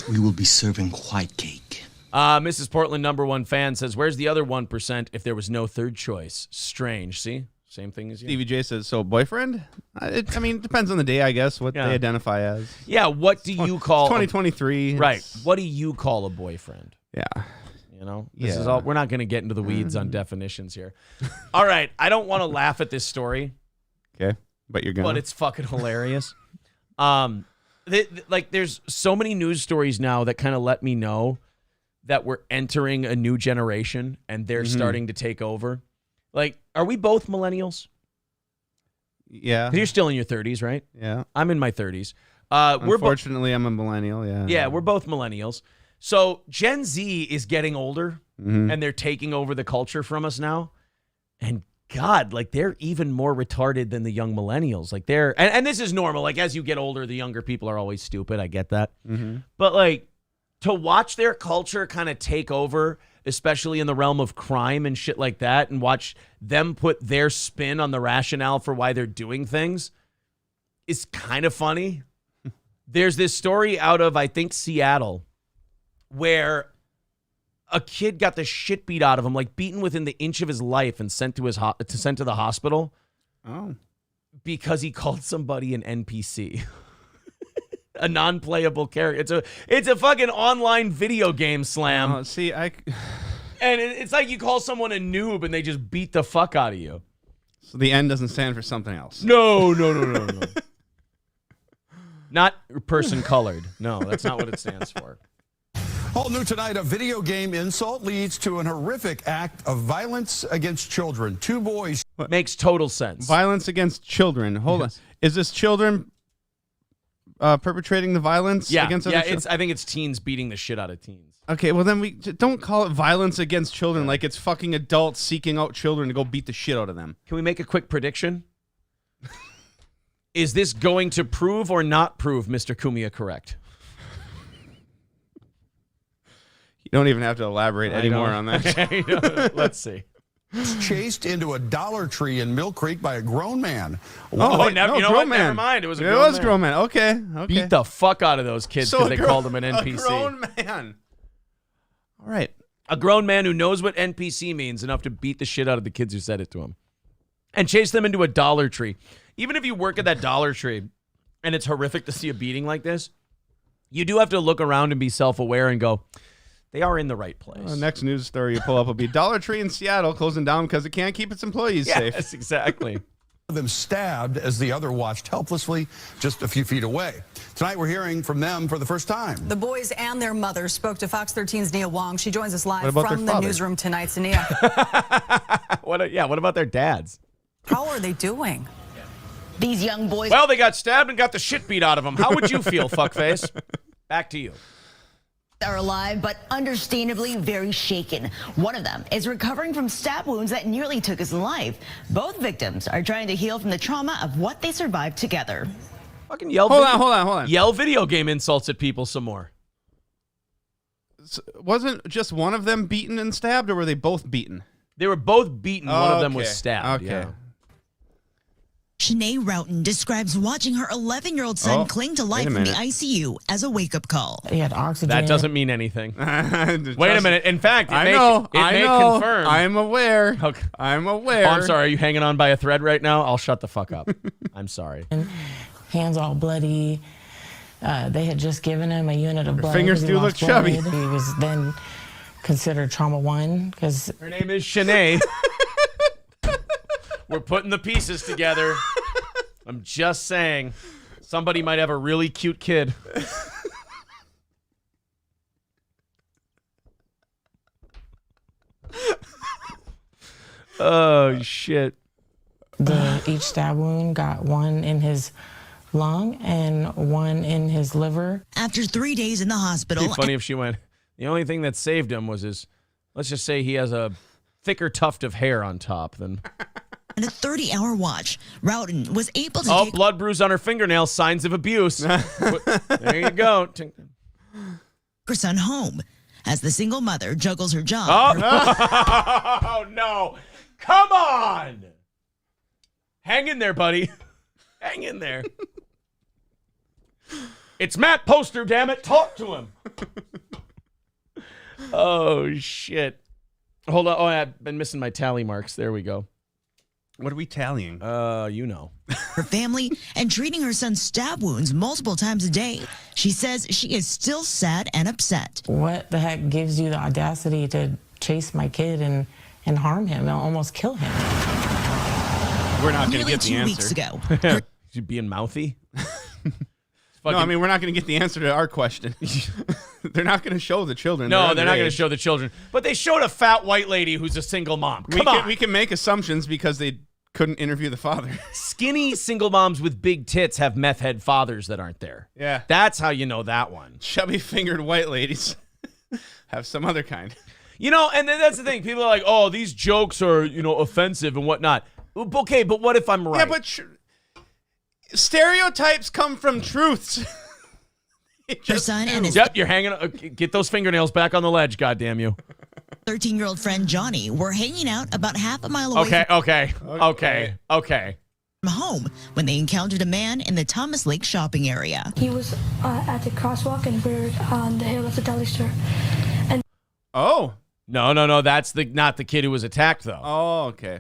Speaker 3: we will be serving white cake.
Speaker 1: Mrs. Portland, #1 fan, says, where's the other 1% if there was no third choice? Strange. See? Same thing as you.
Speaker 2: Stevie J says, so boyfriend? I mean, it depends on the day, I guess, what they identify as.
Speaker 1: Yeah, what do you call...
Speaker 2: 2023.
Speaker 1: Right. What do you call a boyfriend?
Speaker 2: Yeah.
Speaker 1: You know? This is all. We're not going to get into the weeds on definitions here. All right. I don't want to laugh at this story.
Speaker 2: Okay. But you're going to.
Speaker 1: But it's fucking hilarious. There's so many news stories now that kind of let me know that we're entering a new generation and they're starting to take over. Like, are we both millennials?
Speaker 2: Yeah.
Speaker 1: You're still in your 30s, right?
Speaker 2: Yeah.
Speaker 1: I'm in my 30s.
Speaker 2: Unfortunately, I'm a millennial, yeah.
Speaker 1: Yeah, we're both millennials. So Gen Z is getting older, and they're taking over the culture from us now. And God, like, they're even more retarded than the young millennials. Like, and this is normal. Like, as you get older, the younger people are always stupid. I get that. But, like, to watch their culture kind of take over, especially in the realm of crime and shit like that, and watch them put their spin on the rationale for why they're doing things is kind of funny. There's this story out of, I think, Seattle, where a kid got the shit beat out of him, like beaten within the inch of his life and sent to the hospital.
Speaker 2: Oh.
Speaker 1: Because he called somebody an NPC. A non-playable character. It's a fucking online video game slam.
Speaker 2: And
Speaker 1: it's like you call someone a noob and they just beat the fuck out of you.
Speaker 2: So the N doesn't stand for something else.
Speaker 1: No. Not person colored. No, that's not what it stands for.
Speaker 11: All new tonight, a video game insult leads to an horrific act of violence against children. 2 boys.
Speaker 1: Makes total sense.
Speaker 2: Violence against children. Hold on. Is this children perpetrating the violence against other children?
Speaker 1: I think it's teens beating the shit out of teens.
Speaker 2: Okay, well then we don't call it violence against children like it's fucking adults seeking out children to go beat the shit out of them.
Speaker 1: Can we make a quick prediction? Is this going to prove or not prove Mr. Cumia correct?
Speaker 2: You don't even have to elaborate anymore on that.
Speaker 1: Let's see.
Speaker 11: Chased into a Dollar Tree in Mill Creek by a grown man.
Speaker 1: Never mind. It was a grown man.
Speaker 2: Okay.
Speaker 1: Beat the fuck out of those kids because they called him an NPC.
Speaker 2: A grown man. All right.
Speaker 1: A grown man who knows what NPC means enough to beat the shit out of the kids who said it to him. And chase them into a Dollar Tree. even if you work at that Dollar Tree and it's horrific to see a beating like this, you do have to look around and be self-aware and go, they are in the right place.
Speaker 2: Next news story you pull up will be Dollar Tree in Seattle closing down because it can't keep its employees safe.
Speaker 1: Yes, exactly.
Speaker 11: Of them stabbed as the other watched helplessly just a few feet away. Tonight we're hearing from them for the first time.
Speaker 12: The boys and their mother spoke to Fox 13's Nia Wong. She joins us live
Speaker 2: What about
Speaker 12: from
Speaker 2: their
Speaker 12: the
Speaker 2: father?
Speaker 12: newsroom tonight. So Nia,
Speaker 1: What about their dads?
Speaker 12: how are they doing?
Speaker 9: These young boys.
Speaker 1: Well, they got stabbed and got the shit beat out of them. How would you feel, fuckface? Back to you.
Speaker 9: Are alive, but understandably very shaken. One of them is recovering from stab wounds that nearly took his life. Both victims are trying to heal from the trauma of what they survived together.
Speaker 1: Fucking yell.
Speaker 2: Hold on.
Speaker 1: Yell video game insults at people some more.
Speaker 2: Wasn't just one of them beaten and stabbed, or were they both beaten?
Speaker 1: They were both beaten. One of them was stabbed.
Speaker 2: Okay.
Speaker 1: Yeah.
Speaker 13: Shanae Roughton describes watching her 11-year-old son cling to life in the ICU as a wake-up call.
Speaker 12: He had oxygen.
Speaker 1: That doesn't mean anything. Wait a minute. In fact, it may confirm.
Speaker 2: I'm aware.
Speaker 1: Okay.
Speaker 2: I'm aware.
Speaker 1: Oh, I'm sorry. Are you hanging on by a thread right now? I'll shut the fuck up. I'm sorry.
Speaker 12: Hands all bloody. They had just given him a unit of blood.
Speaker 2: Fingers do look chubby.
Speaker 12: He was then considered trauma 1 because
Speaker 1: Her name is Shanae. We're putting the pieces together. I'm just saying, somebody might have a really cute kid. Oh, shit.
Speaker 12: each stab wound got one in his lung and one in his liver.
Speaker 13: After 3 days in the hospital.
Speaker 1: It'd be funny if she went, the only thing that saved him was his, let's just say he has a thicker tuft of hair on top than...
Speaker 13: In a 30-hour watch, Roughton was able to take...
Speaker 1: blood bruise on her fingernail, signs of abuse. There you go.
Speaker 13: Her son home as the single mother juggles her job.
Speaker 1: Oh, no. Come on. Hang in there, buddy. Hang in there. It's Matt Poster, damn it. Talk to him. Oh, shit. Hold on. Oh, I've been missing my tally marks. There we go.
Speaker 2: What are we tallying?
Speaker 1: You know.
Speaker 13: Her family and treating her son's stab wounds multiple times a day. She says she is still sad and upset.
Speaker 12: What the heck gives you the audacity to chase my kid and harm him and almost kill him?
Speaker 2: We're not going to get the
Speaker 13: 2
Speaker 2: answer.
Speaker 13: weeks ago.
Speaker 1: You being mouthy?
Speaker 2: No, I mean, we're not going to get the answer to our question. They're not going to show the children.
Speaker 1: No, they're not going to show the children. But they showed a fat white lady who's a single mom. Come on.
Speaker 2: We can make assumptions because they couldn't interview the father.
Speaker 1: Skinny single moms with big tits have meth head fathers that aren't there.
Speaker 2: Yeah.
Speaker 1: That's how you know that one.
Speaker 2: Chubby-fingered white ladies have some other kind.
Speaker 1: You know, and then that's the thing. People are like, oh, these jokes are, offensive and whatnot. Okay, but what if I'm right?
Speaker 2: Yeah, but stereotypes come from truths.
Speaker 13: Her son and his
Speaker 1: Yep, you're hanging. Get those fingernails back on the ledge, goddamn you.
Speaker 13: 13-year-old friend Johnny were hanging out about half a mile away
Speaker 1: Okay.
Speaker 13: from home when they encountered a man in the Thomas Lake shopping area.
Speaker 14: He was at the crosswalk and we're on the hill at the deli store. And
Speaker 2: Oh.
Speaker 1: No. That's not the kid who was attacked, though.
Speaker 2: Oh, okay.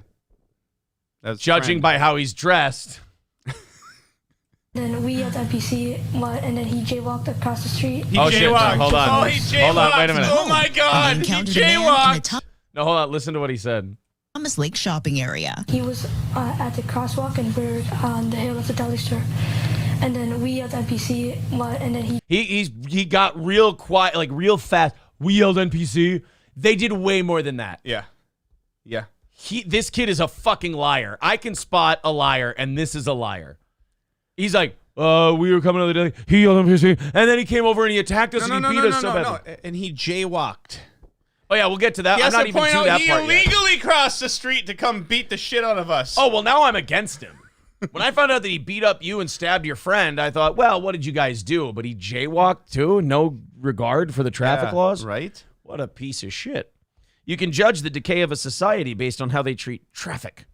Speaker 2: That's
Speaker 1: Judging by how he's dressed.
Speaker 14: then we at the NPC, and then he jaywalked across the street.
Speaker 2: He
Speaker 1: shit. Hold on.
Speaker 2: Oh, he jaywalked.
Speaker 1: Hold on. Wait a minute.
Speaker 2: Oh, my God. He
Speaker 13: Encountered a man in the
Speaker 2: jaywalked.
Speaker 1: No, hold on. Listen to what he said.
Speaker 13: Thomas Lake shopping area.
Speaker 14: He was at the crosswalk and we're on the hill at the deli store. And then we at the NPC, and then
Speaker 1: he got real quiet, like real fast. We yelled NPC. They did way more than that.
Speaker 2: Yeah.
Speaker 1: This kid is a fucking liar. I can spot a liar, and this is a liar. He's like, we were coming to the deli. He yelled NPC, and then he came over and he attacked us and he beat us so badly.
Speaker 2: And he jaywalked.
Speaker 1: Oh yeah, we'll get to that.
Speaker 2: He
Speaker 1: I'm
Speaker 2: has
Speaker 1: not
Speaker 2: to
Speaker 1: even
Speaker 2: point
Speaker 1: to
Speaker 2: out
Speaker 1: that
Speaker 2: he
Speaker 1: part yet.
Speaker 2: illegally crossed the street to come beat the shit out of us.
Speaker 1: Oh, well, now I'm against him. When I found out that he beat up you and stabbed your friend, I thought, well, what did you guys do? But he jaywalked too? No regard for the traffic laws?
Speaker 2: Right?
Speaker 1: What a piece of shit. You can judge the decay of a society based on how they treat traffic.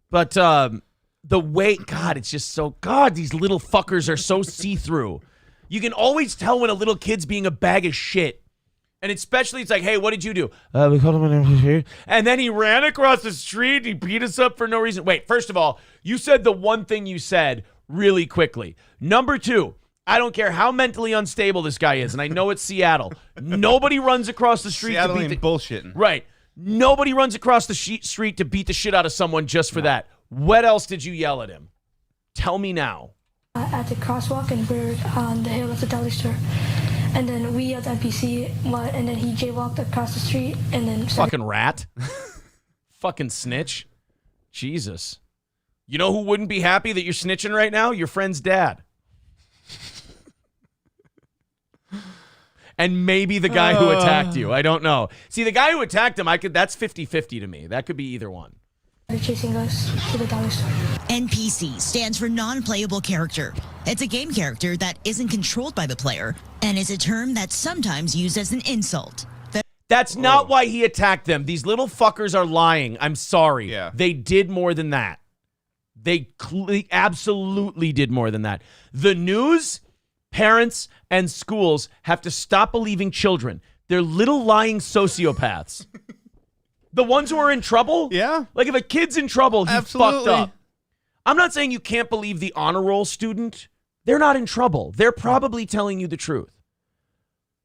Speaker 1: But the way, God, it's just so, God, these little fuckers are so see-through. You can always tell when a little kid's being a bag of shit. And especially, it's like, hey, what did you do? We called him an NPC. And then he ran across the street. And he beat us up for no reason. Wait, first of all, you said the one thing you said really quickly. Number 2, I don't care how mentally unstable this guy is, and I know it's Seattle. Nobody runs across the street
Speaker 2: Seattle
Speaker 1: to beat
Speaker 2: ain't bullshitting.
Speaker 1: Right. Nobody runs across the street to beat the shit out of someone just for that. What else did you yell at him? Tell me now.
Speaker 14: At the crosswalk, and we're on the hill of the deli store. And then we yelled NPC, and then he jaywalked across the street, and then...
Speaker 1: Fucking rat. Fucking snitch. Jesus. You know who wouldn't be happy that you're snitching right now? Your friend's dad. And maybe the guy who attacked you. I don't know. See, the guy who attacked him, that's 50-50 to me. That could be either one.
Speaker 14: They're chasing us to the dollar store.
Speaker 13: NPC stands for non-playable character. It's a game character that isn't controlled by the player and is a term that's sometimes used as an insult.
Speaker 1: That's not why he attacked them. These little fuckers are lying. I'm sorry.
Speaker 2: Yeah.
Speaker 1: They did more than that. They absolutely did more than that. The news, parents, and schools have to stop believing children. They're little lying sociopaths. The ones who are in trouble?
Speaker 2: Yeah.
Speaker 1: Like if a kid's in trouble, he's
Speaker 2: Absolutely.
Speaker 1: fucked up. I'm not saying you can't believe the honor roll student. They're not in trouble. They're probably telling you the truth.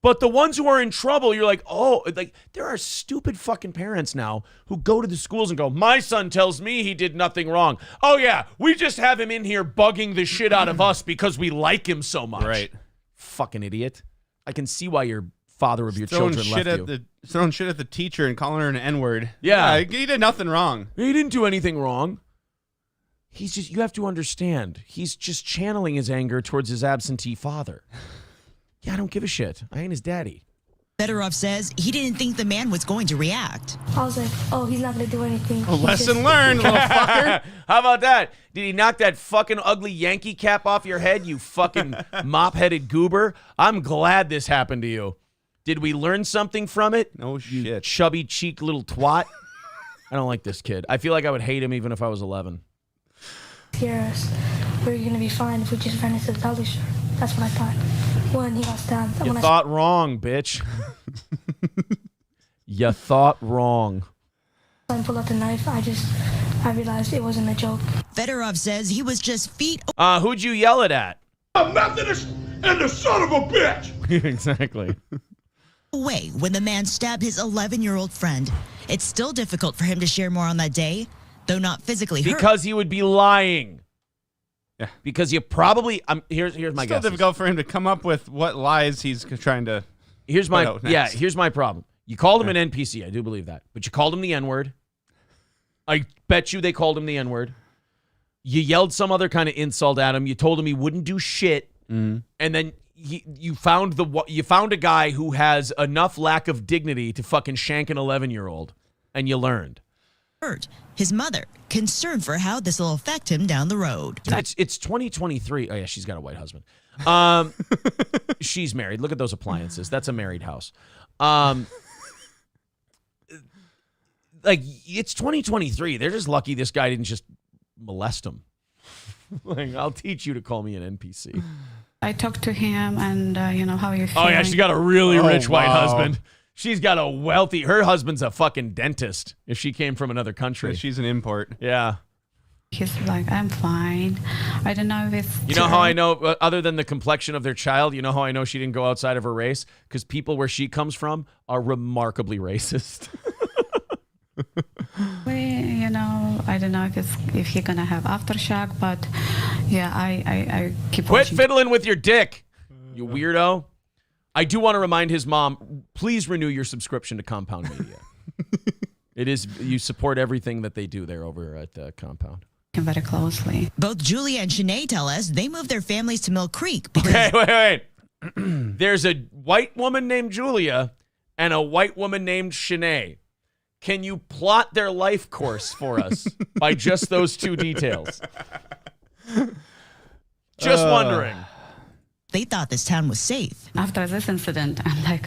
Speaker 1: But the ones who are in trouble, you're like, oh, like there are stupid fucking parents now who go to the schools and go, my son tells me he did nothing wrong. Oh yeah, we just have him in here bugging the shit out of us because we like him so much.
Speaker 2: Right.
Speaker 1: Fucking idiot. I can see why your father of your children left you.
Speaker 2: Throwing shit at the teacher and calling her an N-word.
Speaker 1: Yeah.
Speaker 2: He did nothing wrong.
Speaker 1: He didn't do anything wrong. He's just, you have to understand, he's just channeling his anger towards his absentee father. Yeah, I don't give a shit. I ain't his daddy.
Speaker 13: Fedorov says he didn't think the man was going to react.
Speaker 14: I was like, oh, he's not going to do anything.
Speaker 2: A lesson learned, little fucker.
Speaker 1: How about that? Did he knock that fucking ugly Yankee cap off your head, you fucking mop-headed goober? I'm glad this happened to you. Did we learn something from it?
Speaker 2: No shit.
Speaker 1: You chubby cheek little twat. I don't like this kid. I feel like I would hate him even if I was 11.
Speaker 14: Yes, we're going to be fine if we just ran into the dollar store. That's what I thought. When he got stabbed.
Speaker 1: You thought wrong, bitch. You thought wrong.
Speaker 14: When I pulled out the knife, I realized it wasn't a joke.
Speaker 13: Fedorov says he was just feet
Speaker 1: who'd you yell it at?
Speaker 4: A Methodist and the son of a bitch!
Speaker 1: Exactly.
Speaker 13: away when the man stabbed his 11-year-old friend. It's still difficult for him to share more on that day, though not physically hurt.
Speaker 1: Because he would be lying.
Speaker 2: Yeah.
Speaker 1: Because you probably here's my guess.
Speaker 2: It's still difficult for him to come up with what lies he's trying to.
Speaker 1: Here's my problem. You called him an NPC. I do believe that, but you called him the N-word. I bet you they called him the N-word. You yelled some other kind of insult at him. You told him he wouldn't do shit, and then you found a guy who has enough lack of dignity to fucking shank an 11-year-old, and you learned.
Speaker 13: His mother, concerned for how this will affect him down the road.
Speaker 1: It's 2023. Oh, yeah, she's got a white husband. She's married. Look at those appliances. That's a married house. Like, it's 2023. They're just lucky this guy didn't just molest them. Like, I'll teach you to call me an NPC.
Speaker 15: I talked to him and, how are you feeling?
Speaker 1: Oh, yeah, she got a really rich white husband. She's got a wealthy... Her husband's a fucking dentist if she came from another country.
Speaker 2: She's an import.
Speaker 1: Yeah.
Speaker 15: He's like, I'm fine. I don't know if it's...
Speaker 1: You know how I know, other than the complexion of their child, you know how I know she didn't go outside of her race? Because people where she comes from are remarkably racist.
Speaker 15: I don't know if he's going to have aftershock, but yeah, I keep
Speaker 1: Quit
Speaker 15: watching.
Speaker 1: fiddling with your dick, you weirdo. I do want to remind his mom, please renew your subscription to Compound Media. You support everything that they do there over at Compound.
Speaker 15: Very closely.
Speaker 13: Both Julia and Shanae tell us they moved their families to Mill Creek because...
Speaker 1: Okay, wait. There's a white woman named Julia and a white woman named Shanae. Can you plot their life course for us by just those two details? Just wondering.
Speaker 13: They thought this town was safe.
Speaker 15: After this incident, I'm like,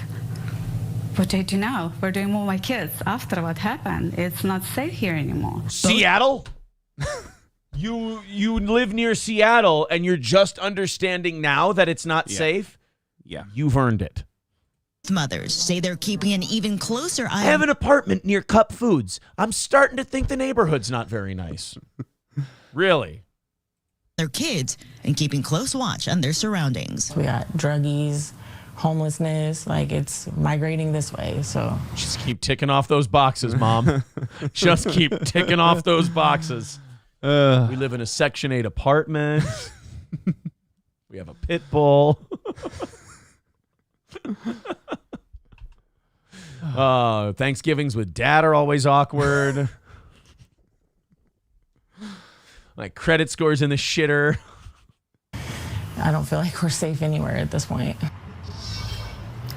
Speaker 15: what do I do now? Where do I move my kids after what happened? It's not safe here anymore.
Speaker 1: Seattle? You live near Seattle and you're just understanding now that it's not safe?
Speaker 2: Yeah.
Speaker 1: You've earned it.
Speaker 13: Mothers say they're keeping an even closer eye
Speaker 1: I have an apartment near Cup Foods. I'm starting to think the neighborhood's not very nice. Really?
Speaker 13: their kids and keeping close watch on their surroundings.
Speaker 12: We got druggies, homelessness, like it's migrating this way. So
Speaker 1: just keep ticking off those boxes, Mom. Just keep ticking off those boxes. We live in a Section 8 apartment. We have a pit bull. Thanksgivings with Dad are always awkward. My credit score's in the shitter.
Speaker 12: I don't feel like we're safe anywhere at this point.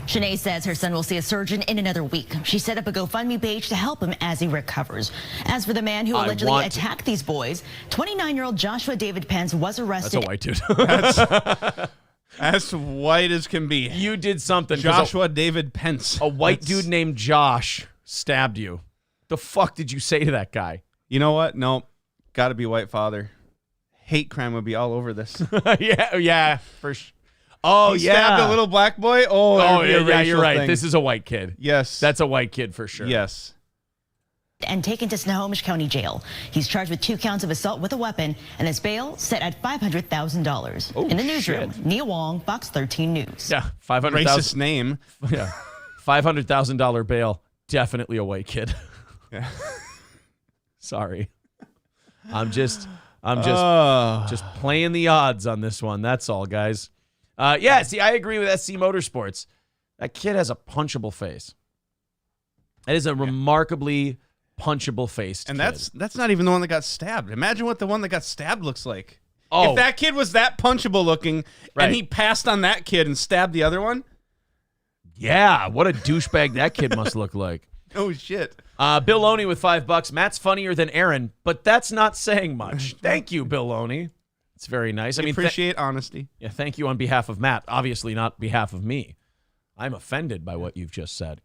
Speaker 9: Shanae says her son will see a surgeon in another week. She set up a GoFundMe page to help him as he recovers. As for the man who allegedly attacked these boys, 29-year-old Joshua David Pence was arrested.
Speaker 1: That's a white dude.
Speaker 2: As white as can be.
Speaker 1: You did something.
Speaker 2: Joshua David Pence.
Speaker 1: A white dude named Josh stabbed you. The fuck did you say to that guy?
Speaker 2: You know what? No. Got to be white father. Hate crime would be all over this.
Speaker 1: yeah, for sure. Oh,
Speaker 2: he stabbed a little black boy?
Speaker 1: Yeah, you're right. Thing. This is a white kid.
Speaker 2: Yes.
Speaker 1: That's a white kid for sure.
Speaker 2: Yes.
Speaker 9: And taken to Snohomish County Jail. He's charged with 2 counts of assault with a weapon, and his bail set at $500,000.
Speaker 1: Oh,
Speaker 9: in the newsroom,
Speaker 1: shit.
Speaker 9: Nia Wong, Fox 13 News.
Speaker 1: Yeah, $500,000.
Speaker 2: Racist name.
Speaker 1: Yeah, $500,000 bail. Definitely a white kid.
Speaker 2: Yeah.
Speaker 1: Sorry. I'm just playing the odds on this one. That's all, guys. Yeah, see, I agree with SC Motorsports. That kid has a punchable face. That is a remarkably punchable face.
Speaker 2: And
Speaker 1: kid.
Speaker 2: that's not even the one that got stabbed. Imagine what the one that got stabbed looks like.
Speaker 1: Oh.
Speaker 2: If that kid was that punchable looking and he passed on that kid and stabbed the other one.
Speaker 1: Yeah, what a douchebag that kid must look like.
Speaker 2: Oh, shit.
Speaker 1: Bill Loney with $5. Matt's funnier than Aaron, but that's not saying much. Thank you, Bill Loney. It's very nice. I mean,
Speaker 2: appreciate honesty.
Speaker 1: Yeah, thank you on behalf of Matt. Obviously not behalf of me. I'm offended by what you've just said.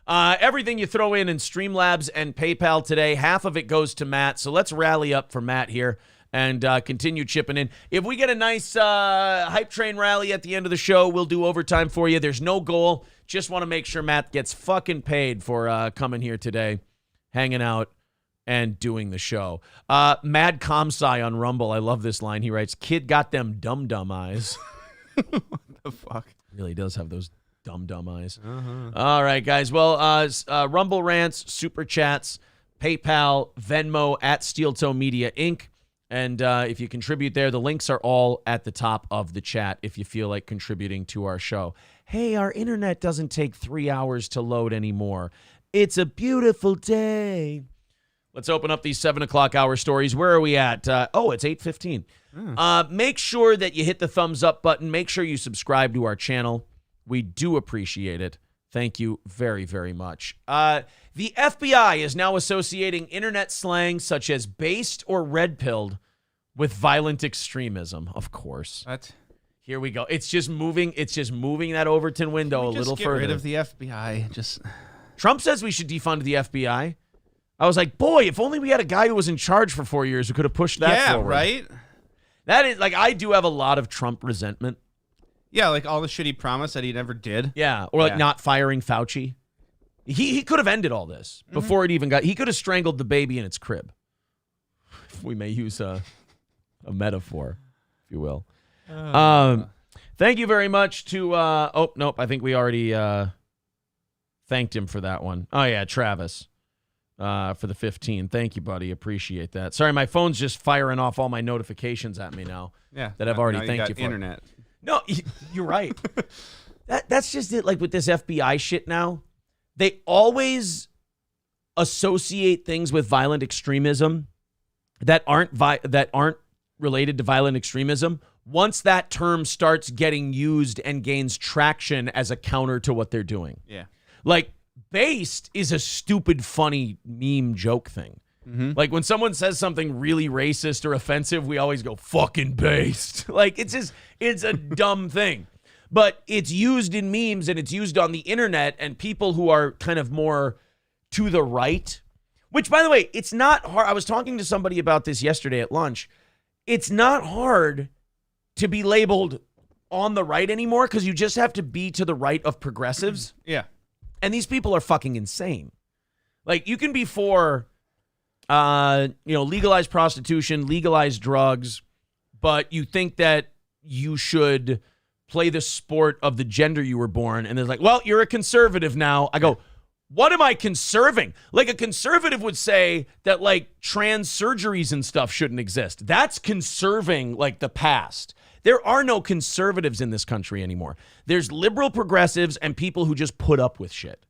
Speaker 1: Everything you throw in Streamlabs and PayPal today, half of it goes to Matt. So let's rally up for Matt here and continue chipping in. If we get a nice hype train rally at the end of the show, we'll do overtime for you. There's no goal. Just want to make sure Matt gets fucking paid for coming here today, hanging out, and doing the show. Mad Comsci on Rumble. I love this line. He writes, "Kid got them dumb eyes."
Speaker 2: What the fuck?
Speaker 1: Really does have those dumb eyes. All right, guys. Well, Rumble rants, super chats, PayPal, Venmo at Steel Toe Media Inc. And if you contribute there, the links are all at the top of the chat if you feel like contributing to our show. Hey, our internet doesn't take 3 hours to load anymore. It's a beautiful day. Let's open up these 7 o'clock hour stories. Where are we at? It's 8:15. Make sure that you hit the thumbs up button. Make sure you subscribe to our channel. We do appreciate it. Thank you very, very much. The FBI is now associating internet slang such as based or red-pilled with violent extremism. Of course.
Speaker 2: What?
Speaker 1: Here we go. It's just moving that Overton window a little further.
Speaker 2: Get rid of the FBI.
Speaker 1: Trump says we should defund the FBI. I was like, boy, if only we had a guy who was in charge for 4 years who could have pushed that forward.
Speaker 2: Yeah, right?
Speaker 1: That is, like, I do have a lot of Trump resentment.
Speaker 2: Yeah, like all the shit he promised that he never did.
Speaker 1: Yeah, or like not firing Fauci. He could have ended all this before it even got... He could have strangled the baby in its crib. If we may use a metaphor, if you will. Thank you very much to... I think we already thanked him for that one. Oh, yeah, Travis. For the 15. Thank you, buddy. Appreciate that. Sorry, my phone's just firing off all my notifications at me now.
Speaker 2: Yeah.
Speaker 1: That I've already thanked you for.
Speaker 2: Internet.
Speaker 1: No, you're right. That's just it. Like with this FBI shit now, they always associate things with violent extremism that aren't related to violent extremism. Once that term starts getting used and gains traction as a counter to what they're doing.
Speaker 2: Yeah.
Speaker 1: Like, based is a stupid, funny meme joke thing. Like when someone says something really racist or offensive, we always go, fucking based. Like it's a dumb thing. But it's used in memes and it's used on the internet, and people who are kind of more to the right, which, by the way, it's not hard. I was talking to somebody about this yesterday at lunch. It's not hard to be labeled on the right anymore because you just have to be to the right of progressives.
Speaker 2: Yeah.
Speaker 1: And these people are fucking insane. Like, you can be for, legalized prostitution, legalized drugs, but you think that you should play the sport of the gender you were born. And they're like, well, you're a conservative now. I go, what am I conserving? Like, a conservative would say that, like, trans surgeries and stuff shouldn't exist. That's conserving, like, the past. There are no conservatives in this country anymore. There's liberal progressives and people who just put up with shit.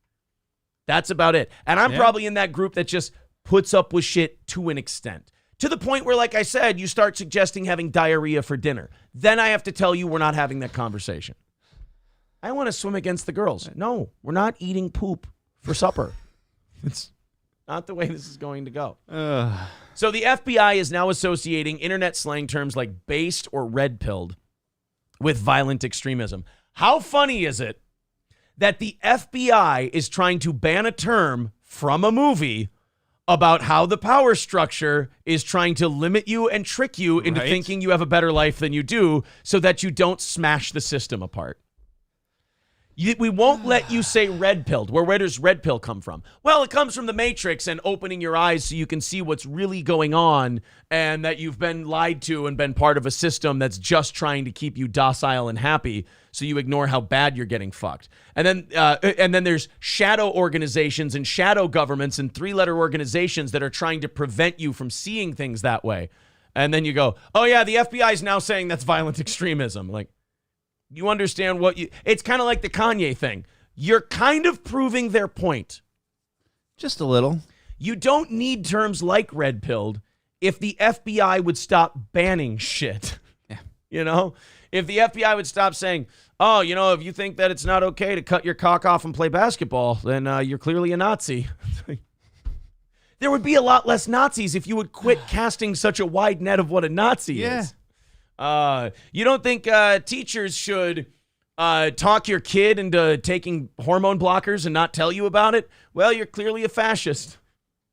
Speaker 1: That's about it. And I'm probably in that group that just puts up with shit to an extent. To the point where, like I said, you start suggesting having diarrhea for dinner. Then I have to tell you we're not having that conversation. I want to swim against the girls. No, we're not eating poop for supper. It's not the way this is going to go. So the FBI is now associating internet slang terms like based or red-pilled with violent extremism. How funny is it that the FBI is trying to ban a term from a movie about how the power structure is trying to limit you and trick you into thinking you have a better life than you do so that you don't smash the system apart? We won't let you say red-pilled. Where does red pill come from? Well, it comes from the Matrix and opening your eyes so you can see what's really going on and that you've been lied to and been part of a system that's just trying to keep you docile and happy so you ignore how bad you're getting fucked. And then there's shadow organizations and shadow governments and three-letter organizations that are trying to prevent you from seeing things that way. And then you go, oh yeah, the FBI is now saying that's violent extremism. Like, you understand it's kind of like the Kanye thing. You're kind of proving their point.
Speaker 2: Just a little.
Speaker 1: You don't need terms like red-pilled if the FBI would stop banning shit.
Speaker 2: Yeah.
Speaker 1: You know? If the FBI would stop saying, oh, if you think that it's not okay to cut your cock off and play basketball, then you're clearly a Nazi. There would be a lot less Nazis if you would quit casting such a wide net of what a Nazi is. You don't think teachers should talk your kid into taking hormone blockers and not tell you about it? Well, you're clearly a fascist.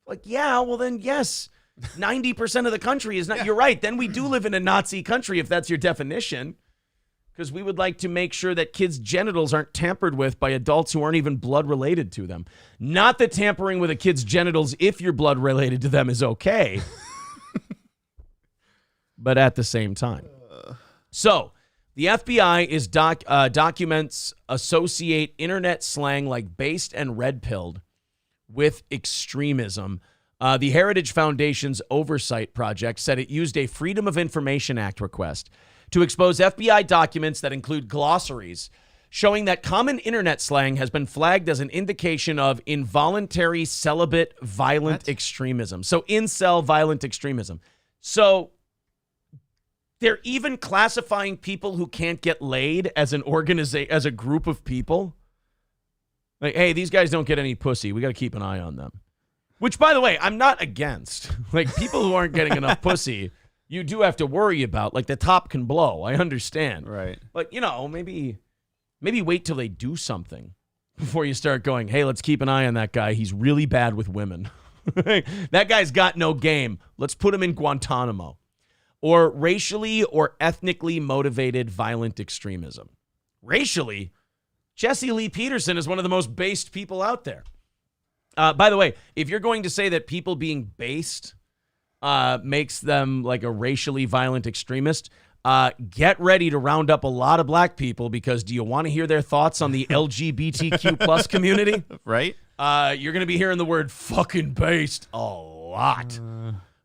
Speaker 1: Like, yeah, well then, yes. 90% of the country is not. Yeah. You're right. Then we do live in a Nazi country if that's your definition. Because we would like to make sure that kids' genitals aren't tampered with by adults who aren't even blood related to them. Not that tampering with a kid's genitals if you're blood related to them is okay. But at the same time. So, the FBI is documents associate internet slang like based and red-pilled with extremism. The Heritage Foundation's Oversight Project said it used a Freedom of Information Act request to expose FBI documents that include glossaries showing that common internet slang has been flagged as an indication of involuntary celibate violent extremism. So, incel violent extremism. So, they're even classifying people who can't get laid as as a group of people. Like, hey, these guys don't get any pussy. We got to keep an eye on them. Which, by the way, I'm not against. Like, people who aren't getting enough pussy, you do have to worry about. Like, the top can blow. I understand.
Speaker 2: Right.
Speaker 1: But, maybe wait till they do something before you start going, hey, let's keep an eye on that guy. He's really bad with women. That guy's got no game. Let's put him in Guantanamo. Or racially or ethnically motivated violent extremism. Racially, Jesse Lee Peterson is one of the most based people out there. By the way, if you're going to say that people being based makes them like a racially violent extremist, get ready to round up a lot of black people because do you want to hear their thoughts on the LGBTQ plus community?
Speaker 2: Right.
Speaker 1: You're going to be hearing the word fucking based a lot.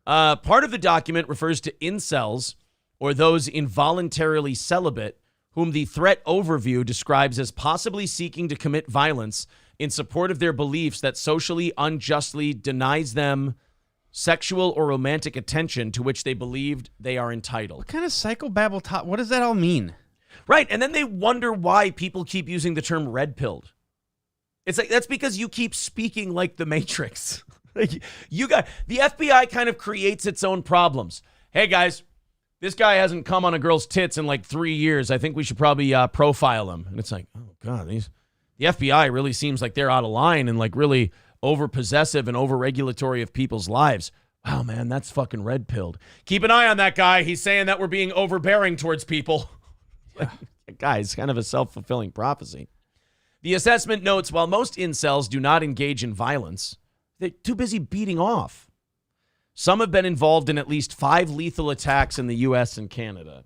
Speaker 1: Part of the document refers to incels, or those involuntarily celibate, whom the threat overview describes as possibly seeking to commit violence in support of their beliefs that socially unjustly denies them sexual or romantic attention to which they believed they are entitled.
Speaker 2: What kind of psychobabble what does that all mean?
Speaker 1: Right, and then they wonder why people keep using the term red-pilled. It's like, that's because you keep speaking like the Matrix. The FBI kind of creates its own problems. Hey guys, this guy hasn't come on a girl's tits in like 3 years. I think we should probably profile him. And it's like, oh God, the FBI really seems like they're out of line and like really over-possessive and over-regulatory of people's lives. Wow, man, that's fucking red-pilled. Keep an eye on that guy. He's saying that we're being overbearing towards people. Guys, kind of a self-fulfilling prophecy. The assessment notes, while most incels do not engage in violence, they're too busy beating off. Some have been involved in at least 5 lethal attacks in the U.S. and Canada.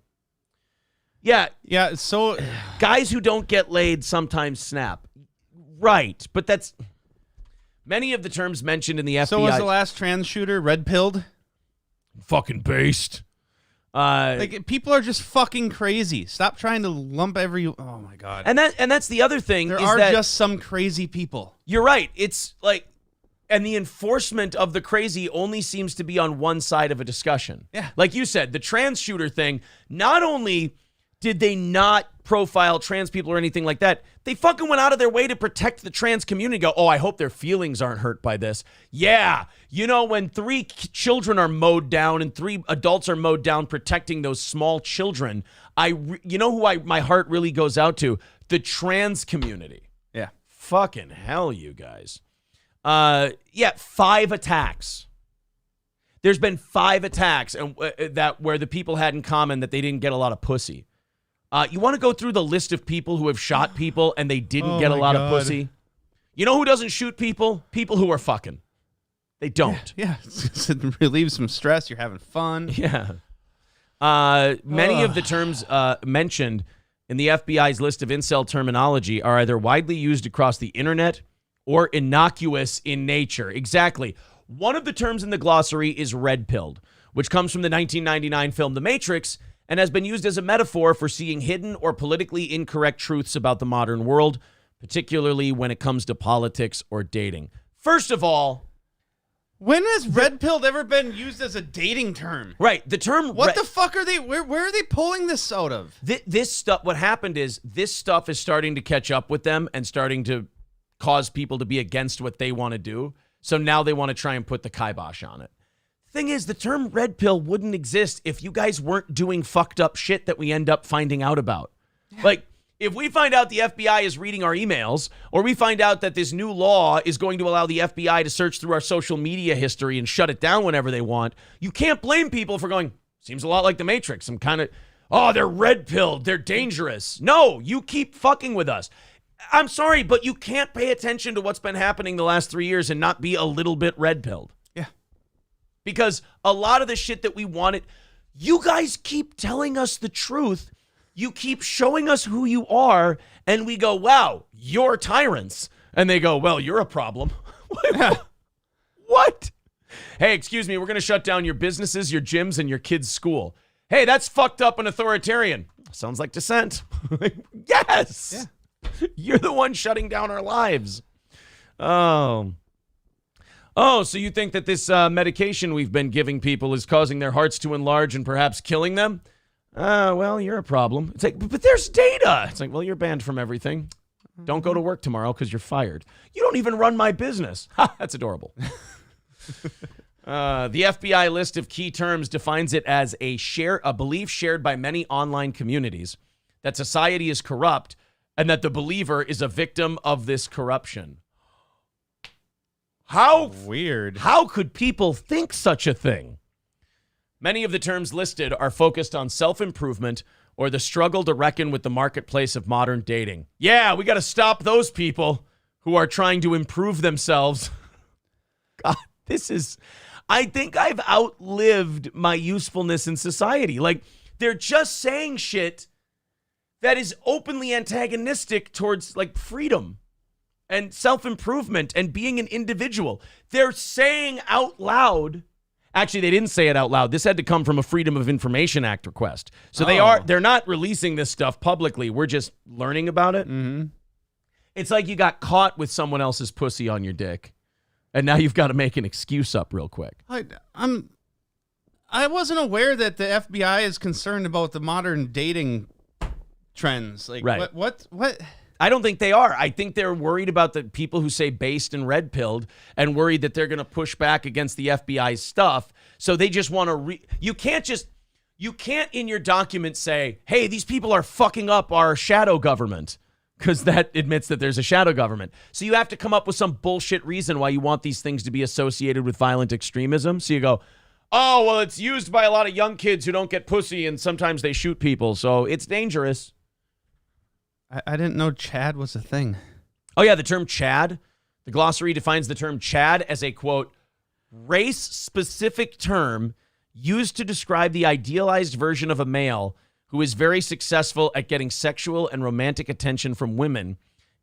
Speaker 1: Yeah.
Speaker 2: So
Speaker 1: guys who don't get laid sometimes snap. Right. But that's many of the terms mentioned in the FBI.
Speaker 2: So was the last trans shooter red-pilled?
Speaker 1: Fucking based.
Speaker 2: Like, people are just fucking crazy. Stop trying to lump oh my God.
Speaker 1: And that's the other thing.
Speaker 2: There are just some crazy people.
Speaker 1: You're right. It's like, and the enforcement of the crazy only seems to be on one side of a discussion.
Speaker 2: Yeah.
Speaker 1: Like you said, the trans shooter thing, not only did they not profile trans people or anything like that, they fucking went out of their way to protect the trans community. Go, oh, I hope their feelings aren't hurt by this. Yeah. You know, when 3 children are mowed down and 3 adults are mowed down protecting those small children, you know who my heart really goes out to? The trans community.
Speaker 2: Yeah.
Speaker 1: Fucking hell, you guys. 5 attacks. There's been 5 attacks and where the people had in common that they didn't get a lot of pussy. You want to go through the list of people who have shot people and they didn't get a lot of pussy? You know who doesn't shoot people? People who are fucking. They don't.
Speaker 2: Yeah. It relieves some stress. You're having fun.
Speaker 1: Yeah. Many of the terms mentioned in the FBI's list of incel terminology are either widely used across the internet or innocuous in nature. Exactly. One of the terms in the glossary is red-pilled, which comes from the 1999 film The Matrix and has been used as a metaphor for seeing hidden or politically incorrect truths about the modern world, particularly when it comes to politics or dating. First of all,
Speaker 2: when has red-pilled ever been used as a dating term?
Speaker 1: Right. The term...
Speaker 2: What the fuck are they... Where are they pulling this out of?
Speaker 1: This stuff... What happened is this stuff is starting to catch up with them and starting to cause people to be against what they want to do. So now they want to try and put the kibosh on it. Thing is, the term red pill wouldn't exist if you guys weren't doing fucked up shit that we end up finding out about. Yeah. Like, if we find out the FBI is reading our emails, or we find out that this new law is going to allow the FBI to search through our social media history and shut it down whenever they want, you can't blame people for going, seems a lot like the Matrix. I'm kind of, oh, they're red-pilled, they're dangerous. No, you keep fucking with us. I'm sorry, but you can't pay attention to what's been happening the last 3 years and not be a little bit red-pilled.
Speaker 2: Yeah.
Speaker 1: Because a lot of the shit that we wanted, you guys keep telling us the truth. You keep showing us who you are, and we go, wow, you're tyrants. And they go, well, you're a problem. What? Hey, excuse me, we're going to shut down your businesses, your gyms, and your kids' school. Hey, that's fucked up and authoritarian. Sounds like dissent. Yes. Yeah. You're the one shutting down our lives. Oh, so you think that this medication we've been giving people is causing their hearts to enlarge and perhaps killing them? Well, you're a problem. It's like, but there's data. It's like, well, you're banned from everything. Don't go to work tomorrow because you're fired. You don't even run my business. Ha, that's adorable. The FBI list of key terms defines it as a belief shared by many online communities that society is corrupt and that the believer is a victim of this corruption. How
Speaker 2: weird.
Speaker 1: How could people think such a thing? Many of the terms listed are focused on self-improvement or the struggle to reckon with the marketplace of modern dating. Yeah, we got to stop those people who are trying to improve themselves. God, I think I've outlived my usefulness in society. Like, they're just saying shit that is openly antagonistic towards, like, freedom and self-improvement and being an individual. They're saying out loud. Actually, they didn't say it out loud. This had to come from a Freedom of Information Act request. So they're not releasing this stuff publicly. We're just learning about it.
Speaker 2: Mm-hmm.
Speaker 1: It's like you got caught with someone else's pussy on your dick, and now you've got to make an excuse up real quick.
Speaker 2: I wasn't aware that the FBI is concerned about the modern dating trends. Like,
Speaker 1: right.
Speaker 2: What?
Speaker 1: I don't think they are. I think they're worried about the people who say based and red-pilled and worried that they're going to push back against the FBI's stuff. So they just want to you can't in your document say, hey, these people are fucking up our shadow government, because that admits that there's a shadow government. So you have to come up with some bullshit reason why you want these things to be associated with violent extremism. So you go, oh, well, it's used by a lot of young kids who don't get pussy and sometimes they shoot people. So it's dangerous.
Speaker 2: I didn't know Chad was a thing.
Speaker 1: Oh, yeah, the term Chad. The glossary defines the term Chad as a, quote, race-specific term used to describe the idealized version of a male who is very successful at getting sexual and romantic attention from women.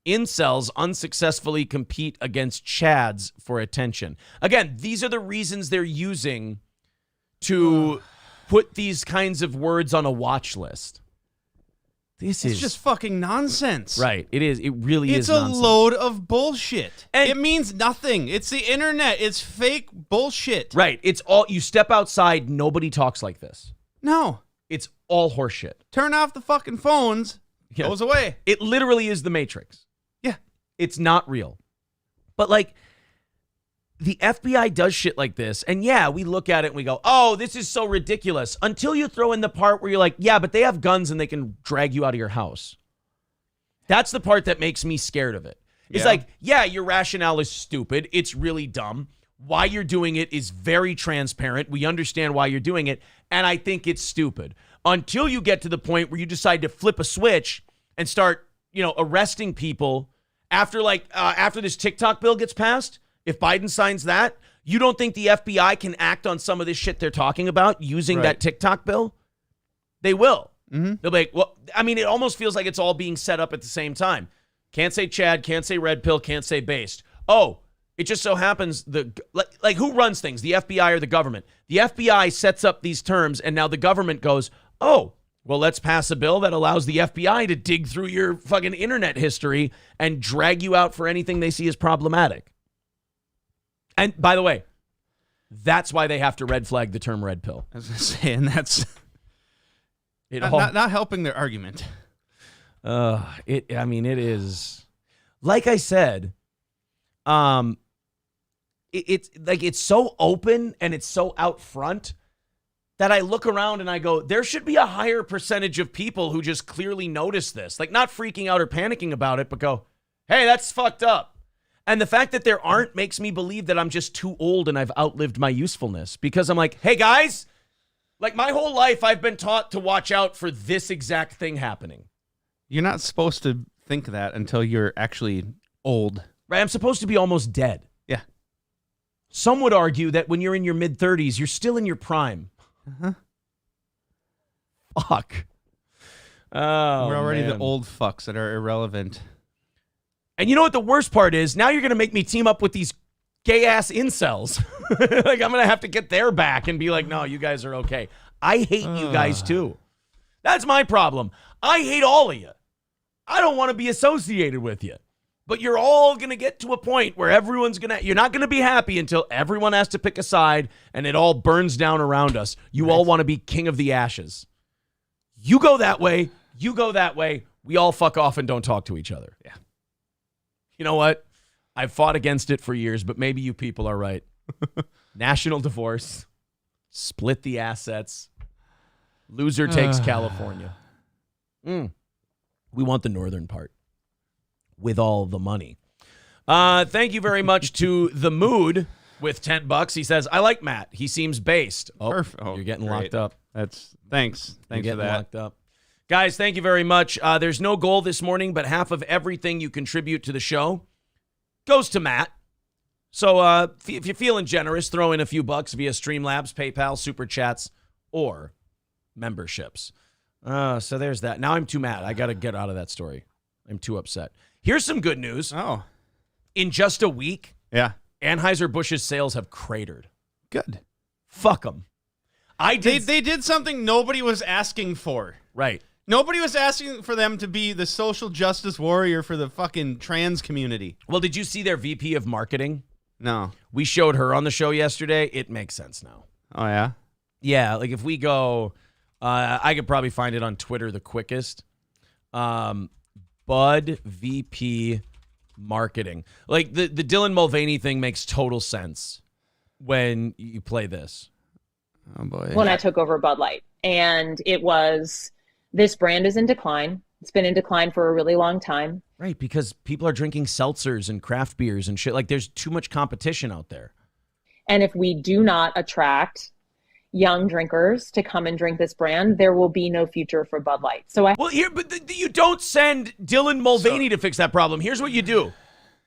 Speaker 1: Incels unsuccessfully compete against Chads for attention. Again, these are the reasons they're using to put these kinds of words on a watch list. It's
Speaker 2: just fucking nonsense.
Speaker 1: Right. It is. It really is nonsense.
Speaker 2: It's a load of bullshit. And it means nothing. It's the internet. It's fake bullshit.
Speaker 1: Right. It's all, you step outside, nobody talks like this.
Speaker 2: No.
Speaker 1: It's all horseshit.
Speaker 2: Turn off the fucking phones.
Speaker 1: Yeah.
Speaker 2: Goes away.
Speaker 1: It literally is the Matrix.
Speaker 2: Yeah.
Speaker 1: It's not real. But like, the FBI does shit like this, and yeah, we look at it and we go, oh, this is so ridiculous, until you throw in the part where you're like, yeah, but they have guns and they can drag you out of your house. That's the part that makes me scared of it. It's like, yeah, your rationale is stupid. It's really dumb. Why you're doing it is very transparent. We understand why you're doing it, and I think it's stupid. Until you get to the point where you decide to flip a switch and start, arresting people after this TikTok bill gets passed. If Biden signs that, you don't think the FBI can act on some of this shit they're talking about using that TikTok bill? They will. Mm-hmm. They'll be like, well, I mean, it almost feels like it's all being set up at the same time. Can't say Chad, can't say red pill, can't say based. Oh, it just so happens like who runs things, the FBI or the government? The FBI sets up these terms, and now the government goes, oh, well, let's pass a bill that allows the FBI to dig through your fucking internet history and drag you out for anything they see as problematic. And by the way, that's why they have to red flag the term red pill.
Speaker 2: I was going to say, and that's not helping their argument.
Speaker 1: It is, like I said, it's so open and it's so out front that I look around and I go, there should be a higher percentage of people who just clearly notice this, like not freaking out or panicking about it, but go, hey, that's fucked up. And the fact that there aren't makes me believe that I'm just too old and I've outlived my usefulness, because I'm like, hey guys, like my whole life I've been taught to watch out for this exact thing happening.
Speaker 2: You're not supposed to think that until you're actually old.
Speaker 1: Right? I'm supposed to be almost dead.
Speaker 2: Yeah.
Speaker 1: Some would argue that when you're in your mid-30s, you're still in your prime.
Speaker 2: Uh-huh.
Speaker 1: Fuck. Oh,
Speaker 2: we're already
Speaker 1: man.
Speaker 2: the old fucks that are irrelevant.
Speaker 1: And you know what the worst part is? Now you're going to make me team up with these gay-ass incels. Like, I'm going to have to get their back and be like, no, you guys are okay. I hate you guys, too. That's my problem. I hate all of you. I don't want to be associated with you. But you're all going to get to a point where you're not going to be happy until everyone has to pick a side and it all burns down around us. You all want to be king of the ashes. You go that way. You go that way. We all fuck off and don't talk to each other.
Speaker 2: Yeah.
Speaker 1: You know what? I've fought against it for years, but maybe you people are right. National divorce. Split the assets. Loser takes California. We want the northern part with all the money. Thank you very much to The Mood with $10. He says, I like Matt. He seems based. Oh,
Speaker 2: perfect.
Speaker 1: You're getting locked up.
Speaker 2: Thanks. Thanks for that.
Speaker 1: Locked up. Guys, thank you very much. There's no goal this morning, but half of everything you contribute to the show goes to Matt. So if you're feeling generous, throw in a few bucks via Streamlabs, PayPal, Super Chats, or memberships. So there's that. Now I'm too mad. I got to get out of that story. I'm too upset. Here's some good news.
Speaker 2: Oh.
Speaker 1: In just a week,
Speaker 2: yeah,
Speaker 1: Anheuser-Busch's sales have cratered.
Speaker 2: Good.
Speaker 1: Fuck them.
Speaker 2: They did something nobody was asking for.
Speaker 1: Right.
Speaker 2: Nobody was asking for them to be the social justice warrior for the fucking trans community.
Speaker 1: Well, did you see their VP of marketing?
Speaker 2: No.
Speaker 1: We showed her on the show yesterday. It makes sense now.
Speaker 2: Oh, yeah?
Speaker 1: Yeah, like if we go, I could probably find it on Twitter the quickest. Bud VP marketing. Like the Dylan Mulvaney thing makes total sense when you play this.
Speaker 2: Oh, boy.
Speaker 16: When I took over Bud Light. And it was, this brand is in decline. It's been in decline for a really long time.
Speaker 1: Right, because people are drinking seltzers and craft beers and shit. Like, there's too much competition out there.
Speaker 16: And if we do not attract young drinkers to come and drink this brand, there will be no future for Bud Light. So
Speaker 1: you don't send Dylan Mulvaney to fix that problem. Here's what you do.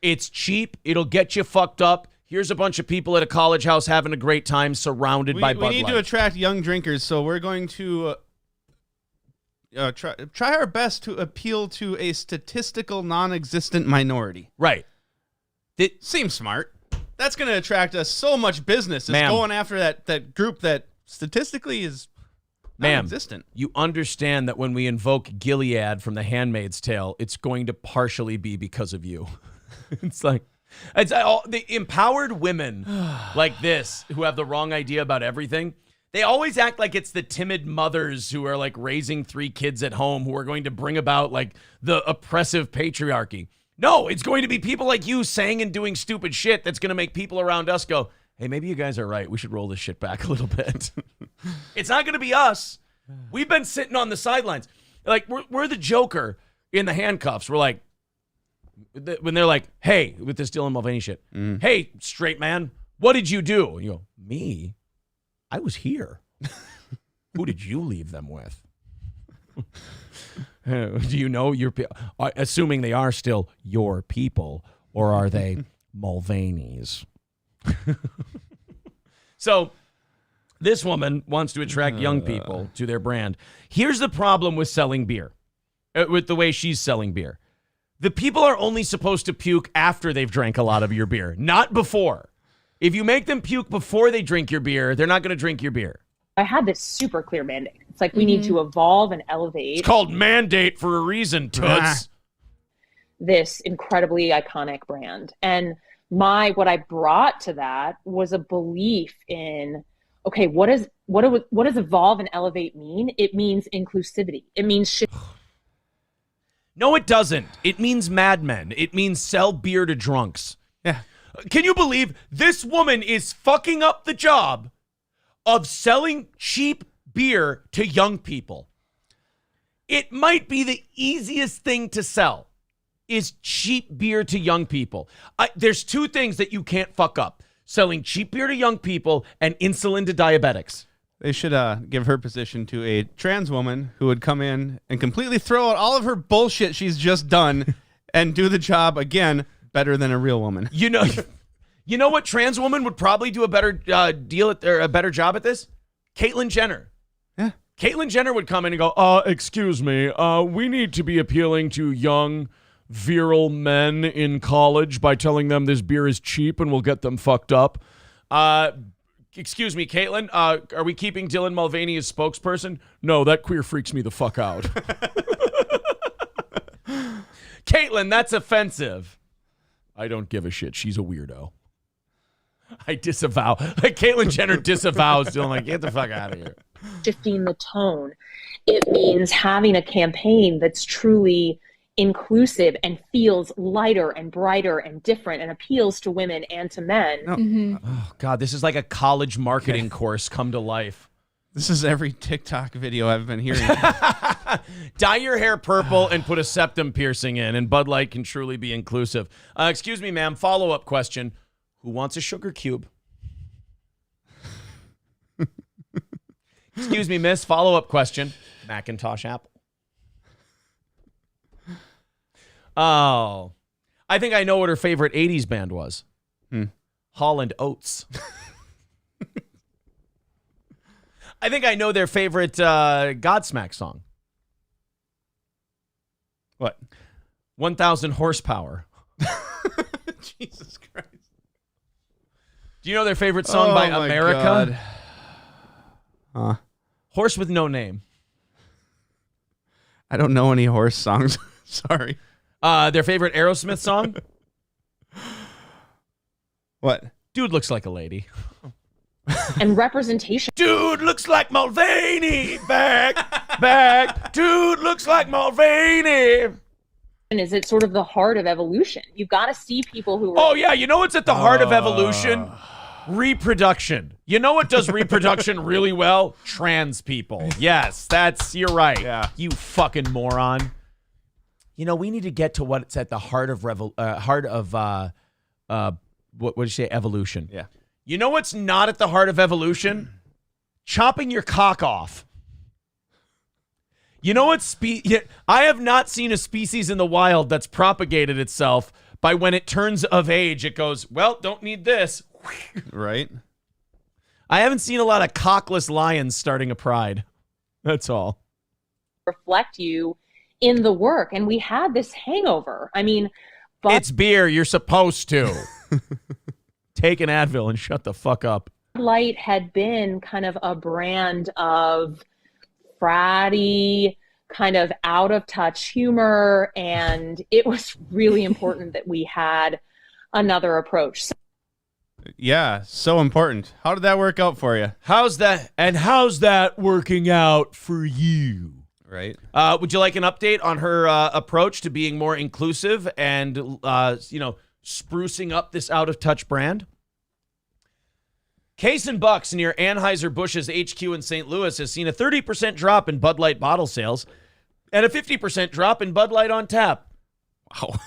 Speaker 1: It's cheap. It'll get you fucked up. Here's a bunch of people at a college house having a great time surrounded by Bud Light.
Speaker 2: We need to attract young drinkers, so we're going to try our best to appeal to a statistical non-existent minority.
Speaker 1: Right.
Speaker 2: It seems smart. That's going to attract us so much business. It's going after that group that statistically is non-existent.
Speaker 1: You understand that when we invoke Gilead from The Handmaid's Tale, it's going to partially be because of you. It's like the empowered women like this who have the wrong idea about everything. They always act like it's the timid mothers who are like raising 3 kids at home who are going to bring about like the oppressive patriarchy. No, it's going to be people like you saying and doing stupid shit that's going to make people around us go, hey, maybe you guys are right. We should roll this shit back a little bit. It's not going to be us. We've been sitting on the sidelines. Like, we're the Joker in the handcuffs. We're like, when they're like, hey, with this Dylan Mulvaney shit, hey, straight man, what did you do? You go, me? I was here. Who did you leave them with? Do you know your people? Assuming they are still your people, or are they Mulvaneys? So this woman wants to attract young people to their brand. Here's the problem with selling beer, with the way she's selling beer. The people are only supposed to puke after they've drank a lot of your beer, not before. If you make them puke before they drink your beer, they're not going to drink your beer.
Speaker 16: I had this super clear mandate. It's like we need to evolve and elevate.
Speaker 1: It's called mandate for a reason, Toots.
Speaker 16: This incredibly iconic brand. And what I brought to that was a belief in, okay, what does evolve and elevate mean? It means inclusivity. It means
Speaker 1: No, it doesn't. It means Mad Men. It means sell beer to drunks.
Speaker 2: Yeah.
Speaker 1: Can you believe this woman is fucking up the job of selling cheap beer to young people? It might be the easiest thing to sell is cheap beer to young people. There's 2 things that you can't fuck up. Selling cheap beer to young people and insulin to diabetics.
Speaker 2: They should give her position to a trans woman who would come in and completely throw out all of her bullshit she's just done and do the job again better than a real woman.
Speaker 1: You know what trans woman would probably do a better a better job at this? Caitlyn Jenner.
Speaker 2: Yeah.
Speaker 1: Caitlyn Jenner would come in and go, excuse me, we need to be appealing to young, virile men in college by telling them this beer is cheap and we'll get them fucked up. Excuse me, Caitlyn, are we keeping Dylan Mulvaney as spokesperson? No, that queer freaks me the fuck out. Caitlyn, that's offensive. I don't give a shit. She's a weirdo. I disavow. Like Caitlyn Jenner disavows Dylan, like, get the fuck out of here.
Speaker 16: Shifting the tone. It means having a campaign that's truly inclusive and feels lighter and brighter and different and appeals to women and to men.
Speaker 1: Oh, God, this is like a college marketing course come to life.
Speaker 2: This is every TikTok video I've been hearing.
Speaker 1: Dye your hair purple and put a septum piercing in, and Bud Light can truly be inclusive. Excuse me, ma'am, follow-up question. Who wants a sugar cube? Excuse me, miss, follow-up question. Macintosh apple. Oh, I think I know what her favorite 80s band was. Holland Oates. I think I know their favorite Godsmack song.
Speaker 2: What?
Speaker 1: 1,000 Horsepower.
Speaker 2: Jesus Christ.
Speaker 1: Do you know their favorite song by America?
Speaker 2: God.
Speaker 1: Horse with No Name.
Speaker 2: I don't know any horse songs. Sorry.
Speaker 1: Their favorite Aerosmith song?
Speaker 2: What?
Speaker 1: Dude looks like a lady.
Speaker 16: And representation.
Speaker 1: Dude looks like Mulvaney. Back. Dude looks like Mulvaney.
Speaker 16: Is it sort of the heart of evolution? You've got to see people who...
Speaker 1: Oh, yeah. You know what's at the heart of evolution? Reproduction. You know what does reproduction really well? Trans people. Yes, you're right.
Speaker 2: Yeah.
Speaker 1: You fucking moron. You know, we need to get to what's at the heart of what did you say? Evolution.
Speaker 2: Yeah.
Speaker 1: You know what's not at the heart of evolution? chopping your cock off. You know what? I have not seen a species in the wild that's propagated itself by when it turns of age, it goes, well, don't need this.
Speaker 2: Right.
Speaker 1: I haven't seen a lot of cockless lions starting a pride. That's all.
Speaker 16: Reflect you in the work. And we had this hangover. I mean,
Speaker 1: it's beer. You're supposed to. Take an Advil and shut the fuck up.
Speaker 16: Bud Light had been kind of a brand of fratty, kind of out of touch humor, and it was really important that we had another approach.
Speaker 2: Yeah, so important. How did that work out for you?
Speaker 1: How's that working out for you?
Speaker 2: Right.
Speaker 1: Would you like an update on her approach to being more inclusive and sprucing up this out of touch brand? Case and Bucks near Anheuser-Busch's HQ in St. Louis has seen a 30% drop in Bud Light bottle sales and a 50% drop in Bud Light on tap.
Speaker 2: Wow.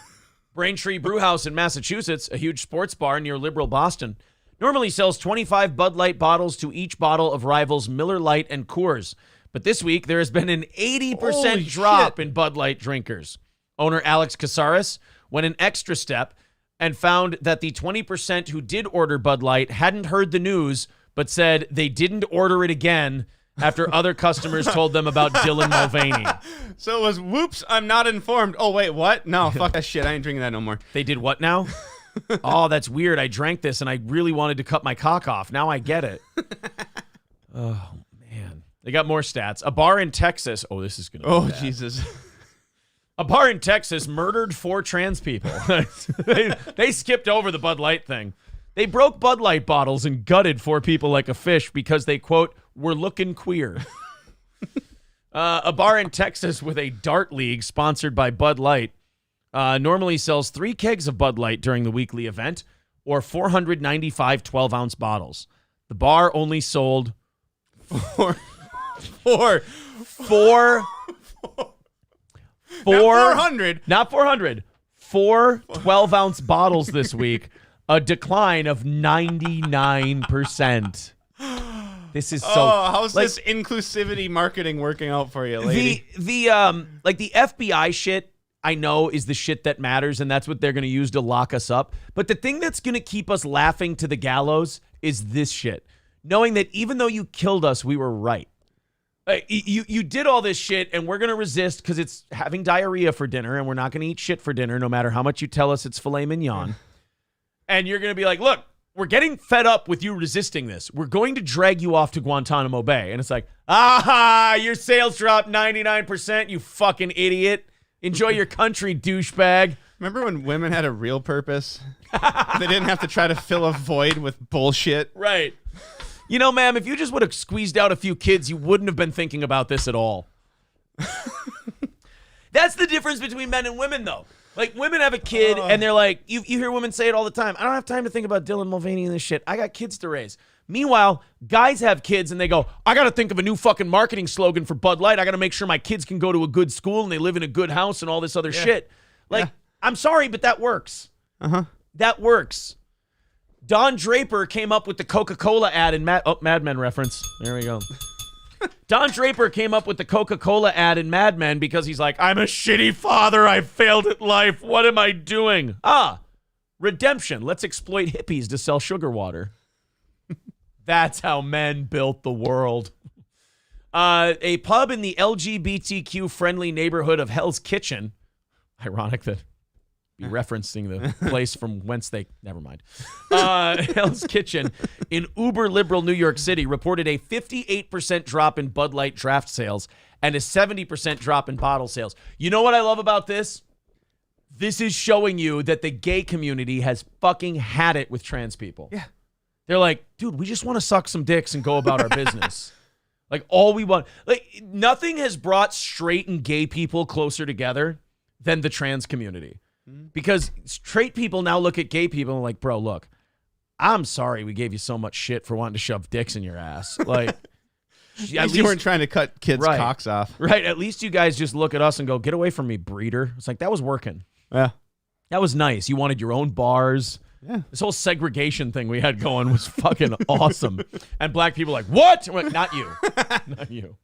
Speaker 1: Braintree Brewhouse in Massachusetts, a huge sports bar near liberal Boston, normally sells 25 Bud Light bottles to each bottle of rivals Miller Lite and Coors. But this week, there has been an 80% drop in Bud Light drinkers. Owner Alex Casares went an extra step and found that the 20% who did order Bud Light hadn't heard the news, but said they didn't order it again after other customers told them about Dylan Mulvaney.
Speaker 2: So it was, whoops, I'm not informed. Oh, wait, what? No, fuck that shit. I ain't drinking that no more.
Speaker 1: They did what now? Oh, that's weird. I drank this and I really wanted to cut my cock off. Now I get it. Oh, man. They got more stats. A bar in Texas. Oh, this is going to be bad.
Speaker 2: Jesus.
Speaker 1: A bar in Texas murdered 4 trans people. They skipped over the Bud Light thing. They broke Bud Light bottles and gutted 4 people like a fish because they, quote, were looking queer. A bar in Texas with a dart league sponsored by Bud Light normally sells 3 kegs of Bud Light during the weekly event or 495 12-ounce bottles. The bar only sold 4 Not 400. 4 12-ounce bottles this week. A decline of 99%. This is so.
Speaker 2: Oh, how's this inclusivity marketing working out for you, lady?
Speaker 1: The FBI shit, I know, is the shit that matters, and that's what they're going to use to lock us up. But the thing that's going to keep us laughing to the gallows is this shit. Knowing that even though you killed us, we were right. You did all this shit, and we're going to resist because it's having diarrhea for dinner, and we're not going to eat shit for dinner no matter how much you tell us it's filet mignon. And you're going to be like, look, we're getting fed up with you resisting this. We're going to drag you off to Guantanamo Bay. And it's like, your sales dropped 99%, you fucking idiot. Enjoy your country, douchebag.
Speaker 2: Remember when women had a real purpose? They didn't have to try to fill a void with bullshit.
Speaker 1: Right. You know, ma'am, if you just would have squeezed out a few kids, you wouldn't have been thinking about this at all. That's the difference between men and women, though. Like, women have a kid, and they're like, you hear women say it all the time, I don't have time to think about Dylan Mulvaney and this shit. I got kids to raise. Meanwhile, guys have kids, and they go, I got to think of a new fucking marketing slogan for Bud Light. I got to make sure my kids can go to a good school, and they live in a good house, and all this other shit. Like, I'm sorry, but that works. That works. Don Draper came up with the Coca-Cola ad in Mad Men reference. There we go. Don Draper came up with the Coca-Cola ad in Mad Men because he's like, I'm a shitty father. I failed at life. What am I doing? Redemption. Let's exploit hippies to sell sugar water. That's how men built the world. A pub in the LGBTQ-friendly neighborhood of Hell's Kitchen. Ironic that be referencing the place from whence they... Never mind. Hell's Kitchen in uber-liberal New York City reported a 58% drop in Bud Light draft sales and a 70% drop in bottle sales. You know what I love about this? This is showing you that the gay community has fucking had it with trans people.
Speaker 2: Yeah.
Speaker 1: They're like, dude, we just want to suck some dicks and go about our business. Like, all we want... Like, nothing has brought straight and gay people closer together than the trans community. Because straight people now look at gay people and like, bro, look, I'm sorry we gave you so much shit for wanting to shove dicks in your ass. Like,
Speaker 2: at least you weren't trying to cut kids' cocks off.
Speaker 1: Right. At least you guys just look at us and go, get away from me, breeder. It's like, that was working.
Speaker 2: Yeah.
Speaker 1: That was nice. You wanted your own bars.
Speaker 2: Yeah.
Speaker 1: This whole segregation thing we had going was fucking awesome. And black people are like, what? I'm like, not you. Not you.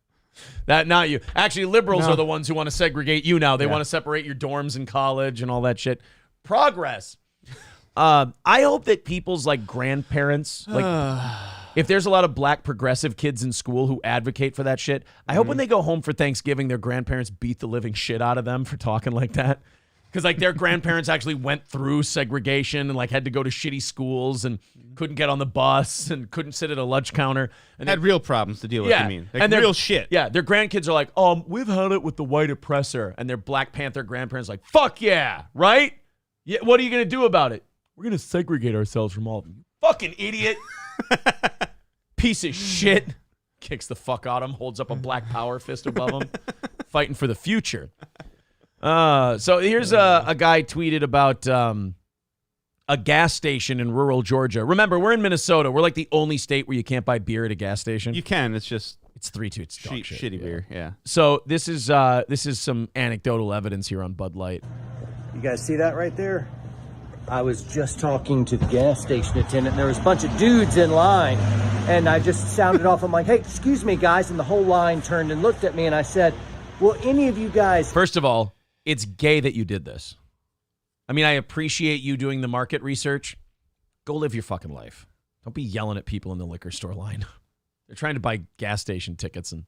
Speaker 1: Not you. Actually, liberals are the ones who want to segregate you now. They want to separate your dorms in college and all that shit. Progress. I hope that people's like grandparents, like if there's a lot of black progressive kids in school who advocate for that shit, I hope when they go home for Thanksgiving, their grandparents beat the living shit out of them for talking like that. Because like their grandparents actually went through segregation and like had to go to shitty schools and couldn't get on the bus and couldn't sit at a lunch counter and
Speaker 2: had real problems to deal with.
Speaker 1: Yeah,
Speaker 2: I mean, like
Speaker 1: and
Speaker 2: real shit.
Speaker 1: Yeah, their grandkids are like, we've had it with the white oppressor, and their Black Panther grandparents are like, fuck yeah, right? Yeah, what are you gonna do about it? We're gonna segregate ourselves from all of them. You fucking idiot, piece of shit. Kicks the fuck out of him, holds up a black power fist above him, fighting for the future. So here's a guy tweeted about a gas station in rural Georgia. Remember, we're in Minnesota. We're like the only state where you can't buy beer at a gas station.
Speaker 2: You can. It's just
Speaker 1: it's 3-2. It's dog shit.
Speaker 2: Shitty beer. Yeah.
Speaker 1: So this is some anecdotal evidence here on Bud Light.
Speaker 17: You guys see that right there? I was just talking to the gas station attendant. There was a bunch of dudes in line, and I just sounded off. I'm like, hey, excuse me, guys. And the whole line turned and looked at me, and I said, will any of you guys...
Speaker 1: First of all, it's gay that you did this. I mean, I appreciate you doing the market research. Go live your fucking life. Don't be yelling at people in the liquor store line. They're trying to buy gas station tickets and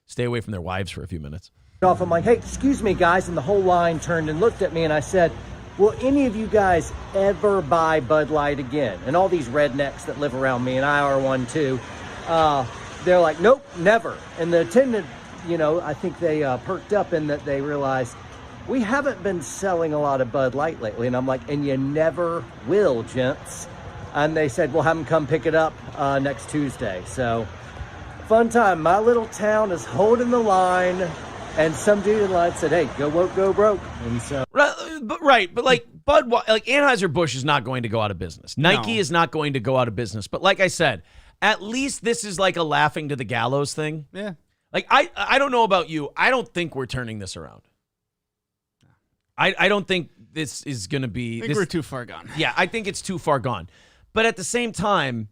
Speaker 1: stay away from their wives for a few minutes.
Speaker 17: I'm like, hey, excuse me, guys. And the whole line turned and looked at me, and I said, will any of you guys ever buy Bud Light again? And all these rednecks that live around me, and I are one too, they're like, nope, never. And the attendant, I think they perked up in that they realized, we haven't been selling a lot of Bud Light lately. And I'm like, and you never will, gents. And they said, we'll have them come pick it up next Tuesday. So, fun time. My little town is holding the line. And some dude in line said, hey, go woke, go broke. And so...
Speaker 1: Right, but like Anheuser-Busch is not going to go out of business. Nike is not going to go out of business. But like I said, at least this is like a laughing to the gallows thing.
Speaker 2: Yeah.
Speaker 1: Like, I don't know about you. I don't think we're turning this around. I don't think this is going to be...
Speaker 2: I think we're too far gone.
Speaker 1: Yeah, I think it's too far gone. But at the same time,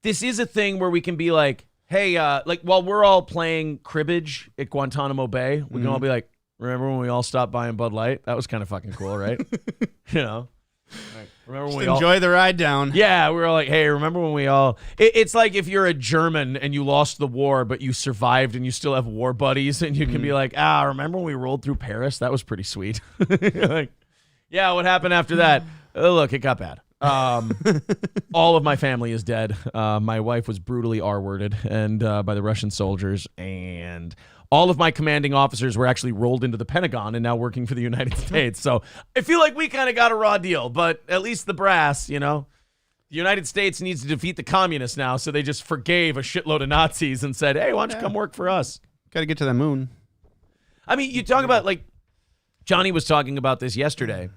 Speaker 1: this is a thing where we can be like, hey, like while we're all playing cribbage at Guantanamo Bay, we can all be like, remember when we all stopped buying Bud Light? That was kind of fucking cool, right? Like, remember when we all
Speaker 2: enjoy the ride down?
Speaker 1: Yeah, we were like, hey, remember when we all... It's like if you're a German and you lost the war, but you survived and you still have war buddies, and you can be like, remember when we rolled through Paris? That was pretty sweet. You're like, yeah, what happened after that? Look, it got bad. All of my family is dead. My wife was brutally R-worded and by the Russian soldiers, and all of my commanding officers were actually rolled into the Pentagon and now working for the United States. So I feel like we kind of got a raw deal, but at least the brass, the United States needs to defeat the communists now, so they just forgave a shitload of Nazis and said, hey, why don't you come work for us?
Speaker 2: Got to get to the moon.
Speaker 1: I mean, you talk about, like, Johnny was talking about this yesterday,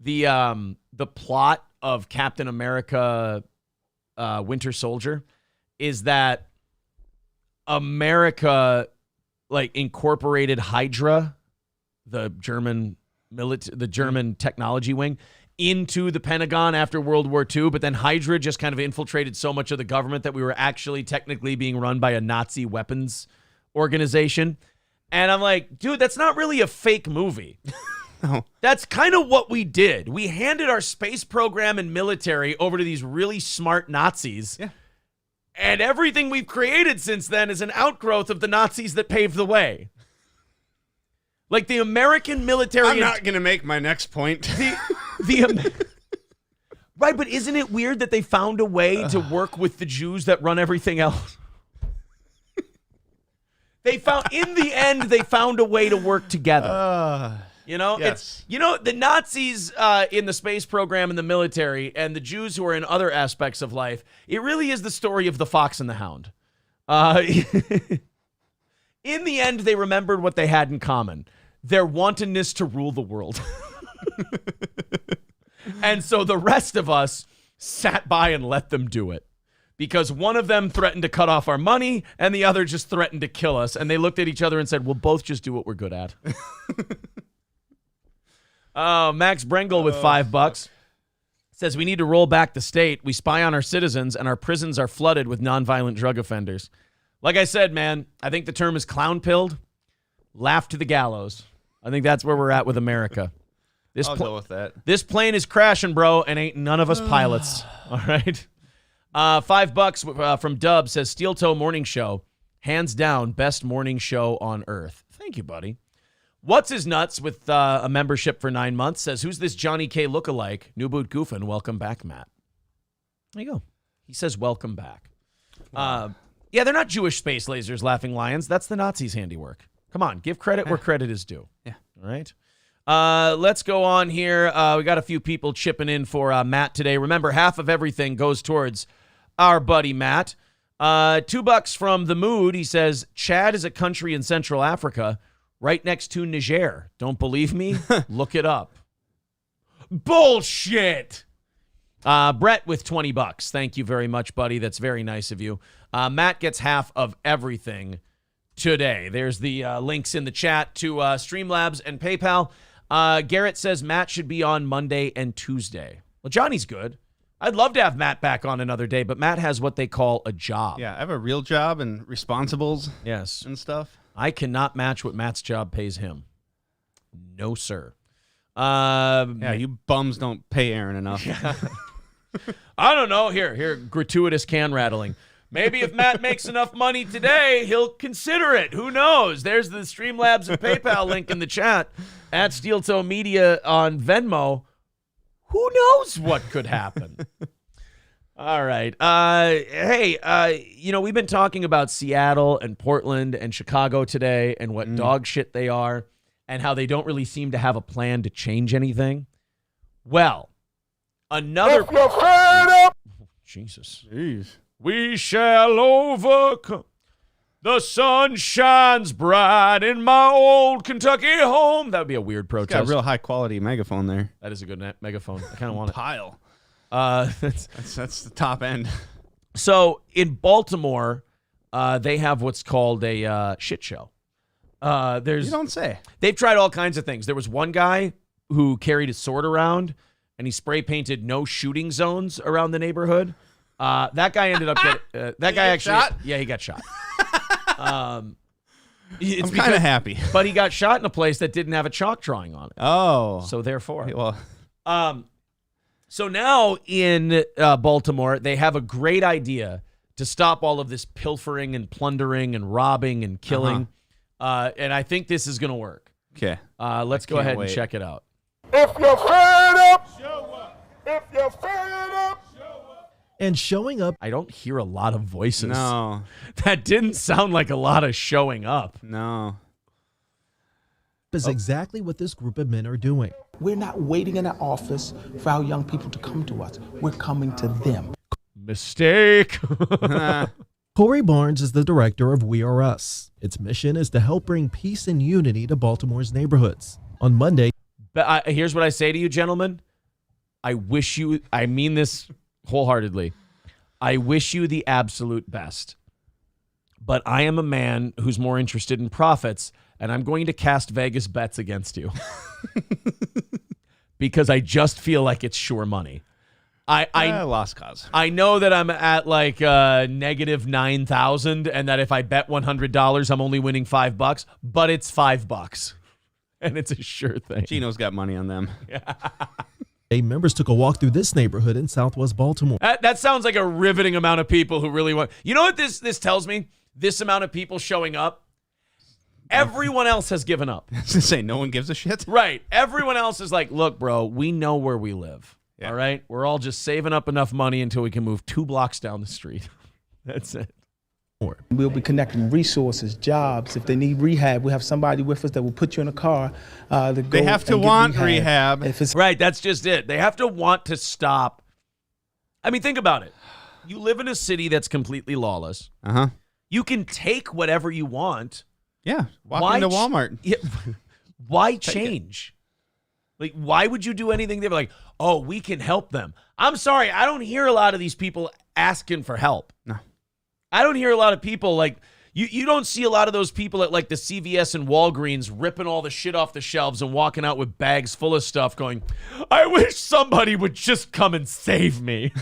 Speaker 1: the plot of Captain America Winter Soldier is that America incorporated Hydra, the German technology wing, into the Pentagon after World War II, but then Hydra just kind of infiltrated so much of the government that we were actually technically being run by a Nazi weapons organization. And I'm like, dude, that's not really a fake movie. No. That's kind of what we did. We handed our space program and military over to these really smart Nazis.
Speaker 2: Yeah.
Speaker 1: And everything we've created since then is an outgrowth of the Nazis that paved the way. Like the American military...
Speaker 2: I'm not going to make my next point.
Speaker 1: Right, but isn't it weird that they found a way to work with the Jews that run everything else? In the end, they found a way to work together.
Speaker 2: Yes.
Speaker 1: The Nazis in the space program and the military and the Jews who are in other aspects of life, it really is the story of the fox and the hound. In the end, they remembered what they had in common: their wantonness to rule the world. And so the rest of us sat by and let them do it. Because one of them threatened to cut off our money and the other just threatened to kill us. And they looked at each other and said, we'll both just do what we're good at. Max Brengel with $5. Says we need to roll back the state. We spy on our citizens, and our prisons are flooded with nonviolent drug offenders. Like I said, man, I think the term is clown-pilled. Laugh to the gallows. I think that's where we're at with America.
Speaker 2: I'll go with that.
Speaker 1: This plane is crashing, bro, and ain't none of us pilots. All right? $5 from Dub says, Steel Toe Morning Show. Hands down, best morning show on earth. Thank you, buddy. What's his nuts with a membership for 9 months? Says, who's this Johnny K lookalike? New Boot Goofin. Welcome back, Matt. There you go. He says, welcome back. Yeah, they're not Jewish space lasers, laughing lions. That's the Nazis' handiwork. Come on, give credit where credit is due.
Speaker 2: Yeah.
Speaker 1: All right. Let's go on here. We got a few people chipping in for Matt today. Remember, half of everything goes towards our buddy Matt. $2 from The Mood. He says, Chad is a country in Central Africa right next to Niger. Don't believe me? Look it up. Bullshit. Brett with $20. Thank you very much, buddy. That's very nice of you. Matt gets half of everything today. There's the links in the chat to Streamlabs and PayPal. Garrett says Matt should be on Monday and Tuesday. Well, Johnny's good. I'd love to have Matt back on another day, but Matt has what they call a job.
Speaker 2: Yeah, I have a real job and responsibles.
Speaker 1: Yes.
Speaker 2: And stuff.
Speaker 1: I cannot match what Matt's job pays him. No, sir.
Speaker 2: Yeah, you bums don't pay Aaron enough.
Speaker 1: I don't know. Here, gratuitous can rattling. Maybe if Matt makes enough money today, he'll consider it. Who knows? There's the Streamlabs and PayPal link in the chat at Steel Toe Media on Venmo. Who knows what could happen? All right. Hey, we've been talking about Seattle and Portland and Chicago today and what dog shit they are and how they don't really seem to have a plan to change anything. Well, another... Jesus.
Speaker 2: Jeez.
Speaker 1: We shall overcome. The sun shines bright in my old Kentucky home. That would be a weird protest.
Speaker 2: Got a real high quality megaphone there.
Speaker 1: That is a good megaphone. I kind of want it.
Speaker 2: Pile.
Speaker 1: That's
Speaker 2: the top end.
Speaker 1: So in Baltimore, they have what's called a shit show.
Speaker 2: You don't say.
Speaker 1: They've tried all kinds of things. There was one guy who carried his sword around, and he spray painted no shooting zones around the neighborhood. That guy ended up getting. That guy actually.
Speaker 2: Shot?
Speaker 1: Yeah, he got shot.
Speaker 2: I'm kind of happy.
Speaker 1: But he got shot in a place that didn't have a chalk drawing on it.
Speaker 2: Oh.
Speaker 1: So therefore.
Speaker 2: Well.
Speaker 1: So now in Baltimore, they have a great idea to stop all of this pilfering and plundering and robbing and killing. And I think this is going to work.
Speaker 2: Okay.
Speaker 1: Let's go ahead and check it out.
Speaker 4: If you're fed up, show up. If you're fed up, show up.
Speaker 18: And showing up.
Speaker 1: I don't hear a lot of voices.
Speaker 2: No.
Speaker 1: That didn't sound like a lot of showing up.
Speaker 2: No.
Speaker 18: Is exactly what this group of men are doing.
Speaker 19: We're not waiting in an office for our young people to come to us. We're coming to them.
Speaker 1: Mistake.
Speaker 18: Corey Barnes is the director of We Are Us. Its mission is to help bring peace and unity to Baltimore's neighborhoods. On Monday.
Speaker 1: But here's what I say to you, gentlemen. I mean this wholeheartedly. I wish you the absolute best. But I am a man who's more interested in profits, and I'm going to cast Vegas bets against you. Because I just feel like it's sure money. I
Speaker 2: lost cause.
Speaker 1: I know that I'm at like negative 9,000, and that if I bet $100, I'm only winning $5, but it's $5. And it's a sure thing.
Speaker 2: Gino's got money on them.
Speaker 18: Members took a walk through this neighborhood in Southwest Baltimore.
Speaker 1: That sounds like a riveting amount of people who really want. You know what this tells me? This amount of people showing up, everyone else has given up.
Speaker 2: I was gonna say, no one gives a shit.
Speaker 1: Right. Everyone else is like, look, bro, we know where we live. Yeah. All right. We're all just saving up enough money until we can move 2 blocks down the street. That's it.
Speaker 19: We'll be connecting resources, jobs. If they need rehab, we have somebody with us that will put you in a car.
Speaker 2: They have to want rehab.
Speaker 1: Right, that's just it. They have to want to stop. I mean, think about it. You live in a city that's completely lawless. You can take whatever you want.
Speaker 2: Yeah, walk into Walmart.
Speaker 1: Why change? Like, why would you do anything? They're like, oh, we can help them. I'm sorry, I don't hear a lot of these people asking for help.
Speaker 2: No.
Speaker 1: I don't hear a lot of people like, You don't see a lot of those people at like the CVS and Walgreens ripping all the shit off the shelves and walking out with bags full of stuff going, I wish somebody would just come and save me.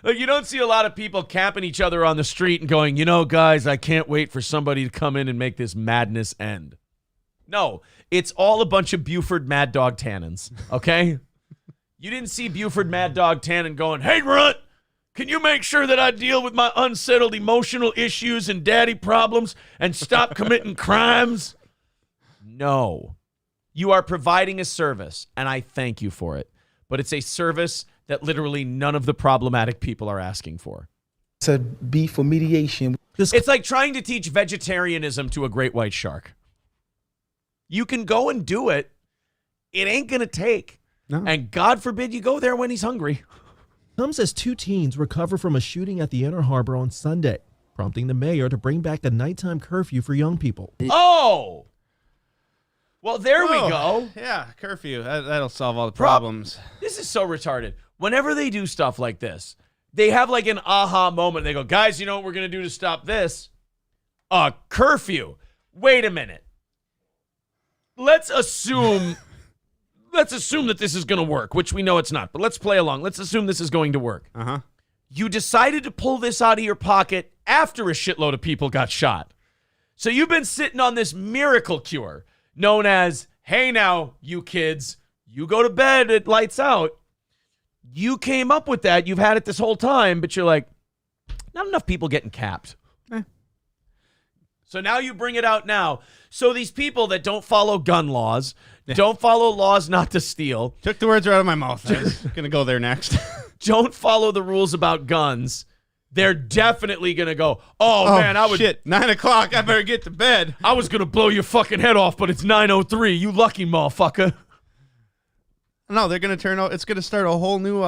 Speaker 1: Like, you don't see a lot of people capping each other on the street and going, guys, I can't wait for somebody to come in and make this madness end. No, it's all a bunch of Buford Mad Dog Tannins, okay? You didn't see Buford Mad Dog Tannen going, hey, Runt, can you make sure that I deal with my unsettled emotional issues and daddy problems and stop committing crimes? No. You are providing a service, and I thank you for it. But it's a service that literally none of the problematic people are asking for.
Speaker 19: To be for mediation.
Speaker 1: It's like trying to teach vegetarianism to a great white shark. You can go and do it. It ain't going to take. No. And God forbid you go there when he's hungry.
Speaker 18: Comes as 2 teens recover from a shooting at the Inner Harbor on Sunday, prompting the mayor to bring back a nighttime curfew for young people.
Speaker 1: Oh! Well, there we go.
Speaker 2: Yeah, curfew. That'll solve all the problems.
Speaker 1: This is so retarded. Whenever they do stuff like this, they have like an aha moment. They go, guys, you know what we're going to do to stop this? Curfew. Wait a minute. Let's assume that this is going to work, which we know it's not. But let's play along. Let's assume this is going to work.
Speaker 2: Uh-huh.
Speaker 1: You decided to pull this out of your pocket after a shitload of people got shot. So you've been sitting on this miracle cure known as, hey now, you kids, you go to bed, it lights out. You came up with that. You've had it this whole time, but you're like, not enough people getting capped. So now you bring it out now. So these people that don't follow gun laws, don't follow laws not to steal.
Speaker 2: Took the words right out of my mouth. I was going to go there next.
Speaker 1: Don't follow the rules about guns. They're definitely going to go, oh man,
Speaker 2: shit, 9 o'clock, I better get to bed.
Speaker 1: I was going to blow your fucking head off, but it's 9:03. You lucky motherfucker.
Speaker 2: No, they're going to turn out, it's going to start a whole new,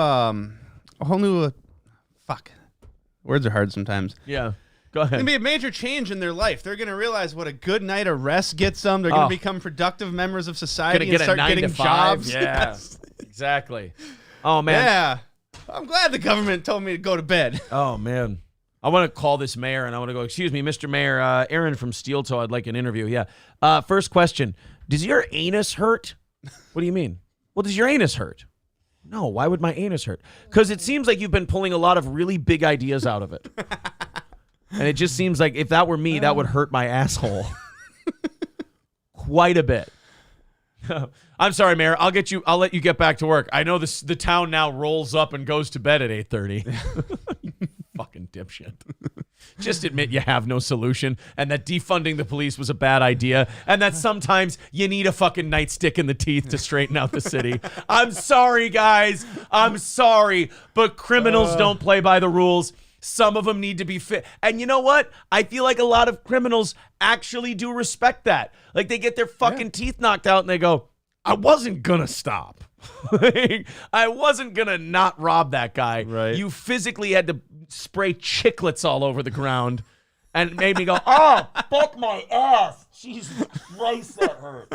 Speaker 2: fuck. Words are hard sometimes.
Speaker 1: Yeah. Go ahead.
Speaker 2: It's going to be a major change in their life. They're going to realize what a good night of rest gets them. They're going to become productive members of society and start getting jobs.
Speaker 1: Yeah, yes. Exactly. Oh, man.
Speaker 2: Yeah. I'm glad the government told me to go to bed.
Speaker 1: Oh, man. I want to call this mayor, and I want to go, excuse me, Mr. Mayor, Aaron from Steel Toe, I'd like an interview. Yeah. First question. Does your anus hurt? What do you mean? Well, does your anus hurt? No, why would my anus hurt? Because it seems like you've been pulling a lot of really big ideas out of it. And it just seems like if that were me, that would hurt my asshole quite a bit. I'm sorry, Mayor. I'll let you get back to work. I know the town now rolls up and goes to bed at 8:30. Fucking dipshit. Just admit you have no solution and that defunding the police was a bad idea and that sometimes you need a fucking nightstick in the teeth to straighten out the city. I'm sorry, guys. I'm sorry, but criminals don't play by the rules. Some of them need to be fit. And you know what? I feel like a lot of criminals actually do respect that. Like they get their fucking teeth knocked out and they go, I wasn't going to stop. I wasn't going to not rob that guy.
Speaker 2: Right.
Speaker 1: You physically had to spray chiclets all over the ground and it made me go, oh, fuck my ass. Jesus Christ, that hurt.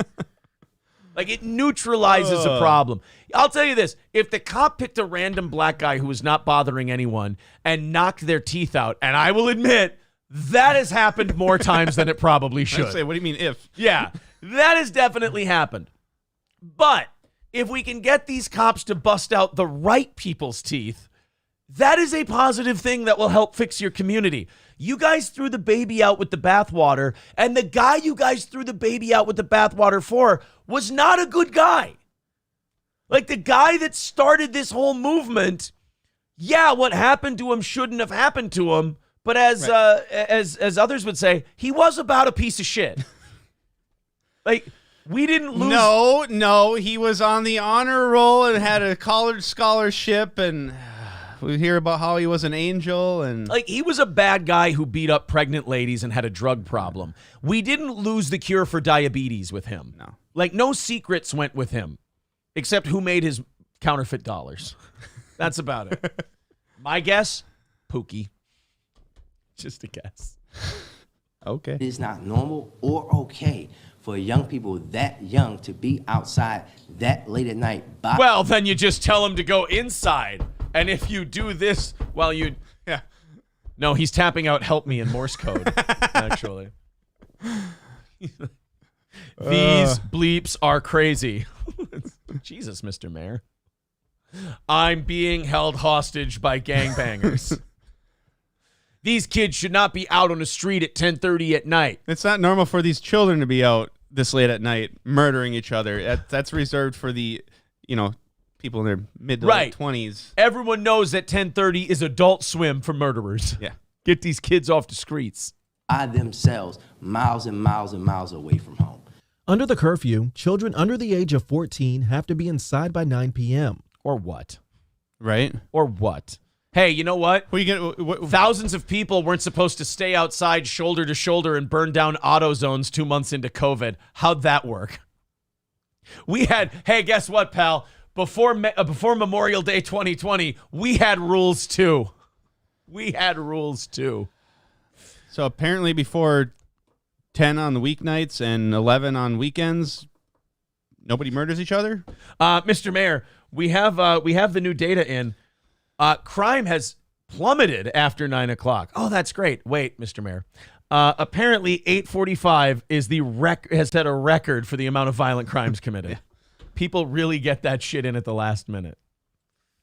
Speaker 1: Like it neutralizes a problem. I'll tell you this. If the cop picked a random black guy who was not bothering anyone and knocked their teeth out, and I will admit, that has happened more times than it probably should.
Speaker 2: I say, what do you mean if?
Speaker 1: Yeah, that has definitely happened. But if we can get these cops to bust out the right people's teeth, that is a positive thing that will help fix your community. You guys threw the baby out with the bathwater, and the guy you guys threw the baby out with the bathwater for was not a good guy. Like the guy that started this whole movement, yeah, what happened to him shouldn't have happened to him, but as others would say, he was about a piece of shit. Like we didn't lose.
Speaker 2: No, he was on the honor roll and had a college scholarship, and we hear about how he was an angel and
Speaker 1: like he was a bad guy who beat up pregnant ladies and had a drug problem. We didn't lose the cure for diabetes with him.
Speaker 2: No.
Speaker 1: Like no secrets went with him, except who made his counterfeit dollars. That's about it. My guess, Pookie. Just a guess.
Speaker 2: Okay.
Speaker 20: It is not normal or okay for young people that young to be outside that late at night.
Speaker 1: Well, then you just tell them to go inside. And if you do this while you...
Speaker 2: Yeah.
Speaker 1: No, he's tapping out "Help me" in Morse code. Actually, these bleeps are crazy. Jesus, Mr. Mayor. I'm being held hostage by gangbangers. These kids should not be out on the street at 10:30 at night.
Speaker 2: It's not normal for these children to be out this late at night murdering each other. That's reserved for the, people in their mid to late 20s.
Speaker 1: Everyone knows that 10:30 is Adult Swim for murderers.
Speaker 2: Yeah.
Speaker 1: Get these kids off the streets.
Speaker 20: By themselves, miles and miles and miles away from home.
Speaker 18: Under the curfew, children under the age of 14 have to be inside by 9 p.m.
Speaker 1: Or what?
Speaker 2: Right?
Speaker 1: Or what? Hey, you know what?
Speaker 2: What
Speaker 1: Thousands of people weren't supposed to stay outside shoulder to shoulder and burn down auto zones 2 months into COVID. How'd that work? Hey, guess what, pal? Before Memorial Day 2020, we had rules too.
Speaker 2: So apparently before 10 on the weeknights and 11 on weekends, nobody murders each other?
Speaker 1: Mr. Mayor, we have the new data in. Crime has plummeted after 9 o'clock. Oh, that's great. Wait, Mr. Mayor. Apparently 8:45 has set a record for the amount of violent crimes committed. People really get that shit in at the last minute.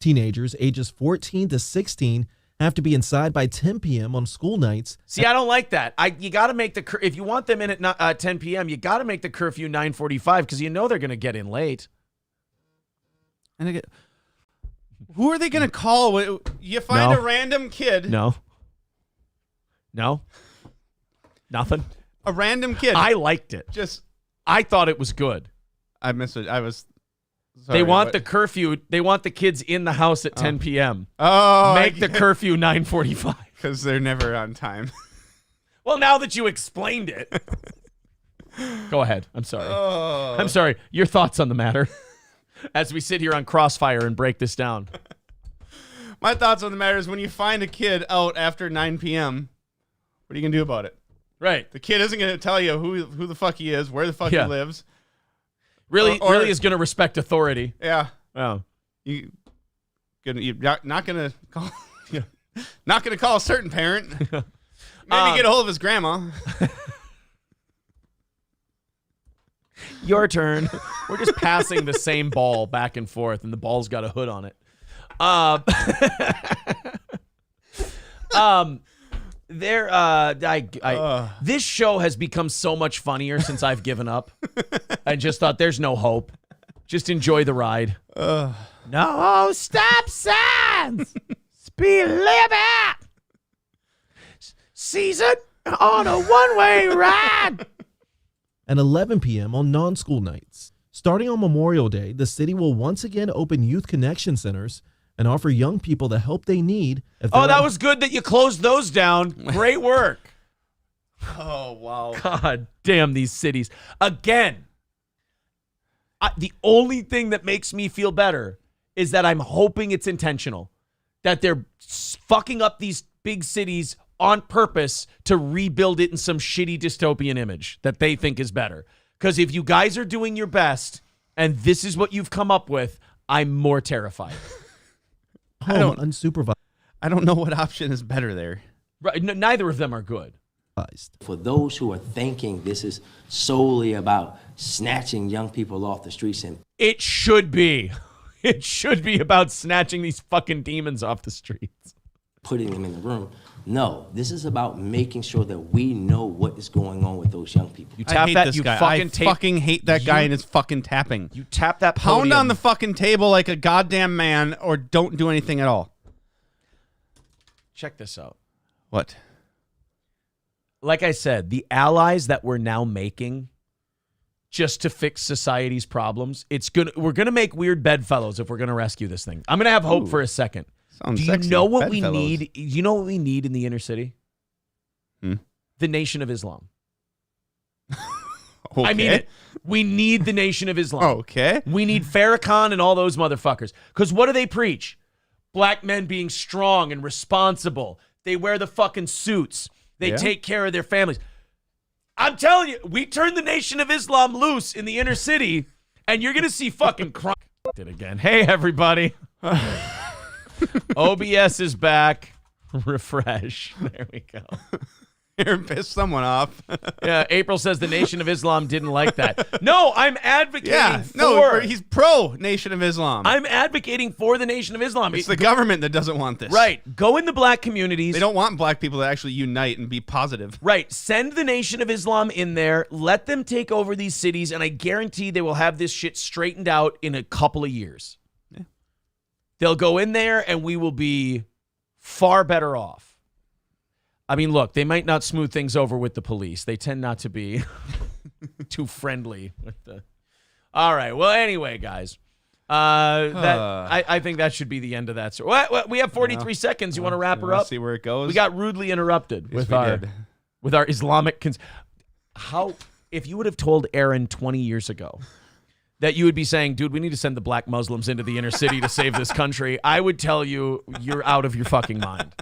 Speaker 18: Teenagers ages 14 to 16 have to be inside by 10 p.m. on school nights.
Speaker 1: See, I don't like that. You got to make if you want them in at 10 p.m., you got to make the curfew 9:45 because they're going to get in late.
Speaker 2: And who are they going to call? You find a random kid.
Speaker 1: No. Nothing.
Speaker 2: A random kid.
Speaker 1: I liked it. I thought it was good.
Speaker 2: I missed it. I was sorry.
Speaker 1: They want the curfew. They want the kids in the house at 10 p.m.
Speaker 2: Oh.
Speaker 1: Make the curfew 9:45.
Speaker 2: Because they're never on time.
Speaker 1: Well, now that you explained it. Go ahead. I'm sorry.
Speaker 2: Oh.
Speaker 1: I'm sorry. Your thoughts on the matter as we sit here on Crossfire and break this down.
Speaker 2: My thoughts on the matter is when you find a kid out after 9 p.m., what are you going to do about it?
Speaker 1: Right.
Speaker 2: The kid isn't going to tell you who the fuck he is, where the fuck he lives.
Speaker 1: Really is going to respect authority.
Speaker 2: Yeah.
Speaker 1: Oh.
Speaker 2: You're not going to call not going to call a certain parent. Maybe get a hold of his grandma.
Speaker 1: Your turn. We're just passing the same ball back and forth, and the ball's got a hood on it. This show has become so much funnier since I've given up. I just thought there's no hope. Just enjoy the ride. No stop signs. Speed limit. Season on a one-way ride.
Speaker 18: At 11 p.m. on non-school nights. Starting on Memorial Day, the city will once again open youth connection centers and offer young people the help they need.
Speaker 1: That was good that you closed those down. Great work.
Speaker 2: Oh, wow.
Speaker 1: God damn these cities. Again, the only thing that makes me feel better is that I'm hoping it's intentional. That they're fucking up these big cities on purpose to rebuild it in some shitty dystopian image that they think is better. Because if you guys are doing your best and this is what you've come up with, I'm more terrified.
Speaker 18: Unsupervised.
Speaker 2: I don't know what option is better there.
Speaker 1: Right, neither of them are good.
Speaker 20: For those who are thinking this is solely about snatching young people off the streets, and
Speaker 1: it should be. It should be about snatching these fucking demons off the streets.
Speaker 20: Putting them in the room. No, this is about making sure that we know what is going on with those young people.
Speaker 1: You tap that, you
Speaker 2: guy.
Speaker 1: fucking
Speaker 2: hate that guy and his fucking tapping.
Speaker 1: You tap that
Speaker 2: pound
Speaker 1: podium.
Speaker 2: on the fucking table like a goddamn man, or don't do anything at all.
Speaker 1: Check this out.
Speaker 2: What?
Speaker 1: Like I said, the allies that we're now making just to fix society's problems, we're gonna make weird bedfellows if we're gonna rescue this thing. I'm gonna have hope for a second.
Speaker 2: Sounds
Speaker 1: Do you
Speaker 2: sexy.
Speaker 1: know what we
Speaker 2: Bedfellows.
Speaker 1: need? You know what we need in the inner city? The Nation of Islam.
Speaker 2: Okay.
Speaker 1: I mean it. We need the Nation of Islam.
Speaker 2: Okay.
Speaker 1: We need Farrakhan and all those motherfuckers. Because what do they preach? Black men being strong and responsible. They wear the fucking suits. They take care of their families. I'm telling you, we turn the Nation of Islam loose in the inner city, and you're going to see fucking crime. Did again. Hey, everybody. OBS is back. Refresh. There we go.
Speaker 2: Aaron pissed someone off.
Speaker 1: Yeah, April says the Nation of Islam didn't like that. No, I'm advocating for...
Speaker 2: he's pro Nation of Islam.
Speaker 1: I'm advocating for the Nation of Islam.
Speaker 2: It's the government that doesn't want this.
Speaker 1: Right. Go in the black communities.
Speaker 2: They don't want black people to actually unite and be positive.
Speaker 1: Right. Send the Nation of Islam in there. Let them take over these cities, and I guarantee they will have this shit straightened out in a couple of years.
Speaker 2: Yeah.
Speaker 1: They'll go in there, and we will be far better off. I mean, look, they might not smooth things over with the police. They tend not to be too friendly with the... All right. Well, anyway, guys, I think that should be the end of that story. We have 43 seconds. You want to wrap her up?
Speaker 2: See where it goes?
Speaker 1: We got rudely interrupted with our Islamic... How... If you would have told Aaron 20 years ago that you would be saying, dude, we need to send the black Muslims into the inner city to save this country, I would tell you you're out of your fucking mind.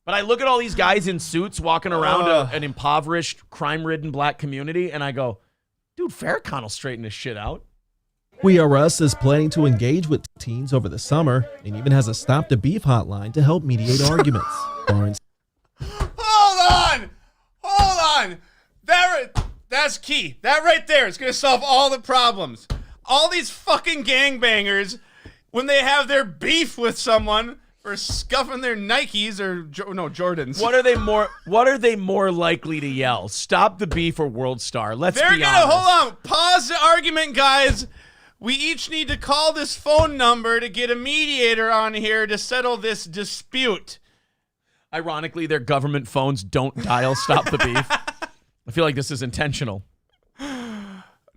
Speaker 1: But I look at all these guys in suits walking around an impoverished, crime-ridden black community, and I go, dude, Farrakhan will straighten this shit out.
Speaker 18: We Are Us is planning to engage with teens over the summer and even has a Stop the Beef hotline to help mediate arguments.
Speaker 2: Hold on! That's key. That right there is going to solve all the problems. All these fucking gangbangers, when they have their beef with someone... or scuffing their Nikes or Jordans.
Speaker 1: What are they more likely to yell? Stop the beef or World Star? They're gonna
Speaker 2: hold on. Pause the argument, guys. We each need to call this phone number to get a mediator on here to settle this dispute.
Speaker 1: Ironically, their government phones don't dial Stop the Beef. I feel like this is intentional.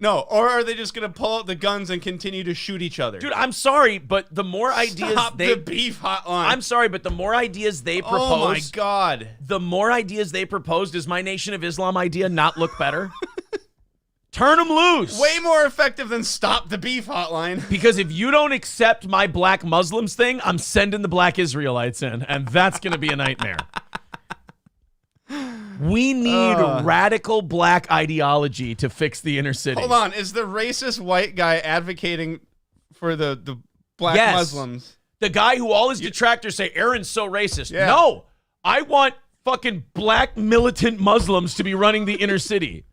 Speaker 2: No, or are they just going to pull out the guns and continue to shoot each other?
Speaker 1: Dude, I'm sorry, but the more ideas
Speaker 2: Stop the beef hotline.
Speaker 1: I'm sorry, but the more ideas they propose...
Speaker 2: Oh, my God.
Speaker 1: The more ideas they propose, does my Nation of Islam idea not look better? Turn them loose.
Speaker 2: Way more effective than Stop the Beef hotline.
Speaker 1: Because if you don't accept my black Muslims thing, I'm sending the black Israelites in, and that's going to be a nightmare. We need radical black ideology to fix the inner city.
Speaker 2: Hold on. Is the racist white guy advocating for the black Muslims?
Speaker 1: The guy who all his detractors say, Aaron's so racist.
Speaker 2: Yeah.
Speaker 1: No. I want fucking black militant Muslims to be running the inner city.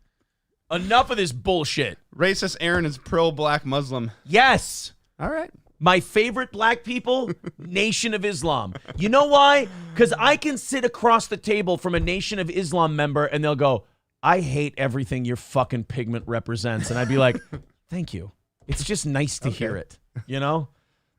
Speaker 1: Enough of this bullshit.
Speaker 2: Racist Aaron is pro-black Muslim.
Speaker 1: Yes.
Speaker 2: All right.
Speaker 1: My favorite black people, Nation of Islam. You know why? Because I can sit across the table from a Nation of Islam member and they'll go, I hate everything your fucking pigment represents. And I'd be like, thank you. It's just nice to hear it. You know?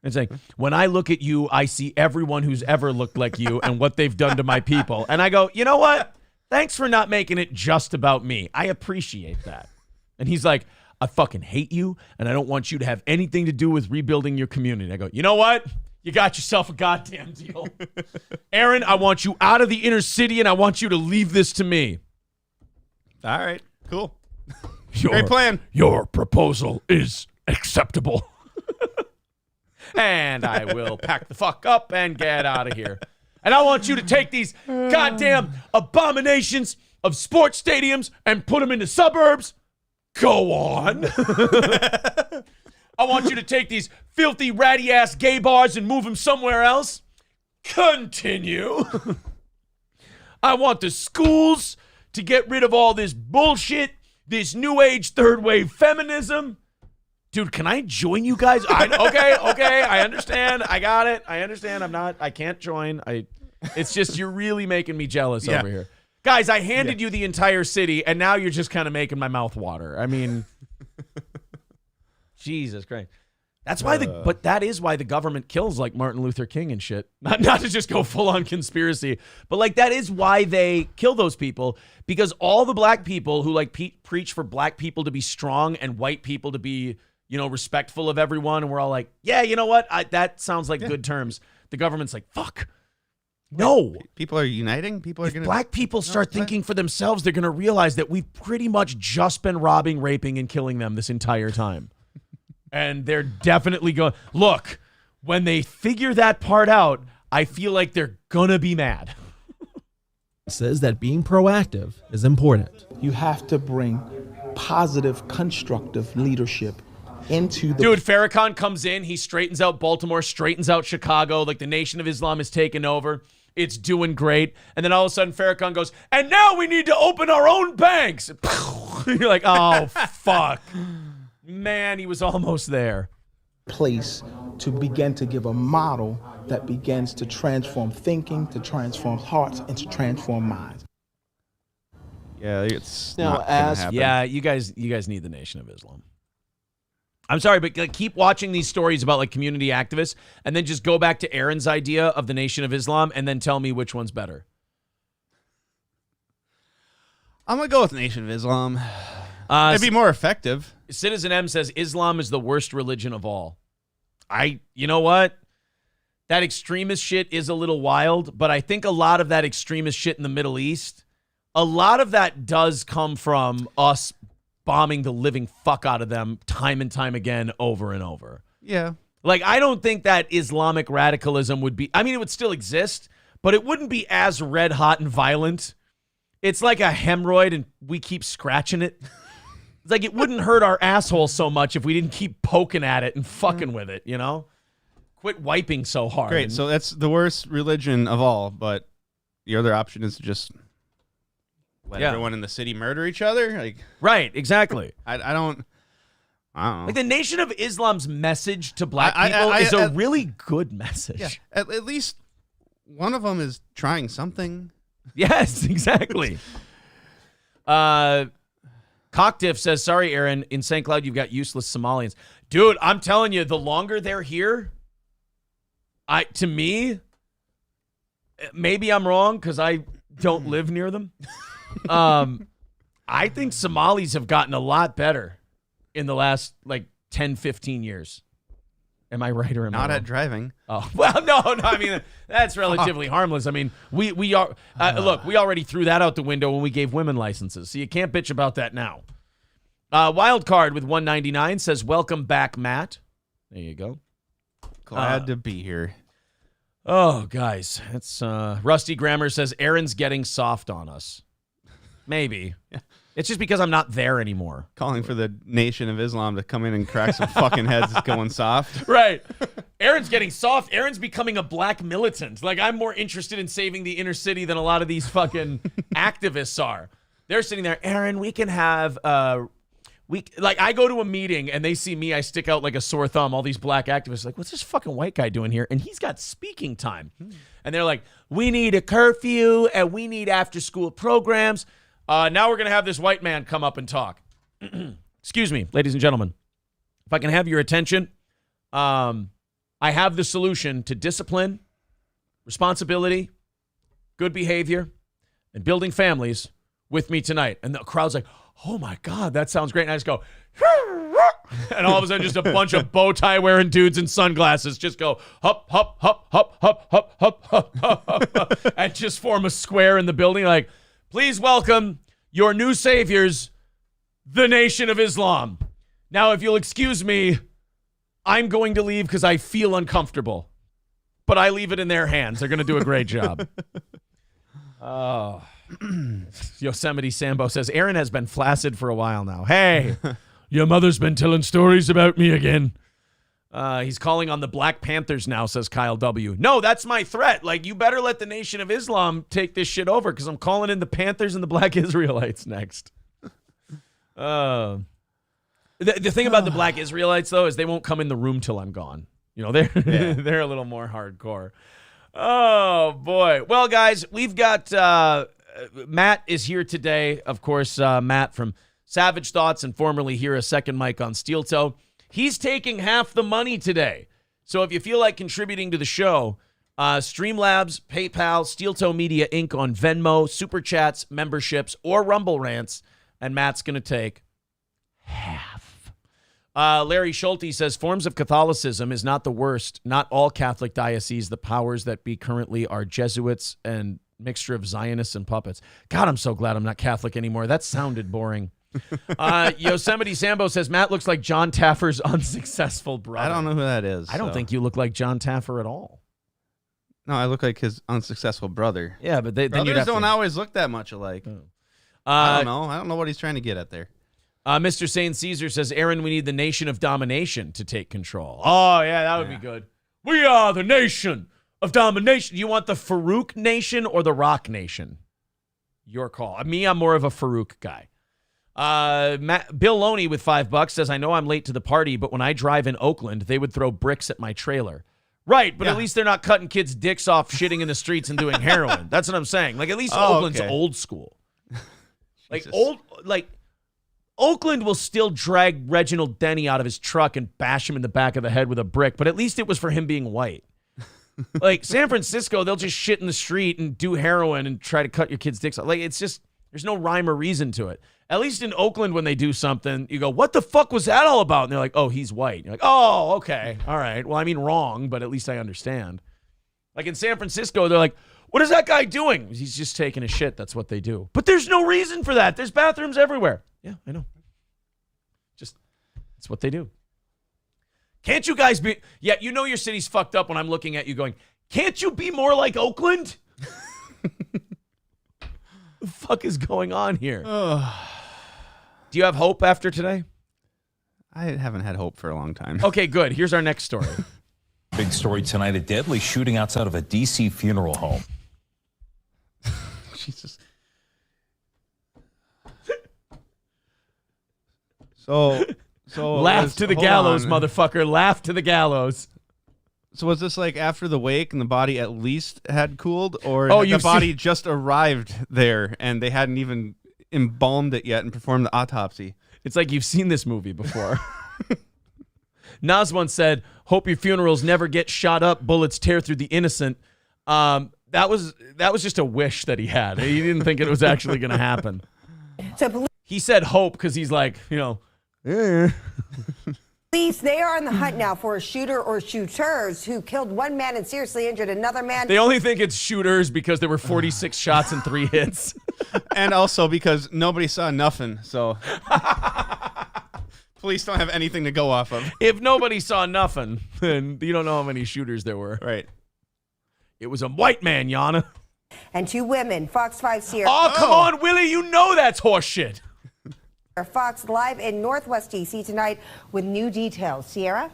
Speaker 1: It's like, when I look at you, I see everyone who's ever looked like you and what they've done to my people. And I go, you know what? Thanks for not making it just about me. I appreciate that. And he's like, I fucking hate you, and I don't want you to have anything to do with rebuilding your community. I go, you know what? You got yourself a goddamn deal. Aaron, I want you out of the inner city, and I want you to leave this to me.
Speaker 2: All right. Cool. Great plan.
Speaker 1: Your proposal is acceptable. And I will pack the fuck up and get out of here. And I want you to take these goddamn abominations of sports stadiums and put them into suburbs. Go on. I want you to take these filthy, ratty-ass gay bars and move them somewhere else. Continue. I want the schools to get rid of all this bullshit, this new age third wave feminism. Dude, can I join you guys? Okay, I understand. I got it. I understand. I can't join. It's just you're really making me jealous over here. Guys, I handed you the entire city, and now you're just kind of making my mouth water. I mean, Jesus Christ. That's why but that is why the government kills like Martin Luther King and shit. Not to just go full on conspiracy, but like that is why they kill those people, because all the black people who like preach for black people to be strong and white people to be, you know, respectful of everyone. And we're all like, yeah, you know what? That sounds like good terms. The government's like, fuck. No.
Speaker 2: People are uniting. People are going to...
Speaker 1: Black people start thinking for themselves, they're going to realize that we've pretty much just been robbing, raping, and killing them this entire time. And they're definitely going... Look, when they figure that part out, I feel like they're going to be mad.
Speaker 18: Says that being proactive is important.
Speaker 19: You have to bring positive, constructive leadership into the...
Speaker 1: Dude, Farrakhan comes in, he straightens out Baltimore, straightens out Chicago, like the Nation of Islam is taken over. It's doing great. And then all of a sudden Farrakhan goes, and now we need to open our own banks. You're like, oh, fuck. Man, he was almost there.
Speaker 19: Place to begin to give a model that begins to transform thinking, to transform hearts, and to transform minds.
Speaker 2: Yeah, it's
Speaker 1: Now,
Speaker 2: not gonna happen.
Speaker 1: Yeah, you guys need the Nation of Islam. I'm sorry, but like, keep watching these stories about like community activists, and then just go back to Aaron's idea of the Nation of Islam, and then tell me which one's better.
Speaker 2: I'm gonna go with Nation of Islam. It'd be more effective.
Speaker 1: Citizen M says Islam is the worst religion of all. You know what? That extremist shit is a little wild, but I think a lot of that extremist shit in the Middle East, a lot of that does come from us bombing the living fuck out of them time and time again, over and over.
Speaker 2: Yeah.
Speaker 1: Like, I don't think that Islamic radicalism would be, I mean, it would still exist, but it wouldn't be as red hot and violent. It's like a hemorrhoid and we keep scratching it. It's like it wouldn't hurt our asshole so much if we didn't keep poking at it and fucking with it, you know? Quit wiping so hard.
Speaker 2: Great. So that's the worst religion of all, but the other option is to just let everyone in the city murder each other. Like,
Speaker 1: right, exactly.
Speaker 2: I don't know.
Speaker 1: Like, the Nation of Islam's message to black people is a really good message.
Speaker 2: Yeah, at least one of them is trying something.
Speaker 1: Yes, exactly. Cocktiff says, sorry, Aaron, in St. Cloud, you've got useless Somalians. Dude, I'm telling you, the longer they're here, to me, maybe I'm wrong because I don't live near them. I think Somalis have gotten a lot better in the last, 10, 15 years. Am I right or am I wrong?
Speaker 2: Not at driving.
Speaker 1: Oh, well, no. I mean, that's relatively harmless. I mean, we are look, we already threw that out the window when we gave women licenses, so you can't bitch about that now. Wild Card with 199 says, welcome back, Matt. There you go.
Speaker 2: Glad to be here.
Speaker 1: Oh, guys, it's Rusty Grammar says Aaron's getting soft on us. Maybe. Yeah. It's just because I'm not there anymore.
Speaker 2: Calling for the Nation of Islam to come in and crack some fucking heads going soft.
Speaker 1: Right. Aaron's getting soft. Aaron's becoming a black militant. Like, I'm more interested in saving the inner city than a lot of these fucking activists are. They're sitting there, Aaron, we can have, I go to a meeting and they see me, I stick out like a sore thumb. All these black activists are like, what's this fucking white guy doing here? And he's got speaking time. And they're like, we need a curfew and we need after school programs. Now we're going to have this white man come up and talk. Excuse me, ladies and gentlemen. If I can have your attention, I have the solution to discipline, responsibility, good behavior, and building families with me tonight. And the crowd's like, oh my God, that sounds great. And I just go, and all of a sudden just a bunch of bow tie wearing dudes in sunglasses just go hup, hup, hup, hup, hup, hup, hup, hup, hup, hup, and just form a square in the building like, please welcome your new saviors, the Nation of Islam. Now, if you'll excuse me, I'm going to leave because I feel uncomfortable. But I leave it in their hands. They're going to do a great job. Oh. Yosemite Sambo says, Aaron has been flaccid for a while now. Hey, your mother's been telling stories about me again. He's calling on the Black Panthers now, says Kyle W. No, that's my threat. Like, you better let the Nation of Islam take this shit over because I'm calling in the Panthers and the Black Israelites next. The thing about the Black Israelites, though, is they won't come in the room till I'm gone. You know, they're a little more hardcore. Oh, boy. Well, guys, we've got Matt is here today. Of course, Matt from Savage Thoughts and formerly here a Second Mic on Steel Toe. He's taking half the money today. So if you feel like contributing to the show, Streamlabs, PayPal, Steel Toe Media Inc. on Venmo, Super Chats, memberships, or Rumble Rants, and Matt's going to take half. Larry Schulte says, forms of Catholicism is not the worst. Not all Catholic dioceses. The powers that be currently are Jesuits and mixture of Zionists and puppets. God, I'm so glad I'm not Catholic anymore. That sounded boring. Yosemite Sambo says, Matt looks like John Taffer's unsuccessful brother.
Speaker 2: I don't know who that is.
Speaker 1: I don't think you look like John Taffer at all.
Speaker 2: No, I look like his unsuccessful brother.
Speaker 1: Yeah, but then
Speaker 2: brothers don't always look that much alike. I don't know. I don't know what he's trying to get at there.
Speaker 1: Mr. Saint Caesar says, Aaron, we need the nation of domination to take control. Oh, yeah, that would be good. We are the nation of domination. You want the Farouk Nation or the Rock Nation? Your call. Me, I'm more of a Farouk guy. Bill Loney with $5 says, I know I'm late to the party, but when I drive in Oakland, they would throw bricks at my trailer. Right, but at least they're not cutting kids' dicks off, shitting in the streets, and doing heroin. That's what I'm saying. Like, at least Oakland's old school. Oakland will still drag Reginald Denny out of his truck and bash him in the back of the head with a brick, but at least it was for him being white. Like, San Francisco, they'll just shit in the street and do heroin and try to cut your kids' dicks off. Like, it's just, there's no rhyme or reason to it. At least in Oakland, when they do something, you go, what the fuck was that all about? And they're like, oh, he's white. You're like, oh, okay. All right. Well, I mean, wrong, but at least I understand. Like in San Francisco, they're like, what is that guy doing? He's just taking a shit. That's what they do. But there's no reason for that. There's bathrooms everywhere. Yeah, I know. Just, that's what they do. Can't you guys be, yeah, you know your city's fucked up when I'm looking at you going, can't you be more like Oakland? What the fuck is going on here? Do you have hope after today?
Speaker 2: I haven't had hope for a long time.
Speaker 1: Okay, good. Here's our next story.
Speaker 21: Big story tonight, a deadly shooting outside of a D.C. funeral home.
Speaker 2: Jesus. So
Speaker 1: laugh to the gallows, motherfucker. Laugh to the gallows.
Speaker 2: So was this like after the wake and the body at least had cooled, or the body just arrived there and they hadn't even embalmed it yet and performed the autopsy?
Speaker 1: It's like you've seen this movie before. Nas once said, hope your funerals never get shot up, bullets tear through the innocent. That was just a wish that he had. He didn't think it was actually going to happen. He said hope because he's like,
Speaker 22: Police, they are on the hunt now for a shooter or shooters who killed one man and seriously injured another man.
Speaker 1: They only think it's shooters because there were 46 shots and 3 hits.
Speaker 2: And also because nobody saw nothing, so police don't have anything to go off of.
Speaker 1: If nobody saw nothing, then you don't know how many shooters there were.
Speaker 2: Right.
Speaker 1: It was a white man, Yana.
Speaker 22: And 2 women. Fox 5 Sierra.
Speaker 1: Oh, come on, Willie. You know that's horseshit.
Speaker 22: Fox live in Northwest D.C. tonight with new details. Sierra?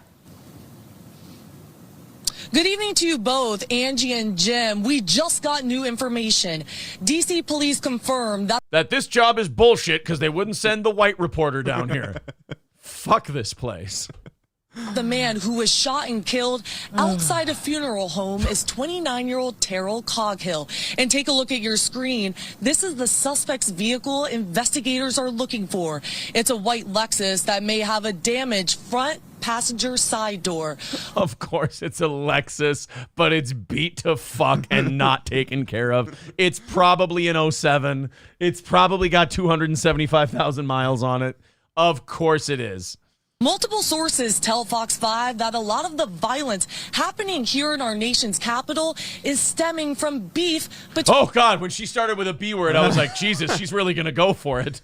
Speaker 23: Good evening to you both, Angie and Jim. We just got new information. D.C. police confirmed
Speaker 1: that this job is bullshit because they wouldn't send the white reporter down here. Fuck this place.
Speaker 23: The man who was shot and killed outside a funeral home is 29-year-old Terrell Coghill. And take a look at your screen. This is the suspect's vehicle investigators are looking for. It's a white Lexus that may have a damaged front passenger side door.
Speaker 1: Of course, it's a Lexus, but it's beat to fuck and not taken care of. It's probably an 07. It's probably got 275,000 miles on it. Of course it is.
Speaker 23: Multiple sources tell Fox 5 that a lot of the violence happening here in our nation's capital is stemming from beef between...
Speaker 1: Oh, God, when she started with a B word, I was like, Jesus, she's really going to go for it.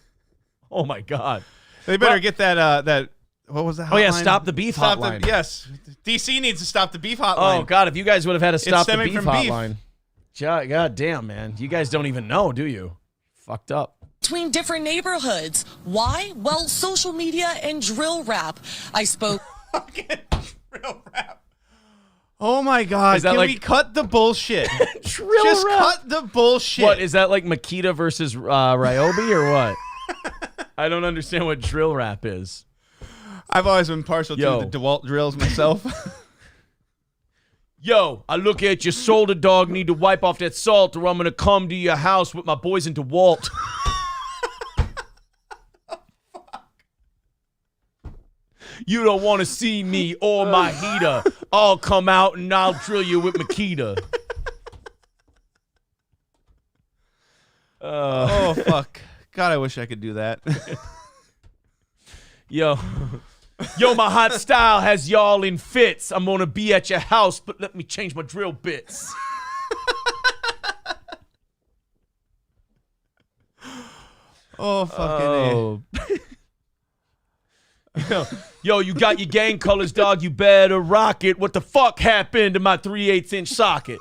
Speaker 1: Oh, my God.
Speaker 2: They better get that, what was that hotline?
Speaker 1: Oh, yeah, Stop the Beef hotline.
Speaker 2: Yes. DC needs to Stop the Beef hotline.
Speaker 1: Oh, God, if you guys would have had a Stop the Beef
Speaker 2: hotline.
Speaker 1: God damn, man. You guys don't even know, do you? Fucked up.
Speaker 23: Between different neighborhoods. Why? Well, social media and drill rap. I spoke.
Speaker 2: Drill rap. Oh my God! Can we cut the bullshit?
Speaker 1: Drill
Speaker 2: Just
Speaker 1: rap.
Speaker 2: cut the bullshit.
Speaker 1: What is that, like Makita versus Ryobi or what? I don't understand what drill rap is.
Speaker 2: I've always been partial to the DeWalt drills myself.
Speaker 1: Yo, I look at your soldier dog, need to wipe off that salt, or I'm gonna come to your house with my boys in DeWalt. You don't want to see me or my heater. I'll come out and I'll drill you with Makita.
Speaker 2: Oh, fuck. God, I wish I could do that.
Speaker 1: Yo, my hot style has y'all in fits. I'm going to be at your house, but let me change my drill bits.
Speaker 2: Oh, fucking
Speaker 1: Yo, you got your gang colors, dog. You better rock it. What the fuck happened to my 3/8-inch socket?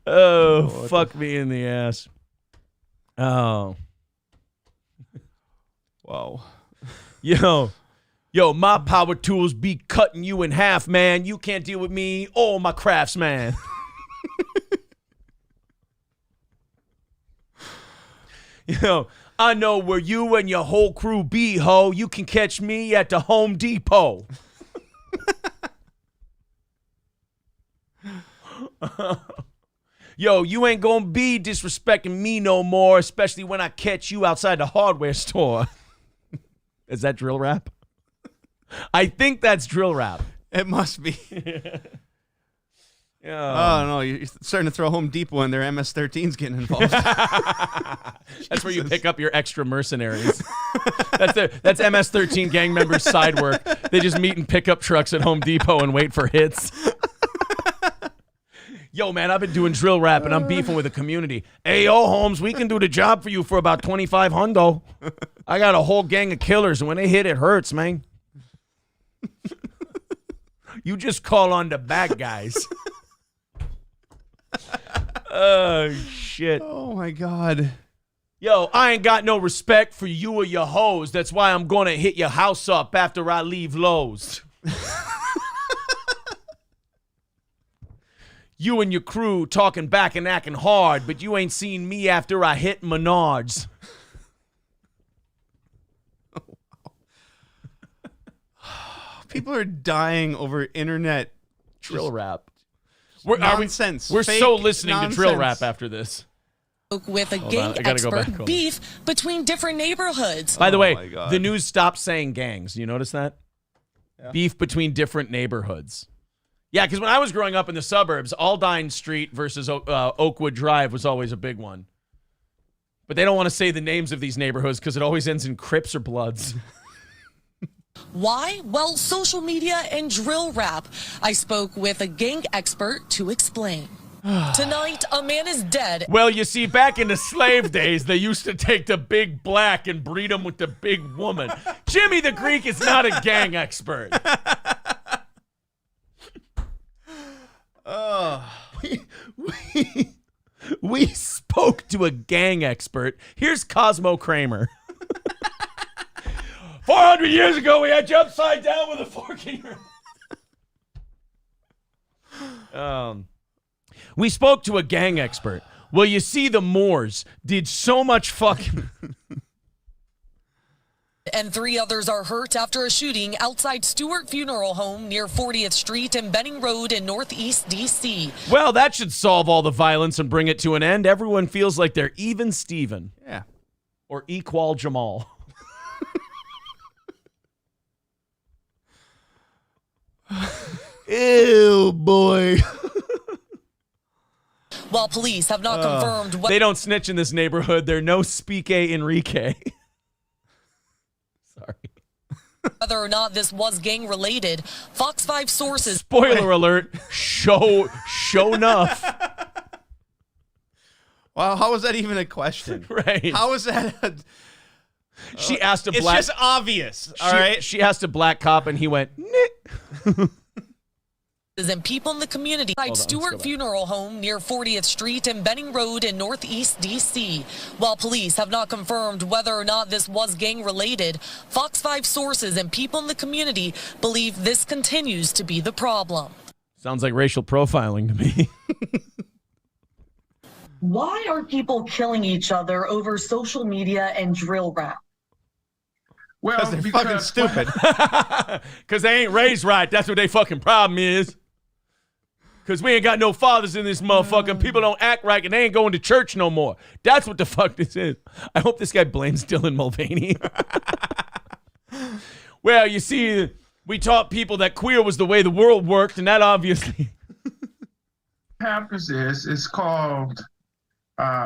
Speaker 1: Oh, fuck me in the ass. Oh.
Speaker 2: Whoa.
Speaker 1: Yo, Yo, my power tools be cutting you in half, man. You can't deal with me or my craftsman. Yo, I know where you and your whole crew be, ho. You can catch me at the Home Depot. Yo, you ain't gonna be disrespecting me no more, especially when I catch you outside the hardware store. Is that drill rap? I think that's drill rap.
Speaker 2: It must be. Oh, no, you're starting to throw Home Depot in there. MS-13's getting involved.
Speaker 1: That's where you pick up your extra mercenaries. That's MS-13 gang members' side work. They just meet in pickup trucks at Home Depot and wait for hits. Yo, man, I've been doing drill rap and I'm beefing with the community. Hey, yo, Holmes, we can do the job for you for about $2,500. I got a whole gang of killers, and when they hit, it hurts, man. You just call on the bad guys. Oh, shit.
Speaker 2: Oh, my God.
Speaker 1: Yo, I ain't got no respect for you or your hoes. That's why I'm going to hit your house up after I leave Lowe's. You and your crew talking back and acting hard, but you ain't seen me after I hit Menards.
Speaker 2: People are dying over internet
Speaker 1: drill rap.
Speaker 2: Nonsense.
Speaker 1: We're
Speaker 2: Fake
Speaker 1: so listening
Speaker 2: nonsense.
Speaker 1: to drill rap after this.
Speaker 23: With a
Speaker 1: Hold
Speaker 23: gang
Speaker 1: on, I gotta go
Speaker 23: expert
Speaker 1: back.
Speaker 23: beef between different neighborhoods.
Speaker 1: By the way,
Speaker 2: my God.
Speaker 1: the news stopped saying gangs. You notice that?
Speaker 2: Yeah.
Speaker 1: Beef between different neighborhoods. Yeah, because when I was growing up in the suburbs, Aldine Street versus Oakwood Drive was always a big one. But they don't want to say the names of these neighborhoods because it always ends in Crips or Bloods.
Speaker 23: Why? Well, social media and drill rap. I spoke with a gang expert to explain. Tonight, a man is dead.
Speaker 1: Well, you see, back in the slave days, they used to take the big black and breed him with the big woman. Jimmy the Greek is not a gang expert. We spoke to a gang expert. Here's Cosmo Kramer. 400 years ago, we had you upside down with a fork in your... We spoke to a gang expert. Well, you see, the Moors did so much fucking...
Speaker 23: And 3 others are hurt after a shooting outside Stewart Funeral Home near 40th Street and Benning Road in Northeast D.C.
Speaker 1: Well, that should solve all the violence and bring it to an end. Everyone feels like they're even Steven.
Speaker 2: Yeah.
Speaker 1: Or equal Jamal. Ew, boy.
Speaker 23: While police have not confirmed what
Speaker 1: They don't snitch in this neighborhood. They're no Speake Enrique. Sorry.
Speaker 23: whether or not this was gang related, Fox 5 sources.
Speaker 1: Spoiler alert. Show enough.
Speaker 2: Well, how is that even a question?
Speaker 1: Right.
Speaker 2: How is that?
Speaker 1: She asked a black.
Speaker 2: It's just obvious. All right.
Speaker 1: She asked a black cop, and he went, "Nick."
Speaker 23: And people in the community at Stewart Funeral Home near 40th Street and Benning Road in Northeast D.C. While police have not confirmed whether or not this was gang related, Fox 5 sources and people in the community believe this continues to be the problem.
Speaker 1: Sounds like racial profiling to me.
Speaker 23: Why are people killing each other over social media and drill rap?
Speaker 2: Well, they're fucking stupid.
Speaker 1: Because they ain't raised right. That's what they fucking problem is. Because we ain't got no fathers in this motherfucker. People don't act right, and they ain't going to church no more. That's what the fuck this is. I hope this guy blames Dylan Mulvaney. Well, you see, we taught people that queer was the way the world worked, and that obviously...
Speaker 4: What happens is, it's called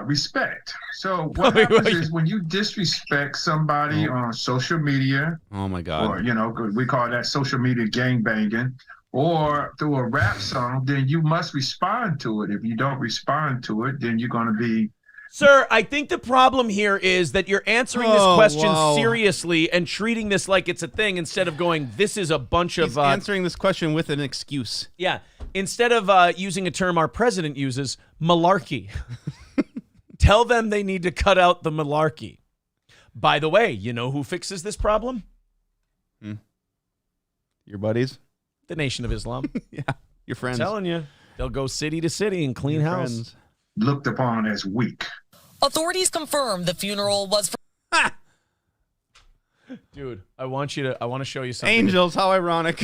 Speaker 4: respect. So what happens is when you disrespect somebody on social media...
Speaker 2: Oh, my God.
Speaker 4: Or, we call that social media gangbanging, or through a rap song, then you must respond to it. If you don't respond to it, then you're going to be...
Speaker 1: Sir, I think the problem here is that you're answering this question seriously and treating this like it's a thing instead of going, this is a bunch of...
Speaker 2: He's answering this question with an excuse.
Speaker 1: Yeah. Instead of using a term our president uses, malarkey. Tell them they need to cut out the malarkey. By the way, you know who fixes this problem?
Speaker 2: Your buddies?
Speaker 1: The Nation of Islam.
Speaker 2: Yeah, your friends.
Speaker 1: I'm telling you, they'll go city to city and clean
Speaker 2: Your
Speaker 1: house.
Speaker 2: friends.
Speaker 4: Looked upon as weak.
Speaker 23: Authorities confirm the funeral was for
Speaker 1: Dude, I want to show you something.
Speaker 2: Angels, how ironic.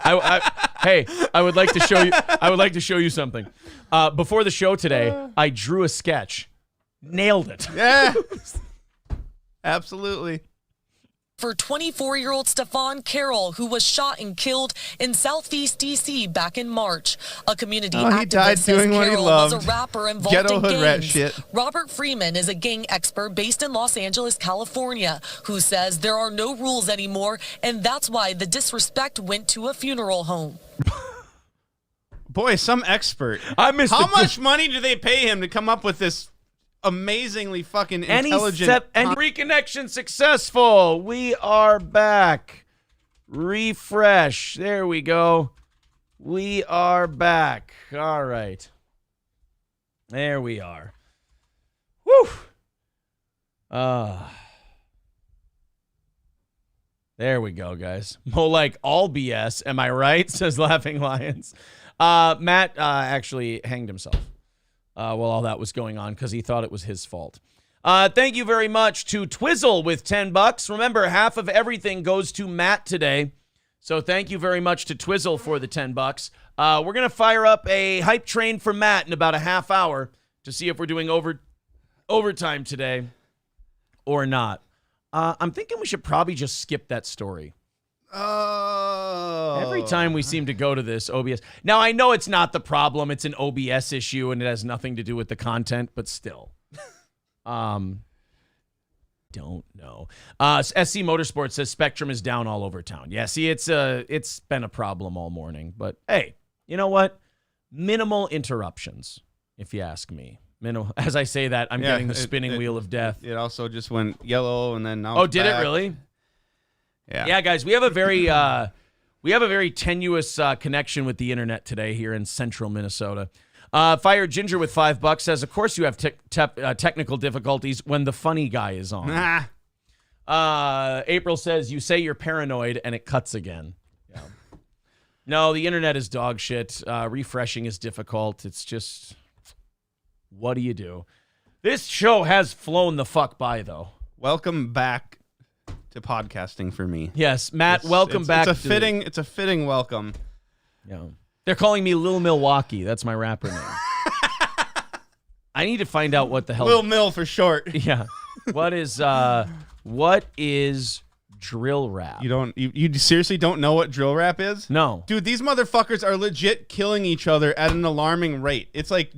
Speaker 1: I would like to show you. I would like to show you something. Before the show today, I drew a sketch. Nailed it.
Speaker 2: Yeah. Absolutely.
Speaker 23: for 24-year-old Stefan Carroll, who was shot and killed in Southeast D.C. back in March. A community
Speaker 2: he died
Speaker 23: activist says
Speaker 2: doing what he
Speaker 23: Carroll
Speaker 2: loved.
Speaker 23: was a rapper involved
Speaker 2: Ghetto
Speaker 23: in
Speaker 2: hood
Speaker 23: gangs.
Speaker 2: rat shit.
Speaker 23: Robert Freeman is a gang expert based in Los Angeles, California, who says there are no rules anymore, and that's why the disrespect went to a funeral home.
Speaker 2: Boy, some expert.
Speaker 1: I missed
Speaker 2: How much money do they pay him to come up with this amazingly fucking intelligent...
Speaker 1: And reconnection successful. We are back. Refresh. There we go. We are back. All right. There we are. Woo. There we go, guys. More like all BS. Am I right? Says Laughing Lions. Matt actually hanged himself while all that was going on because he thought it was his fault. Thank you very much to Twizzle with $10. Remember, half of everything goes to Matt today. So thank you very much to Twizzle for the $10. We're going to fire up a hype train for Matt in about a half hour to see if we're doing overtime today or not. I'm thinking we should probably just skip that story.
Speaker 2: Oh.
Speaker 1: Every time we seem to go to this OBS. Now, I know it's not the problem. It's an OBS issue, and it has nothing to do with the content, but still. Don't know. SC Motorsports says Spectrum is down all over town. Yeah, see, it's been a problem all morning. But, hey, you know what? Minimal interruptions, if you ask me. As I say that, I'm getting the spinning wheel of death.
Speaker 2: It also just went yellow, and then now
Speaker 1: Oh,
Speaker 2: it's
Speaker 1: did
Speaker 2: back.
Speaker 1: it really?
Speaker 2: Yeah.
Speaker 1: Yeah, guys, we have a very tenuous connection with the internet today here in central Minnesota. Fire Ginger with $5 says, of course you have technical difficulties when the funny guy is on. April says, you say you're paranoid and it cuts again. Yeah. No, the internet is dog shit. Refreshing is difficult. It's just, what do you do? This show has flown the fuck by, though.
Speaker 2: Welcome back to podcasting for me.
Speaker 1: Yes, Matt, welcome back.
Speaker 2: It's a fitting welcome.
Speaker 1: Yeah. They're calling me Lil Milwaukee. That's my rapper name. I need to find out what the hell.
Speaker 2: Lil Mill for short.
Speaker 1: Yeah. What is drill rap?
Speaker 2: You seriously don't know what drill rap is?
Speaker 1: No.
Speaker 2: Dude, these motherfuckers are legit killing each other at an alarming rate. It's like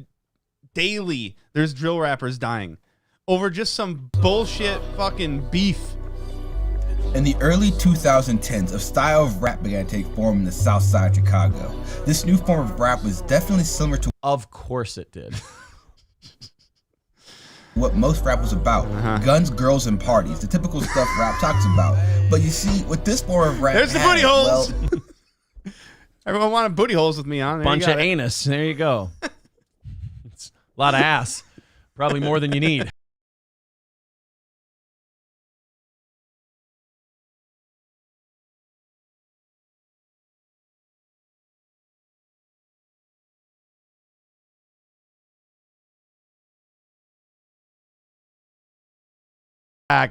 Speaker 2: daily there's drill rappers dying over just some bullshit fucking beef.
Speaker 5: In the early 2010s, a style of rap began to take form in the South Side of Chicago. This new form of rap was definitely similar to
Speaker 1: Of course it did.
Speaker 5: what most rap was about. Guns, girls, and parties. The typical stuff rap talks about. But you see, with this form of rap...
Speaker 2: There's the booty holes! Everyone wanted booty holes with me on. There
Speaker 1: Bunch of anus. There you go. It's a lot of ass. Probably more than you need.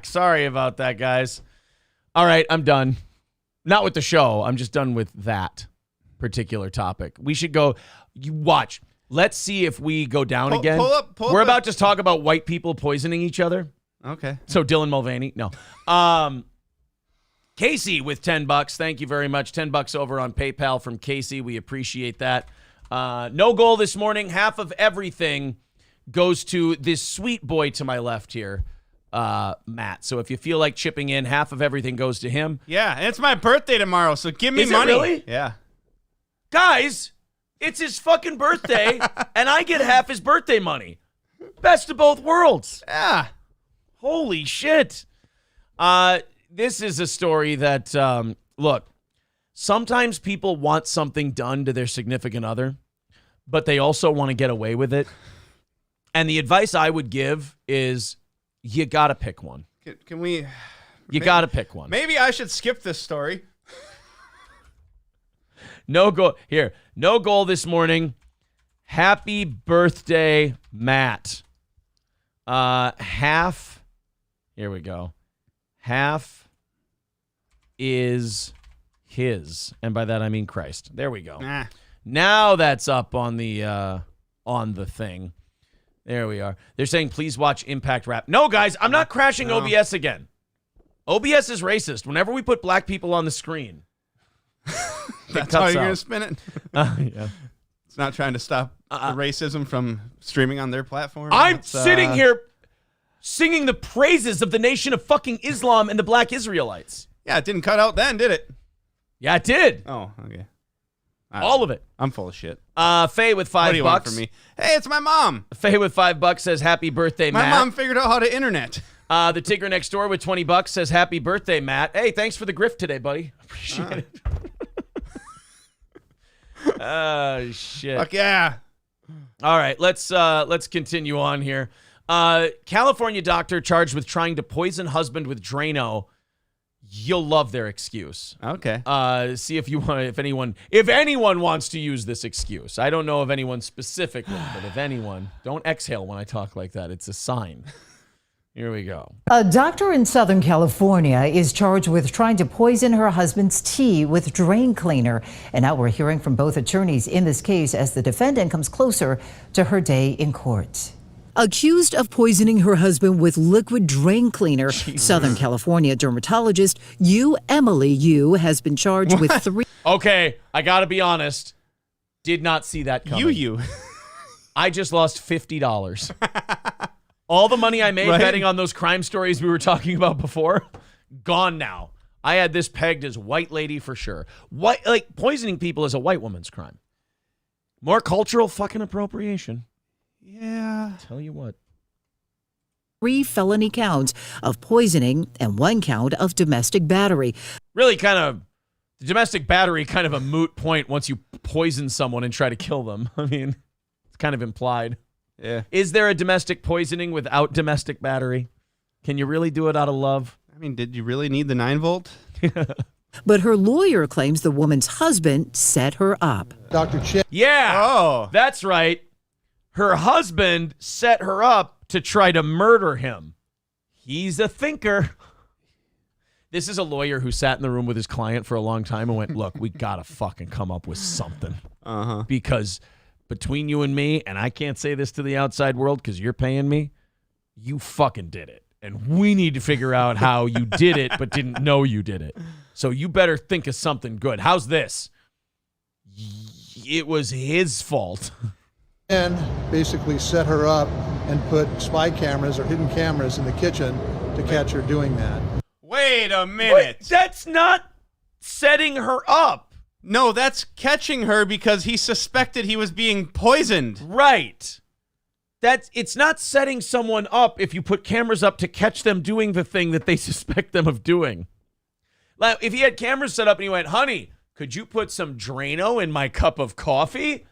Speaker 1: Sorry about that, guys. All right, I'm done. Not with the show. I'm just done with that particular topic. We should go. You watch. Let's see if we go down again. We're about to talk about white people poisoning each other.
Speaker 2: Okay.
Speaker 1: So Dylan Mulvaney. No. Casey with $10. Thank you very much. $10 over on PayPal from Casey. We appreciate that. No goal this morning. Half of everything goes to this sweet boy to my left here. Matt. So if you feel like chipping in, half of everything goes to him.
Speaker 2: Yeah, and it's my birthday tomorrow, so give me
Speaker 1: Is
Speaker 2: money.
Speaker 1: It really?
Speaker 2: Yeah.
Speaker 1: Guys, it's his fucking birthday, and I get half his birthday money. Best of both worlds.
Speaker 2: Yeah.
Speaker 1: Holy shit. This is a story that, look, sometimes people want something done to their significant other, but they also want to get away with it. And the advice I would give is, you got to pick one.
Speaker 2: Can we
Speaker 1: You got to pick one.
Speaker 2: Maybe I should skip this story.
Speaker 1: No goal. Here, no goal this morning. Happy birthday, Matt. Half. Here we go. Half is his, and by that I mean Christ. There we go.
Speaker 2: Nah.
Speaker 1: Now that's up on the thing. There we are. They're saying please watch Impact Rap. No, guys, I'm not crashing OBS again. OBS is racist. Whenever we put black people on the screen,
Speaker 2: that's how you're going to spin it.
Speaker 1: Yeah.
Speaker 2: It's not trying to stop the racism from streaming on their platform.
Speaker 1: I'm sitting here singing the praises of the Nation of fucking Islam and the black Israelites.
Speaker 2: Yeah, it didn't cut out then, did it?
Speaker 1: Yeah, it did.
Speaker 2: Oh, okay.
Speaker 1: All of it.
Speaker 2: I'm full of shit.
Speaker 1: Faye with $5.
Speaker 2: What do you want from me? Hey, it's my mom.
Speaker 1: Faye with $5 says happy birthday,
Speaker 2: My
Speaker 1: Matt.
Speaker 2: mom figured out how to internet.
Speaker 1: The Tigger next door with $20 says happy birthday, Matt. Hey, thanks for the grift today, buddy. Appreciate it. Shit.
Speaker 2: Fuck yeah.
Speaker 1: All right, let's continue on here. California doctor charged with trying to poison husband with Drano. You'll love their excuse.
Speaker 2: Okay.
Speaker 1: See if anyone wants to use this excuse. I don't know of anyone specifically, but if anyone, don't exhale when I talk like that. It's a sign. Here we go.
Speaker 6: A doctor in Southern California is charged with trying to poison her husband's tea with drain cleaner. And now we're hearing from both attorneys in this case as the defendant comes closer to her day in court. Accused of poisoning her husband with liquid drain cleaner, Southern California dermatologist Emily Yu has been charged with 3.
Speaker 1: Okay, I gotta be honest. Did not see that coming. I just lost $50. All the money I made betting on those crime stories we were talking about before, gone now. I had this pegged as white lady for sure. Poisoning people is a white woman's crime. More cultural fucking appropriation.
Speaker 2: Yeah.
Speaker 1: Tell you what.
Speaker 6: 3 felony counts of poisoning and 1 count of domestic battery.
Speaker 1: Really domestic battery kind of a moot point once you poison someone and try to kill them. I mean, it's kind of implied.
Speaker 2: Yeah.
Speaker 1: Is there a domestic poisoning without domestic battery? Can you really do it out of love?
Speaker 2: I mean, did you really need the 9-volt?
Speaker 6: But her lawyer claims the woman's husband set her up.
Speaker 7: Dr. Chip.
Speaker 1: Yeah.
Speaker 2: Oh.
Speaker 1: That's right. Her husband set her up to try to murder him. He's a thinker. This is a lawyer who sat in the room with his client for a long time and went, look, we got to fucking come up with something. Because between you and me, and I can't say this to the outside world because you're paying me, you fucking did it. And we need to figure out how you did it but didn't know you did it. So you better think of something good. How's this? It was his fault.
Speaker 7: And basically set her up and put spy cameras or hidden cameras in the kitchen to catch her doing that.
Speaker 2: Wait a minute.
Speaker 1: That's not setting her up.
Speaker 2: No, that's catching her because he suspected he was being poisoned.
Speaker 1: Right. It's not setting someone up if you put cameras up to catch them doing the thing that they suspect them of doing. Like, if he had cameras set up and he went, honey, could you put some Drano in my cup of coffee?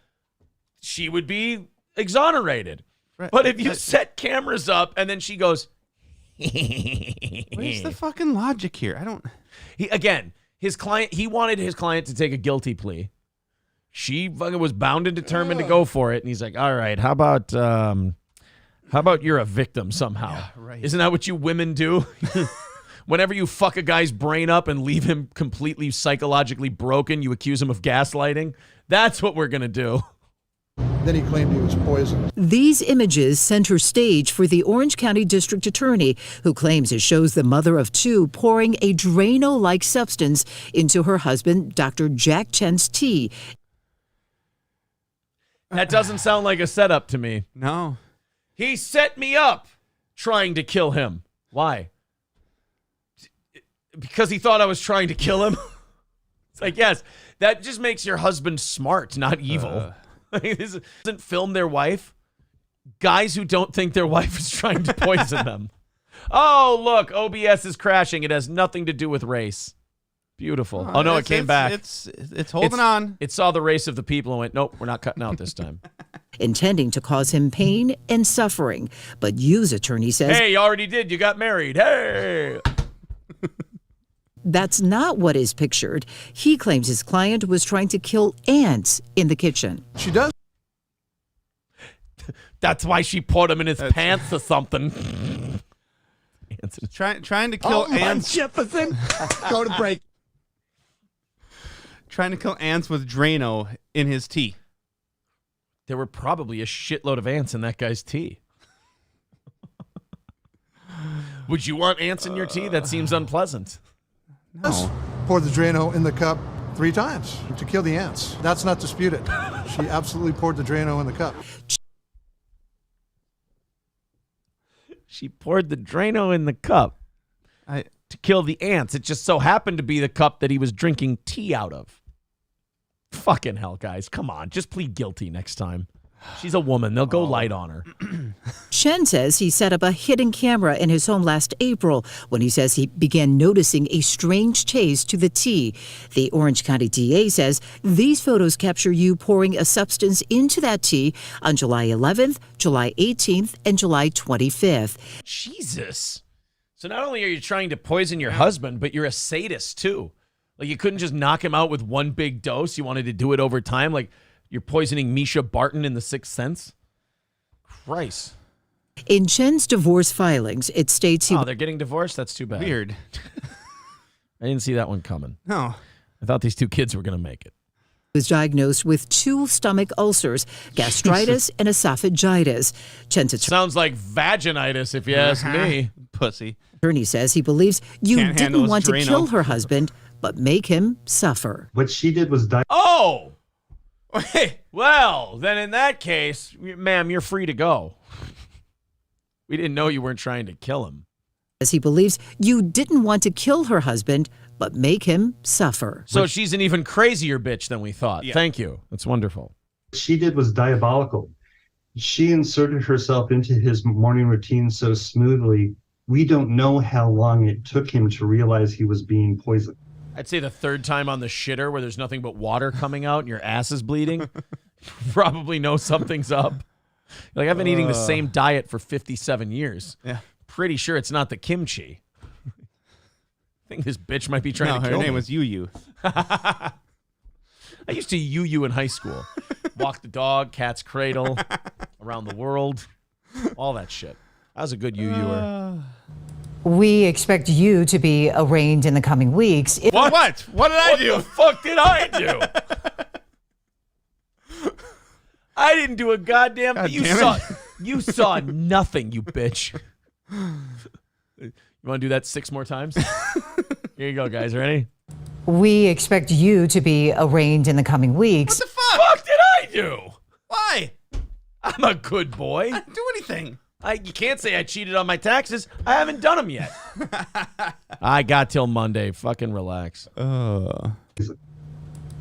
Speaker 1: She would be exonerated. Right. But if you set cameras up and then she goes,
Speaker 2: where's the fucking logic here? I don't.
Speaker 1: He wanted his client to take a guilty plea. She fucking was bound and determined to go for it. And he's like, all right, how about you're a victim somehow?
Speaker 2: Yeah, right.
Speaker 1: Isn't that what you women do? Whenever you fuck a guy's brain up and leave him completely psychologically broken, you accuse him of gaslighting. That's what we're going to do.
Speaker 7: Then he claimed he was poisoned.
Speaker 6: These images center stage for the Orange County District Attorney, who claims it shows the mother of 2 pouring a Drano-like substance into her husband, Dr. Jack Chen's tea.
Speaker 1: That doesn't sound like a setup to me.
Speaker 2: No.
Speaker 1: He set me up trying to kill him. Why? Because he thought I was trying to kill him? It's like, yes, that just makes your husband smart, not evil. This doesn't film their wife. Guys who don't think their wife is trying to poison them. Oh, look, OBS is crashing. It has nothing to do with race. Beautiful. Oh, no, it came back.
Speaker 2: It's holding on.
Speaker 1: It saw the race of the people and went, nope, we're not cutting out this time.
Speaker 6: Intending to cause him pain and suffering. But Yu's attorney says,
Speaker 1: hey, you already did. You got married. Hey.
Speaker 6: that's not what is pictured. He claims his client was trying to kill ants in the kitchen.
Speaker 7: She does.
Speaker 1: That's why she put him in his pants or something.
Speaker 2: Trying to kill ants.
Speaker 19: Jefferson. Go to break.
Speaker 2: Trying to kill ants with Drano in his tea.
Speaker 1: There were probably a shitload of ants in that guy's tea. Would you want ants in your tea? That seems unpleasant.
Speaker 2: No.
Speaker 7: Pour the Drano in the cup 3 times to kill the ants. That's not disputed. She absolutely poured the Drano in the cup.
Speaker 1: She poured the Drano in the cup to kill the ants. It just so happened to be the cup that he was drinking tea out of. Fucking hell, guys. Come on. Just plead guilty next time. She's a woman. They'll go light on her.
Speaker 6: Chen says he set up a hidden camera in his home last April when he says he began noticing a strange taste to the tea. The Orange County DA says these photos capture you pouring a substance into that tea on July 11th, July 18th, and July 25th.
Speaker 1: Jesus. So not only are you trying to poison your husband, but you're a sadist too. Like you couldn't just knock him out with one big dose. You wanted to do it over time. Like you're poisoning Misha Barton in The Sixth Sense. Christ.
Speaker 6: In Chen's divorce filings, it states he...
Speaker 1: Oh, they're getting divorced? That's too bad.
Speaker 2: Weird.
Speaker 1: I didn't see that one coming.
Speaker 2: No.
Speaker 1: I thought these 2 kids were going to make it.
Speaker 6: Was diagnosed with 2 stomach ulcers, gastritis, and esophagitis. Chen's
Speaker 1: Sounds like vaginitis, if you ask me.
Speaker 2: Pussy.
Speaker 6: attorney says he believes you
Speaker 2: Can't handle
Speaker 6: didn't
Speaker 2: his
Speaker 6: want to
Speaker 2: Drano.
Speaker 6: kill her husband, but make him suffer.
Speaker 3: What she did was die.
Speaker 1: Oh! Well, then in that case, ma'am, you're free to go. We didn't know you weren't trying to kill him.
Speaker 6: As he believes you didn't want to kill her husband, but make him suffer.
Speaker 1: So she's an even crazier bitch than we thought.
Speaker 3: Yeah.
Speaker 1: Thank you. That's wonderful.
Speaker 3: What she did was diabolical. She inserted herself into his morning routine so smoothly, we don't know how long it took him to realize he was being poisoned.
Speaker 1: I'd say the 3rd time on the shitter where there's nothing but water coming out and your ass is bleeding. Probably know something's up. Like, I've been eating the same diet for 57 years.
Speaker 2: Yeah.
Speaker 1: Pretty sure it's not the kimchi. I think this bitch might be trying to
Speaker 2: her
Speaker 1: kill me.
Speaker 2: name was Yu.
Speaker 1: I used to yu in high school. Walk the dog, cat's cradle, around the world, all that shit. I was a good yu-yer.
Speaker 6: We expect you to be arraigned in the coming weeks.
Speaker 2: What? What did I do?
Speaker 1: What the fuck did I do? I didn't do a goddamn thing. You saw nothing, you bitch. You want to do that 6 more times? Here you go, guys. Ready?
Speaker 6: We expect you to be arraigned in the coming weeks.
Speaker 2: What the fuck?
Speaker 1: Did I do?
Speaker 2: Why?
Speaker 1: I'm a good boy.
Speaker 2: I didn't do anything.
Speaker 1: You can't say I cheated on my taxes. I haven't done them yet. I got till Monday. Fucking relax.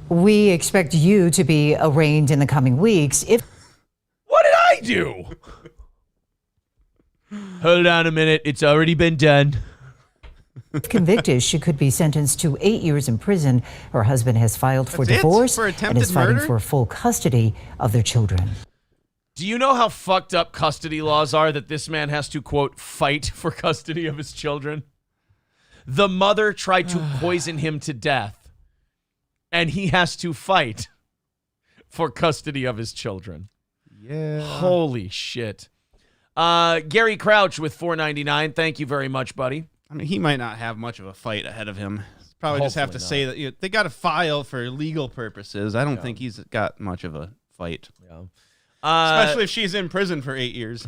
Speaker 6: We expect you to be arraigned in the coming weeks.
Speaker 1: What did I do? Hold on a minute. It's already been done.
Speaker 6: If convicted, she could be sentenced to 8 years in prison. Her husband has filed for
Speaker 2: That's it?
Speaker 6: divorce
Speaker 2: For
Speaker 6: and
Speaker 2: attempted
Speaker 6: is fighting
Speaker 2: murder?
Speaker 6: for full custody of their children.
Speaker 1: Do you know how fucked up custody laws are that this man has to, quote, fight for custody of his children? The mother tried to poison him to death, and he has to fight for custody of his children.
Speaker 2: Yeah.
Speaker 1: Holy shit. Gary Crouch with $4.99. Thank you very much, buddy.
Speaker 2: I mean, he might not have much of a fight ahead of him. Probably just have to
Speaker 1: Hopefully
Speaker 2: say that they got to file for legal purposes. I don't think he's got much of a fight.
Speaker 1: Yeah.
Speaker 2: Especially if she's in prison for 8 years.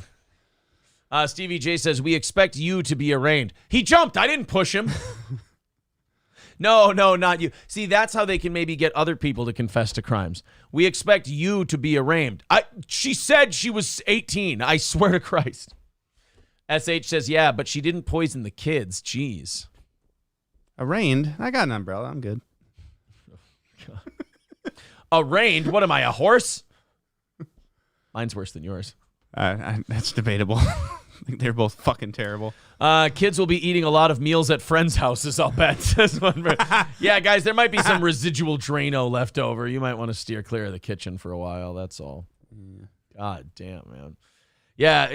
Speaker 1: Stevie J says, we expect you to be arraigned. He jumped. I didn't push him. No, not you. See, that's how they can maybe get other people to confess to crimes. We expect you to be arraigned. She said she was 18. I swear to Christ. SH says, yeah, but she didn't poison the kids. Jeez.
Speaker 2: Arraigned? I got an umbrella. I'm good.
Speaker 1: Arraigned? What am I, a horse? Mine's worse than yours.
Speaker 2: That's debatable. I think they're both fucking terrible.
Speaker 1: Kids will be eating a lot of meals at friends' houses, I'll bet. Says one. Yeah, guys, there might be some residual Drano left over. You might want to steer clear of the kitchen for a while. That's all. God damn, man. Yeah,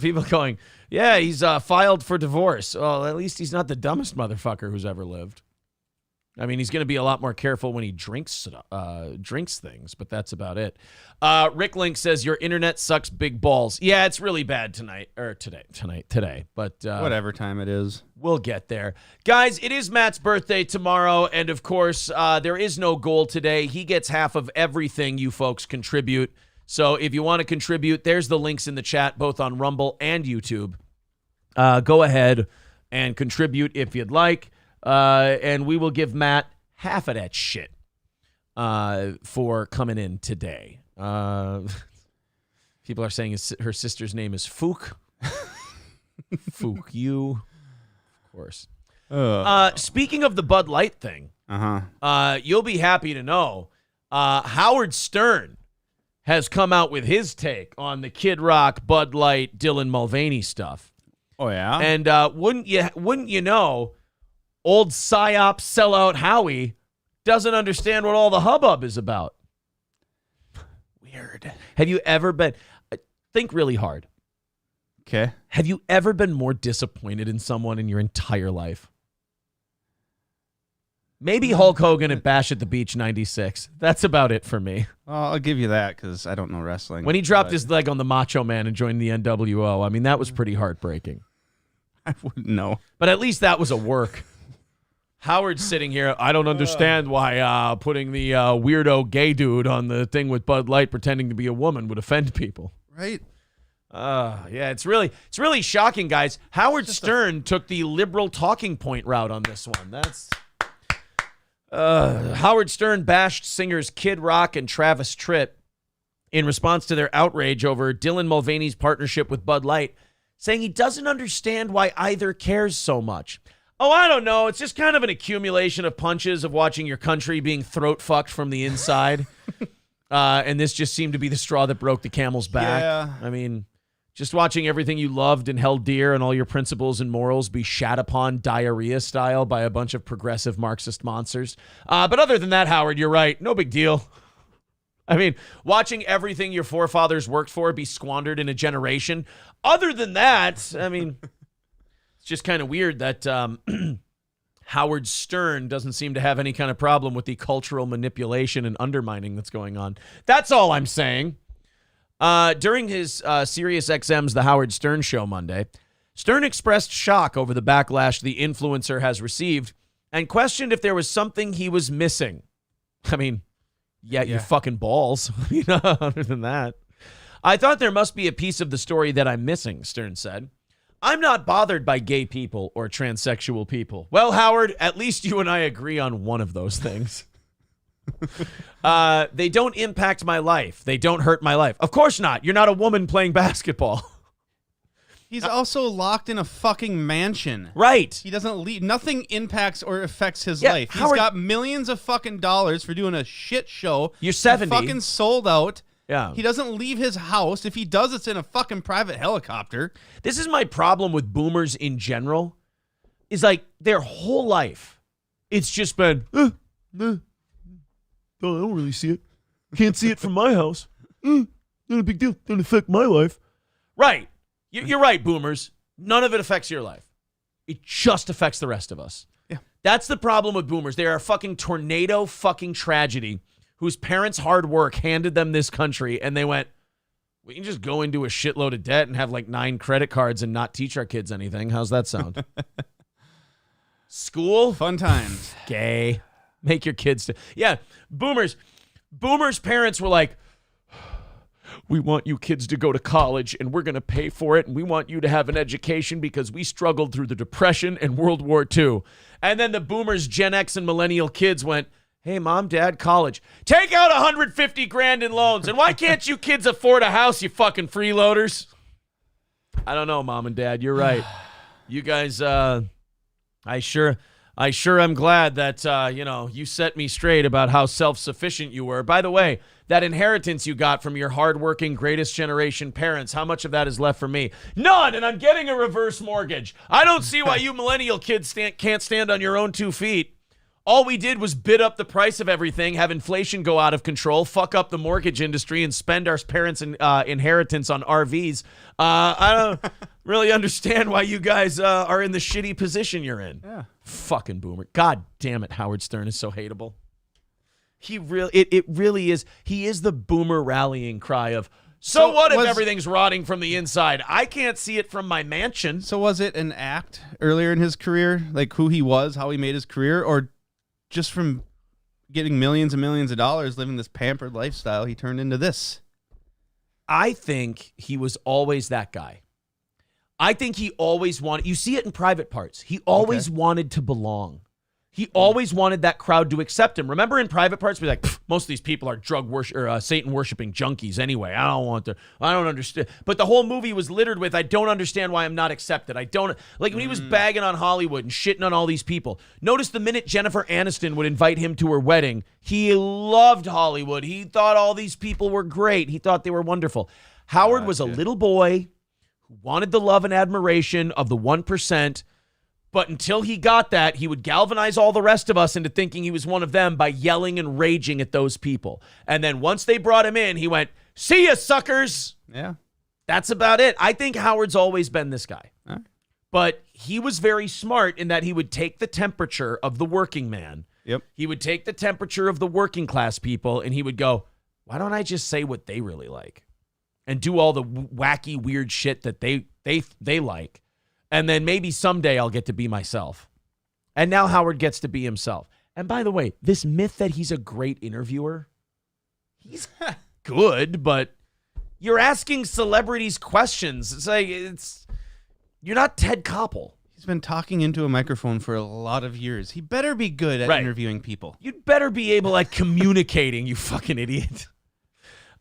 Speaker 1: people going, yeah, he's filed for divorce. Well, at least he's not the dumbest motherfucker who's ever lived. I mean, he's going to be a lot more careful when he drinks things, but that's about it. Rick Link says, your internet sucks big balls. Yeah, it's really bad today. But
Speaker 2: whatever time it is.
Speaker 1: We'll get there. Guys, it is Matt's birthday tomorrow, and of course, there is no goal today. He gets half of everything you folks contribute. So if you want to contribute, there's the links in the chat, both on Rumble and YouTube. Go ahead and contribute if you'd like. And we will give Matt half of that shit for coming in today. People are saying her sister's name is Fook. Fook, you. Of course. Speaking of the Bud Light thing, you'll be happy to know Howard Stern has come out with his take on the Kid Rock, Bud Light, Dylan Mulvaney stuff.
Speaker 2: Oh, yeah?
Speaker 1: And wouldn't you know, old psyop sellout Howie doesn't understand what all the hubbub is about. Weird. Have you ever been... Think really hard.
Speaker 2: Okay.
Speaker 1: Have you ever been more disappointed in someone in your entire life? Maybe Hulk Hogan at Bash at the Beach 96. That's about it for me.
Speaker 2: Well, I'll give you that because I don't know wrestling.
Speaker 1: When he dropped his leg on the Macho Man and joined the NWO, I mean, that was pretty heartbreaking.
Speaker 2: I wouldn't know.
Speaker 1: But at least that was a work. Howard's sitting here. I don't understand why putting the weirdo gay dude on the thing with Bud Light pretending to be a woman would offend people.
Speaker 2: Right.
Speaker 1: Yeah, it's really shocking, guys. Howard Stern took the liberal talking point route on this one. That's Howard Stern bashed singers Kid Rock and Travis Tritt in response to their outrage over Dylan Mulvaney's partnership with Bud Light, saying he doesn't understand why either cares so much. Oh, I don't know. It's just kind of an accumulation of punches of watching your country being throat fucked from the inside. And this just seemed to be the straw that broke the camel's back.
Speaker 2: Yeah.
Speaker 1: I mean, just watching everything you loved and held dear and all your principles and morals be shat upon diarrhea style by a bunch of progressive Marxist monsters. But other than that, Howard, you're right. No big deal. I mean, watching everything your forefathers worked for be squandered in a generation. Other than that, I mean... It's just kind of weird that Howard Stern doesn't seem to have any kind of problem with the cultural manipulation and undermining that's going on. That's all I'm saying. During his SiriusXM's The Howard Stern Show Monday, Stern expressed shock over the backlash the influencer has received and questioned if there was something he was missing. I mean, yeah. Your fucking balls. Other than that. I thought there must be a piece of the story that I'm missing, Stern said. I'm not bothered by gay people or transsexual people. Well, Howard, at least you and I agree on one of those things. They don't impact my life. They don't hurt my life. Of course not. You're not a woman playing basketball.
Speaker 2: He's also locked in a fucking mansion.
Speaker 1: Right.
Speaker 2: He doesn't leave. Nothing impacts or affects his life. He's got millions of fucking dollars for doing a shit show.
Speaker 1: You're 70.
Speaker 2: He fucking sold out.
Speaker 1: Yeah.
Speaker 2: He doesn't leave his house. If he does, it's in a fucking private helicopter.
Speaker 1: This is my problem with boomers in general. Is like their whole life, it's just been, I don't really see it. Can't see it from my house. Not a big deal. Doesn't affect my life. Right. You're right, boomers. None of it affects your life. It just affects the rest of us.
Speaker 2: Yeah.
Speaker 1: That's the problem with boomers. They are a fucking tornado fucking tragedy whose parents' hard work handed them this country, and they went, we can just go into a shitload of debt and have like 9 credit cards and not teach our kids anything. How's that sound? School?
Speaker 2: Fun times.
Speaker 1: Gay. Make your kids... Yeah, boomers' parents were like, we want you kids to go to college, and we're going to pay for it, and we want you to have an education because we struggled through the Depression and World War II. And then the boomers, Gen X, and millennial kids went, hey, Mom, Dad, college. Take out $150,000 in loans. And why can't you kids afford a house, you fucking freeloaders? I don't know, Mom and Dad. You're right. You guys, I sure am glad that, you set me straight about how self-sufficient you were. By the way, that inheritance you got from your hardworking greatest generation parents, how much of that is left for me? None, and I'm getting a reverse mortgage. I don't see why you millennial kids can't stand on your own 2 feet. All we did was bid up the price of everything, have inflation go out of control, fuck up the mortgage industry, and spend our parents' inheritance on RVs. I don't really understand why you guys are in the shitty position you're in.
Speaker 2: Yeah.
Speaker 1: Fucking boomer. God damn it, Howard Stern is so hateable. It really is. He is the boomer rallying cry of, so what if everything's rotting from the inside? I can't see it from my mansion.
Speaker 2: So was it an act earlier in his career, like who he was, how he made his career, or just from getting millions and millions of dollars, living this pampered lifestyle, he turned into this?
Speaker 1: I think he was always that guy. I think he always wanted, you see it in Private Parts. He always wanted to belong. He always wanted that crowd to accept him. Remember in Private Parts, we're like, most of these people are Satan worshiping junkies anyway. I don't understand. But the whole movie was littered with, I don't understand why I'm not accepted. Like when he was bagging on Hollywood and shitting on all these people. Notice the minute Jennifer Aniston would invite him to her wedding, he loved Hollywood. He thought all these people were great. He thought they were wonderful. Howard was a little boy who wanted the love and admiration of the 1%. But until he got that, he would galvanize all the rest of us into thinking he was one of them by yelling and raging at those people. And then once they brought him in, he went, see ya, suckers.
Speaker 2: Yeah.
Speaker 1: That's about it. I think Howard's always been this guy.
Speaker 2: All right.
Speaker 1: But he was very smart in that he would take the temperature of the working man.
Speaker 2: Yep.
Speaker 1: He would take the temperature of the working class people, and he would go, why don't I just say what they really like? And do all the wacky, weird shit that they like. And then maybe someday I'll get to be myself. And now Howard gets to be himself. And by the way, this myth that he's a great interviewer, he's good, but you're asking celebrities questions. It's like, you're not Ted Koppel.
Speaker 2: He's been talking into a microphone for a lot of years. He better be good at interviewing people.
Speaker 1: You'd better be able at communicating, you fucking idiot.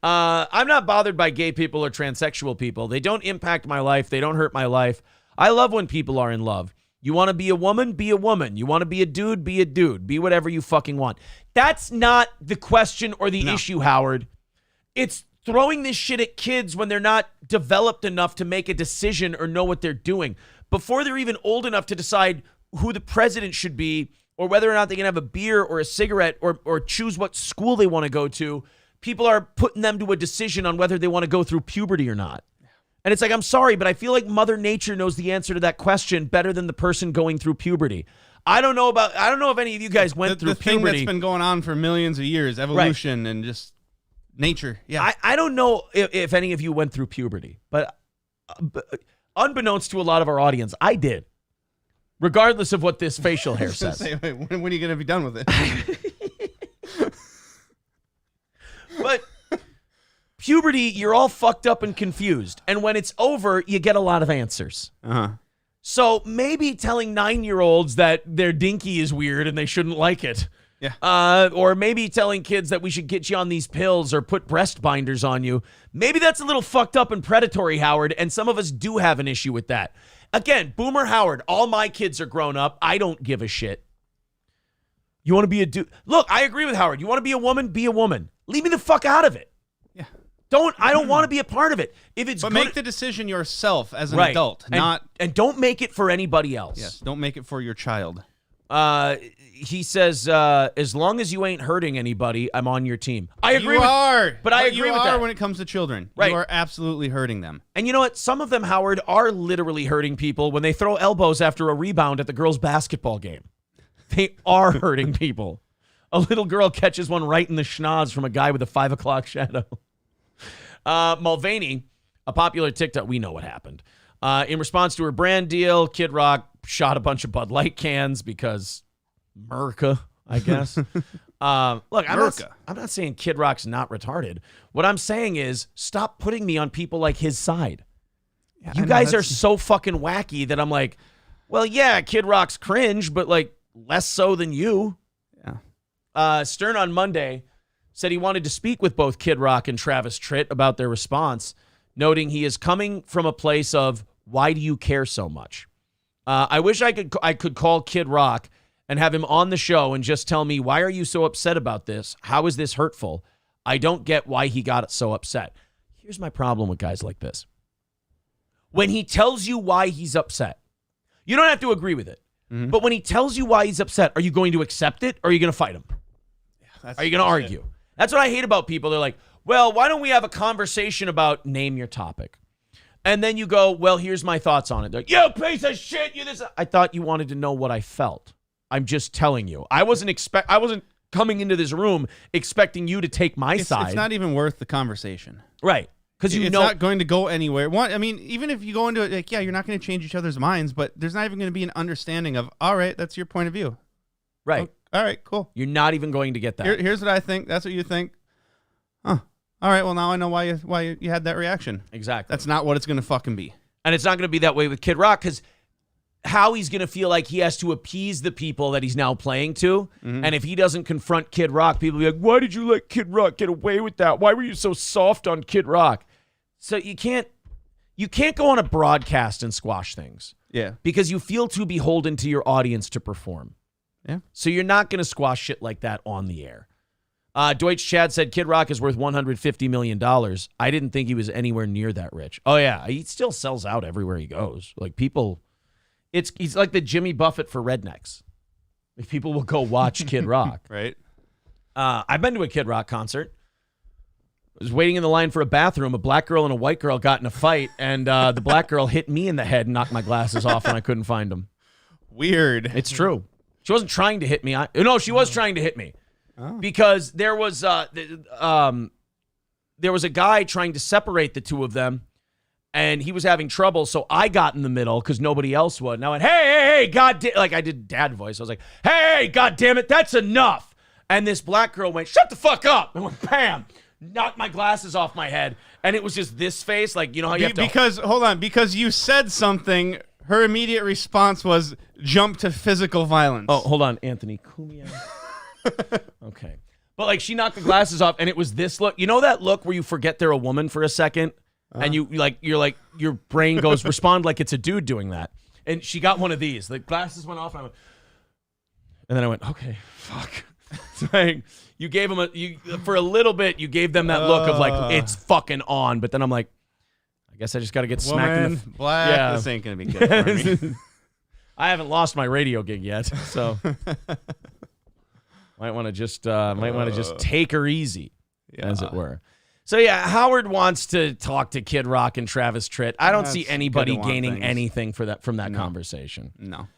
Speaker 1: I'm not bothered by gay people or transsexual people. They don't impact my life. They don't hurt my life. I love when people are in love. You want to be a woman? Be a woman. You want to be a dude? Be a dude. Be whatever you fucking want. That's not the question or the issue, Howard. It's throwing this shit at kids when they're not developed enough to make a decision or know what they're doing. Before they're even old enough to decide who the president should be or whether or not they can have a beer or a cigarette or choose what school they want to go to, people are putting them to a decision on whether they want to go through puberty or not. And it's like, I'm sorry, but I feel like Mother Nature knows the answer to that question better than the person going through puberty. I don't know if any of you guys went through puberty.
Speaker 2: The thing that's been going on for millions of years, evolution and just nature. Yeah.
Speaker 1: I don't know if any of you went through puberty, but unbeknownst to a lot of our audience, I did. Regardless of what this facial hair says.
Speaker 2: Wait, when are you going to be done with it?
Speaker 1: But puberty, you're all fucked up and confused. And when it's over, you get a lot of answers.
Speaker 2: Uh-huh.
Speaker 1: So maybe telling 9-year-olds that their dinky is weird and they shouldn't like it.
Speaker 2: Yeah.
Speaker 1: Or maybe telling kids that we should get you on these pills or put breast binders on you. Maybe that's a little fucked up and predatory, Howard, and some of us do have an issue with that. Again, Boomer Howard, all my kids are grown up. I don't give a shit. You want to be a dude? Look, I agree with Howard. You want to be a woman? Be a woman. Leave me the fuck out of it.
Speaker 2: Yeah.
Speaker 1: I don't want to be a part of it.
Speaker 2: But make the decision yourself as an adult,
Speaker 1: and don't make it for anybody else.
Speaker 2: Yes, don't make it for your child.
Speaker 1: He says, as long as you ain't hurting anybody, I'm on your team. I agree with that. But I agree with that
Speaker 2: when it comes to children.
Speaker 1: Right.
Speaker 2: You are absolutely hurting them.
Speaker 1: And you know what? Some of them, Howard, are literally hurting people when they throw elbows after a rebound at the girls' basketball game. They are hurting people. A little girl catches one right in the schnoz from a guy with a 5 o'clock shadow. Mulvaney, a popular TikTok, we know what happened. In response to her brand deal, Kid Rock shot a bunch of Bud Light cans because America, I guess. Look, I'm not saying Kid Rock's not retarded. What I'm saying is stop putting me on people like his side. Yeah, you guys are so fucking wacky that I'm like, well, yeah, Kid Rock's cringe, but like less so than you.
Speaker 2: Yeah.
Speaker 1: Stern on Monday said he wanted to speak with both Kid Rock and Travis Tritt about their response, noting he is coming from a place of, why do you care so much? I wish I could call Kid Rock and have him on the show and just tell me, why are you so upset about this? How is this hurtful? I don't get why he got so upset. Here's my problem with guys like this. When he tells you why he's upset, you don't have to agree with it. Mm-hmm. But when he tells you why he's upset, are you going to accept it or are you going to fight him? Are you going to argue? That's what I hate about people. They're like, well, why don't we have a conversation about name your topic? And then you go, well, here's my thoughts on it. They're like, you piece of shit, you this. I thought you wanted to know what I felt. I'm just telling you. I wasn't coming into this room expecting you to take my side.
Speaker 2: It's not even worth the conversation.
Speaker 1: Right. Because
Speaker 2: it's not going to go anywhere. Even if you go into it, like, yeah, you're not going to change each other's minds, but there's not even going to be an understanding of, all right, that's your point of view.
Speaker 1: Right.
Speaker 2: All right, cool.
Speaker 1: You're not even going to get that.
Speaker 2: Here's what I think. That's what you think. Huh. All right, well, now I know why you had that reaction.
Speaker 1: Exactly.
Speaker 2: That's not what it's going to fucking be.
Speaker 1: And it's not going to be that way with Kid Rock because Howie's going to feel like he has to appease the people that he's now playing to.
Speaker 2: Mm-hmm.
Speaker 1: And if he doesn't confront Kid Rock, people will be like, why did you let Kid Rock get away with that? Why were you so soft on Kid Rock? So you can't go on a broadcast and squash things.
Speaker 2: Yeah.
Speaker 1: Because you feel too beholden to your audience to perform.
Speaker 2: Yeah.
Speaker 1: So you're not going to squash shit like that on the air. Deutsch Chad said Kid Rock is worth $150 million. I didn't think he was anywhere near that rich. Oh, yeah. He still sells out everywhere he goes. Like, people, he's like the Jimmy Buffett for rednecks. Like, people will go watch Kid Rock.
Speaker 2: Right.
Speaker 1: I've been to a Kid Rock concert. I was waiting in the line for a bathroom. A black girl and a white girl got in a fight, and the black girl hit me in the head and knocked my glasses off, and I couldn't find them.
Speaker 2: Weird.
Speaker 1: It's true. She wasn't trying to hit me. No, she was trying to hit me. Because there was a guy trying to separate the two of them, and he was having trouble. So I got in the middle because nobody else would. And I went, hey, God damn, like I did dad voice. I was like, hey, God damn it, that's enough. And this black girl went, shut the fuck up. And went, bam, knocked my glasses off my head. And it was just this face, like, you know how you have to.
Speaker 2: Because you said something, her immediate response was jump to physical violence.
Speaker 1: Oh, hold on, Anthony. Cool me out. Okay. But like she knocked the glasses off and it was this look. You know that look where you forget they're a woman for a second and you're like your brain goes respond like it's a dude doing that. And she got one of these. The glasses went off and then I went, okay, fuck. So like, you gave them for a little bit, you gave them that look of like it's fucking on, but then I'm like, I guess I just got to get smacked in the
Speaker 2: black. Yeah. This ain't gonna be good for me.
Speaker 1: I haven't lost my radio gig yet, so might want to just take her easy, as it were. So yeah, Howard wants to talk to Kid Rock and Travis Tritt. I don't see anybody gaining anything from that conversation.
Speaker 2: No.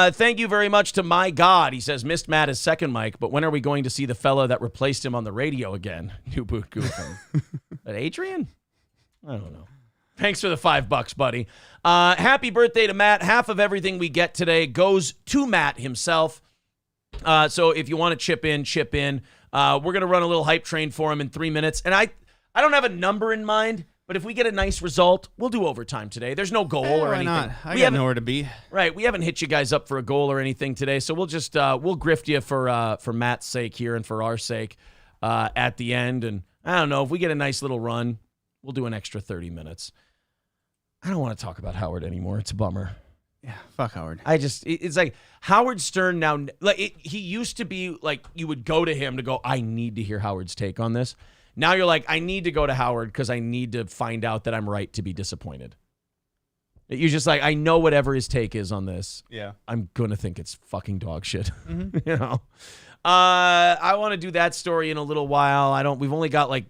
Speaker 1: Thank you very much to My God. He says missed Matt as second mic, but when are we going to see the fella that replaced him on the radio again? New boot goofing. That Adrian? I don't know. Thanks for the $5, buddy. Happy birthday to Matt. Half of everything we get today goes to Matt himself. So if you want to chip in. We're going to run a little hype train for him in 3 minutes. And I don't have a number in mind, but if we get a nice result, we'll do overtime today. There's no goal or anything.
Speaker 2: Not? I got nowhere to be.
Speaker 1: Right. We haven't hit you guys up for a goal or anything today. So we'll just we'll grift you for Matt's sake here and for our sake at the end. And I don't know, if we get a nice little run, we'll do an extra 30 minutes. I don't want to talk about Howard anymore. It's a bummer.
Speaker 2: Yeah, fuck Howard.
Speaker 1: It's like Howard Stern now, like he used to be like you would go to him to go, I need to hear Howard's take on this. Now you're like, I need to go to Howard because I need to find out that I'm right to be disappointed. You're just like, I know whatever his take is on this.
Speaker 2: Yeah.
Speaker 1: I'm going to think it's fucking dog shit.
Speaker 2: Mm-hmm.
Speaker 1: You know? I want to do that story in a little while. We've only got like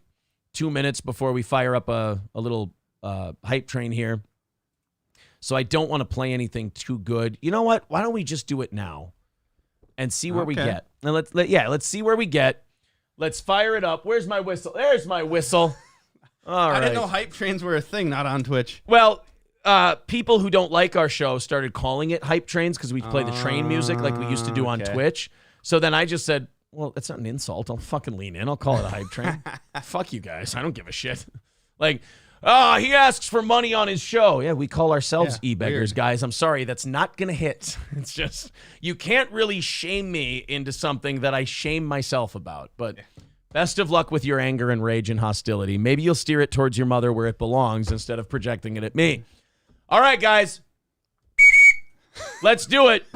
Speaker 1: 2 minutes before we fire up a little hype train here. So I don't want to play anything too good. You know what? Why don't we just do it now and see where we get? And let's see where we get. Let's fire it up. Where's my whistle? There's my whistle. All right.
Speaker 2: I didn't know hype trains were a thing, not on Twitch.
Speaker 1: Well, people who don't like our show started calling it hype trains because we play the train music like we used to do on Twitch. So then I just said, well, it's not an insult. I'll fucking lean in. I'll call it a hype train. Fuck you guys. I don't give a shit. Like, he asks for money on his show. Yeah, we call ourselves e-beggars, guys. I'm sorry, that's not going to hit. It's just, you can't really shame me into something that I shame myself about. But best of luck with your anger and rage and hostility. Maybe you'll steer it towards your mother where it belongs instead of projecting it at me. All right, guys. Let's do it.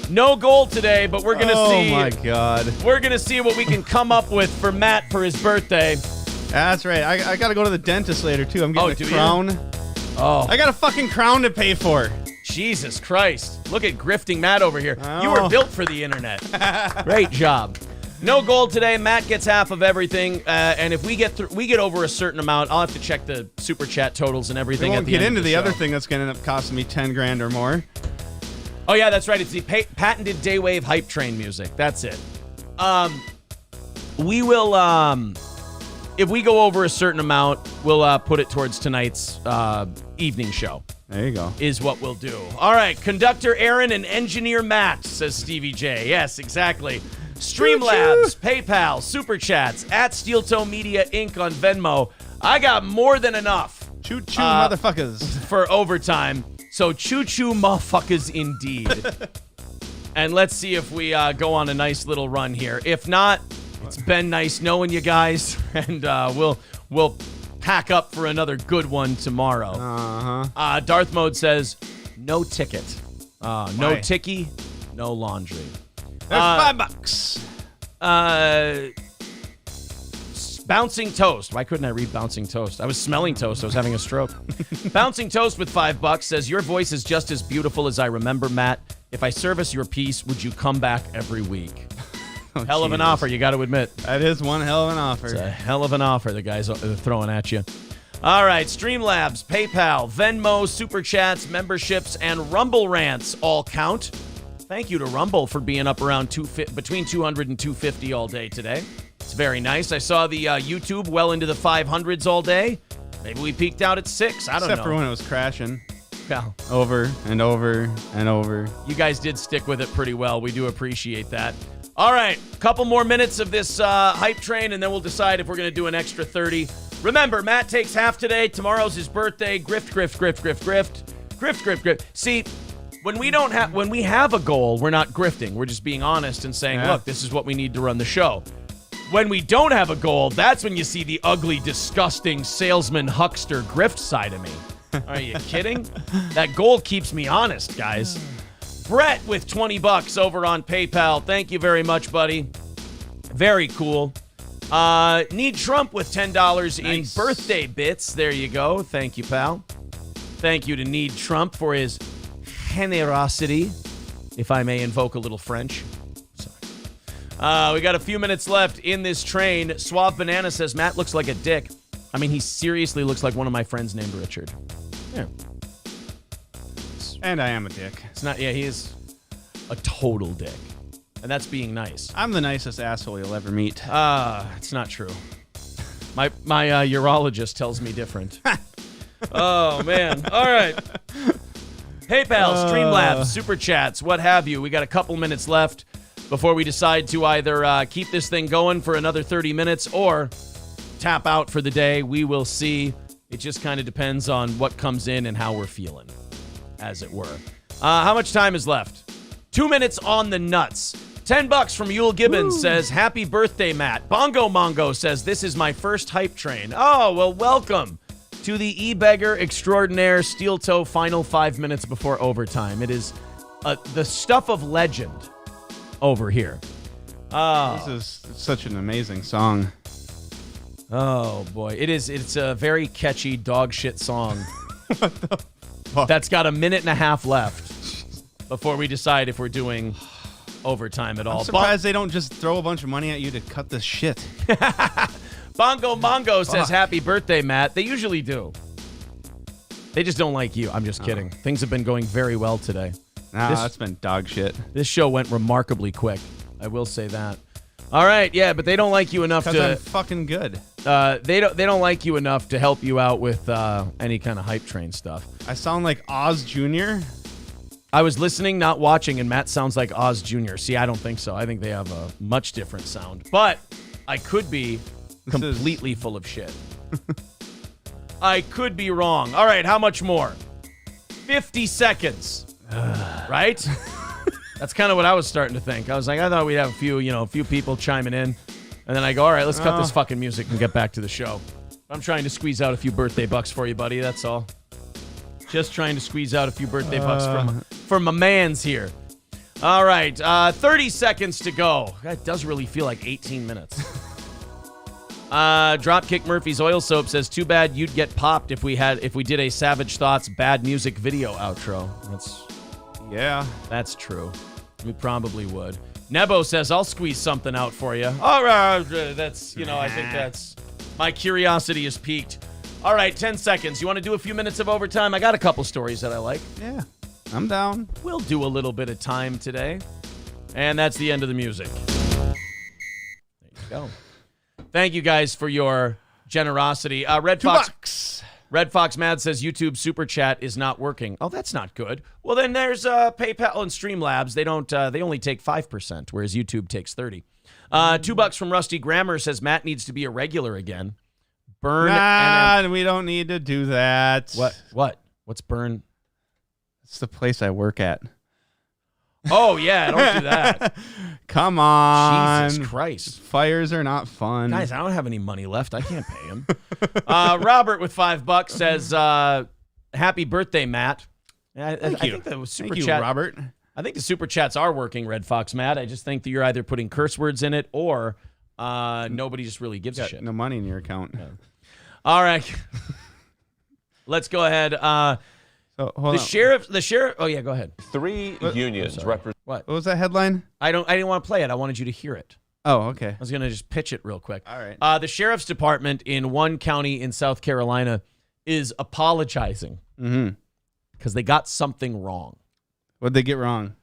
Speaker 1: No goal today, but we're going to see.
Speaker 2: Oh, my God.
Speaker 1: We're going to see what we can come up with for Matt for his birthday.
Speaker 2: That's right. I got to go to the dentist later, too. I'm getting a crown.
Speaker 1: Oh.
Speaker 2: I got a fucking crown to pay for.
Speaker 1: Jesus Christ. Look at grifting Matt over here. You were built for the internet. Great job. No gold today. Matt gets half of everything. And if we get over a certain amount, I'll have to check the super chat totals and everything.
Speaker 2: We won't
Speaker 1: at the
Speaker 2: get
Speaker 1: end
Speaker 2: into
Speaker 1: of
Speaker 2: the
Speaker 1: show.
Speaker 2: other thing that's going to end up costing me $10,000 or more.
Speaker 1: Oh, yeah, that's right. It's the patented Daywave hype train music. That's it. We will, if we go over a certain amount, we'll put it towards tonight's evening show.
Speaker 2: There you go.
Speaker 1: Is what we'll do. All right, conductor Aaron and engineer Matt, says Stevie J. Yes, exactly. Streamlabs, PayPal, Super Chats, at Steel Toe Media Inc. on Venmo. I got more than enough.
Speaker 2: Choo-choo, motherfuckers.
Speaker 1: For overtime. So choo-choo motherfuckers indeed. And let's see if we go on a nice little run here. If not, it's been nice knowing you guys. And we'll pack up for another good one tomorrow.
Speaker 2: Uh-huh.
Speaker 1: Darth Mode says, no ticket. No ticky, no laundry.
Speaker 2: There's $5.
Speaker 1: Bouncing Toast. Why couldn't I read Bouncing Toast? I was smelling toast. I was having a stroke. Bouncing Toast with $5 says, your voice is just as beautiful as I remember, Matt. If I service your piece, would you come back every week? Hell of an offer, you got to admit.
Speaker 2: That is one hell of an offer.
Speaker 1: It's a hell of an offer the guys are throwing at you. All right, Streamlabs, PayPal, Venmo, Super Chats, memberships, and Rumble Rants all count. Thank you to Rumble for being up around between 200 and 250 all day today. It's very nice. I saw the YouTube well into the 500s all day. Maybe we peaked out at 6. I don't know.
Speaker 2: Except for when it was crashing.
Speaker 1: Well,
Speaker 2: over and over and over.
Speaker 1: You guys did stick with it pretty well. We do appreciate that. All right, a couple more minutes of this hype train, and then we'll decide if we're going to do an extra 30. Remember, Matt takes half today. Tomorrow's his birthday. Grift, grift, grift, grift, grift. Grift, grift, grift. See, when we have a goal, we're not grifting. We're just being honest and saying, look, this is what we need to run the show. When we don't have a goal, that's when you see the ugly, disgusting salesman, huckster, grift side of me. Are you kidding? That goal keeps me honest, guys. Brett with $20 over on PayPal. Thank you very much, buddy. Very cool. Need Trump with $10 in birthday bits. There you go. Thank you, pal. Thank you to Need Trump for his generosity, if I may invoke a little French. Sorry. We got a few minutes left in this train. Suave Banana says, Matt looks like a dick. I mean, he seriously looks like one of my friends named Richard. Yeah.
Speaker 2: And I am a dick.
Speaker 1: It's not, he is a total dick. And that's being nice.
Speaker 2: I'm the nicest asshole you'll ever meet.
Speaker 1: It's not true. My urologist tells me different. Oh, man. All right. PayPal, Streamlabs, Super Chats, what have you. We got a couple minutes left before we decide to either keep this thing going for another 30 minutes or tap out for the day. We will see. It just kind of depends on what comes in and how we're feeling, as it were. How much time is left? 2 minutes on the nuts. $10 from Yule Gibbons says, happy birthday, Matt. Bongo Mongo says, this is my first hype train. Oh, well, welcome to the E-Beggar Extraordinaire Steel Toe final 5 minutes before overtime. It is the stuff of legend over here.
Speaker 2: This is such an amazing song.
Speaker 1: Oh, boy. It's a very catchy dog shit song. What the fuck? That's got a minute and a half left before we decide if we're doing overtime at all.
Speaker 2: I'm surprised they don't just throw a bunch of money at you to cut this shit.
Speaker 1: Bongo Mongo says, happy birthday, Matt. They usually do. They just don't like you. I'm just kidding. Things have been going very well today.
Speaker 2: Nah, that's been dog shit.
Speaker 1: This show went remarkably quick. I will say that. All right, yeah, but they don't like you enough to...
Speaker 2: I'm fucking good.
Speaker 1: They don't like you enough to help you out with any kind of hype train stuff.
Speaker 2: I sound like Oz Jr.?
Speaker 1: I was listening, not watching, and Matt sounds like Oz Jr. See, I don't think so. I think they have a much different sound. But I could be completely full of shit. I could be wrong. All right, how much more? 50 seconds. Right? That's kind of what I was starting to think. I was like, I thought we'd have a few people chiming in. And then I go, all right, let's cut this fucking music and get back to the show. I'm trying to squeeze out a few birthday bucks for you, buddy. That's all. Just trying to squeeze out a few birthday bucks from my mans here. All right, 30 seconds to go. That does really feel like 18 minutes. Dropkick Murphy's Oil Soap says, too bad you'd get popped if we did a Savage Thoughts bad music video outro. That's true. We probably would. Nebo says, I'll squeeze something out for you. All right, that's, I think that's, my curiosity is piqued. All right, 10 seconds. You want to do a few minutes of overtime? I got a couple stories that I like.
Speaker 2: Yeah. I'm down.
Speaker 1: We'll do a little bit of time today. And that's the end of the music. There you go. Thank you guys for your generosity. Red Fox Mad says YouTube Super Chat is not working. Oh, that's not good. Well, then there's PayPal and Streamlabs. They don't. They only take 5%, whereas YouTube takes 30%. $2 from Rusty Grammar says Matt needs to be a regular again. Burn.
Speaker 2: We don't need to do that.
Speaker 1: What? What's Burn?
Speaker 2: It's the place I work at.
Speaker 1: Oh, yeah, don't do that.
Speaker 2: Come on.
Speaker 1: Jesus Christ.
Speaker 2: Fires are not fun.
Speaker 1: Guys, I don't have any money left. I can't pay him. Robert with $5 says, happy birthday, Matt. I think the super chat,
Speaker 2: Robert.
Speaker 1: I think the super chats are working, Red Fox Matt. I just think that you're either putting curse words in it or nobody just really gives a shit.
Speaker 2: No money in your account.
Speaker 1: Yeah. All right. Let's go ahead. The sheriff. Oh yeah, go ahead.
Speaker 8: 3 unions represent.
Speaker 1: What
Speaker 2: was that headline?
Speaker 1: I didn't want to play it. I wanted you to hear it.
Speaker 2: Oh, okay.
Speaker 1: I was gonna just pitch it real quick.
Speaker 2: All right.
Speaker 1: The sheriff's department in one county in South Carolina is apologizing because they got something wrong.
Speaker 2: What'd they get wrong?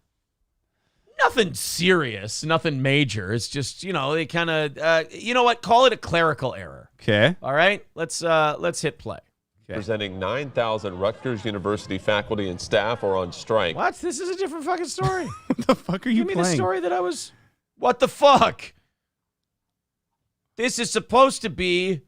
Speaker 1: Nothing serious, nothing major. It's just, they kind of, you know what? Call it a clerical error.
Speaker 2: Okay.
Speaker 1: All right. Let's hit play.
Speaker 8: Representing 9,000 Rutgers University faculty and staff are on strike.
Speaker 1: What? This is a different fucking story.
Speaker 2: What the fuck are you
Speaker 1: playing?
Speaker 2: playing?
Speaker 1: The story that I was. What the fuck? This is supposed to be.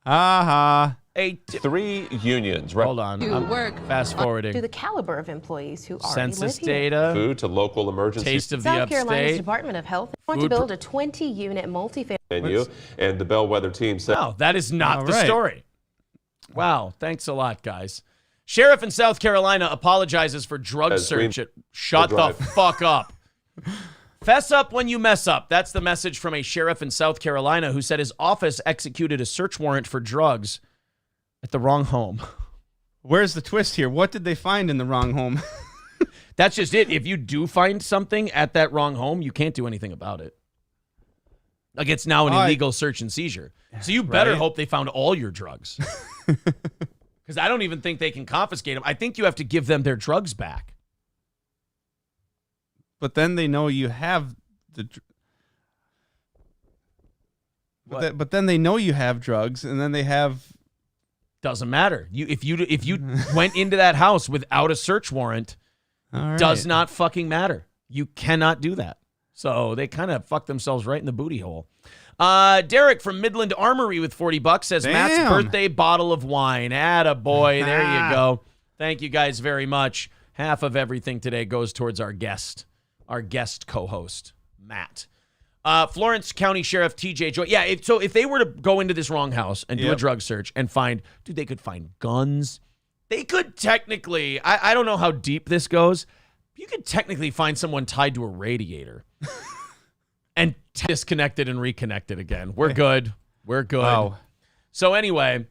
Speaker 8: 3 unions.
Speaker 1: Hold on. I'm fast forwarding.
Speaker 10: To the caliber of employees who already
Speaker 1: Census
Speaker 10: live here.
Speaker 1: data.
Speaker 8: Food to local emergency.
Speaker 1: Taste of the
Speaker 10: South
Speaker 1: upstate.
Speaker 10: Carolina's Department of Health wants to build a 20-unit multifamily.
Speaker 8: And the Bellwether team said.
Speaker 1: No, that is not the story. Wow. Thanks a lot, guys. Sheriff in South Carolina apologizes for drug search. Shut the fuck up. Fess up when you mess up. That's the message from a sheriff in South Carolina who said his office executed a search warrant for drugs at the wrong home.
Speaker 2: Where's the twist here? What did they find in the wrong home?
Speaker 1: That's just it. If you do find something at that wrong home, you can't do anything about it. Like, it's now an illegal search and seizure. So you better hope they found all your drugs. Because I don't even think they can confiscate them. I think you have to give them their drugs back.
Speaker 2: But then they know you have the. But then they know you have drugs, and then they have.
Speaker 1: Doesn't matter. If you went into that house without a search warrant, does not fucking matter. You cannot do that. So they kind of fucked themselves right in the booty hole. Derek from Midland Armory with $40 says, Matt's birthday bottle of wine. Attaboy. There you go. Thank you guys very much. Half of everything today goes towards our guest co-host, Matt. Florence County Sheriff TJ Joy. Yeah, if they were to go into this wrong house and do a drug search and find, they could find guns. They could technically, I don't know how deep this goes. You could technically find someone tied to a radiator and disconnected and reconnected again. We're good. We're good.
Speaker 2: Wow.
Speaker 1: So anyway,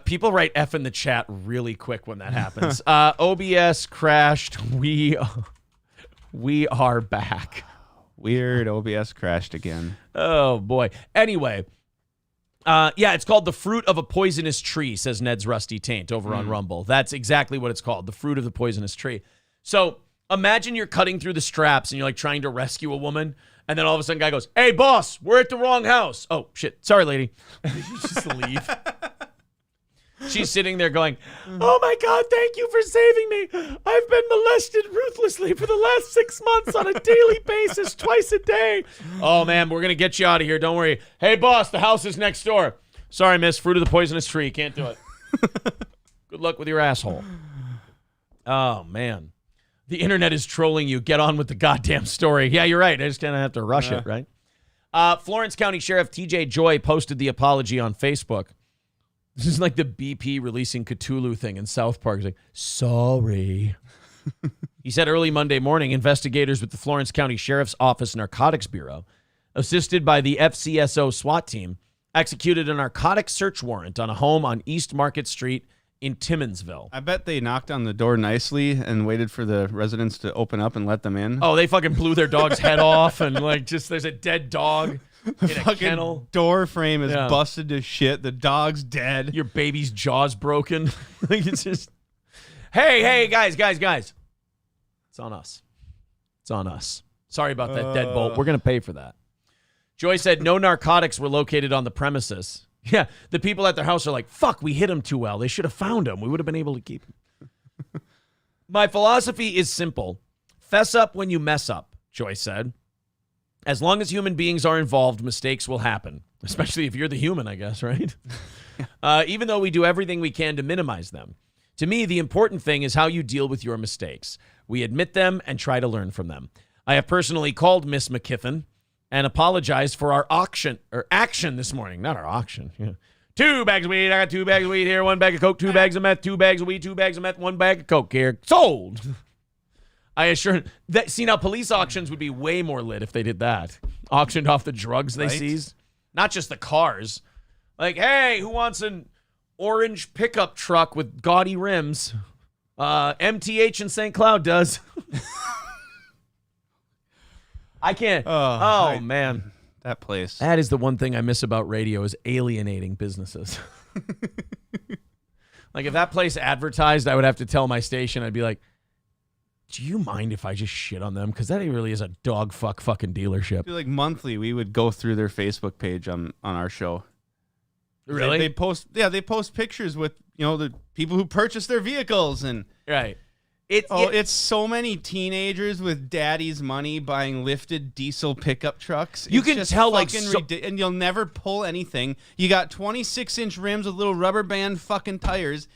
Speaker 1: people write F in the chat really quick when that happens. OBS crashed. We are back.
Speaker 2: Weird. OBS crashed again.
Speaker 1: Oh, boy. Anyway, it's called The Fruit of a Poisonous Tree, says Ned's Rusty Taint over on Rumble. That's exactly what it's called, The Fruit of the Poisonous Tree. So imagine you're cutting through the straps and you're like trying to rescue a woman, and then all of a sudden, guy goes, "Hey, boss, we're at the wrong house." Oh, shit. Sorry, lady. You just leave. She's sitting there going, "Oh my God, thank you for saving me. I've been molested ruthlessly for the last 6 months on a daily basis, twice a day. Oh man, we're going to get you out of here. Don't worry. Hey boss, the house is next door. Sorry, miss, fruit of the poisonous tree. Can't do it. Good luck with your asshole." Oh man. The internet is trolling you. Get on with the goddamn story. Yeah, you're right. I just kind of have to rush it, right? Florence County Sheriff TJ Joy posted the apology on Facebook. This is like the BP releasing Cthulhu thing in South Park. He's like, "Sorry." He said early Monday morning, investigators with the Florence County Sheriff's Office Narcotics Bureau, assisted by the FCSO SWAT team, executed a narcotics search warrant on a home on East Market Street in Timmonsville.
Speaker 2: I bet they knocked on the door nicely and waited for the residents to open up and let them in.
Speaker 1: Oh, they fucking blew their dog's head off, and there's a dead dog.
Speaker 2: The fucking door frame is busted to shit. The dog's dead.
Speaker 1: Your baby's jaw's broken. It's just, hey, guys. It's on us. It's on us. Sorry about that deadbolt. We're going to pay for that. Joy said no narcotics were located on the premises. Yeah, the people at their house are like, fuck, we hit him too well. They should have found him. We would have been able to keep him. My philosophy is simple. Fess up when you mess up, Joy said. As long as human beings are involved, mistakes will happen. Especially if you're the human, I guess, right? Even though we do everything we can to minimize them. To me, the important thing is how you deal with your mistakes. We admit them and try to learn from them. I have personally called Miss McKiffin and apologized for our action this morning. Not our auction. Yeah. 2 bags of weed. I got 2 bags of weed here. 1 bag of Coke. 2 bags of meth. 2 bags of weed. 2 bags of meth. 1 bag of Coke here. Sold. I assure that. See, now police auctions would be way more lit if they did that. Auctioned off the drugs they seized. Not just the cars. Like, hey, who wants an orange pickup truck with gaudy rims? MTH in St. Cloud does. I can't. Man.
Speaker 2: That place.
Speaker 1: That is the one thing I miss about radio is alienating businesses. Like, if that place advertised, I would have to tell my station, I'd be like, do you mind if I just shit on them? Because that really is a dog fucking dealership.
Speaker 2: Like monthly, we would go through their Facebook page on our show.
Speaker 1: Really?
Speaker 2: They post pictures with, the people who purchase their vehicles and
Speaker 1: right.
Speaker 2: It's so many teenagers with daddy's money buying lifted diesel pickup trucks.
Speaker 1: You can tell, like,
Speaker 2: and you'll never pull anything. You got 26-inch rims with little rubber band fucking tires.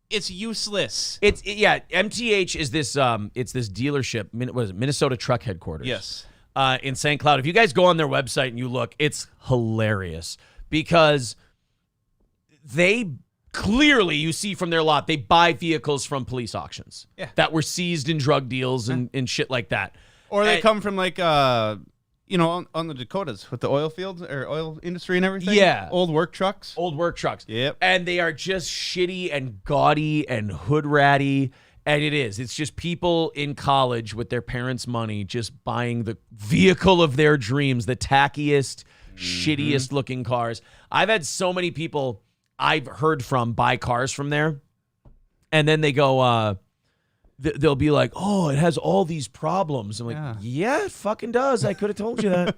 Speaker 2: It's useless.
Speaker 1: MTH is this it's this dealership, what is it, Minnesota Truck Headquarters.
Speaker 2: Yes.
Speaker 1: In St. Cloud. If you guys go on their website and you look, it's hilarious because they clearly, you see from their lot, they buy vehicles from police auctions that were seized in drug deals and shit like that.
Speaker 2: Or they come from like on the Dakotas with the oil fields or oil industry and everything.
Speaker 1: Yeah.
Speaker 2: Old work trucks.
Speaker 1: Yep. And they are just shitty and gaudy and hood ratty. And it's just people in college with their parents' money just buying the vehicle of their dreams, the tackiest, shittiest looking cars. I've had so many people I've heard from buy cars from there. And then they go, they'll be like, oh, it has all these problems. I'm like, yeah, it fucking does. I could have told you that.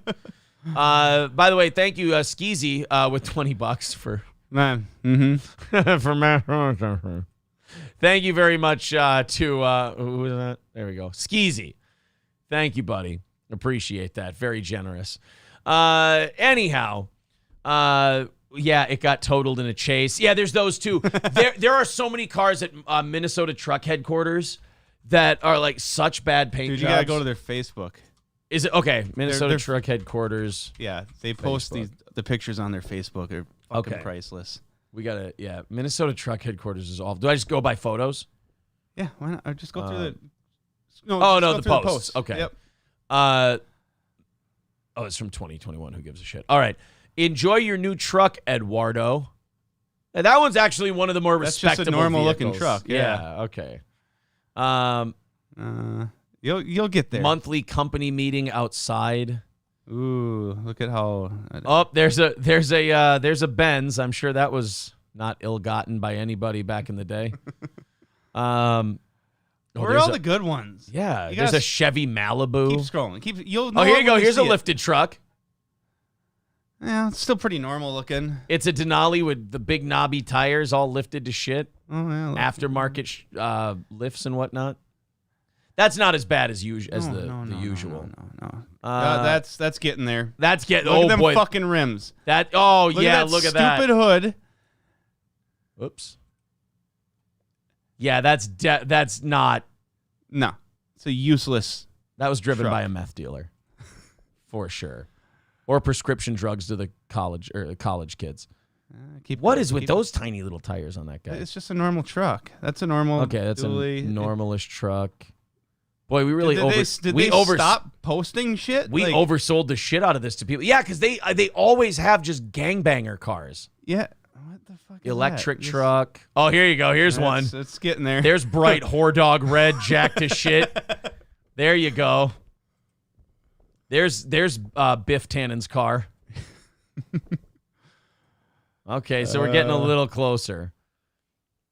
Speaker 1: By the way, thank you, Skeezy, with $20 for
Speaker 2: man.
Speaker 1: for thank you very much to who was that? There we go, Skeezy. Thank you, buddy. Appreciate that. Very generous. Anyhow, yeah, it got totaled in a chase. Yeah, there's those two. There are so many cars at Minnesota Truck Headquarters that are like such bad paint jobs.
Speaker 2: Dude, you gotta go to their Facebook.
Speaker 1: Is it okay? Minnesota Truck Headquarters.
Speaker 2: Yeah, they post the pictures on their Facebook. They're fucking priceless.
Speaker 1: We gotta, Minnesota Truck Headquarters is awful. Do I just go by photos?
Speaker 2: Yeah, why not? Or just go through the.
Speaker 1: The post. Okay.
Speaker 2: Yep.
Speaker 1: It's from 2021. Who gives a shit? All right. Enjoy your new truck, Eduardo. And that one's actually one of the more respectable
Speaker 2: That's just a normal
Speaker 1: vehicles.
Speaker 2: looking truck.
Speaker 1: Yeah. Okay.
Speaker 2: You'll get there.
Speaker 1: Monthly company meeting outside.
Speaker 2: Ooh, look at how.
Speaker 1: Oh, there's a Benz. I'm sure that was not ill-gotten by anybody back in the day.
Speaker 2: Where are all the good ones?
Speaker 1: Yeah, there's a Chevy Malibu.
Speaker 2: Keep scrolling.
Speaker 1: Here you go. Here's a lifted truck.
Speaker 2: Yeah, it's still pretty normal looking.
Speaker 1: It's a Denali with the big knobby tires all lifted to shit.
Speaker 2: Oh, yeah.
Speaker 1: Aftermarket lifts and whatnot. That's not as bad as the usual.
Speaker 2: No. That's getting there.
Speaker 1: That's getting.
Speaker 2: Look at them
Speaker 1: boy,
Speaker 2: fucking rims.
Speaker 1: Look at that
Speaker 2: stupid hood.
Speaker 1: Oops. Yeah, that's not.
Speaker 2: No, it's a useless.
Speaker 1: That was driven
Speaker 2: truck.
Speaker 1: by a meth dealer, for sure, or prescription drugs to the college kids. What is with those tiny little tires on that guy?
Speaker 2: It's just a normal truck. That's a normal.
Speaker 1: Okay, that's
Speaker 2: dually.
Speaker 1: a normalish truck. Boy, we really
Speaker 2: did they stop posting shit?
Speaker 1: We oversold the shit out of this to people. Yeah, because they always have just gangbanger cars.
Speaker 2: Yeah. What the fuck?
Speaker 1: Electric truck. Oh, here you go. Here's one.
Speaker 2: It's getting there.
Speaker 1: There's bright whore dog red, jacked to shit. There you go. There's Biff Tannen's car. Okay, so we're getting a little closer.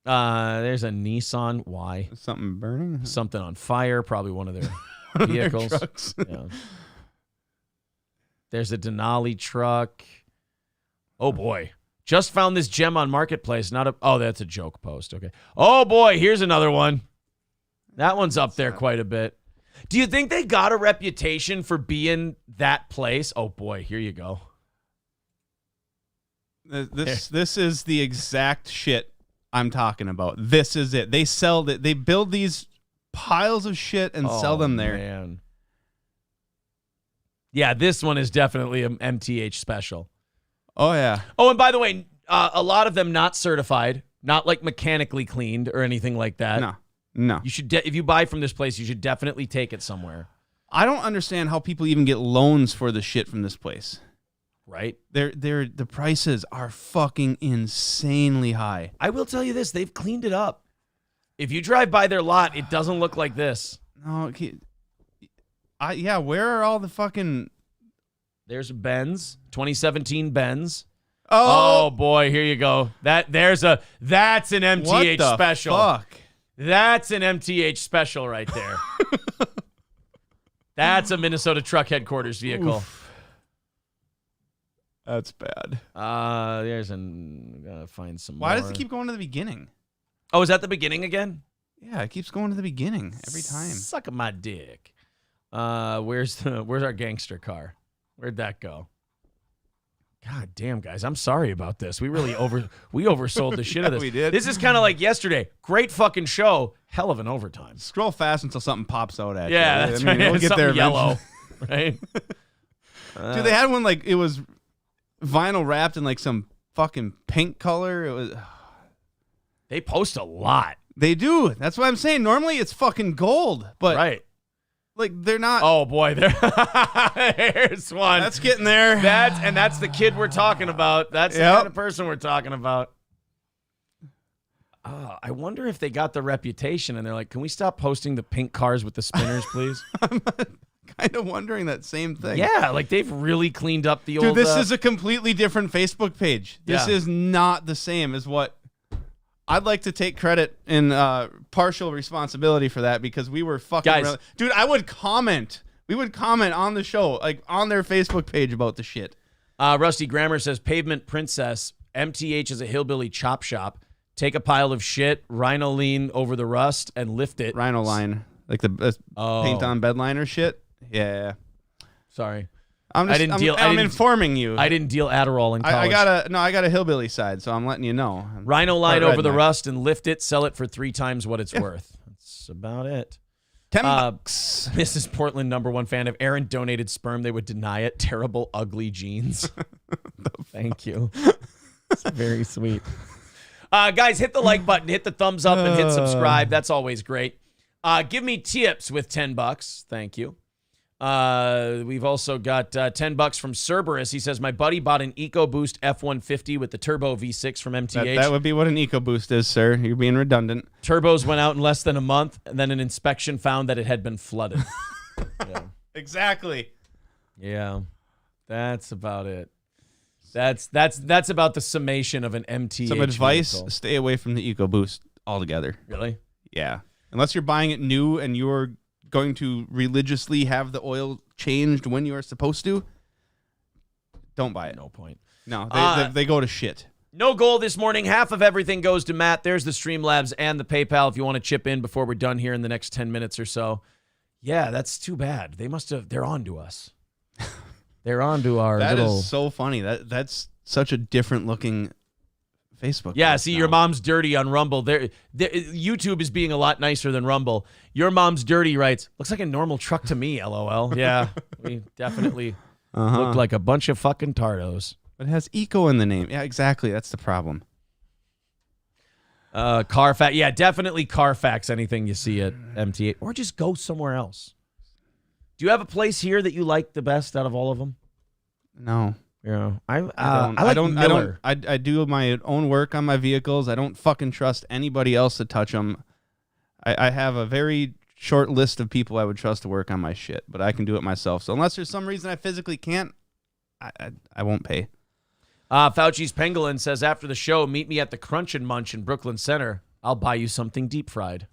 Speaker 1: There's a Nissan. Why?
Speaker 2: Something burning?
Speaker 1: Something on fire. Probably one of their vehicles.
Speaker 2: Their trucks.
Speaker 1: Yeah. There's a Denali truck. Oh, boy. Just found this gem on Marketplace. Oh, that's a joke post. Okay. Oh, boy. Here's another one. That one's up there quite a bit. Do you think they got a reputation for being that place? Oh, boy. Here you go.
Speaker 2: This is the exact shit I'm talking about. This is it. They sell it. They build these piles of shit and sell them there.
Speaker 1: Man. Yeah, this one is definitely an MTH special.
Speaker 2: Oh, yeah.
Speaker 1: Oh, and by the way, a lot of them not certified, not like mechanically cleaned or anything like that.
Speaker 2: No.
Speaker 1: You should if you buy from this place, you should definitely take it somewhere.
Speaker 2: I don't understand how people even get loans for the shit from this place.
Speaker 1: Right?
Speaker 2: The prices are fucking insanely high.
Speaker 1: I will tell you this, they've cleaned it up. If you drive by their lot, it doesn't look like this.
Speaker 2: No, where are all the fucking...
Speaker 1: There's a Benz, 2017 Benz.
Speaker 2: Oh
Speaker 1: boy, here you go. That's an MTH
Speaker 2: what the
Speaker 1: special.
Speaker 2: Fuck?
Speaker 1: That's an MTH special right there. That's a Minnesota Truck Headquarters vehicle.
Speaker 2: Oof. That's bad.
Speaker 1: Gotta find some more.
Speaker 2: Why does it keep going to the beginning?
Speaker 1: Oh, is that the beginning again?
Speaker 2: Yeah, it keeps going to the beginning every time.
Speaker 1: Suck my dick. Where's our gangster car? Where'd that go? God damn, guys, I'm sorry about this. We really oversold the shit of this.
Speaker 2: We did.
Speaker 1: This is kind of like yesterday. Great fucking show. Hell of an overtime.
Speaker 2: Scroll fast until something pops out at you.
Speaker 1: Yeah, that's right.
Speaker 2: We'll get there
Speaker 1: yellow, right?
Speaker 2: Dude, they had one like it was vinyl wrapped in like some fucking pink color. It was.
Speaker 1: They post a lot.
Speaker 2: They do. That's what I'm saying. Normally it's fucking gold, but
Speaker 1: right.
Speaker 2: Like they're not.
Speaker 1: Oh boy, there's one.
Speaker 2: That's getting there.
Speaker 1: That's the kid we're talking about. That's the kind of person we're talking about. I wonder if they got the reputation and they're like, can we stop posting the pink cars with the spinners, please?
Speaker 2: I'm kind of wondering that same thing.
Speaker 1: Yeah, like they've really cleaned up the old.
Speaker 2: Dude, this is a completely different Facebook page. This is not the same as what. I'd like to take credit and partial responsibility for that because we were fucking...
Speaker 1: Guys.
Speaker 2: Dude, I would comment. We would comment on the show, like on their Facebook page about the shit.
Speaker 1: Rusty Grammer says, Pavement Princess, MTH is a hillbilly chop shop. Take a pile of shit, rhino lean over the rust, and lift it.
Speaker 2: Rhino line. Like the paint on bed liner shit? Yeah.
Speaker 1: Sorry.
Speaker 2: I'm informing you.
Speaker 1: I didn't deal Adderall in college.
Speaker 2: I got a hillbilly side, so I'm letting you know.
Speaker 1: Rhino line over the rust and lift it, sell it for 3 times what it's worth. That's about it.
Speaker 2: $10.
Speaker 1: Mrs. Portland, #1 fan. If Aaron donated sperm, they would deny it. Terrible, ugly genes. Thank you. It's very sweet. Guys, hit the like button, hit the thumbs up, and hit subscribe. That's always great. Give me tips with $10. Thank you. We've also got $10 from Cerberus. He says, my buddy bought an EcoBoost F-150 with the turbo V6 from MTH.
Speaker 2: That would be what an EcoBoost is, sir. You're being redundant.
Speaker 1: Turbos went out in less than a month, and then an inspection found that it had been flooded. Yeah.
Speaker 2: Exactly.
Speaker 1: Yeah. That's about it. That's about the summation of an MTH
Speaker 2: Some advice,
Speaker 1: vehicle.
Speaker 2: Stay away from the EcoBoost altogether.
Speaker 1: Really?
Speaker 2: Yeah. Unless you're buying it new and you're going to religiously have the oil changed when you are supposed to, don't buy it.
Speaker 1: No point.
Speaker 2: No, they go to shit.
Speaker 1: No goal this morning. Half of everything goes to Matt. There's the Streamlabs and the PayPal if you want to chip in before we're done here in the next 10 minutes or so. Yeah, that's too bad. They're on to us. They're on to our
Speaker 2: That
Speaker 1: little...
Speaker 2: is so funny. That's such a different looking Facebook.
Speaker 1: Yeah, see, your mom's dirty on Rumble. YouTube is being a lot nicer than Rumble. Your mom's dirty writes, looks like a normal truck to me, LOL. Yeah, we definitely look like a bunch of fucking tardos.
Speaker 2: But it has eco in the name. Yeah, exactly. That's the problem.
Speaker 1: Carfax. Yeah, definitely Carfax anything you see at MTA. Or just go somewhere else. Do you have a place here that you like the best out of all of them?
Speaker 2: No.
Speaker 1: Yeah, I
Speaker 2: do my own work on my vehicles. I don't fucking trust anybody else to touch them. I have a very short list of people I would trust to work on my shit, but I can do it myself. So unless there's some reason I physically can't, I won't pay.
Speaker 1: Fauci's Pangolin says, after the show, meet me at the Crunch and Munch in Brooklyn Center. I'll buy you something deep fried.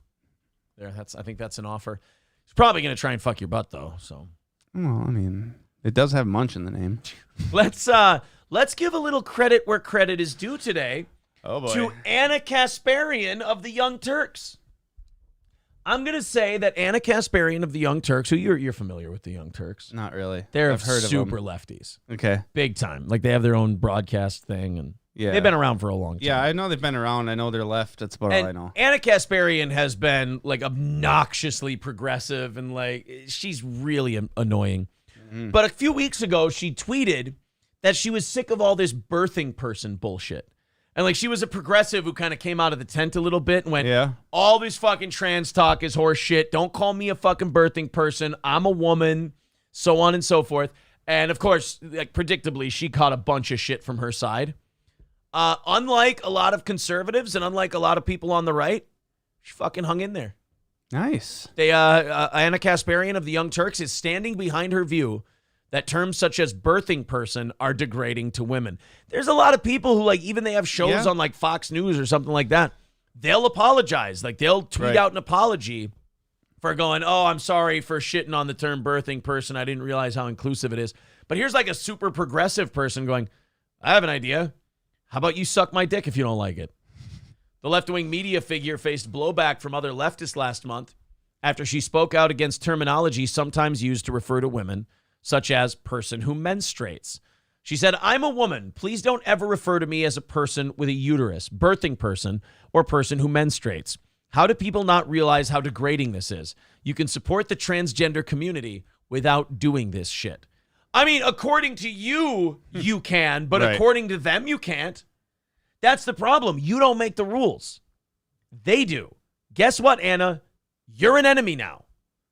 Speaker 1: There, I think that's an offer. He's probably going to try and fuck your butt, though. So,
Speaker 2: well, I mean, it does have munch in the name.
Speaker 1: Let's give a little credit where credit is due today.
Speaker 2: Oh boy.
Speaker 1: To Anna Kasparian of the Young Turks. I'm going to say that Anna Kasparian of the Young Turks, who you're familiar with the Young Turks.
Speaker 2: Not really.
Speaker 1: They're
Speaker 2: I've heard
Speaker 1: super
Speaker 2: of them.
Speaker 1: lefties.
Speaker 2: Okay.
Speaker 1: Big time. Like they have their own broadcast thing and they've been around for a long time.
Speaker 2: Yeah, I know they've been around. I know they're left. That's about all I know.
Speaker 1: Anna Kasparian has been like obnoxiously progressive and like she's really annoying. But a few weeks ago, she tweeted that she was sick of all this birthing person bullshit. And like she was a progressive who kind of came out of the tent a little bit and went, all this fucking trans talk is horse shit. Don't call me a fucking birthing person. I'm a woman, so on and so forth. And of course, like predictably, she caught a bunch of shit from her side. Unlike a lot of conservatives and unlike a lot of people on the right, she fucking hung in there.
Speaker 2: Nice.
Speaker 1: Anna Kasparian of the Young Turks is standing behind her view that terms such as birthing person are degrading to women. There's a lot of people who, like, even they have shows on, like, Fox News or something like that. They'll apologize. Like, they'll tweet out an apology for going, oh, I'm sorry for shitting on the term birthing person. I didn't realize how inclusive it is. But here's, like, a super progressive person going, I have an idea. How about you suck my dick if you don't like it? The left-wing media figure faced blowback from other leftists last month after she spoke out against terminology sometimes used to refer to women, such as person who menstruates. She said, I'm a woman. Please don't ever refer to me as a person with a uterus, birthing person, or person who menstruates. How do people not realize how degrading this is? You can support the transgender community without doing this shit. I mean, according to you, you can, but according to them, you can't. That's the problem. You don't make the rules. They do. Guess what, Anna? You're an enemy now.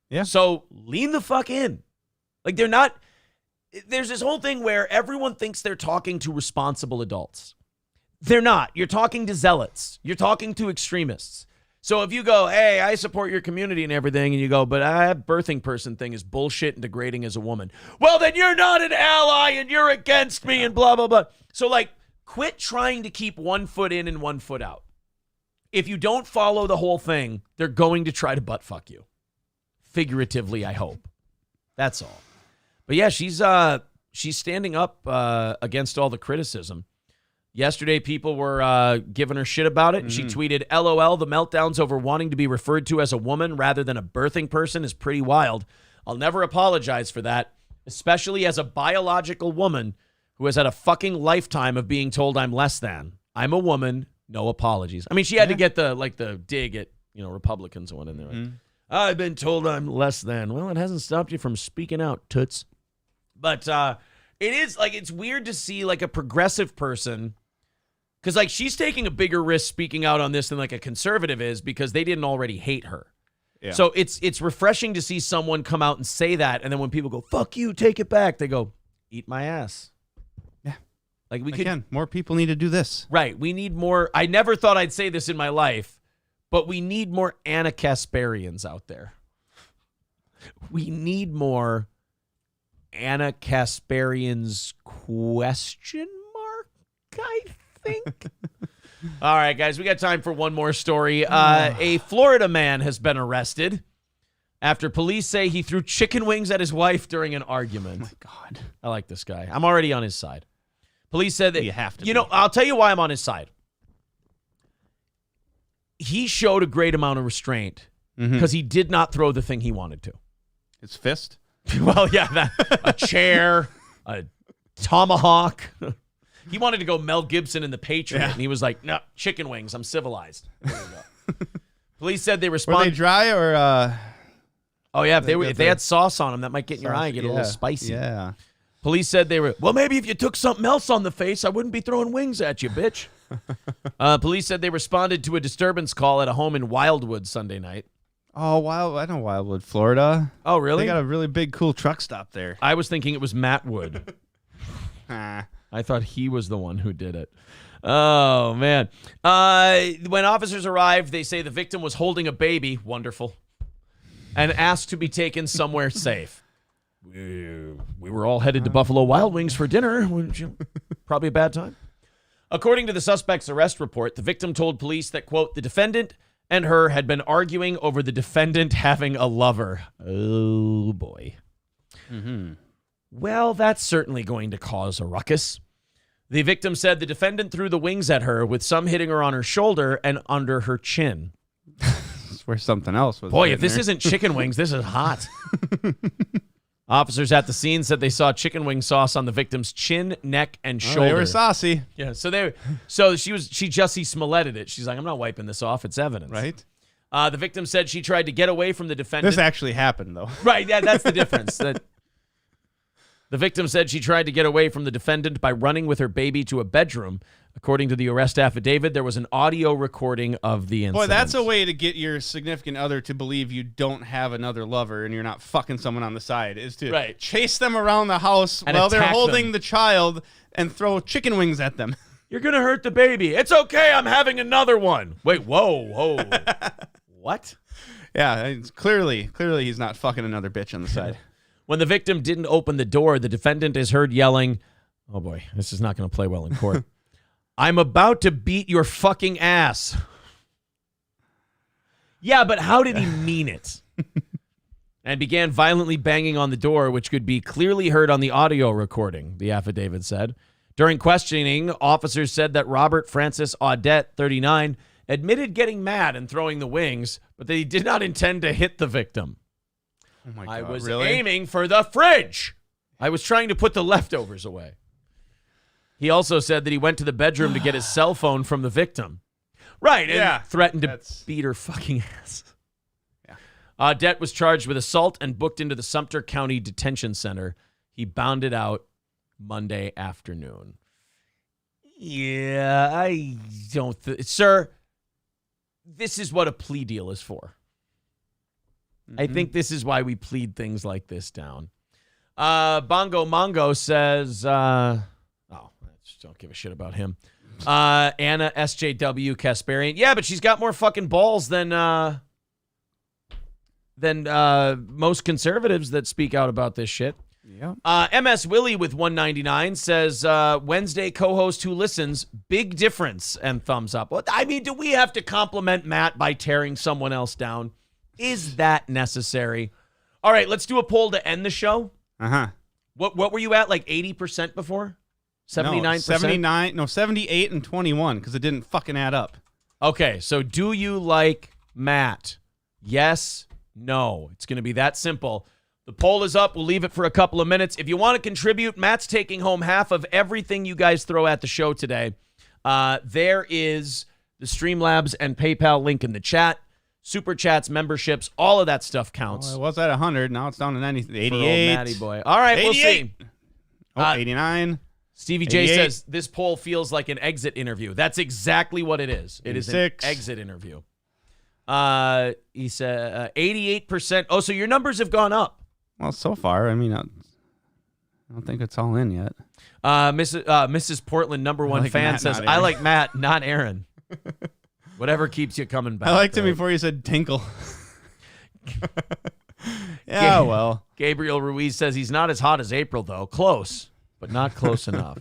Speaker 2: Yeah.
Speaker 1: So lean the fuck in. Like they're not, there's this whole thing where everyone thinks they're talking to responsible adults. They're not. You're talking to zealots. You're talking to extremists. So if you go, hey, I support your community and everything, and you go, but that birthing person thing is bullshit and degrading as a woman. Well, then you're not an ally and you're against me and blah, blah, blah. So like, quit trying to keep one foot in and one foot out. If you don't follow the whole thing, they're going to try to butt fuck you. Figuratively, I hope. That's all. But yeah, she's standing up against all the criticism. Yesterday, people were giving her shit about it, and she tweeted, LOL, the meltdowns over wanting to be referred to as a woman rather than a birthing person is pretty wild. I'll never apologize for that, especially as a biological woman who has had a fucking lifetime of being told I'm less than. I'm a woman, no apologies. I mean, she had to get the dig at, Republicans and went in there. Like, I've been told I'm less than. Well, it hasn't stopped you from speaking out, toots. But it is, like, it's weird to see, like, a progressive person, because, like, she's taking a bigger risk speaking out on this than, like, a conservative is because they didn't already hate her. Yeah. So it's refreshing to see someone come out and say that, and then when people go, fuck you, take it back, they go, eat my ass.
Speaker 2: Yeah.
Speaker 1: Like,
Speaker 2: more people need to do this.
Speaker 1: Right. We need more. I never thought I'd say this in my life, but we need more Anna Kasparians out there. We need more Anna Kasparians ? I think. All right, guys, we got time for one more story. A Florida man has been arrested after police say he threw chicken wings at his wife during an argument.
Speaker 2: Oh, my God.
Speaker 1: I like this guy. I'm already on his side. Police said that,
Speaker 2: you have to be.
Speaker 1: I'll tell you why I'm on his side. He showed a great amount of restraint because he did not throw the thing he wanted to.
Speaker 2: His fist?
Speaker 1: Well, yeah, a chair, a tomahawk. He wanted to go Mel Gibson in The Patriot, and he was like, no, chicken wings. I'm civilized. There you go. Police said they responded.
Speaker 2: Were they dry or?
Speaker 1: Oh, yeah, if they had sauce on them, that might get in your eye and get a little spicy.
Speaker 2: Yeah.
Speaker 1: Police said they were, well, maybe if you took something else on the face, I wouldn't be throwing wings at you, bitch. Police said they responded to a disturbance call at a home in Wildwood Sunday night.
Speaker 2: Oh, I know Wildwood, Florida.
Speaker 1: Oh, really?
Speaker 2: They got a really big, cool truck stop there.
Speaker 1: I was thinking it was Matt Wood. I thought he was the one who did it. Oh, man. When officers arrived, they say the victim was holding a baby, wonderful, and asked to be taken somewhere safe. We were all headed to Buffalo Wild Wings for dinner. Probably a bad time. According to the suspect's arrest report, the victim told police that, quote, the defendant and her had been arguing over the defendant having a lover. Oh, boy.
Speaker 2: Mm-hmm.
Speaker 1: Well, that's certainly going to cause a ruckus. The victim said the defendant threw the wings at her, with some hitting her on her shoulder and under her chin.
Speaker 2: That's where something else was.
Speaker 1: Boy, if this isn't chicken wings, this is hot. Officers at the scene said they saw chicken wing sauce on the victim's chin, neck, and shoulder.
Speaker 2: They were saucy.
Speaker 1: Yeah, so she Jussie Smolletted it. She's like, I'm not wiping this off. It's evidence.
Speaker 2: Right.
Speaker 1: The victim said she tried to get away from the defendant.
Speaker 2: This actually happened, though.
Speaker 1: Right, yeah, that's the difference. The victim said she tried to get away from the defendant by running with her baby to a bedroom. According to the arrest affidavit, there was an audio recording of the incident.
Speaker 2: Boy, that's a way to get your significant other to believe you don't have another lover and you're not fucking someone on the side, is to chase them around the house
Speaker 1: and
Speaker 2: while they're
Speaker 1: attack
Speaker 2: holding
Speaker 1: them.
Speaker 2: the child and throw chicken wings at them.
Speaker 1: You're going to hurt the baby. It's okay. I'm having another one. Wait, whoa. What?
Speaker 2: Yeah, it's clearly he's not fucking another bitch on the side.
Speaker 1: When the victim didn't open the door, the defendant is heard yelling, oh boy, this is not going to play well in court. I'm about to beat your fucking ass. Yeah, but how did he mean it? And began violently banging on the door, which could be clearly heard on the audio recording, the affidavit said. During questioning, officers said that Robert Francis Audette, 39, admitted getting mad and throwing the wings, but that he did not intend to hit the victim.
Speaker 2: Oh my God,
Speaker 1: I was
Speaker 2: really?
Speaker 1: aiming for the fridge. I was trying to put the leftovers away. He also said that he went to the bedroom to get his cell phone from the victim. Right, and threatened to beat her fucking ass.
Speaker 2: Yeah.
Speaker 1: Audette was charged with assault and booked into the Sumter County Detention Center. He bounded out Monday afternoon. Yeah, I don't sir, this is what a plea deal is for. I think this is why we plead things like this down. Bongo Mongo says, I just don't give a shit about him. Anna SJW Kasparian. Yeah, but she's got more fucking balls than most conservatives that speak out about this shit.
Speaker 2: Yeah.
Speaker 1: MS Willie with 199 says, Wednesday co-host who listens, big difference, and thumbs up. Well, I mean, do we have to compliment Matt by tearing someone else down? Is that necessary? All right, let's do a poll to end the show.
Speaker 2: Uh-huh.
Speaker 1: What were you at, like 80% before? 79%?
Speaker 2: No, 79, no, 78 and 21, because it didn't fucking add up.
Speaker 1: Okay, so do you like Matt? Yes, no. It's going to be that simple. The poll is up. We'll leave it for a couple of minutes. If you want to contribute, Matt's taking home half of everything you guys throw at the show today. There is the Streamlabs and PayPal link in the chat. Super chats, memberships, all of that stuff counts.
Speaker 2: Well, it was at 100. Now it's down to 90, 88.
Speaker 1: For old Matty boy. All right,
Speaker 2: 88.
Speaker 1: We'll see.
Speaker 2: 89.
Speaker 1: Stevie J
Speaker 2: 88.
Speaker 1: says this poll feels like an exit interview. That's exactly what it is. It is an
Speaker 2: 86.
Speaker 1: exit interview. He said 88%. Oh, so your numbers have gone up.
Speaker 2: Well, so far, I mean, I don't think it's all in yet.
Speaker 1: Mrs. Portland, number one
Speaker 2: like
Speaker 1: fan,
Speaker 2: Matt,
Speaker 1: says,
Speaker 2: not
Speaker 1: I
Speaker 2: Aaron."
Speaker 1: like Matt, not Aaron. Whatever keeps you coming back.
Speaker 2: I liked him
Speaker 1: right?
Speaker 2: before you said tinkle. Yeah, well.
Speaker 1: Gabriel Ruiz says he's not as hot as April, though. Close, but not close enough.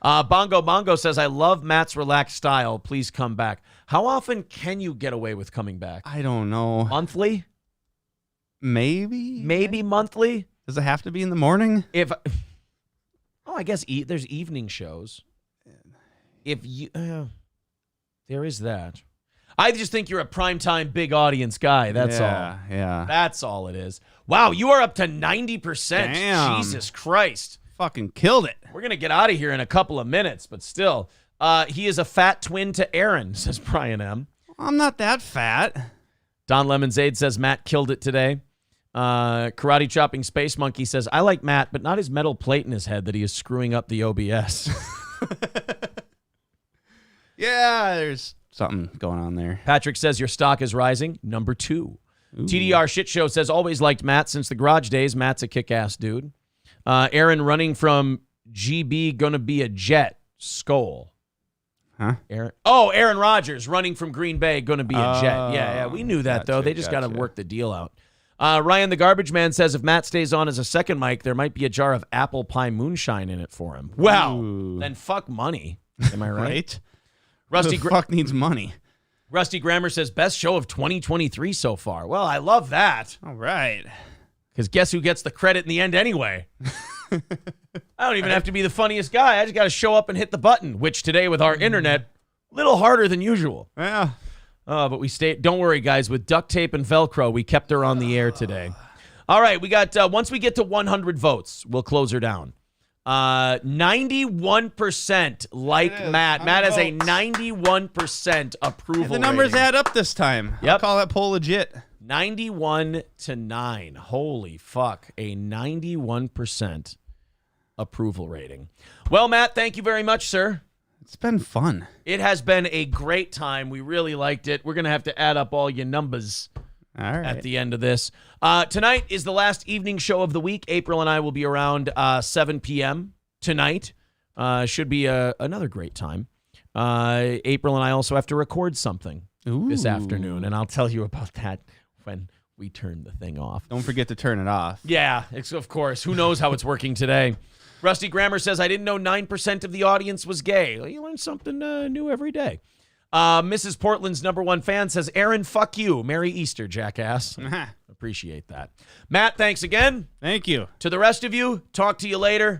Speaker 1: Bongo Bongo says, I love Matt's relaxed style. Please come back. How often can you get away with coming back?
Speaker 2: I don't know.
Speaker 1: Monthly?
Speaker 2: Maybe?
Speaker 1: Maybe monthly?
Speaker 2: Does it have to be in the morning?
Speaker 1: I guess there's evening shows. If you, there is that. I just think you're a primetime big audience guy. That's all.
Speaker 2: Yeah.
Speaker 1: That's all it is. Wow, you are up to 90%.
Speaker 2: Damn.
Speaker 1: Jesus Christ.
Speaker 2: Fucking killed it.
Speaker 1: We're going to get out of here in a couple of minutes, but still. He is a fat twin to Aaron, says Brian M.
Speaker 2: I'm not that fat.
Speaker 1: Don Lemonzade says Matt killed it today. Karate Chopping Space Monkey says, I like Matt, but not his metal plate in his head that he is screwing up the OBS.
Speaker 2: Yeah, there's something going on there.
Speaker 1: Patrick says your stock is rising. Number 2. TDR Shit Show says always liked Matt since the garage days. Matt's a kick-ass dude. Aaron running from GB gonna be a Jet. Skull.
Speaker 2: Huh?
Speaker 1: Aaron Rodgers running from Green Bay gonna be a Jet. Yeah, we knew that though.
Speaker 2: Gotcha,
Speaker 1: They just got to
Speaker 2: gotcha.
Speaker 1: work the deal out. Ryan the Garbage Man says if Matt stays on as a second mic, there might be a jar of apple pie moonshine in it for him. Well,
Speaker 2: Ooh.
Speaker 1: then fuck money. Am I right?
Speaker 2: Right?
Speaker 1: Rusty
Speaker 2: Who the fuck needs money?
Speaker 1: Rusty Grammer says, best show of 2023 so far. Well, I love that.
Speaker 2: All right.
Speaker 1: Because guess who gets the credit in the end anyway? I don't even have to be the funniest guy. I just got to show up and hit the button, which today with our internet, a little harder than usual.
Speaker 2: Yeah.
Speaker 1: But we stayed. Don't worry, guys. With duct tape and Velcro, we kept her on the air today. All right. We got, once we get to 100 votes, we'll close her down. 91% like Matt. Matt has a 91% approval
Speaker 2: And the numbers
Speaker 1: rating.
Speaker 2: add up this time.
Speaker 1: Yep.
Speaker 2: I'll call that poll legit.
Speaker 1: 91-9. Holy fuck. A 91% approval rating. Well, Matt, thank you very much, sir.
Speaker 2: It's been fun.
Speaker 1: It has been a great time. We really liked it. We're going to have to add up all your numbers at the end of this. Tonight is the last evening show of the week. April and I will be around 7 p.m. tonight. Should be another great time. April and I also have to record something this afternoon, and I'll tell you about that when we turn the thing off.
Speaker 2: Don't forget to turn it off.
Speaker 1: Yeah, of course. Who knows how it's working today? Rusty Grammer says, I didn't know 9% of the audience was gay. Well, you learn something new every day. Mrs. Portland's #1 fan says, Aaron, fuck you. Merry Easter, jackass. Appreciate that. Matt, thanks again.
Speaker 2: Thank you.
Speaker 1: To the rest of you, talk to you later.